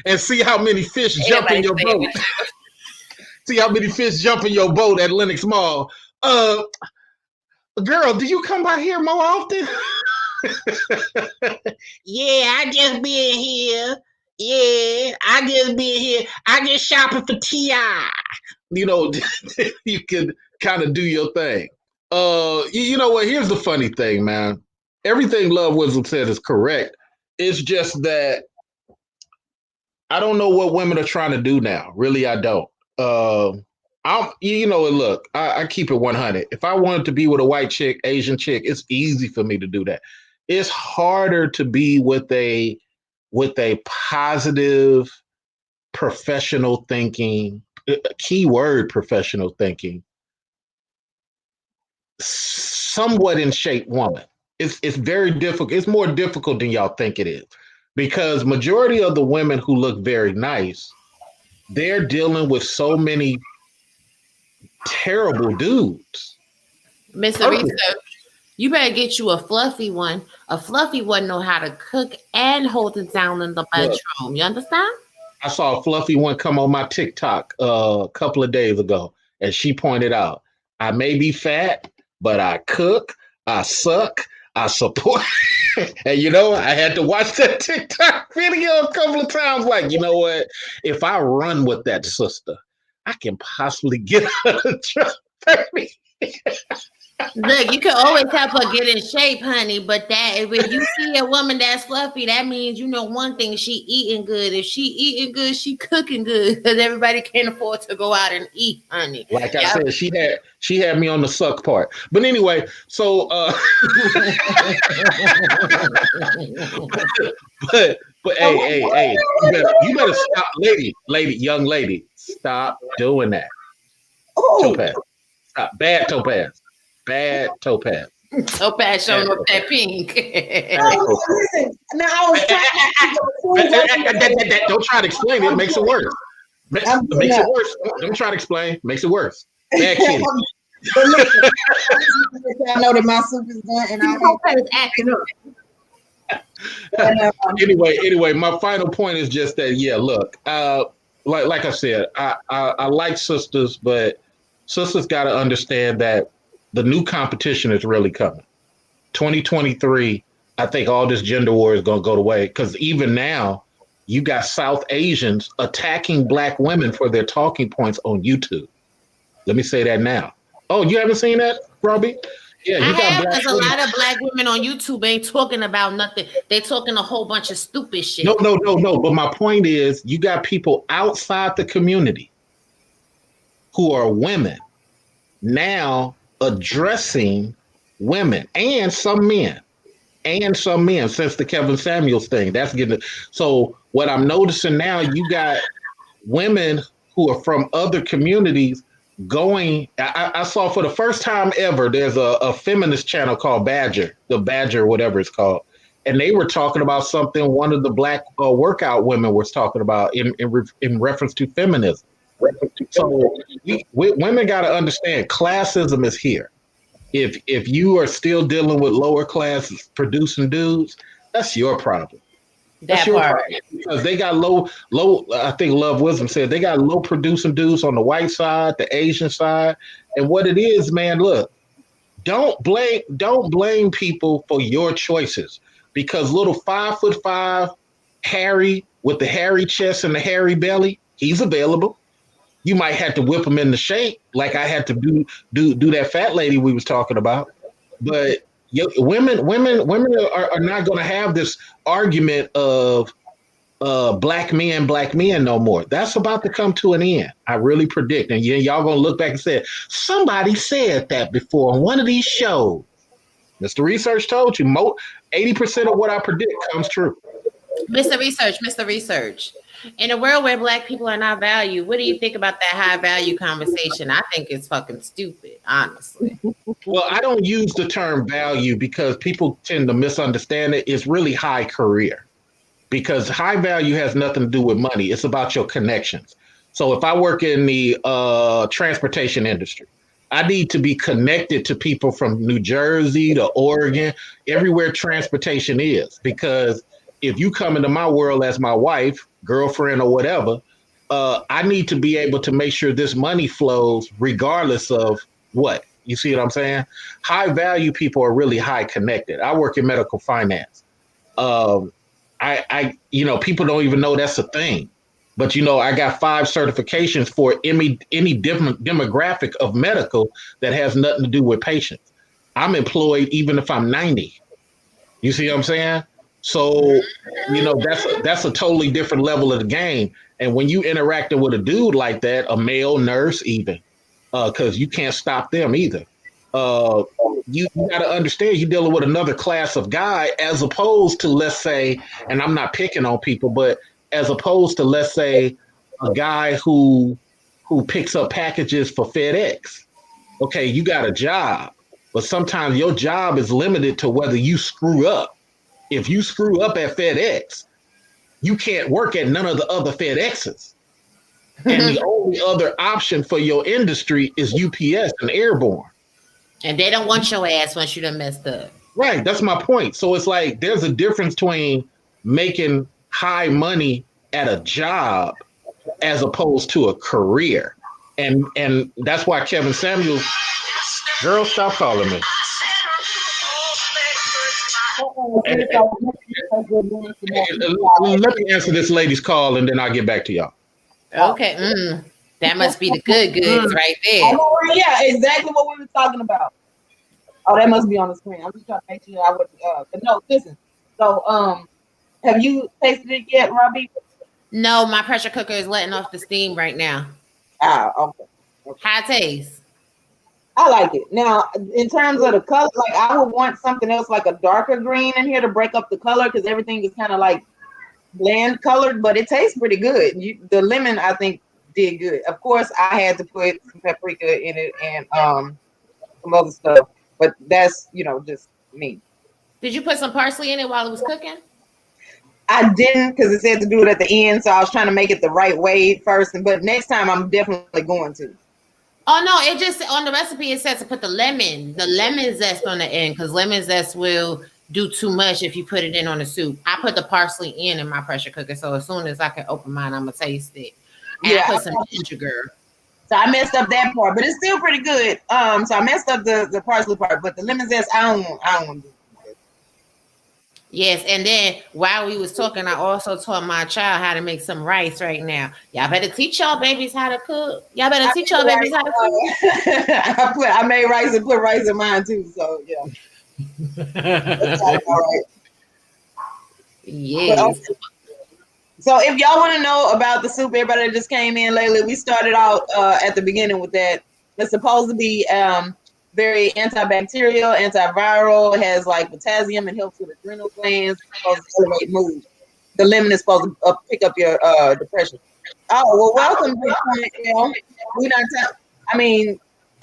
and see how many fish jump in your boat. See how many fish jump in your boat at Lenox Mall. Girl, do you come by here more often? Yeah, I just been here. Yeah, I just been here. I just shopping for T.I. You know, you can kind of do your thing. You know what? Here's the funny thing, man. Everything Love Wisdom said is correct. It's just that I don't know what women are trying to do now. Really, I don't. Look, I keep it 100. If I wanted to be with a white chick, Asian chick, it's easy for me to do that. It's harder to be with a positive, professional thinking, keyword professional thinking, somewhat in shape woman. It's very difficult. It's more difficult than y'all think it is, because majority of the women who look very nice, they're dealing with so many terrible dudes. Mr. Research, you better get you a fluffy one. A fluffy one know how to cook and hold it down in the bedroom. You understand? I saw a fluffy one come on my TikTok a couple of days ago, and she pointed out, I may be fat, but I cook, I suck, I support. And I had to watch that TikTok video a couple of times. Like, you know what? If I run with that sister, I can possibly get her to trust me. Look, you can always help her get in shape, honey. But that when you see a woman that's fluffy, that means one thing: she eating good. If she eating good, she cooking good. Because everybody can't afford to go out and eat, honey. Like I said, she had me on the suck part. But anyway, so but hey, you better stop, young lady, stop doing that. Topaz, stop. Bad Topaz. Topaz showing up that pink. Listen, now I was Don't try to explain it. It makes it worse. Makes it worse. Don't try to explain. Makes it worse. Bad kid. I know that my soup is done, and Topaz acting up. Anyway, my final point is just that. Yeah, look. Like I said, I like sisters, but sisters got to understand that the new competition is really coming. 2023, I think all this gender war is going to go away, because even now, you got South Asians attacking Black women for their talking points on YouTube. Let me say that now. Oh, you haven't seen that, Robbie? Yeah, I have, because a lot of Black women on YouTube ain't talking about nothing. They talking a whole bunch of stupid shit. No. But my point is, you got people outside the community who are women now addressing women and some men since the Kevin Samuels thing. That's getting it. So what I'm noticing now, you got women who are from other communities going. I saw for the first time ever, there's a feminist channel called the Badger, whatever it's called. And they were talking about something one of the Black workout women was talking about in reference to feminism. So women got to understand classism is here. If you are still dealing with lower classes producing dudes, that's your problem. That's your problem. Because they got low. I think Love Wisdom said they got low producing dudes on the white side, the Asian side, and what it is, man. Look, don't blame people for your choices, because little 5'5" Harry with the hairy chest and the hairy belly, he's available. You might have to whip them into shape, like I had to do that fat lady we was talking about. But women are not going to have this argument of black men no more. That's about to come to an end. I really predict. And y'all going to look back and say, somebody said that before on one of these shows. Mr. Research told you, 80% of what I predict comes true. Mr. Research. In a world where Black people are not valued, what do you think about that high value conversation? I think it's fucking stupid, honestly. Well, I don't use the term value because people tend to misunderstand it. It's really high career, because high value has nothing to do with money. It's about your connections. So if I work in the transportation industry, I need to be connected to people from New Jersey to Oregon, everywhere transportation is, because if you come into my world as my wife, girlfriend, or whatever, I need to be able to make sure this money flows regardless of what. You see what I'm saying? High value people are really high connected. I work in medical finance. People don't even know that's a thing. But I got 5 certifications for any different demographic of medical that has nothing to do with patients. I'm employed even if I'm 90. You see what I'm saying? So, that's a totally different level of the game. And when you interacting with a dude like that, a male nurse even, because you can't stop them either. Uh, you got to understand you're dealing with another class of guy as opposed to, let's say, and I'm not picking on people, but as opposed to, let's say, a guy who picks up packages for FedEx. Okay, you got a job, but sometimes your job is limited to whether you screw up. If you screw up at FedEx, you can't work at none of the other FedExes. And the only other option for your industry is UPS and Airborne. And they don't want your ass once you done messed up. Right. That's my point. So it's like there's a difference between making high money at a job as opposed to a career. And that's why Kevin Samuels, girl, stop calling me. And let me answer this lady's call and then I'll get back to y'all. Okay. That must be the good goods right there. Yeah, exactly what we were talking about. Oh, that must be on the screen. I'm just trying to make sure I would. But no, listen. So, have you tasted it yet, Robbie? No, my pressure cooker is letting off the steam right now. Okay. High taste. I like it. Now, in terms of the color, like I would want something else like a darker green in here to break up the color because everything is kind of like bland colored, but it tastes pretty good. The lemon, I think, did good. Of course, I had to put some paprika in it and some other stuff, but that's just me. Did you put some parsley in it while it was cooking? I didn't because it said to do it at the end, so I was trying to make it the right way first. But next time, I'm definitely going to. Oh no! It just on the recipe it says to put the lemon zest on the end because lemon zest will do too much if you put it in on the soup. I put the parsley in my pressure cooker, so as soon as I can open mine, I'm gonna taste it. And I put some ginger. So I messed up that part, but it's still pretty good. So I messed up the parsley part, but the lemon zest, I don't want to do it. Yes, and then while we was talking, I also taught my child how to make some rice right now. Y'all better teach y'all babies how to cook. Y'all better teach y'all babies how to cook. I made rice and put rice in mine too, so yeah. All right. Yes. So if y'all want to know about the soup, everybody that just came in lately, we started out at the beginning with that. It's supposed to be very antibacterial, antiviral. It has like potassium and helps with adrenal glands. It's supposed to elevate mood. The lemon is supposed to pick up your depression. Oh well, welcome, Bitcoin.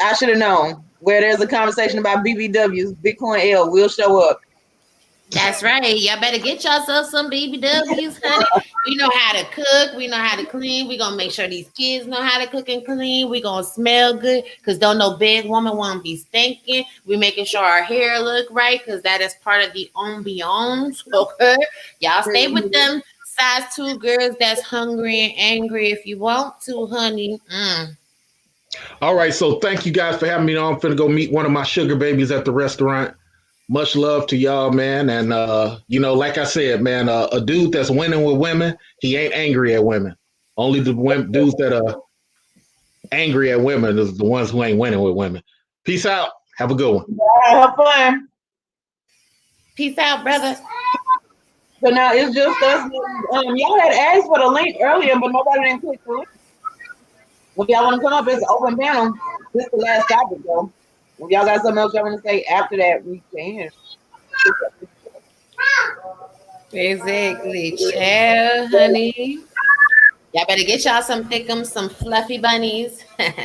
I should have known. Where there's a conversation about BBWs, Bitcoin L will show up. That's right. Y'all better get yourself some BBWs, honey. We know how to cook. We know how to clean. We're going to make sure these kids know how to cook and clean. We're going to smell good because don't no big woman want to be stinking. We're making sure our hair look right because that is part of the ambiance. Okay? Y'all stay with them size 2 girls that's hungry and angry if you want to, honey. All right. So thank you guys for having me on. I'm finna go meet one of my sugar babies at the restaurant. Much love to y'all, man. And, like I said, man, a dude that's winning with women, he ain't angry at women. Only the dudes that are angry at women is the ones who ain't winning with women. Peace out. Have a good one. Have fun. Peace out, brother. So now it's just us. Y'all had asked for the link earlier, but nobody didn't click the link. If y'all want to come up, it's an open panel. This is the last topic, though. If y'all got something else y'all want to say after that, we can. Exactly. Chill, honey. Y'all better get y'all some thickums, some fluffy bunnies. Right,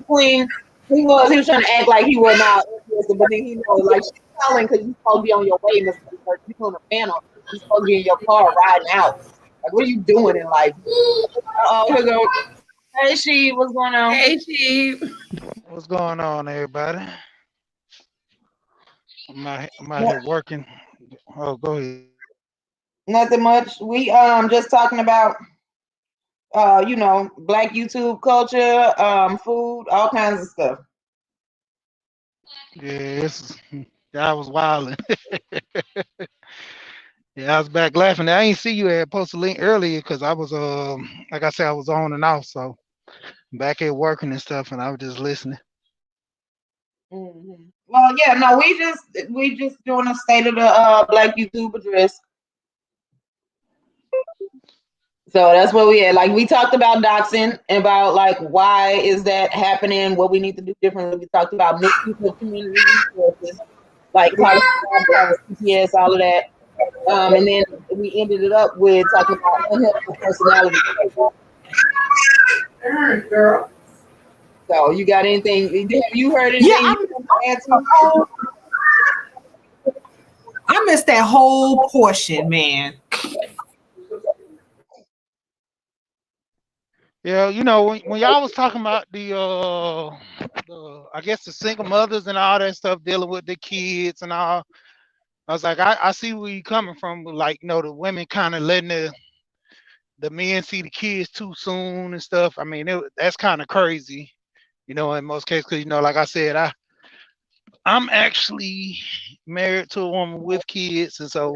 Queen. He was trying to act like he was not interested, but then he knows, like, she's calling because you're supposed to be on your way, Mr. You're doing a panel. You're supposed to be in your car riding out. Like, what are you doing in life? Oh, here go. Hey, She, what's going on? Hey, She. What's going on, everybody? I'm out here working. Oh, go ahead. Nothing much. We just talking about Black YouTube culture, food, all kinds of stuff. Yeah, I was wilding. Yeah, Yeah, I was back laughing. I ain't see you had posted a link earlier because I was like I said, I was on and off, so back at working and stuff, and I was just listening. Well, yeah, no, we just doing a state of the Black YouTube address. So that's what we had. Like we talked about doxing, about like why is that happening, what we need to do differently. We talked about misuse of community resources, like college, CPS, all of that. And then we ended it up with talking about unhelpful personality traits. Girl. So you got anything? Have you heard anything? Yeah, I missed that whole portion, man. Yeah, you know, when y'all was talking about the I guess the single mothers and all that stuff dealing with the kids and all, I was like, I see where you coming from. Like, you know, the women kind of letting the men see the kids too soon and stuff. I mean, that's kind of crazy, you know, in most cases, because, you know, like I said, I'm actually married to a woman with kids, and so,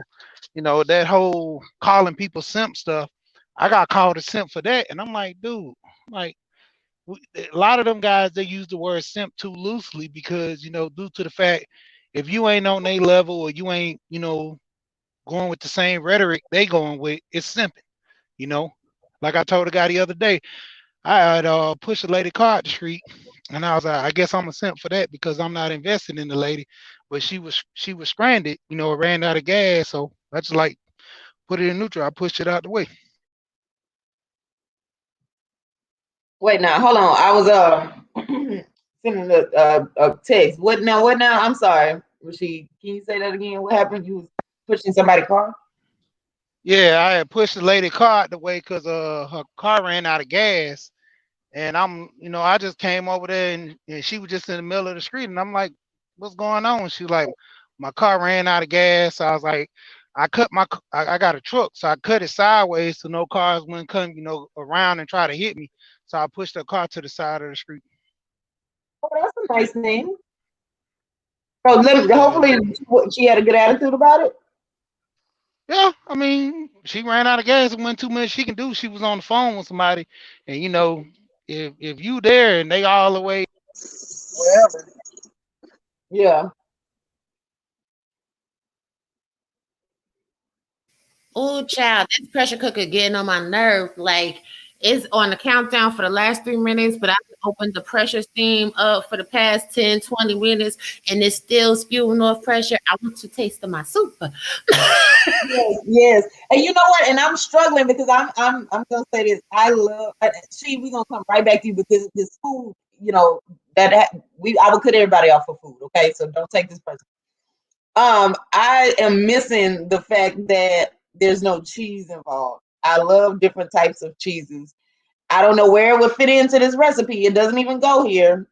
you know, that whole calling people simp stuff, I got called a simp for that, and I'm like, dude, like, a lot of them guys, they use the word simp too loosely because, you know, due to the fact if you ain't on their level or you ain't, you know, going with the same rhetoric they going with, it's simping, you know. Like I told a guy the other day, I had pushed a lady car up the street, and I was like, I guess I'm a simp for that because I'm not investing in the lady, but she was stranded, you know, ran out of gas, so I just like put it in neutral. I pushed it out the way. Wait, now hold on. I was sending a text. What now? What now? I'm sorry. Can you say that again? What happened? You was pushing somebody's car? Yeah, I had pushed the lady car out the way because her car ran out of gas. And I'm, you know, I just came over there and she was just in the middle of the street. And I'm like, what's going on? She was like, my car ran out of gas. So I was like, I got a truck. So I cut it sideways so no cars wouldn't come, you know, around and try to hit me. So I pushed the car to the side of the street. Oh, that's a nice thing. So Yeah. hopefully she had a good attitude about it. Yeah, I mean, she ran out of gas and went 2 minutes she can do. She was on the phone with somebody. And, you know, if you there and they all the way Wherever. Yeah. Oh, child, this pressure cooker getting on my nerve. Like it's on the countdown for the last 3 minutes, but I opened the pressure steam up for the past 10, 20 minutes, and it's still spewing off pressure. I want to taste of my soup. Yes, yes. And you know what? And I'm struggling because I'm gonna say this. We're gonna come right back to you because this food, you know, I would cut everybody off for food. Okay, so don't take this person. I am missing the fact that there's no cheese involved. I love different types of cheeses. I don't know where it would fit into this recipe. It doesn't even go here,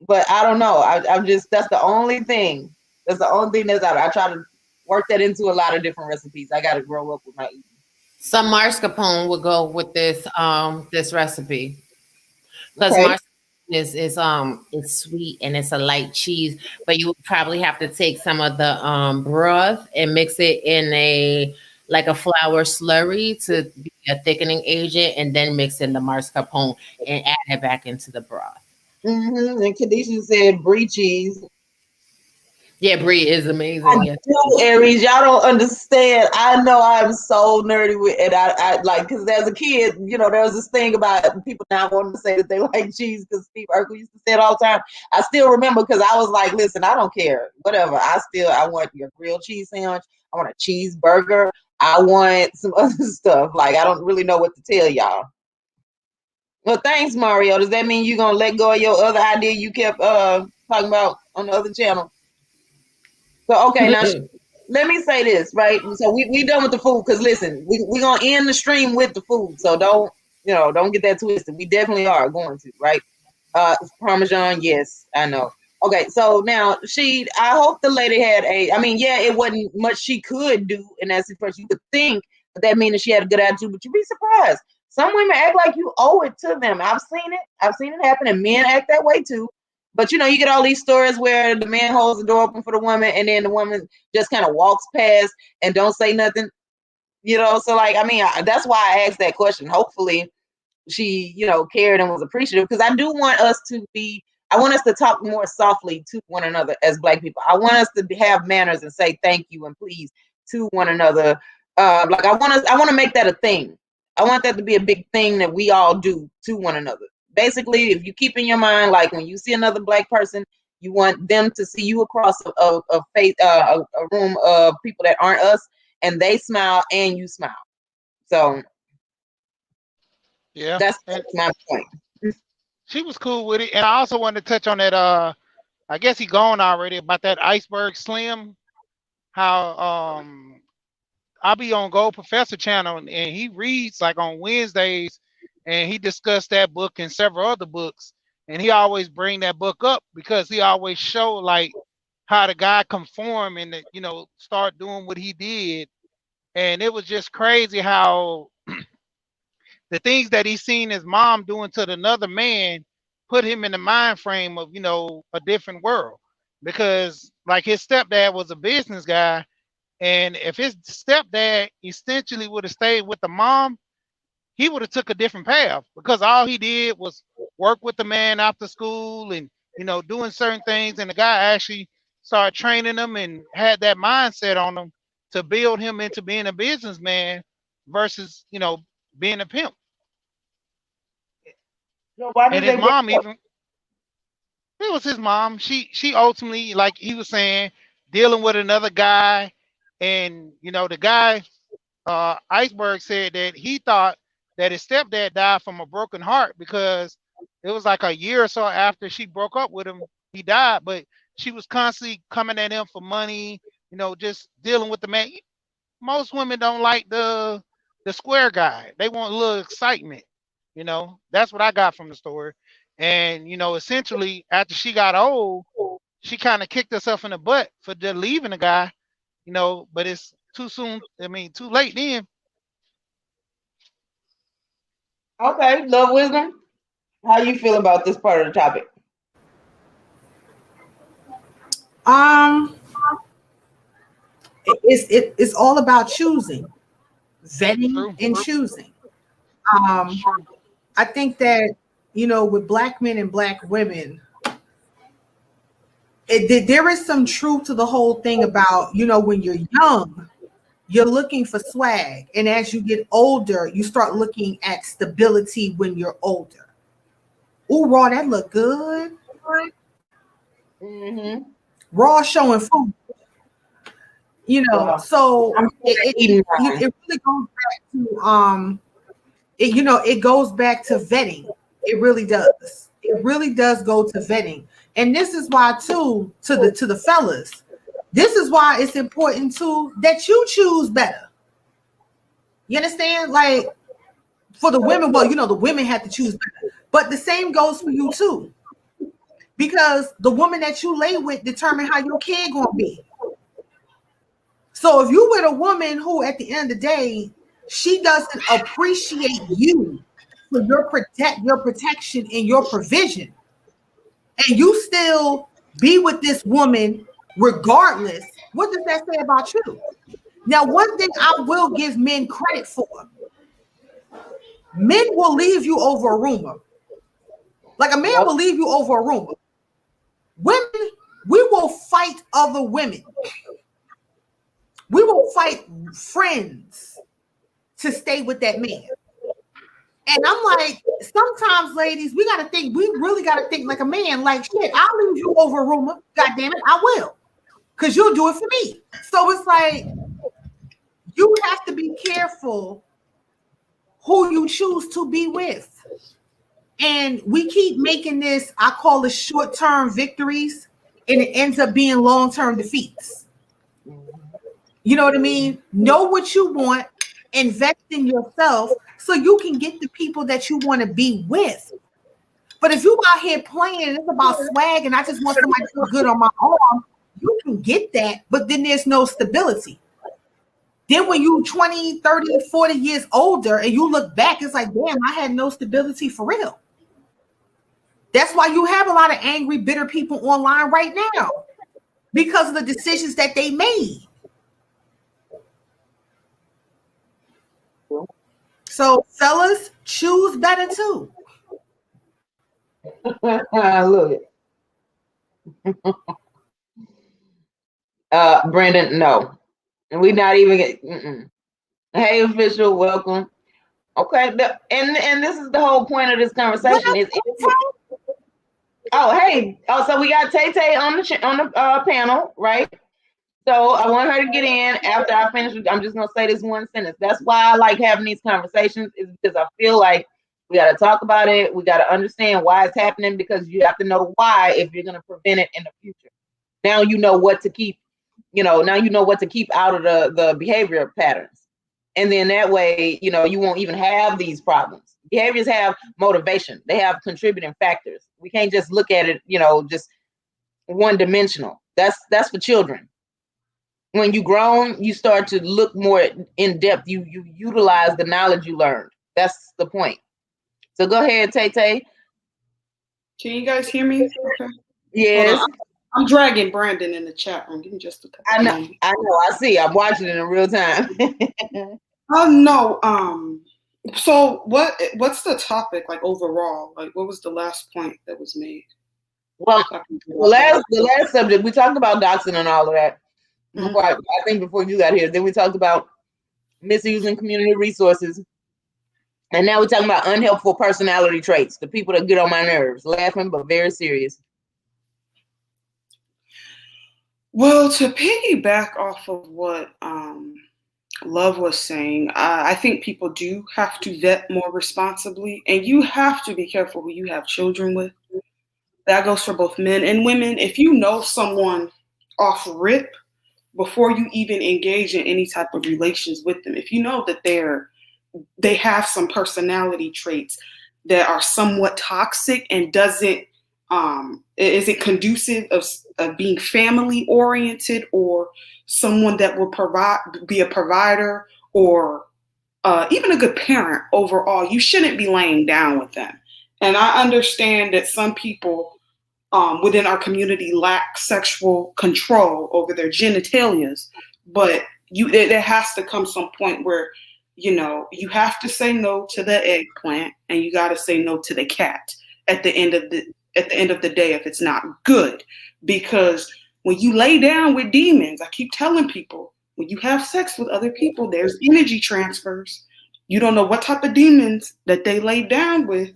but I don't know. I'm just that's the only thing. That's the only thing that's out. I try to work that into a lot of different recipes. I got to grow up with my eating. Some mascarpone would go with this recipe because Okay. mascarpone is it's sweet and it's a light cheese, but you would probably have to take some of the broth and mix it in a like a flour slurry to be a thickening agent, and then mix in the mascarpone and add it back into the broth. And Kadisha said brie cheese. Yeah, brie is I amazing. Yes. do, Aries. Y'all don't understand. I know I'm so nerdy with it. I like because as a kid, you know, there was this thing about people not wanting to say that they like cheese because Steve Urkel used to say it all the time. I still remember because I was like, listen, I don't care. Whatever. I want your grilled cheese sandwich. I want a cheeseburger. I want some other stuff. Like I don't really know what to tell y'all. Well, thanks, Mario. Does that mean you're gonna let go of your other idea you kept talking about on the other channel? So okay, now let me say this, right? So we done with the food because listen, we gonna end the stream with the food. So don't get that twisted. We definitely are going to, right? Parmesan, yes, I know. Okay, so now I hope the lady had I mean, yeah, it wasn't much she could do in that situation. You could think that means that she had a good attitude, but you'd be surprised. Some women act like you owe it to them. I've seen it happen, and men act that way too. But you know, you get all these stories where the man holds the door open for the woman, and then the woman just kind of walks past and don't say nothing. You know, so like, I mean, that's why I asked that question. Hopefully she, you know, cared and was appreciative, because I do want us to be, I want us to talk more softly to one another as Black people. I want us to have manners and say thank you and please to one another. Like I want to make that a thing. I want that to be a big thing that we all do to one another. Basically, if you keep in your mind, like when you see another Black person, you want them to see you across a face, a room of people that aren't us, and they smile and you smile. So Yeah, that's and my point. she was cool with it. And I also wanted to touch on that. I guess he gone already about that Iceberg Slim. How I'll be on Gold Professor channel, and he reads like on Wednesdays, and he discussed that book and several other books, and he always bring that book up because he always show like how the guy conform and start doing what he did, and it was just crazy how the things that he seen his mom doing to another man put him in the mind frame of a different world, because like his stepdad was a business guy, and if his stepdad essentially would have stayed with the mom, he would have took a different path, because all he did was work with the man after school and doing certain things, and the guy actually started training him and had that mindset on him to build him into being a businessman versus being a pimp. So why And did his they break mom up? even it was his mom. She ultimately, like he was saying, dealing with another guy, and the guy Iceberg said that he thought that his stepdad died from a broken heart, because it was like a year or so after she broke up with him, he died. But she was constantly coming at him for money, just dealing with the man. Most women don't like the square guy. They want a little excitement. That's what I got from the story. And essentially, after she got old, she kind of kicked herself in the butt for just leaving the guy. But it's too soon. I mean, too late then. Okay, love wisdom. How you feel about this part of the topic? Um, it's all about choosing, vetting, True. and choosing. It's Um, true. I think that with Black men and Black women, there is some truth to the whole thing about when you're young, you're looking for swag, and as you get older, you start looking at stability when you're older. Ooh, Raw, that look good. Mm-hmm. Raw showing food. Wow. So I'm eating mine. it really goes back to it goes back to vetting. It really does. It really does go to vetting. And this is why too, to the fellas, this is why it's important too that you choose better. You understand? Like for the women, well, the women have to choose better. But the same goes for you too. Because the woman that you lay with determine how your kid gonna be. So if you with a woman who at the end of the day, she doesn't appreciate you for your protection and your provision, and you still be with this woman regardless, what does that say about you? Now, one thing I will give men credit for, men will leave you over a rumor. Like a man will leave you over a rumor. Women, we will fight other women. We will fight friends to stay with that man. And I'm like, sometimes, ladies, we really gotta think like a man. Like, shit, I'll leave you over a rumor. God damn it, I will. Because you'll do it for me. So it's like you have to be careful who you choose to be with. And we keep making this, I call it short-term victories, and it ends up being long-term defeats. You know what I mean? Know what you want, invest in yourself so you can get the people that you want to be with. But if you out here playing, it's about swag, and I just want somebody to look good on my arm, you can get that, but then there's no stability. Then when you 20, 30, 40 years older and you look back, it's like, damn, I had no stability for real. That's why you have a lot of angry, bitter people online right now because of the decisions that they made. So fellas, choose better too. Look, Brandon, no, and we not even get. Hey, official, welcome. Okay, and this is the whole point of this conversation. So we got Tay Tay on the panel, right? So I want her to get in after I finish. I'm just gonna say this one sentence. That's why I like having these conversations, is because I feel like we got to talk about it. We got to understand why it's happening, because you have to know why if you're gonna prevent it in the future. Now you know what to keep. Now you know what to keep out of the behavior patterns, and then that way, you won't even have these problems. Behaviors have motivation. They have contributing factors. We can't just look at it, just one dimensional. That's for children. When you grown, you start to look more in depth. You utilize the knowledge you learned. That's the point. So go ahead, Tay Tay. Can you guys hear me? Okay. Yes. I'm dragging Brandon in the chat room. Give me just a couple. I know. I see. I'm watching it in real time. No. So what's the topic like overall? Like, what was the last point that was made? Well, the last subject we talked about doxing and all of that. Before I think before you got here, then we talked about misusing community resources, and now we're talking about unhelpful personality traits, the people that get on my nerves, laughing but very serious. Well, to piggyback off of what Love was saying, I think people do have to vet more responsibly, and you have to be careful who you have children with. That goes for both men and women. If you know someone off rip, before you even engage in any type of relations with them, if you know that they have some personality traits that are somewhat toxic and isn't conducive of being family oriented, or someone that will be a provider, or even a good parent overall, you shouldn't be laying down with them. And I understand that some people within our community lack sexual control over their genitalias, but there has to come some point where, you have to say no to the eggplant, and you got to say no to the cat at the end of the day if it's not good. Because when you lay down with demons, I keep telling people, when you have sex with other people, there's energy transfers. You don't know what type of demons that they lay down with,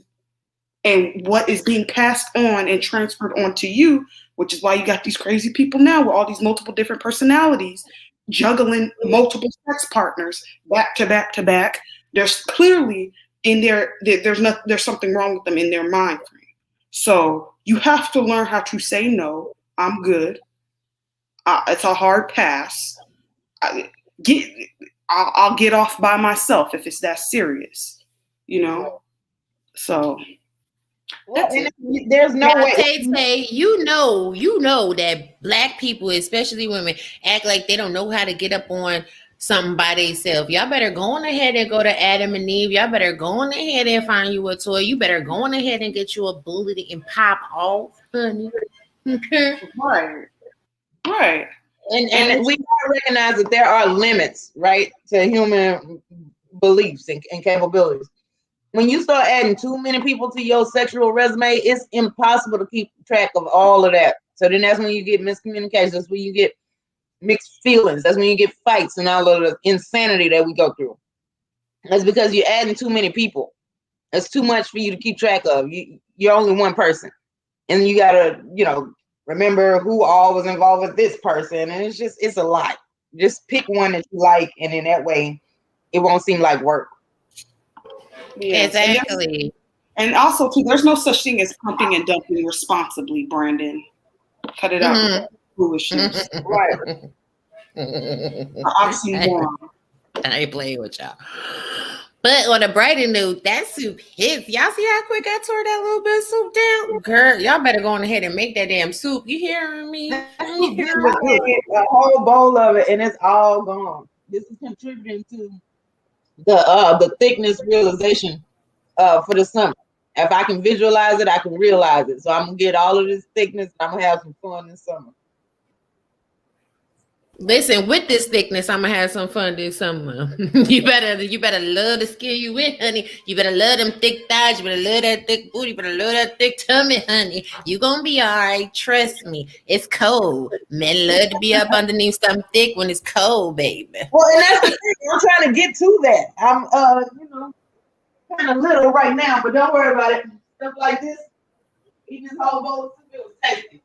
and what is being passed on and transferred onto you, which is why you got these crazy people now with all these multiple different personalities, juggling multiple sex partners back to back to back. There's clearly there's something wrong with them in their mind frame. So you have to learn how to say no. I'm good. It's a hard pass. I'll get off by myself if it's that serious, So. There's no way. Tay, you know that Black people, especially women, act like they don't know how to get up on something by themselves. Y'all better go on ahead and go to Adam and Eve. Y'all better go on ahead and find you a toy. You better go on ahead and get you a bullet and pop off, honey. Right. And we gotta recognize that there are limits, right, to human beliefs and capabilities. When you start adding too many people to your sexual resume, it's impossible to keep track of all of that. So then that's when you get miscommunications. That's when you get mixed feelings. That's when you get fights and all of the insanity that we go through. That's because you're adding too many people. It's too much for you to keep track of. You're only one person. And you gotta, remember who all was involved with this person. And it's a lot. Just pick one that you like, and in that way, it won't seem like work. Yes. Exactly. And also, too, there's no such thing as pumping and dumping responsibly, Brandon. Cut it out with that foolishness. Right. Oxymoron. I ain't playing with y'all. But on a brighter note, that soup hits. Y'all see how quick I tore that little bit of soup down? Girl, y'all better go on ahead and make that damn soup. You hearing me? A whole bowl of it, and it's all gone. This is contributing to the thickness realization for the summer. If I can visualize it, I can realize it. So I'm gonna get all of this thickness, and I'm gonna have some fun this summer. Listen, with this thickness, I'm gonna have some fun this summer. You better love the skin you with, honey. You better love them thick thighs. You better love that thick booty. You better love that thick tummy, honey. You gonna be all right. Trust me. It's cold. Men love to be up underneath something thick when it's cold, baby. Well, and that's the thing. I'm trying to get to that. I'm kind of little right now, but don't worry about it. Stuff like this, eat this whole bowl of soup, it was tasty.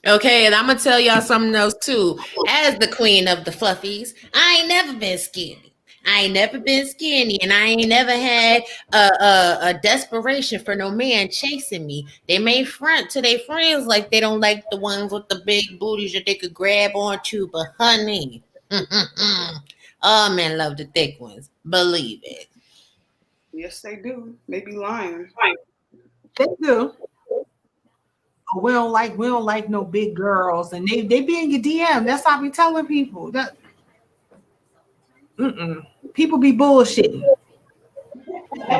Okay, and I'm gonna tell y'all something else too. As the queen of the fluffies, I ain't never been skinny. I ain't never been skinny, and I ain't never had a desperation for no man chasing me. They may front to their friends like they don't like the ones with the big booties that they could grab onto, but honey, all men love the thick ones. Believe it. Yes, they do. They be lying. They do. We don't like no big girls, and they be in your DM. That's how I be telling people that. People be bullshitting.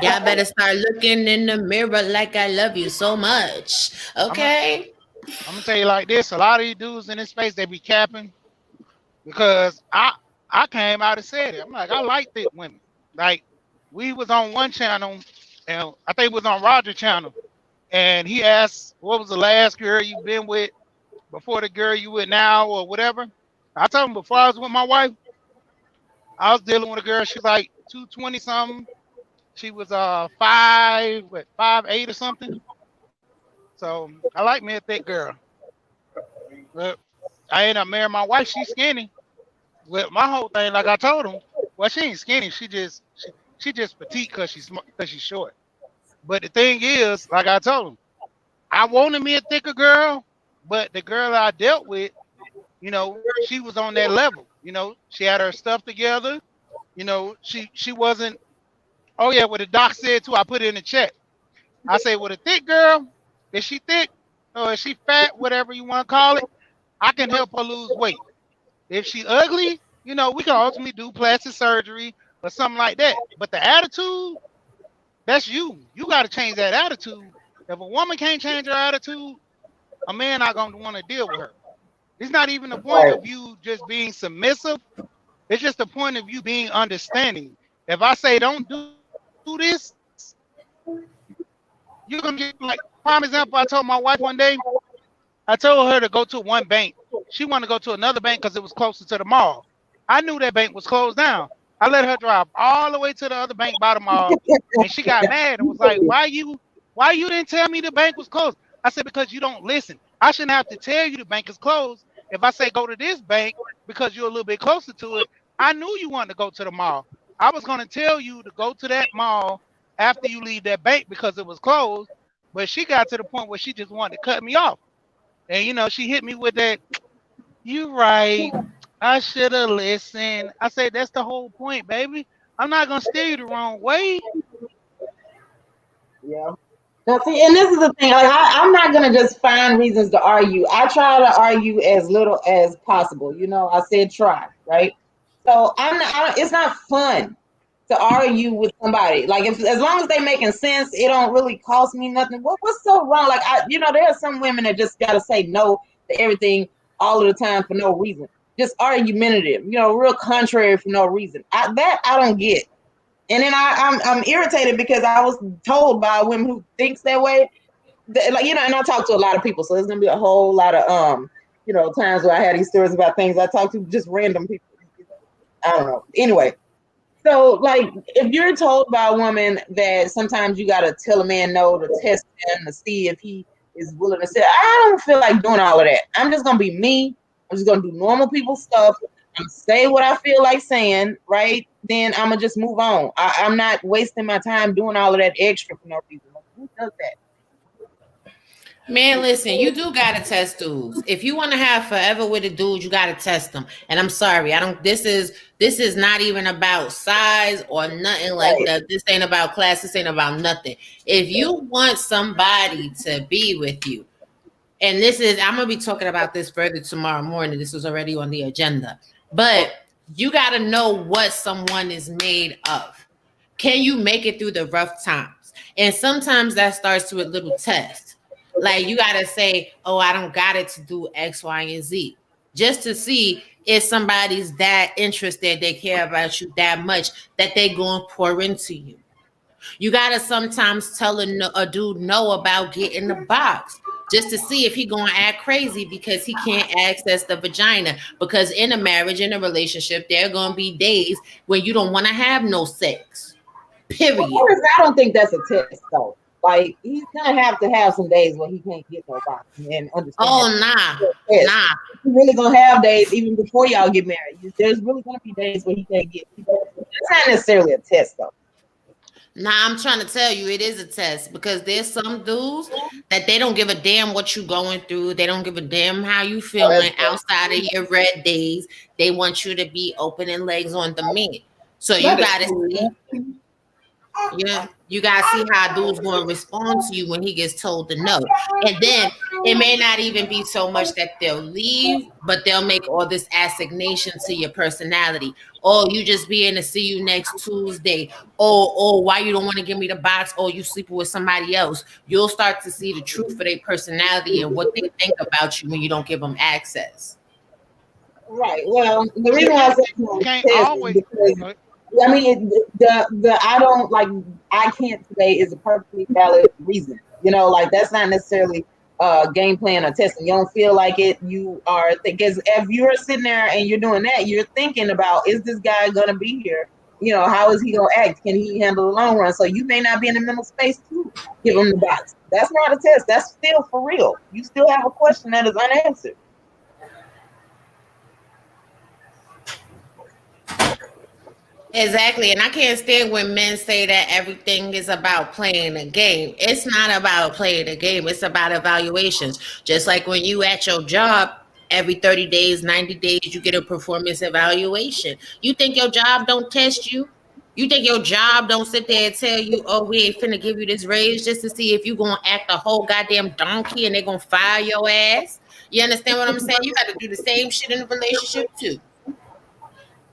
Y'all better start looking in the mirror like I love you so much. Okay. I'm gonna tell you like this: a lot of these dudes in this space, they be capping because I came out and said it. I'm like, I like thick women. Like, we was on one channel, and I think it was on Roger channel, and he asked, "What was the last girl you been with before the girl you with now, or whatever?" I told him before I was with my wife, I was dealing with a girl. She's like 220 something. She was 5'8" or something. So I like me a thick girl. But I ended up marrying my wife. She's skinny. Well, my whole thing, like I told him, well, she ain't skinny. She just petite because she's short. But the thing is, like I told him, I wanted me a thicker girl, but the girl I dealt with, she was on that level. She had her stuff together. She wasn't. Oh yeah, what the doc said too. I put it in the chat. I say, with a thick girl, is she thick or is she fat, whatever you want to call it? I can help her lose weight. If she ugly, we can ultimately do plastic surgery or something like that. But the attitude, that's you. You got to change that attitude. If a woman can't change her attitude, a man not going to want to deal with her. It's not even the point of you just being submissive. It's just the point of you being understanding. If I say don't do this, you're going to get, like, prime example, I told my wife one day, I told her to go to one bank. She wanted to go to another bank because it was closer to the mall. I knew that bank was closed down. I let her drive all the way to the other bank by the mall, and she got mad and was like, why you didn't tell me the bank was closed? I said, because you don't listen. I shouldn't have to tell you the bank is closed. If I say go to this bank because you're a little bit closer to it, I knew you wanted to go to the mall. I was going to tell you to go to that mall after you leave that bank because it was closed, but she got to the point where she just wanted to cut me off. And, she hit me with that, you right, I should have listened. I said, that's the whole point, baby. I'm not going to steer you the wrong way. Yeah. Now, see, and this is the thing. Like, I'm not gonna just find reasons to argue. I try to argue as little as possible. I said try, right? So it's not fun to argue with somebody. Like, as long as they making sense, it don't really cost me nothing. What's so wrong? Like, there are some women that just gotta say no to everything all of the time for no reason. Just argumentative, real contrary for no reason. I don't get. And then I'm irritated because I was told by women who thinks that way, and I talk to a lot of people, so there's gonna be a whole lot of times where I had these stories about things I talk to just random people. I don't know. Anyway, so like if you're told by a woman that sometimes you gotta tell a man no to test him to see if he is willing to say, I don't feel like doing all of that. I'm just gonna be me. I'm just gonna do normal people stuff. I'm gonna say what I feel like saying, right? Then I'm gonna just move on. I'm not wasting my time doing all of that extra for no reason. Who does that? Man, listen, you do gotta test dudes. If you want to have forever with a dude, you gotta test them. And I'm sorry, this is not even about size or nothing like that. This ain't about class, this ain't about nothing. If you want somebody to be with you, and I'm gonna be talking about this further tomorrow morning. This was already on the agenda. But you got to know what someone is made of. Can you make it through the rough times? And sometimes that starts with little tests. Like you got to say, oh, I don't got it to do X, Y, and Z. just to see if somebody's that interested, they care about you that much that they going to pour into you. You gotta sometimes tell a dude no about getting the box just to see if he gonna act crazy because he can't access the vagina. Because in a marriage, in a relationship, there are gonna be days when you don't want to have no sex. Period. Well, I don't think that's a test though. Like he's gonna have to have some days where he can't get no box and understand. Oh nah. He's really gonna have days even before y'all get married. There's really gonna be days where he can't get. It's not necessarily a test though. Nah, I'm trying to tell you, it is a test because there's some dudes that they don't give a damn what you going through. They don't give a damn how you feeling outside of your red days. They want you to be opening legs on the men. So you gotta see. Yeah, you gotta see how dude's gonna respond to you when he gets told to no. And then it may not even be so much that they'll leave, but they'll make all this assignation to your personality. Oh, you just being to see you next Tuesday. Oh, why you don't want to give me the box? Oh, you sleeping with somebody else. You'll start to see the truth of their personality and what they think about you when you don't give them access. Right. Well, the reason why I say you can't always. Because, I mean, the I don't like I can't today is a perfectly valid reason. You know, like that's not necessarily game plan or testing. You don't feel like it. You are because if you're sitting there and you're doing that, you're thinking about, is this guy gonna be here? You know, how is he gonna act? Can he handle the long run? So you may not be in the mental space to give him the box. That's not a test. That's still for real. You still have a question that is unanswered. Exactly. And I can't stand when men say that everything is about playing a game. It's not about playing a game. It's about evaluations. Just like when you at your job, every 30 days, 90 days, you get a performance evaluation. You think your job don't test you? You think your job don't sit there and tell you, oh, we ain't finna give you this raise just to see if you gonna act a whole goddamn donkey and they gonna fire your ass? You understand what I'm saying? You got to do the same shit in a relationship too.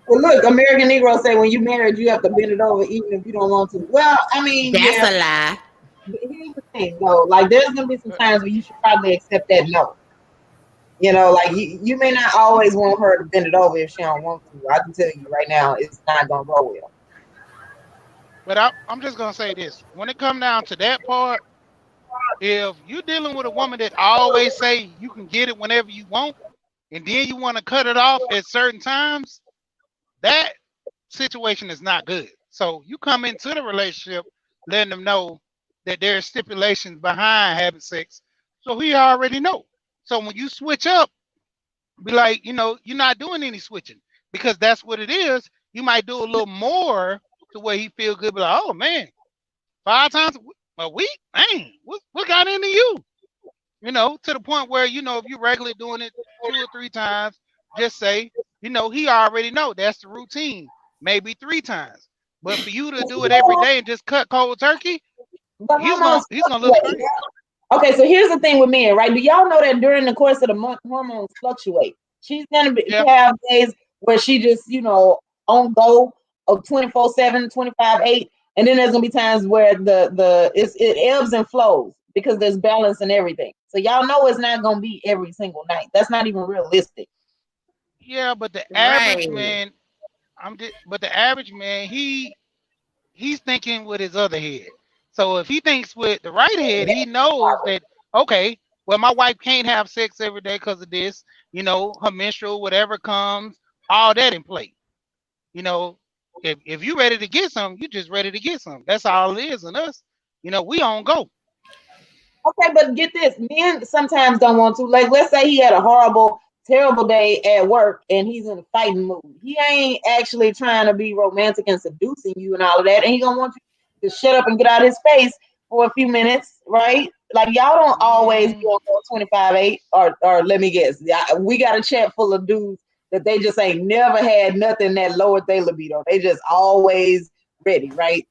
Well, look, American Negro say when you married, you have to bend it over even if you don't want to. Well, I mean, that's a lie. Here's the thing, though. Like, there's gonna be some times where you should probably accept that no. You know, like you may not always want her to bend it over if she don't want to. I can tell you right now, it's not gonna go well. But I'm just gonna say this: when it comes down to that part, if you're dealing with a woman that always say you can get it whenever you want, and then you want to cut it off at certain times, that situation is not good. So you come into the relationship letting them know that there's stipulations behind having sex, so he already know. So when you switch up, be like, you know, you're not doing any switching because that's what it is. You might do a little more to where he feel good, be like, oh man, 5 times a week, man, what got into you? You know, to the point where, you know, if you're regularly doing it 2 or 3 times, just say, you know, he already know that's the routine, maybe 3 times. But for you to do it every day and just cut cold turkey, he's gonna look crazy. Okay, so here's the thing with men, right? Do y'all know that during the course of the month, hormones fluctuate? She's gonna have days where she just, you know, on go of 24/7, 25/8, and then there's gonna be times where it ebbs and flows because there's balance in everything. So y'all know it's not gonna be every single night. That's not even realistic. Yeah, but the average man, but the average man, he's thinking with his other head. So if he thinks with the right head, he knows that, okay, well, my wife can't have sex every day because of this, you know, her menstrual, whatever comes, all that in play. You know, if you're ready to get some, you just ready to get some. That's all it is. And us, you know, we on go. Okay, but get this, men sometimes don't want to. Like, let's say he had a horrible, terrible day at work and he's in a fighting mood. He ain't actually trying to be romantic and seducing you and all of that. And he gonna want you to shut up and get out of his face for a few minutes, right? Like, y'all don't always go 25/8 or let me guess. We got a chat full of dudes that they just ain't never had nothing that lowered their libido. They just always ready, right?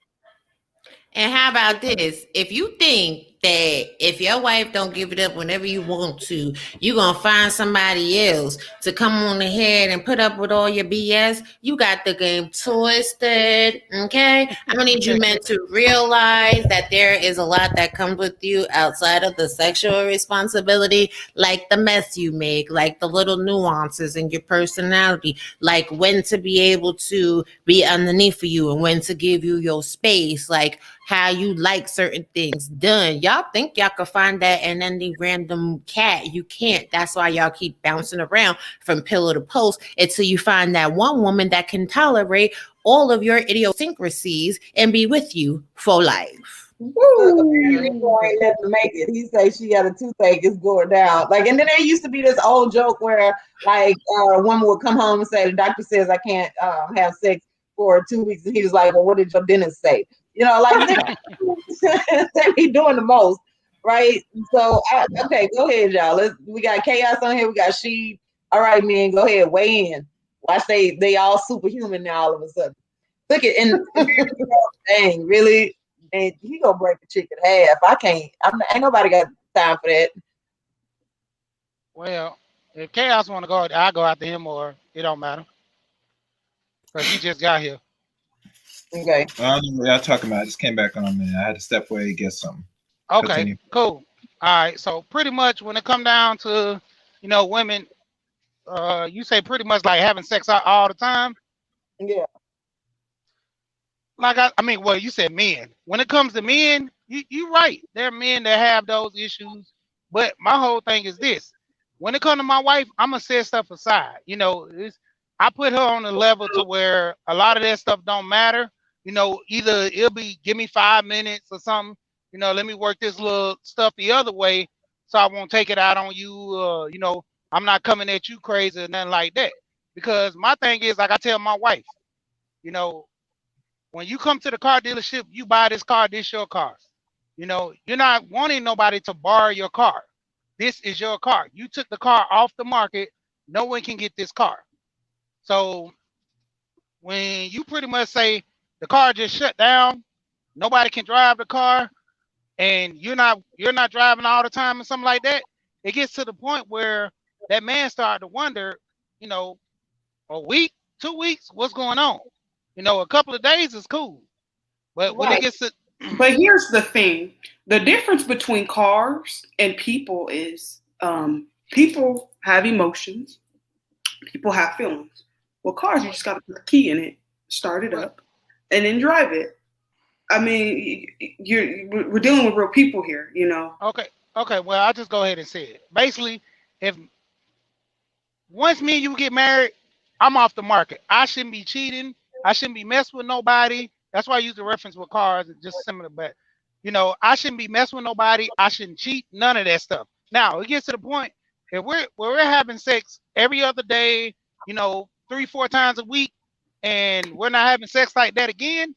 And how about this? If you think that if your wife don't give it up whenever you want to, you're gonna find somebody else to come on ahead and put up with all your BS. You got the game twisted. Okay. I'm gonna need you men to realize that there is a lot that comes with you outside of the sexual responsibility, like the mess you make, like the little nuances in your personality, like when to be able to be underneath of you and when to give you your space, like how you like certain things done. Y'all think y'all could find that in any random cat. You can't. That's why y'all keep bouncing around from pillow to post until you find that one woman that can tolerate all of your idiosyncrasies and be with you for life. Apparently, Boy ain't let them make it. He say she got a toothache, it's going down. Like, and then there used to be this old joke where, like, a woman would come home and say, "The doctor says I can't have sex for 2 weeks," and he was like, "Well, what did your dentist say?" You know, like they be doing the most, right? So, okay, go ahead, y'all. We got chaos on here. We got she. All right, man, go ahead, weigh in. Watch they all superhuman now all of a sudden. Look at and dang, really. And he gonna break the chick in half. I can't. Ain't nobody got time for that. Well, if Chaos want to go, I'll go after him, or it don't matter because he just got here. Okay. I don't know what y'all talking about. I just came back on, man. I had to step away to get something. Okay, Continue. cool. All right. So pretty much when it come down to, women, you say pretty much like having sex all the time. Yeah. Like well, you said men. When it comes to men, you right. There are men that have those issues. But my whole thing is this: when it comes to my wife, I'm gonna set stuff aside. I put her on a level to where a lot of that stuff don't matter. Either it'll be give me 5 minutes or something. Let me work this little stuff the other way, so I won't take it out on you. I'm not coming at you crazy or nothing like that. Because my thing is, like I tell my wife, when you come to the car dealership, you buy this car, this your car. You're not wanting nobody to borrow your car. This is your car. You took the car off the market. No one can get this car. So when you pretty much say the car just shut down, nobody can drive the car, and you're not driving all the time and something like that, it gets to the point where that man started to wonder, a week, 2 weeks, what's going on? A couple of days is cool. But when it gets to But here's the thing. The difference between cars and people is people have emotions. People have feelings. Well, cars, you just got to put the key in it, start it up, and then drive it. I mean, we're dealing with real people here, Okay. Well, I'll just go ahead and say it. Basically, if once me and you get married, I'm off the market. I shouldn't be cheating. I shouldn't be messing with nobody. That's why I use the reference with cars, just similar. But, I shouldn't be messing with nobody. I shouldn't cheat. None of that stuff. Now, it gets to the point if we're having sex every other day, 3-4 times a week, and we're not having sex like that again,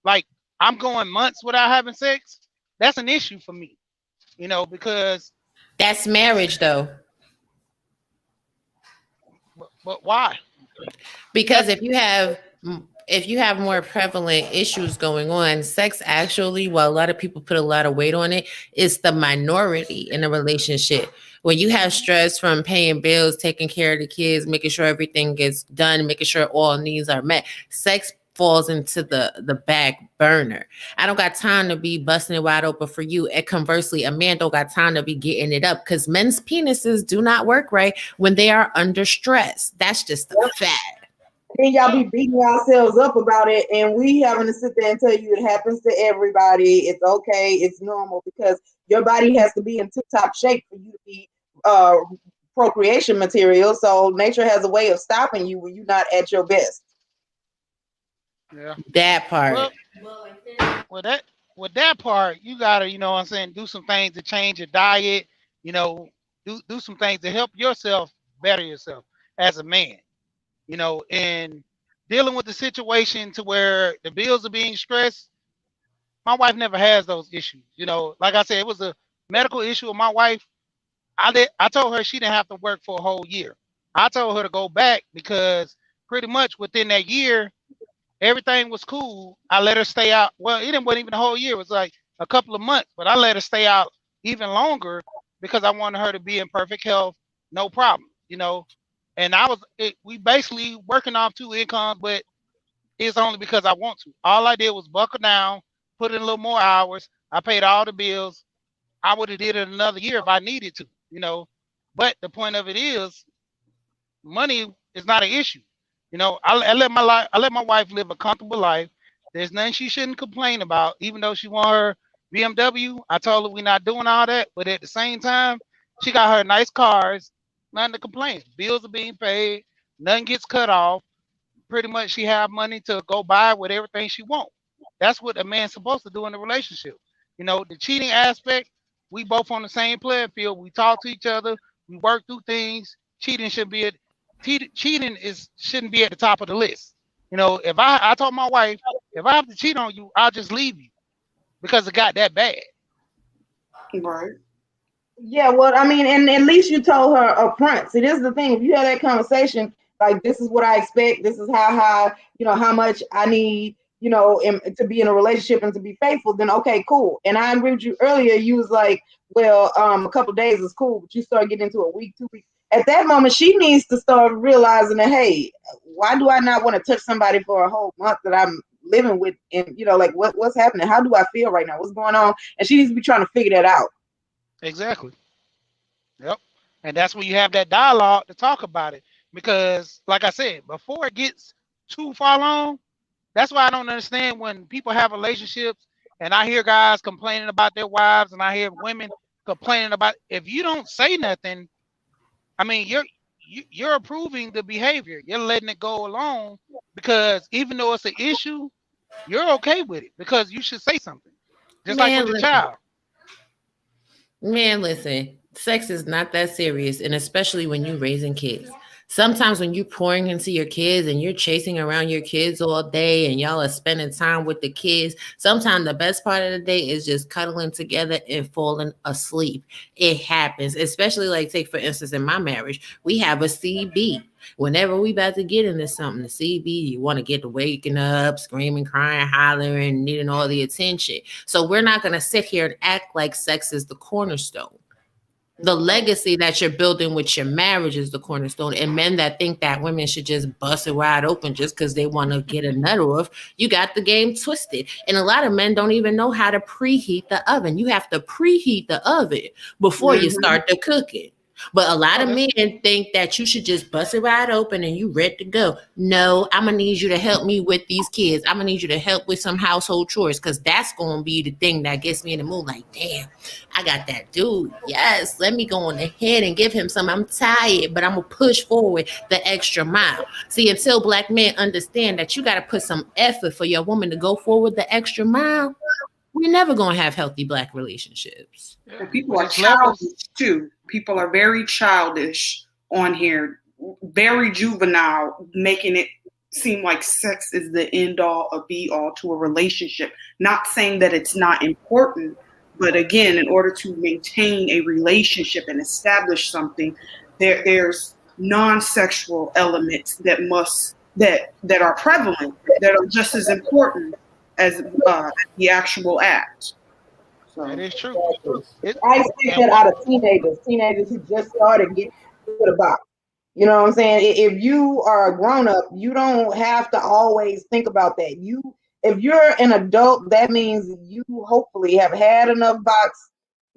like I'm going months without having sex. That's an issue for me, because That's marriage, though. But why? Because if you have more prevalent issues going on, sex actually, while a lot of people put a lot of weight on it, is the minority in a relationship. When you have stress from paying bills, taking care of the kids, making sure everything gets done, making sure all needs are met, sex falls into the back burner. I don't got time to be busting it wide open for you. And conversely, a man don't got time to be getting it up because men's penises do not work right when they are under stress. That's just a fact. Then y'all be beating yourselves up about it, and we having to sit there and tell you it happens to everybody. It's okay, it's normal, because your body has to be in tip-top shape for you to be procreation material. So nature has a way of stopping you when you're not at your best. Yeah. That part. With that part, you gotta, what I'm saying, do some things to change your diet, do some things to help yourself better yourself as a man. And dealing with the situation to where the bills are being stressed. My wife never has those issues. Like I said, it was a medical issue with my wife. I told her she didn't have to work for a whole year. I told her to go back because pretty much within that year, everything was cool. I let her stay out. Well, wasn't even a whole year. It was like a couple of months, but I let her stay out even longer because I wanted her to be in perfect health, no problem, you know. And we basically working off two incomes, but it's only because I want to. All I did was buckle down, put in a little more hours. I paid all the bills. I would have did it another year if I needed to, you know. But the point of it is, money is not an issue. You know, I let my wife live a comfortable life. There's nothing she shouldn't complain about, even though she want her BMW. I told her we're not doing all that, but at the same time, she got her nice cars, nothing to complain. Bills are being paid, nothing gets cut off. Pretty much she have money to go buy with everything she want. That's what a man's supposed to do in a relationship. You know, the cheating aspect, we both on the same playing field. We talk to each other, we work through things. Cheating should be at cheating is shouldn't be at the top of the list. You know, if I told my wife, if I have to cheat on you, I'll just leave you because it got that bad. Right. Yeah, well, I mean, and at least you told her up front. See, this is the thing. If you had that conversation, like this is what I expect, this is how high, how much I need, to be in a relationship and to be faithful, then okay, cool. And I agree with you earlier. You was like, well, a couple of days is cool, but you start getting into a week, 2 weeks. At that moment, she needs to start realizing that, hey, why do I not want to touch somebody for a whole month that I'm living with? And like what's happening? How do I feel right now? What's going on? And she needs to be trying to figure that out. Exactly. Yep. And that's when you have that dialogue to talk about it. Because, like I said, before it gets too far along, that's why I don't understand when people have relationships and I hear guys complaining about their wives and I hear women complaining about, if you don't say nothing, I mean, you're approving the behavior. You're letting it go along because even though it's an issue, you're okay with it because you should say something. Just like with Man, your listen. child. Man, listen, sex is not that serious, and especially when you're raising kids. Sometimes when you're pouring into your kids and you're chasing around your kids all day and y'all are spending time with the kids, sometimes the best part of the day is just cuddling together and falling asleep. It happens, especially like take for instance in my marriage, we have a CB. Whenever we about to get into something, the CB, you want to get to waking up, screaming, crying, hollering, needing all the attention. So we're not going to sit here and act like sex is the cornerstone. The legacy that you're building with your marriage is the cornerstone. And men that think that women should just bust it wide open just because they want to get a nut off, you got the game twisted. And a lot of men don't even know how to preheat the oven. You have to preheat the oven before you start the cooking. But a lot of men think that you should just bust it wide open and you ready to go. No, I'm going to need you to help me with these kids. I'm going to need you to help with some household chores because that's going to be the thing that gets me in the mood. Like, damn, I got that dude. Yes, let me go on ahead and give him some. I'm tired, but I'm going to push forward the extra mile. See, until black men understand that you got to put some effort for your woman to go forward the extra mile, we're never going to have healthy black relationships. And people are childish too. People are very childish on here, very juvenile, making it seem like sex is the end all or be all to a relationship. Not saying that it's not important, but again, in order to maintain a relationship and establish something, there's non-sexual elements that are prevalent, that are just as important as the actual act. So that is true. I expect that out of teenagers who just started getting to the box. You know what I'm saying? If you are a grown up, you don't have to always think about that. If you're an adult, that means you hopefully have had enough box.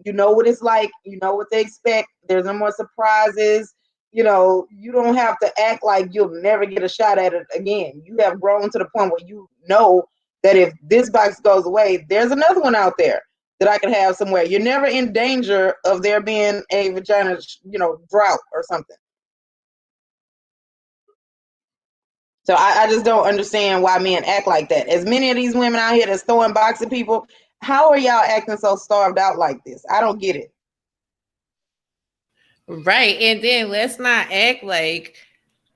You know what it's like. You know what they expect. There's no more surprises. You don't have to act like you'll never get a shot at it again. You have grown to the point where you know that if this box goes away, there's another one out there that I could have somewhere. You're never in danger of there being a vagina, drought or something. So I just don't understand why men act like that. As many of these women out here that's throwing boxing people, how are y'all acting so starved out like this? I don't get it. Right. And then let's not act like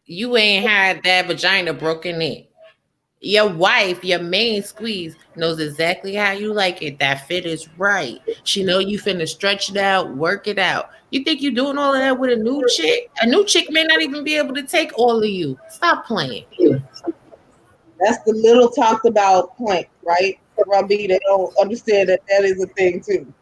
you ain't had that vagina broken in. Your wife, your main squeeze, knows exactly how you like it. That fit is right. She know you finna stretch it out, work it out. You think you doing all of that with a new chick? A new chick may not even be able to take all of you. Stop playing. That's the little talked about point, right? Robbie, they don't understand that that is a thing too.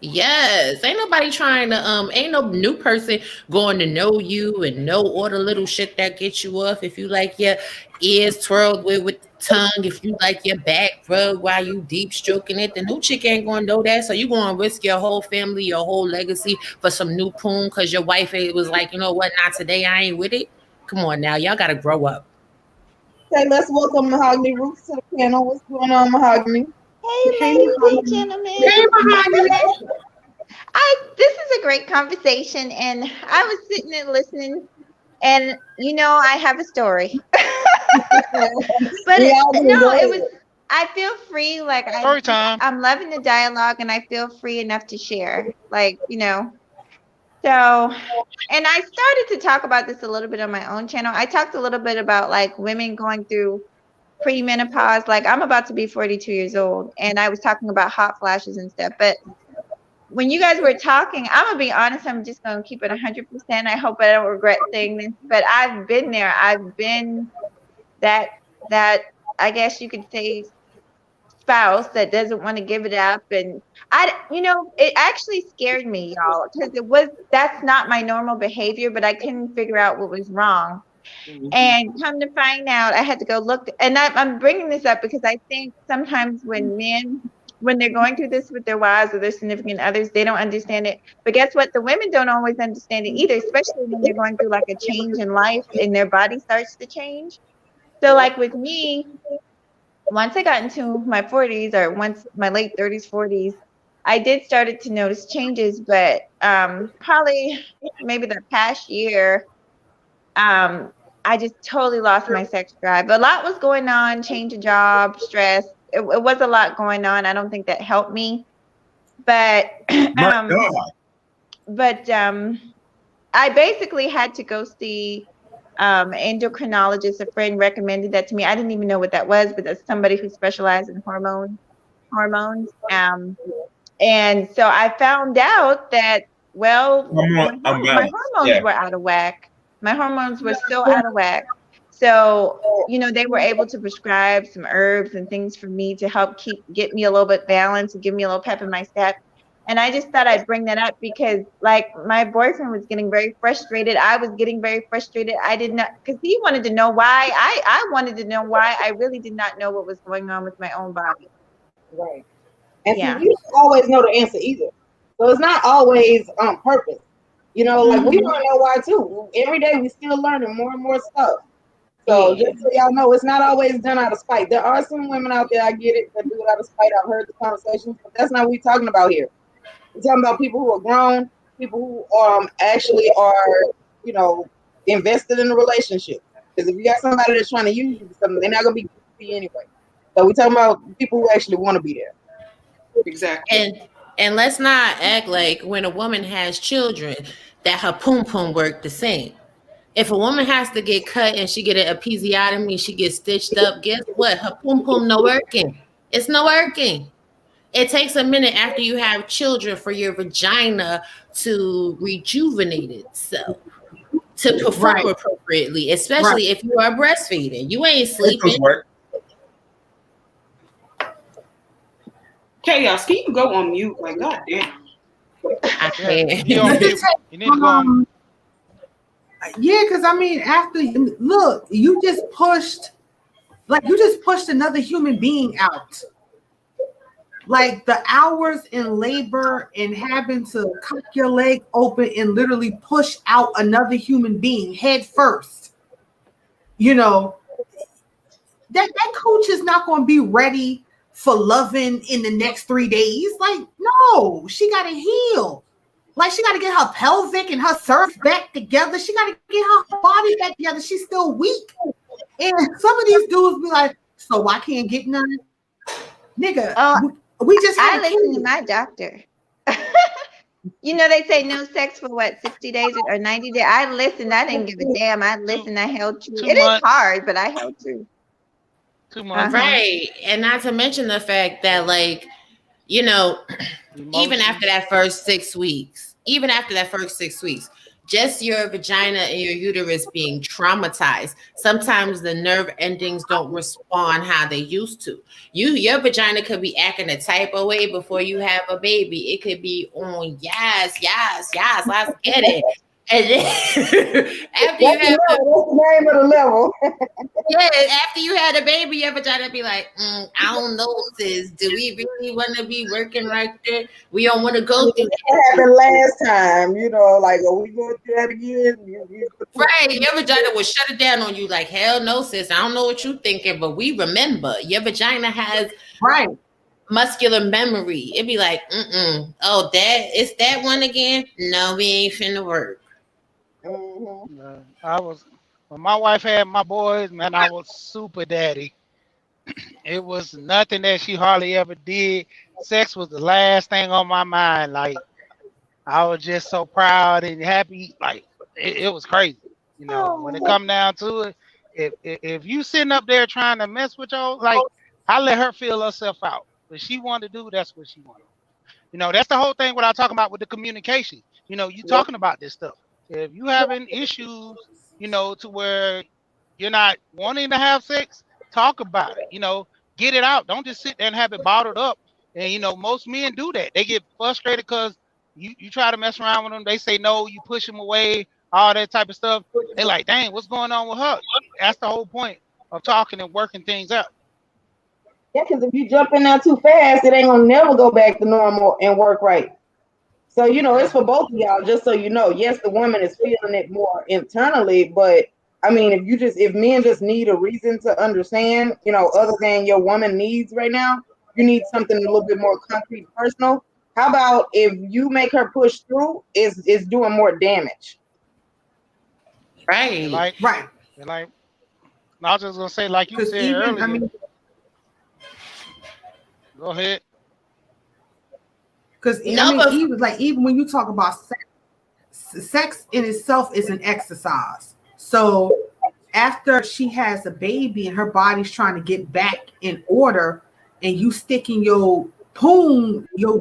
Yes, ain't nobody trying to ain't no new person going to know you and know all the little shit that gets you off. If you like your ears twirled with the tongue, if you like your back rubbed while you deep stroking it, the new chick ain't gonna know that. So you gonna risk your whole family, your whole legacy for some new poon because your wife was like, you know what, not today, I ain't with it. Come on now, y'all gotta grow up. Okay, let's welcome Mahogany Roots to the panel. What's going on, Mahogany? Hey, Hey, ladies and Mahogany. gentlemen. Hey, Mahogany. This is a great conversation, and I was sitting and listening, and I have a story. But We all do. no, Go it ahead. was. I feel free, like Story time. I'm loving the dialogue, and I feel free enough to share, So, and I started to talk about this a little bit on my own channel. I talked a little bit about like women going through premenopause. Like I'm about to be 42 years old, and I was talking about hot flashes and stuff. But when you guys were talking, I'm gonna be honest. I'm just gonna keep it 100%. I hope I don't regret saying this, but I've been there. I've been that I guess you could say spouse that doesn't want to give it up, and it actually scared me, y'all, because that's not my normal behavior, but I couldn't figure out what was wrong. And come to find out, I had to go look, and I'm bringing this up because I think sometimes when they're going through this with their wives or their significant others, they don't understand it. But guess what? The women don't always understand it either, especially when they're going through like a change in life and their body starts to change. So like with me, once I got into my 40s, or once my late 30s, 40s, I did started to notice changes, but probably maybe the past year, I just totally lost my sex drive. A lot was going on, change of job, stress. It was a lot going on. I don't think that helped me, but My God. but I basically had to go see endocrinologist. A friend recommended that to me. I didn't even know what that was, but that's somebody who specialized in hormones. And so I found out that, well, my hormones were out of whack. My hormones were still out of whack. So, they were able to prescribe some herbs and things for me to help get me a little bit balanced and give me a little pep in my step. And I just thought I'd bring that up because, like, my boyfriend was getting very frustrated. I was getting very frustrated. I did not, because he wanted to know why. I wanted to know why. I really did not know what was going on with my own body. Right. And see, we don't always know the answer either. So it's not always on purpose. Like we want to know why too. Every day we still learning more and more stuff. So just so y'all know, it's not always done out of spite. There are some women out there, I get it, that do it out of spite. I've heard the conversations, but that's not what we're talking about here. We're talking about people who are grown, people who actually are, invested in a relationship. Because if you got somebody that's trying to use you for something, they're not gonna be good for you anyway. So we're talking about people who actually want to be there. Exactly. And let's not act like when a woman has children that her poom poom work the same. If a woman has to get cut and she get an episiotomy, she gets stitched up, guess what? Her poom poom no working. It's no working. It takes a minute after you have children for your vagina to rejuvenate itself, to perform appropriately, especially if you are breastfeeding. You ain't sleeping. Chaos, can you go on mute? Like, goddamn. I can't. You on mute. You need to go on. Yeah, because I mean, look, you just pushed another human being out. Like the hours in labor and having to cut your leg open and literally push out another human being head first. That coach is not going to be ready for loving in the next 3 days. Like, no, she got to heal. Like, she got to get her pelvic and her cervix back together. She got to get her body back together. She's still weak. And some of these dudes be like, so I can't get none? Nigga, we just I listen to my doctor. They say no sex for 60 days or 90 days. I listened. I didn't give a damn. I listened. I held true. It is hard, but I held true. 2 months. Right. And not to mention the fact that, like, even after that first 6 weeks, just your vagina and your uterus being traumatized. Sometimes the nerve endings don't respond how they used to. Your vagina could be acting a type of way before you have a baby. It could be on yes, yes, yes, let's get it. And then after you That's the have a level. That's the name of the level. yeah, after you had a baby, your vagina be like, I don't know, sis. Do we really want to be working like that? We don't want to I go mean, through what that. happened last time? You know, like, are we going through that again? Right. Your vagina will shut it down on you like, hell no, sis. I don't know what you thinking, but we remember. Your vagina has Right. muscular memory. It'd be like, oh, it's that one again? No, we ain't finna work. Mhm. I was when my wife had my boys, man, I was super daddy. It was nothing that she hardly ever did. Sex was the last thing on my mind. Like I was just so proud and happy. Like it was crazy. You know, when it Oh, come down to it, if you sitting up there trying to mess with your like, I let her feel herself out. What she wanted to do, that's what she wanted. You know, that's the whole thing what I'm talking about with the communication. You know, you Yep. talking about this stuff. If you having issues, you know, to where you're not wanting to have sex, talk about it. You know, get it out. Don't just sit there and have it bottled up. And you know, most men do that. They get frustrated because you try to mess around with them. They say no, you push them away, all that type of stuff. They like, dang, what's going on with her? That's the whole point of talking and working things out. Yeah, because if you jump in there too fast, it ain't gonna never go back to normal and work right. So, it's Yeah. for both of y'all, just so you know. Yes, the woman is feeling it more internally, but I mean, if men just need a reason to understand, other than your woman needs right now, you need something a little bit more concrete, personal. How about if you make her push through, is doing more damage? And Right. like Right. and like I was just gonna say, like you Because said even, I earlier, mean, go ahead. because I No, mean, but even when you talk about sex in itself is an exercise. So after she has a baby and her body's trying to get back in order, and you sticking your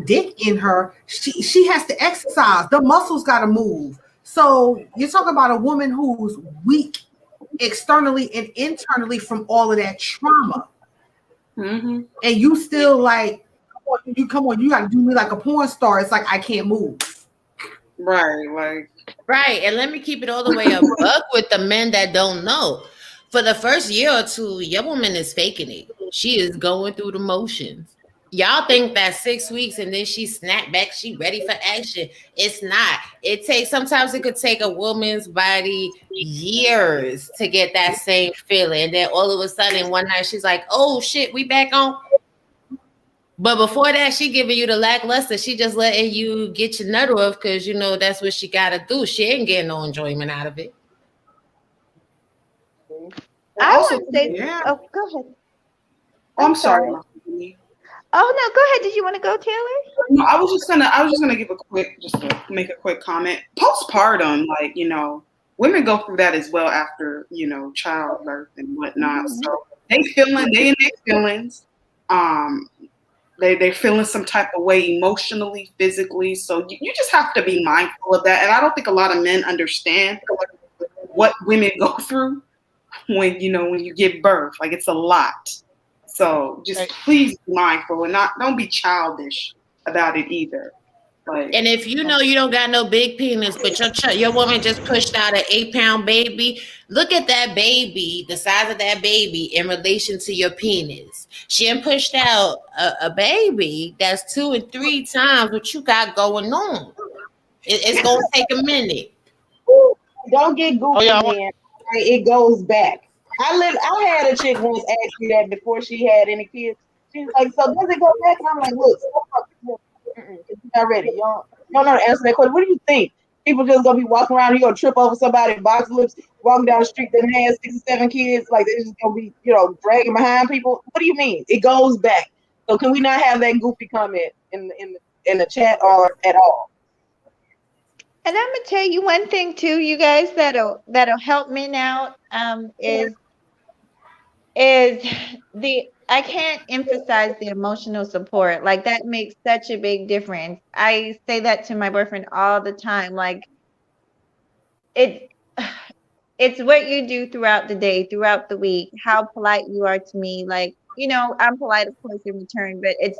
dick in her, she has to exercise. The muscles got to move. So you're talking about a woman who's weak externally and internally from all of that trauma, Hmm. and you still like, come on, you got to do me like a porn star. It's like I can't move. Right. Like, right. And let me keep it all the way a buck with the men that don't know. For the first year or two, your woman is faking it. She is going through the motions. Y'all think that 6 weeks and then she snap back, she ready for action. It's not. Sometimes it could take a woman's body years to get that same feeling. And then all of a sudden one night she's like, oh shit, we back on. But before that, she giving you the lackluster. She just letting you get your nut off because that's what she gotta do. She ain't getting no enjoyment out of it. And I also, want to say, Yeah. oh, go ahead. oh, I'm I'm sorry, sorry. my company. Oh no, go ahead. Did you want to go, Taylor? No, I was just gonna give just to make a quick comment. Postpartum, like, women go through that as well after, childbirth and whatnot. Mhm. So they in their feelings. Um, they're feeling some type of way emotionally, physically. So you just have to be mindful of that. And I don't think a lot of men understand what women go through when you give birth. Like, it's a lot. So just Hey, please be mindful and don't be childish about it either. Like, And if you don't got no big penis, but your woman just pushed out an 8-pound baby, look at that baby, the size of that baby in relation to your penis. She done pushed out a baby that's 2 and 3 times what you got going on. It's gonna take a minute. don't get oh goofy, yeah, man. Right? It goes back. I had a chick once ask me that before she had any kids. She was like, "So does it go back?" And I'm like, "Look, you're not ready. You don't know to answer that question. What do you think? People just gonna be walking around? You gonna trip over somebody, box lips, walking down the street that has 6 or 7 kids? Like they're just gonna be, dragging behind people? What do you mean? It goes back. So can we not have that goofy comment in the chat or at all? And I'm gonna tell you one thing too, you guys that'll help men out. Is the I can't emphasize the emotional support. Like that makes such a big difference. I say that to my boyfriend all the time. Like it it's what you do throughout the day, throughout the week, how polite you are to me. Like, I'm polite, of course, in return, but it's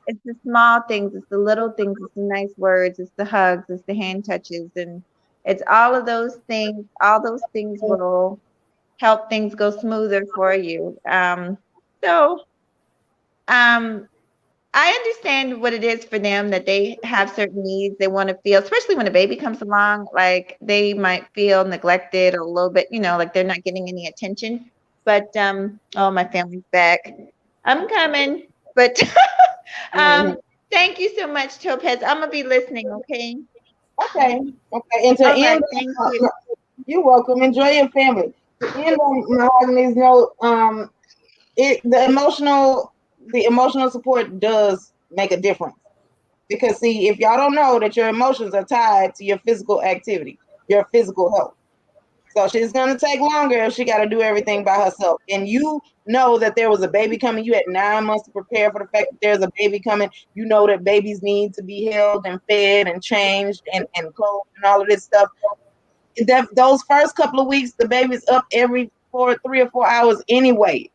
the small things, it's the little things, it's the nice words, it's the hugs, it's the hand touches, and it's all of those things. All those things will help things go smoother for you. So I understand what it is for them that they have certain needs they want to feel, especially when a baby comes along, like they might feel neglected or a little bit, like they're not getting any attention. But oh, my family's back. I'm coming. But Mhm. thank you so much, Topaz. I'm gonna be listening, okay? Okay. Okay. And to All right, end, thank you. you're welcome. Enjoy your family. To end on Mahogany's note, the emotional support does make a difference. Because see, if y'all don't know that your emotions are tied to your physical activity, your physical health. So she's gonna take longer if she gotta do everything by herself. And you know that there was a baby coming. You had 9 months to prepare for the fact that there's a baby coming. You know that babies need to be held and fed and changed and clothed and all of this stuff. Those first couple of weeks, the baby's up every 3 or 4 hours anyway.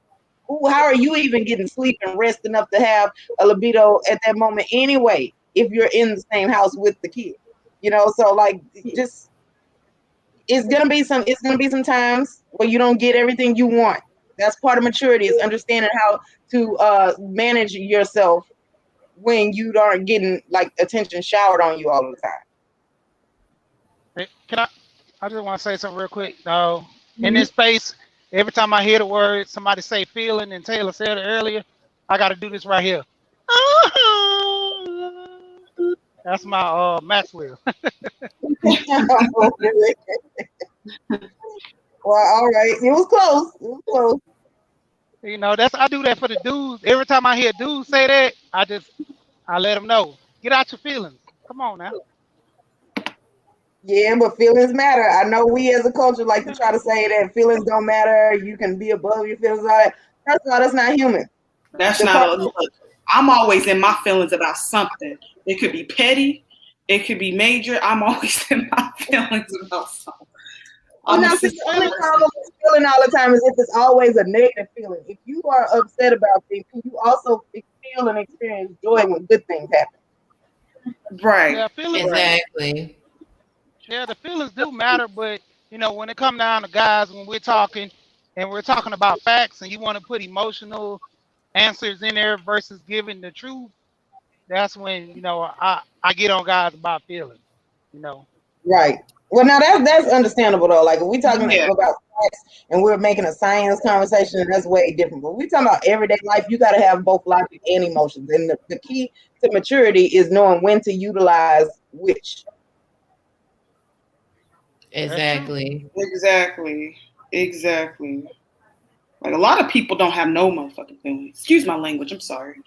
How are you even getting sleep and rest enough to have a libido at that moment anyway? If you're in the same house with the kid, so like just it's gonna be some times where you don't get everything you want. That's part of maturity, is understanding how to manage yourself when you aren't getting like attention showered on you all the time. Hey, can I just want to say something real quick. In this space, every time I hear the word somebody say feeling, and Taylor said it earlier, I got to do this right here. That's my Maxwell. Well, all right, it was close. It was close. I do that for the dudes. Every time I hear dudes say that, I let them know. Get out your feelings. Come on now. Yeah, but feelings matter. I know we as a culture like to try to say that feelings don't matter. You can be above your feelings. All that. First of all, that's not human. That's The not part- a look. I'm always in my feelings about something. It could be petty, it could be major. I'm always in my feelings about something. I'm a Now, see, the only problem with feeling all the time is if it's always a negative feeling. If you are upset about things, you also feel and experience joy when good things happen. right. Yeah, feelings. Exactly. Yeah, the feelings do matter, but when it come down to guys, when we're talking and we're talking about facts, and you want to put emotional answers in there versus giving the truth, that's when I get on guys about feelings. You know. Right. Well, now that's understandable though. Like if we talking Yeah. about facts and we're making a science conversation, that's way different. But we talking about everyday life. You got to have both logic and emotions, and the key to maturity is knowing when to utilize which. Exactly. Exactly. Like a lot of people don't have no motherfucking feelings. Excuse my language. I'm sorry.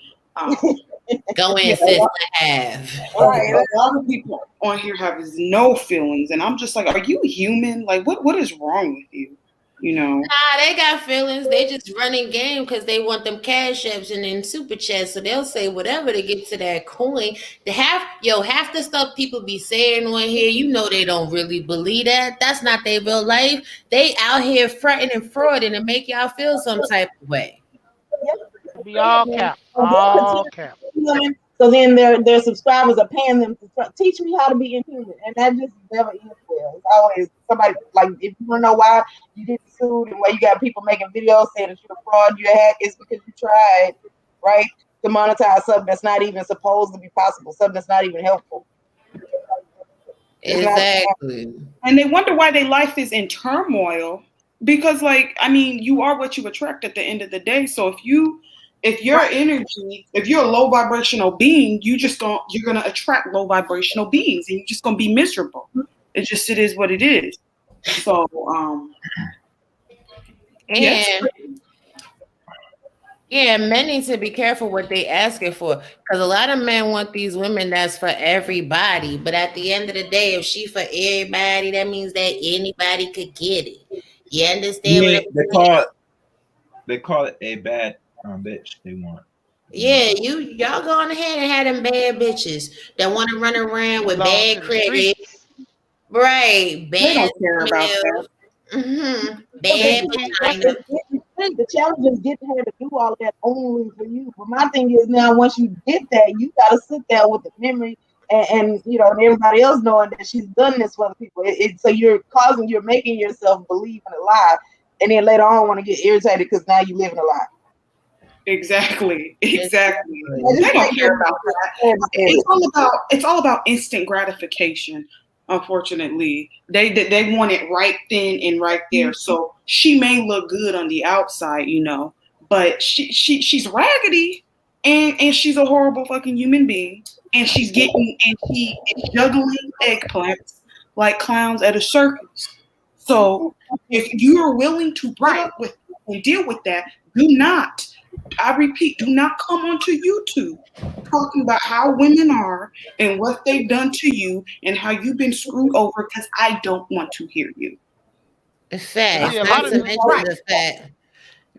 Go in, Yeah, sis, have. Right. a lot of people on here have no feelings, and I'm just like, are you human? Like, what is wrong with you? Nah, they got feelings. They just running game because they want them cash apps and then super chats. So they'll say whatever to get to that coin. Half the stuff people be saying on here, they don't really believe that. That's not their real life. They out here fronting and frauding to make y'all feel some type of way. Be all cap. All cap. So then their subscribers are paying them to teach me how to be inhuman, and that just never ends well. It's always somebody like, if you want to know why you get sued and why you got people making videos saying that you're a fraud, you're a hack, it's because you tried, right, to monetize something that's not even supposed to be possible, something that's not even helpful. Exactly. And they wonder why their life is in turmoil because, you are what you attract at the end of the day. So if your energy, if you're a low vibrational being, you're gonna attract low vibrational beings, and you're just gonna be miserable. It is what it is. So yes. Yeah, men need to be careful what they asking for, because a lot of men want these women that's for everybody. But at the end of the day, if she for everybody, that means that anybody could get it. You understand what I'm saying? They call it a bad bitch. They want. Yeah, y'all go on ahead and have them bad bitches that want to run around with Belong bad to the credit. streets. Right. They Bad don't care about smell. that. Bad vagina. The challenge is getting her to do all of that only for you. But my thing is now, once you get that, you gotta sit there with the memory and you know, and everybody else knowing that she's done this for other people. So you're making yourself believe in a lie, and then later on want to get irritated because now you live in a lie. Exactly. They I don't just care about that. It's all about instant gratification. Unfortunately, they want it right then and right there. So she may look good on the outside, you know, but she's raggedy and she's a horrible fucking human being. And she is juggling eggplants like clowns at a circus. So if you are willing to put up with and deal with that, I repeat, do not come onto YouTube talking about how women are and what they've done to you and how you've been screwed over, because I don't want to hear you. Facts. Yeah, a lot of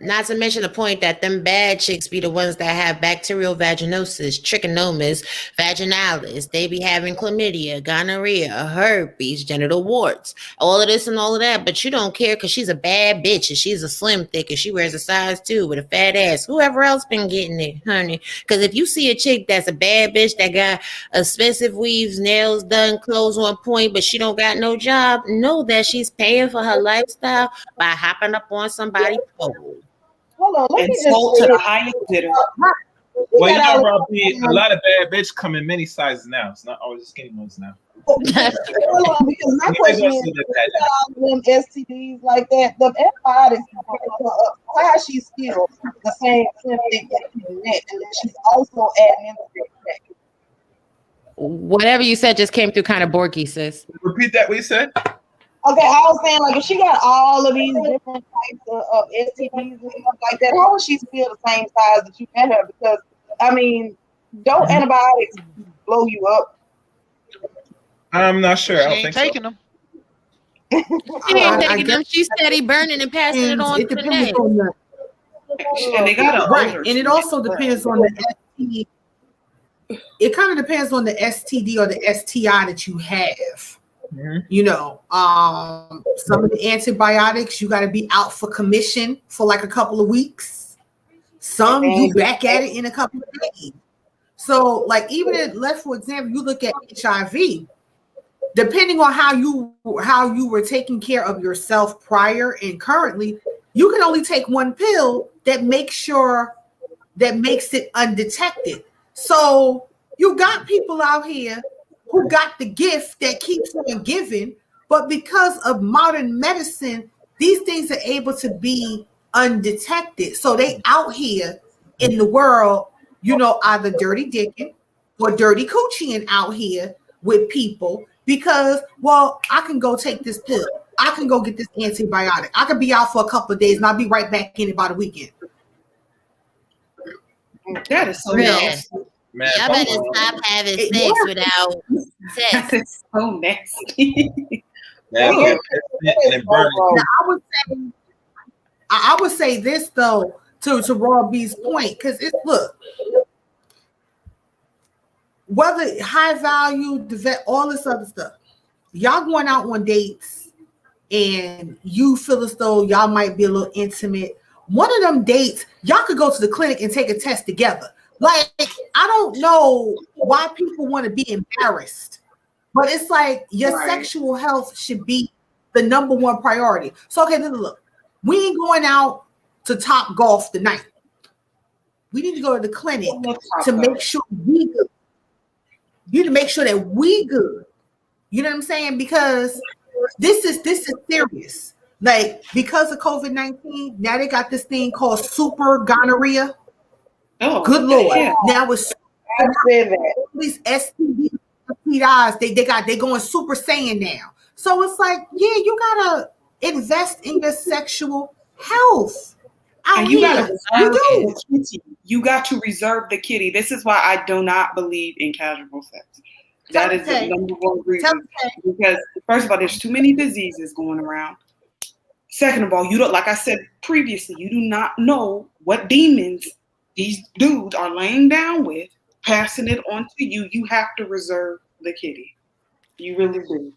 Not to mention the point that them bad chicks be the ones that have bacterial vaginosis, trichomonas, vaginalis. They be having chlamydia, gonorrhea, herpes, genital warts, all of this and all of that. But you don't care because she's a bad bitch and she's a slim thick and she wears a size 2 with a fat ass. Whoever else been getting it, honey. Because if you see a chick that's a bad bitch that got expensive weaves, nails done, clothes on point, but she don't got no job, know that she's paying for her lifestyle by hopping up on somebody's pole. Hold on, let And me just sold say to the this. highest bidder. Well, you know, Robbie, a lot of bad bitch come in many sizes now. It's not always the skinny ones now. Hold on, because my question is, all of them STDs like that, the antibiotics, how is she still the same symptom that she's met, and then she's also adding into that? Whatever you said just came through kind of borky, sis. Repeat that what you said. Okay, I was saying, like, if she got all of these different types of STDs and stuff like that, how is she still the same size that you met her? Because, I mean, don't antibiotics blow you up? I'm not sure. She I don't ain't think taking them. She ain't taking them. She's steady burning and passing it on It to the depends next. on the And they got right, and it also depends on the STD. It kind of depends on the STD or the STI that you have. You know, some of the antibiotics you got to be out for commission for like a couple of weeks. Some you back at it in a couple of days. So, like, even if, let's for example, you look at HIV. Depending on how you were taking care of yourself prior and currently, you can only take one pill that makes it undetected. So you got people out here who got the gift that keeps on giving, but because of modern medicine, these things are able to be undetected. So they out here in the world, you know, either dirty dicking or dirty coochieing out here with people because, well, I can go take this pill. I can go get this antibiotic. I could be out for a couple of days and I'll be right back in about a weekend. That is so nasty. Man, y'all better stop having sex without sex. That is so nasty. Man, I would say this though to Raw B's point, because it's look, whether high value, all this other stuff, y'all going out on dates and you feel as though y'all might be a little intimate. One of them dates, y'all could go to the clinic and take a test together. Like, I don't know why people want to be embarrassed, but it's like your sexual health should be the number one priority. So, okay, look, we ain't going out to Top Golf tonight. We need to go to the clinic to make sure we good. You need to make sure that we good. You know what I'm saying? Because this is serious. Like, because of COVID-19, now they got this thing called super gonorrhea. Oh, good Lord. Yeah. Now it's these STDs, they going super Saiyan now. So it's like, yeah, you gotta invest in your sexual health. And you gotta reserve the kitty. You got to reserve the kitty. This is why I do not believe in casual sex. That is the number one reason. Because first of all, there's too many diseases going around. Second of all, you don't, like I said previously, you do not know what demons these dudes are laying down with, passing it on to you. You have to reserve the kitty. You really do.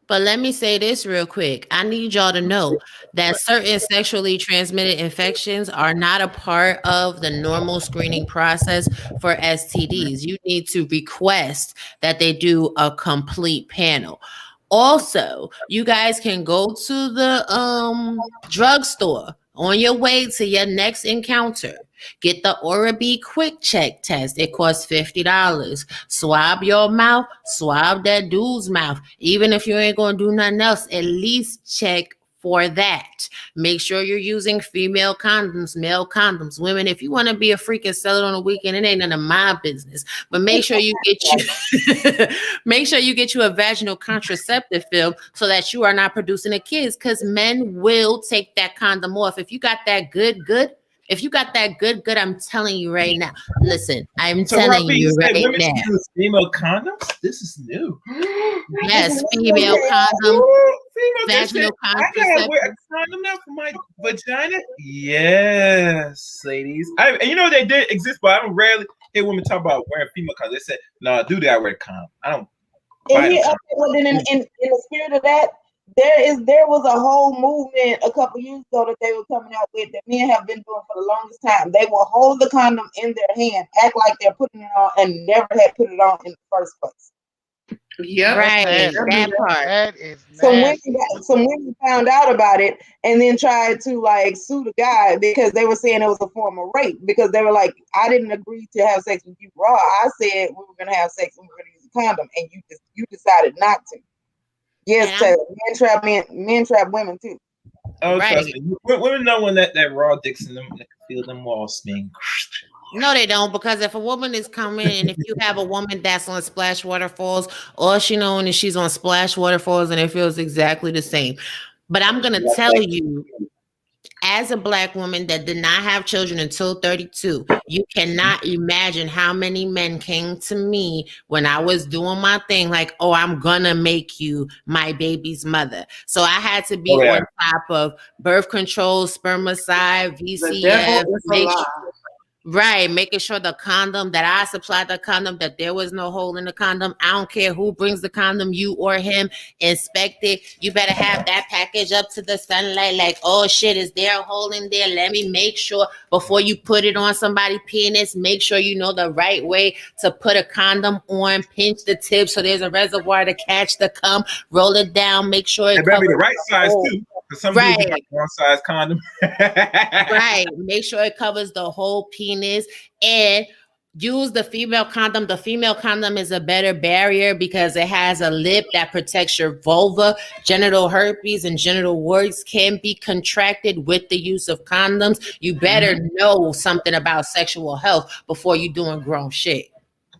But let me say this real quick. I need y'all to know that certain sexually transmitted infections are not a part of the normal screening process for STDs. You need to request that they do a complete panel. Also, you guys can go to the drugstore on your way to your next encounter. Get the Aura B quick check test. It costs $50. Swab your mouth, swab that dude's mouth. Even if you ain't gonna do nothing else, at least check for that. Make sure you're using female condoms, male condoms. Women, if you want to be a freak and sell it on the weekend, it ain't none of my business. But make sure you get you make sure you get you a vaginal contraceptive film so that you are not producing a kids, because men will take that condom off. If you got that good, if you got that good, I'm telling you right now. Listen, I'm So telling Robbie, you you said right women should now. use female condoms? This is new. Yes, female condom, Female, they said, vaginal I gotta contraceptive. wear a condom now for my vagina. Yes, ladies. And you know they did exist, but I don't rarely hear women talk about wearing female condoms. They said, "No, do that. I wear a condom. I don't buy And the here, condom." well, then in the spirit of that, there was a whole movement a couple years ago that they were coming out with that men have been doing for the longest time. They will hold the condom in their hand, act like they're putting it on, and never had put it on in the first place. Yep. Right, Nasty. that part. That is Some nasty. women found out about it and then tried to like sue the guy because they were saying it was a form of rape, because they were like, I didn't agree to have sex with you raw. I said we were gonna have sex and we were gonna use a condom, and you decided not to. Yes, And Taylor, men trap women too. Oh, trust Right. me. Women know when that raw dicks in them, they can feel them walls being. No, they don't, because if a woman is coming and if you have a woman that's on splash waterfalls, all she knows is she's on splash waterfalls and it feels exactly the same. But I'm gonna tell you, as a black woman that did not have children until 32, you cannot imagine how many men came to me when I was doing my thing, like, oh, I'm gonna make you my baby's mother. So I had to be Oh, yeah. on top of birth control, spermicide, The devil VCF, is a lie. right, making sure the condom that I supplied the condom, that there was no hole in the condom. I don't care who brings the condom, you or him, inspect it. You better have that package up to the sunlight, like, oh shit, is there a hole in there? Let me make sure before you put it on somebody's penis. Make sure you know the right way to put a condom on, pinch the tip so there's a reservoir to catch the cum, roll it down, make sure It it better be the covers right size hole. too, because some dudes Right. like one size condom. Right. Make sure it covers the whole penis, and use the female condom. The female condom is a better barrier because it has a lip that protects your vulva. Genital herpes and genital warts can be contracted with the use of condoms. You better know something about sexual health before you doing grown shit.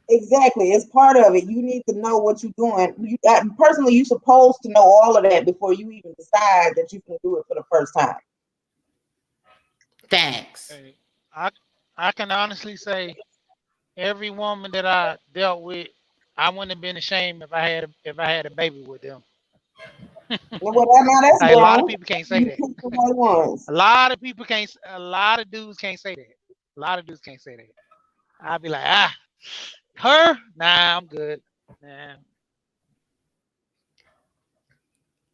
Exactly, it's part of it. You need to know what you're doing. Personally, you're supposed to know all of that before you even decide that you can do it for the first time. Facts. Hey, I can honestly say every woman that I dealt with, I wouldn't have been ashamed if I had a baby with them. Well, now that's Like, a lot of grown. people can't say You that. pick the right ones. A lot of people can't. A lot of dudes can't say that. A lot of dudes can't say that. I'd be like, her? Nah, I'm good. Nah.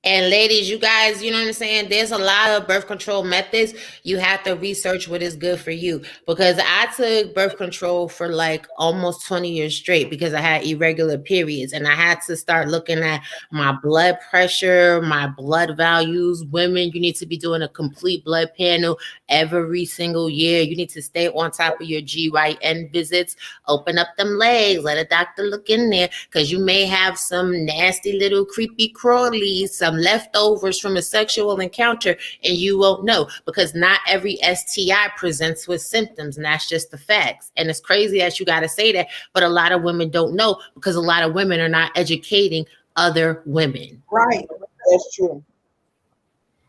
And ladies, you guys, you know what I'm saying? There's a lot of birth control methods. You have to research what is good for you. Because I took birth control for like almost 20 years straight because I had irregular periods. And I had to start looking at my blood pressure, my blood values. Women, you need to be doing a complete blood panel every single year. You need to stay on top of your GYN visits. Open up them legs. Let a doctor look in there, because you may have some nasty little creepy crawlies, some leftovers from a sexual encounter, and you won't know, because not every STI presents with symptoms, and that's just the facts. And it's crazy that you got to say that, but a lot of women don't know because a lot of women are not educating other women. Right, that's true.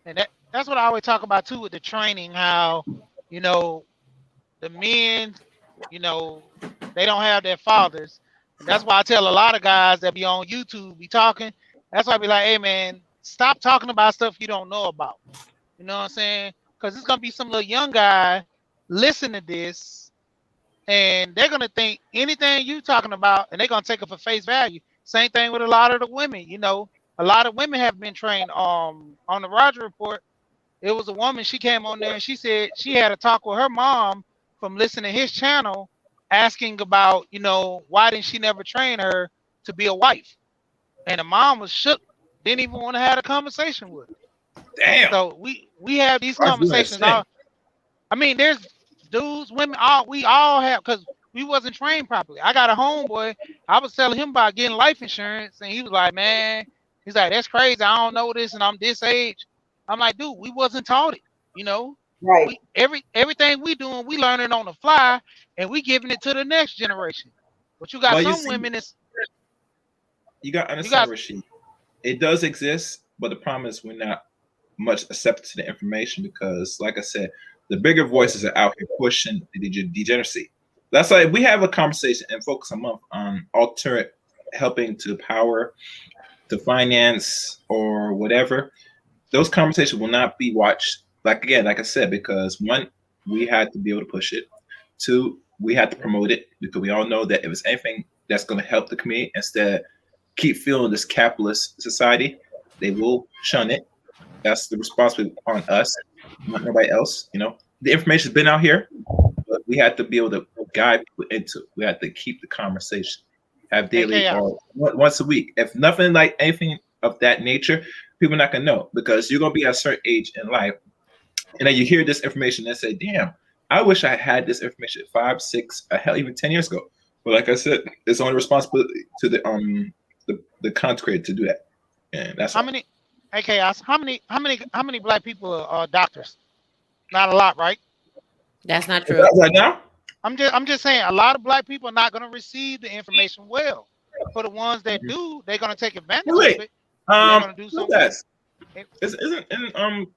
And that's what I always talk about too with the training. How, you know, the men, you know, they don't have their fathers. And that's why I tell a lot of guys that be on YouTube be talking. That's why I be like, hey man, stop talking about stuff you don't know about. You know what I'm saying? Because it's gonna be some little young guy listen to this, and they're gonna think anything you talking about, and they're gonna take it for face value. Same thing with a lot of the women. You know, a lot of women have been trained. On the Roger Report, it was a woman. She came on there and she said she had a talk with her mom from listening to his channel, asking about, why didn't she never train her to be a wife? And the mom was shook, didn't even want to have a conversation with her. Damn. So we have these That's conversations. insane. I mean, there's dudes, women, we all have, because we wasn't trained properly. I got a homeboy. I was telling him about getting life insurance, and he was like, man, he's like, that's crazy. I don't know this, and I'm this age. I'm like, dude, we wasn't taught it, Right. Everything we doing, we learning on the fly, and we giving it to the next generation. But you got Well, you some see- women that's You got to understand, Rasheed. It does exist, but the problem is we're not much accepted to the information because, like I said, the bigger voices are out here pushing the degeneracy. That's why we have a conversation and focus a month on alternate helping to power, to finance, or whatever. Those conversations will not be watched. Like I said, because one, we had to be able to push it. Two, we had to promote it because we all know that if it's anything that's going to help the community, instead keep feeling this capitalist society, they will shun it. That's the responsibility on us, not nobody else. The information's been out here, but we had to be able to guide people into it. We had to keep the conversation, have daily or once a week. If nothing like anything of that nature, people are not gonna know because you're gonna be at a certain age in life, and then you hear this information and say, "Damn, I wish I had this information 5, 6, hell, even 10 years ago." But like I said, it's only responsibility to the content creator to do that, and that's how many. Hey, Chaos, how many black people are doctors? Not a lot, right? That's not true. Right now, I'm just saying a lot of black people are not going to receive the information well. For the ones that do, they're going to take advantage of it. They're going to do something. Isn't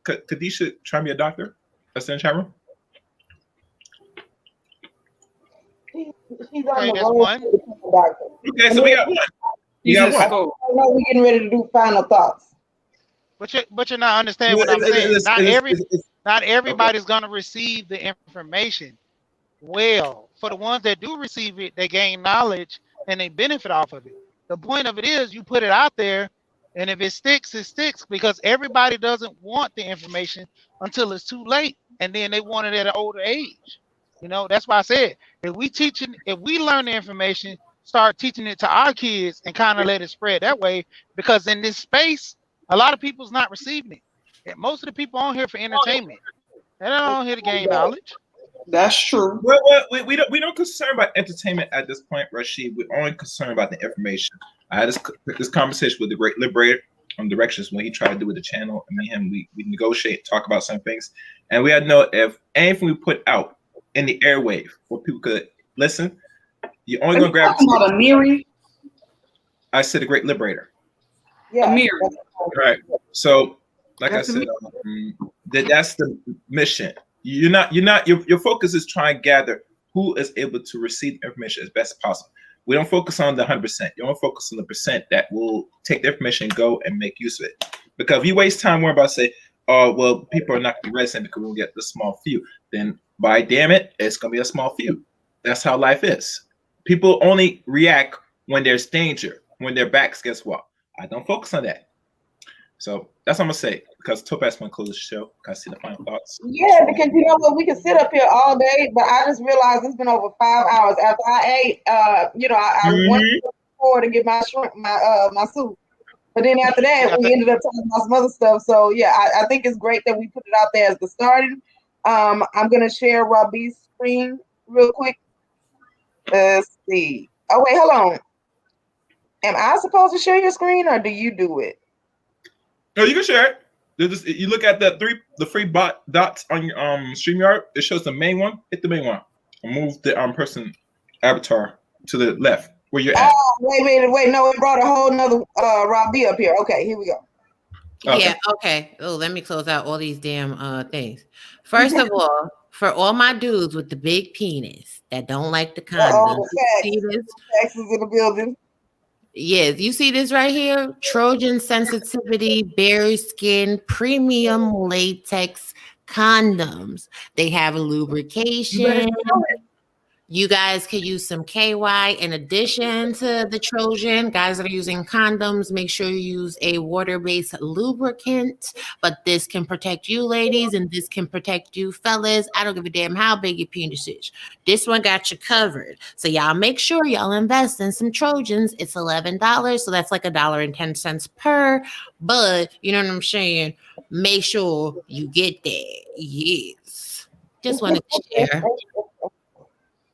Kadisha trying to be a doctor? That's in the chat room. She's on the that's road one. to become a doctor. Okay, so we got one. You got one. I know we're getting ready to do final thoughts. But you're not understanding what I'm saying. Not everybody's going to receive the information well. For the ones that do receive it, they gain knowledge and they benefit off of it. The point of it is you put it out there, and if it sticks, it sticks because everybody doesn't want the information until it's too late, and then they want it at an older age. That's why I said if we learn the information, start teaching it to our kids and kind of let it spread that way, because in this space, a lot of people's not receiving it. And most of the people on here for entertainment. They're not on here to gain knowledge. That's true. Well, we don't concern about entertainment at this point, Rashid. We're only concerned about the information. I had this conversation with the great liberator on directions when he tried to do with the channel, and me and him we negotiate, talk about some things, and we had to know if anything we put out in the airwave where people could listen, you're only gonna grab. About Amiri? I said the great liberator. Yeah, Amiri. Right. So, like I said, that's the mission. Your focus is trying to gather who is able to receive information as best as possible. We don't focus on the 100%. You don't focus on the percent that will take the information, go and make use of it. Because if you waste time worrying about say, oh, well, people are not going to resonate because we'll get the small few, then by damn it, it's going to be a small few. That's how life is. People only react when there's danger, when their backs against what. I don't focus on that. So that's what I'm gonna say because Topaz want to close the show. Can I see the final thoughts? Yeah, because you know what, we can sit up here all day, but I just realized it's been over 5 hours after I ate. I went forward to get my shrimp, my soup, but then after that we ended up talking about some other stuff. So yeah, I think it's great that we put it out there as the starting. I'm gonna share Robbie's screen real quick. Let's see. Oh wait, hold on. Am I supposed to share your screen or do you do it? No, you can share it. You look at the free dots on your StreamYard. It shows the main one. Hit the main one. And move the person avatar to the left where you're at. Oh, wait. No, it brought a whole nother Robbie up here. Okay, here we go. Okay. Yeah, okay. Oh, let me close out all these damn things. First of all, for all my dudes with the big penis that don't like the condoms, see this? Texas in the building. Yes, you see this right here? Trojan sensitivity, berry skin, premium latex condoms. They have a lubrication. You guys could use some KY in addition to the Trojan. Guys that are using condoms, make sure you use a water-based lubricant. But this can protect you, ladies, and this can protect you, fellas. I don't give a damn how big your penis is. This one got you covered. So y'all make sure y'all invest in some Trojans. It's $11, so that's like $1.10 per. But you know what I'm saying? Make sure you get that. Yes. Just wanted to share.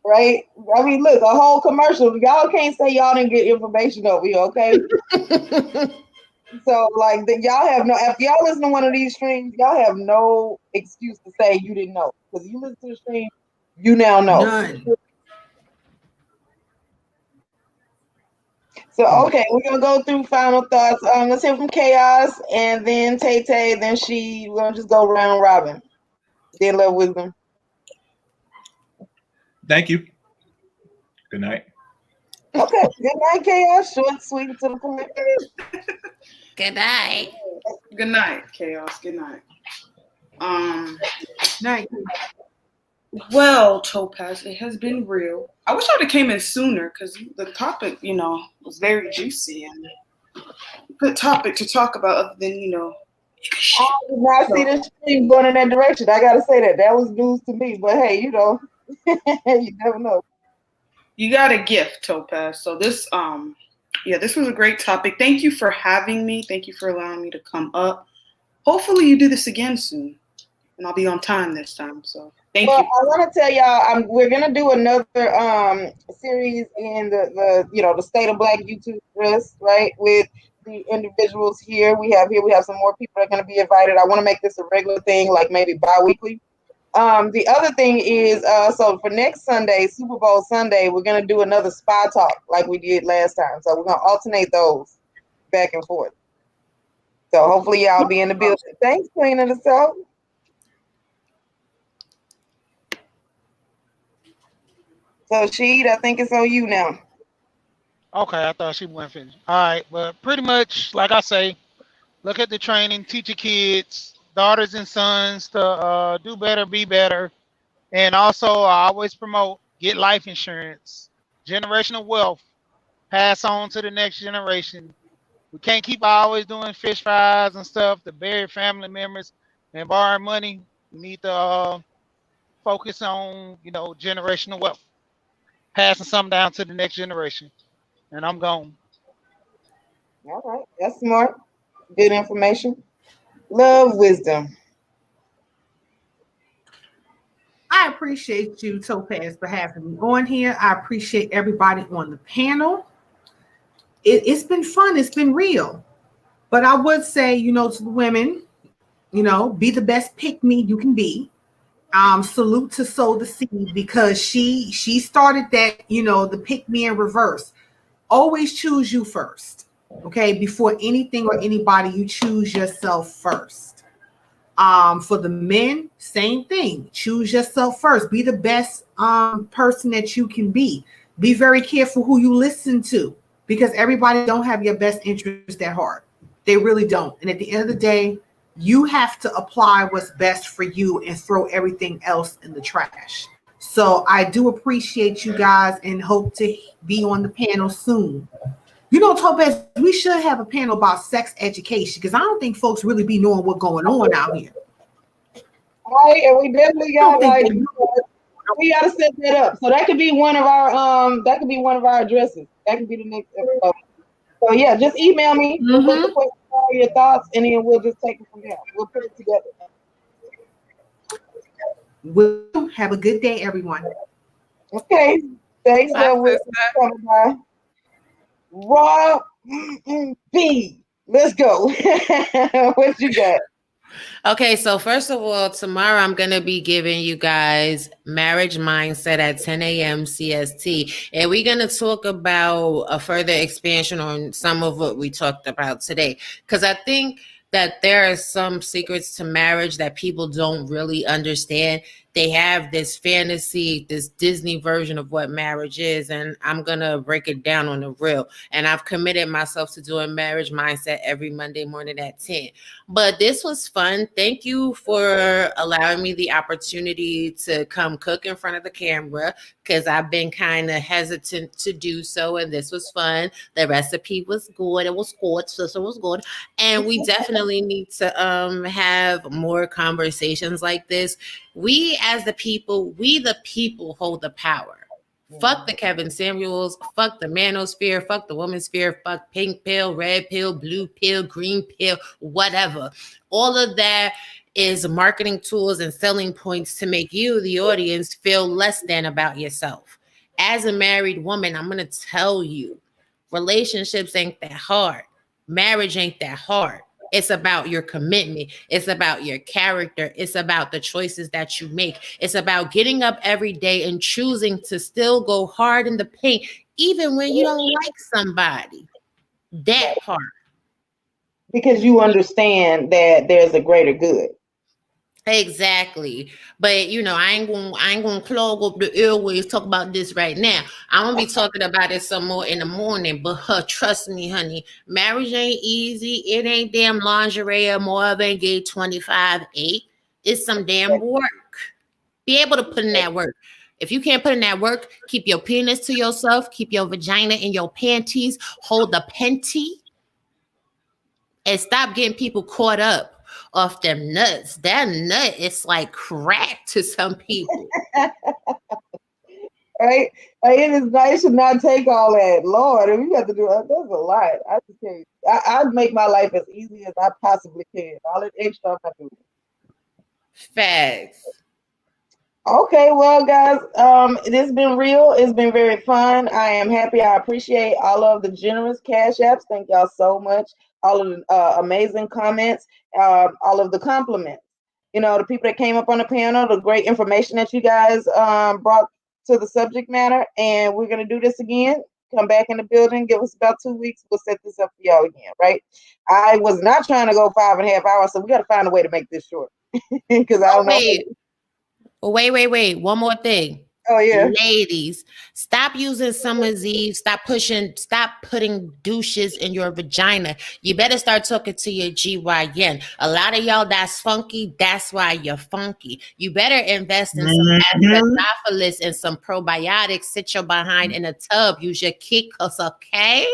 Right? I mean, look, a whole commercial. Y'all can't say y'all didn't get information over here, okay? So, like, y'all have no. If y'all listen to one of these streams, y'all have no excuse to say you didn't know, because you listen to the stream, you now know. None. So, okay, we're gonna go through final thoughts. Let's hear from Chaos, and then Tay Tay, then she. We're gonna just go round robin. Then Love Wisdom. Thank you. Good night. Okay. Good night, Chaos. Short, sweet, and to the point. Good night. Good night, Chaos. Good night. Night. Well, Topaz, it has been real. I wish I would have came in sooner because the topic, was very juicy and good topic to talk about. Other than, I did not see the stream going in that direction. I gotta say that was news to me. But hey, you never know. You got a gift, Topaz. So this, this was a great topic. Thank you for having me. Thank you for allowing me to come up. Hopefully you do this again soon, and I'll be on time this time. So thank you. I want to tell y'all, we're gonna do another series in the State of Black YouTube list, right? With the individuals here. We have some more people that are gonna be invited. I want to make this a regular thing, like maybe bi-weekly. The other thing is, so for next Sunday, Super Bowl Sunday, we're gonna do another spy talk like we did last time. So we're gonna alternate those back and forth. So hopefully y'all be in the building. Thanks, Queen of the South. So Sheed, I think it's on you now. Okay, I thought she wasn't finished. All right, but pretty much, like I say, look at the training, teach your kids, daughters and sons to do better, be better. And also, I always promote get life insurance, generational wealth, pass on to the next generation. We can't keep always doing fish fries and stuff to bury family members and borrow money. We need to focus on, generational wealth, passing something down to the next generation. And I'm gone. All right, that's smart. Good information. Love Wisdom. I appreciate you, Topaz, for having me on here. I appreciate everybody on the panel. It's been fun. It's been real. But I would say, to the women, be the best pick-me you can be. Salute to Sow the Seed, because she started that, the pick-me in reverse. Always choose you first, okay? Before anything or anybody, you choose yourself first. For the men, same thing. Choose yourself first. Be the best person that you can be. Be very careful who you listen to, because everybody don't have your best interest at heart. They really don't. And at the end of the day, you have to apply what's best for you and throw everything else in the trash. So I do appreciate you guys and hope to be on the panel soon. Topaz, we should have a panel about sex education, because I don't think folks really be knowing what's going on out here. All right, and we definitely got we got to set that up. So that could be one of our addresses. That could be the next episode. So yeah, just email me with the question, your thoughts, and then we'll just take it from there. We'll put it together. We'll have a good day, everyone. Okay. Thanks for coming by. Rob B. Let's go. What you got? Okay, so first of all, tomorrow I'm going to be giving you guys marriage mindset at 10 a.m. CST. And we're going to talk about a further expansion on some of what we talked about today. Because I think that there are some secrets to marriage that people don't really understand. they have this fantasy, this Disney version of what marriage is, and I'm gonna break it down on the real. And I've committed myself to doing marriage mindset every Monday morning at 10. But this was fun. Thank you for allowing me the opportunity to come cook in front of the camera, because I've been kind of hesitant to do so, and this was fun. The recipe was good. It was good. Sister was good. And we definitely need to have more conversations like this. We as the people hold the power. Fuck the Kevin Samuels, fuck the manosphere, fuck the womansphere, fuck pink pill, red pill, blue pill, green pill, whatever. All of that is marketing tools and selling points to make you, the audience, feel less than about yourself. As a married woman, I'm going to tell you, relationships ain't that hard. Marriage ain't that hard. It's about your commitment. It's about your character. It's about the choices that you make. It's about getting up every day and choosing to still go hard in the paint, even when you don't like somebody. That part. Because you understand that there's a greater good. Exactly. But you know, I ain't gonna clog up the airways talk about this right now. I'm gonna be talking about it some more in the morning. But trust me, honey, marriage ain't easy. It ain't damn lingerie or Marvin Gaye 25-8. It's some damn work. Be able to put in that work. If you can't put in that work, keep your penis to yourself, keep your vagina in your panties, hold the panty, and stop getting people caught up off them nuts. That nut is like crack to some people. Right? It is nice to not take all that. Lord, if you have to do that's a lot. I just can't. I'd make my life as easy as I possibly can. All that extra I'm not doing. Facts. Okay, well, guys, it has been real. It's been very fun. I am happy. I appreciate all of the generous cash apps. Thank y'all so much. All of the amazing comments, all of the compliments. You know, the people that came up on the panel, the great information that you guys brought to the subject matter. And we're going to do this again. Come back in the building. Give us about 2 weeks. We'll set this up for y'all again, right? I was not trying to go 5.5 hours, so we got to find a way to make this short. Because I don't know. Wait. One more thing. Oh, yeah. Ladies, stop using Summer's Eve. Stop putting douches in your vagina. You better start talking to your GYN. A lot of y'all that's funky, that's why you're funky. You better invest in some acidophilus and some probiotics. Sit your behind in a tub. Use your kickers, okay?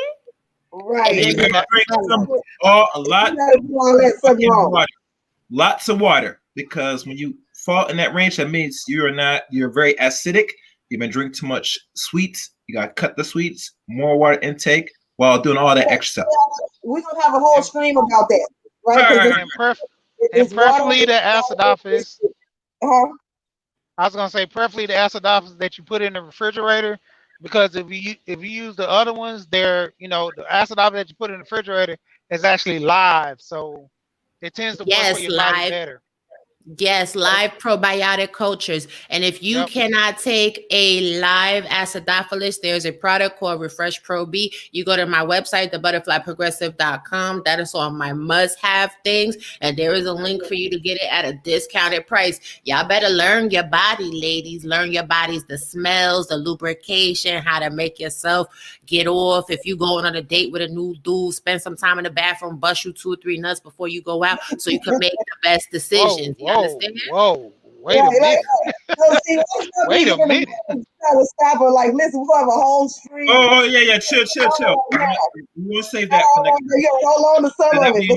Right. And you gotta drink a lot of water. Lots of water, because when you fall in that range, that means you're very acidic. You've been drinking too much sweets. You gotta cut the sweets, more water intake while doing all that extra stuff. We're gonna have a whole stream about that, right. And preferably the acidophilus. I was gonna say preferably the acidophilus that you put in the refrigerator, because if you use the other ones, they're the acidophilus that you put in the refrigerator is actually live, so it tends to work for your body better. Yes, live probiotic cultures. And if you cannot take a live acidophilus, there's a product called Refresh Pro B. You go to my website, thebutterflyprogressive.com. That is on my must-have things. And there is a link for you to get it at a discounted price. Y'all better learn your body, ladies. Learn your bodies, the smells, the lubrication, how to make yourself get off. If you going on a date with a new dude, spend some time in the bathroom, bust you 2 or 3 nuts before you go out so you can make the best decisions. Whoa, wait a minute. Wait a minute. Try to stop her. Like, listen, we're gonna have a whole stream. Oh yeah, chill. We'll save that for next time. Hold on to some of it. She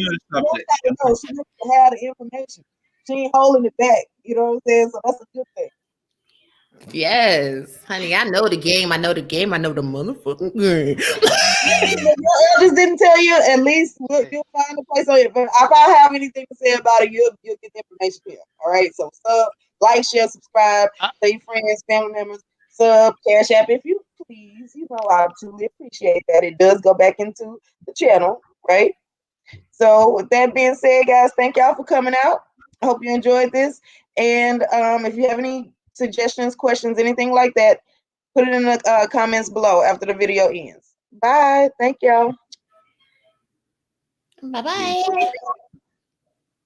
wants to have the information. She ain't holding it back. You know what I'm saying? So that's a good thing. Yes, honey, I know the game. I know the motherfucking game. I just didn't tell you. At least you'll find a place on it. But if I have anything to say about it, you'll get the information here. All right. So like, share, subscribe, tell your friends, family members, cash app if you please. You know, I truly appreciate that. It does go back into the channel, right? So with that being said, guys, thank y'all for coming out. I hope you enjoyed this. And if you have any suggestions, questions, anything like that, put it in the comments below after the video ends. Bye. Thank y'all. Bye-bye.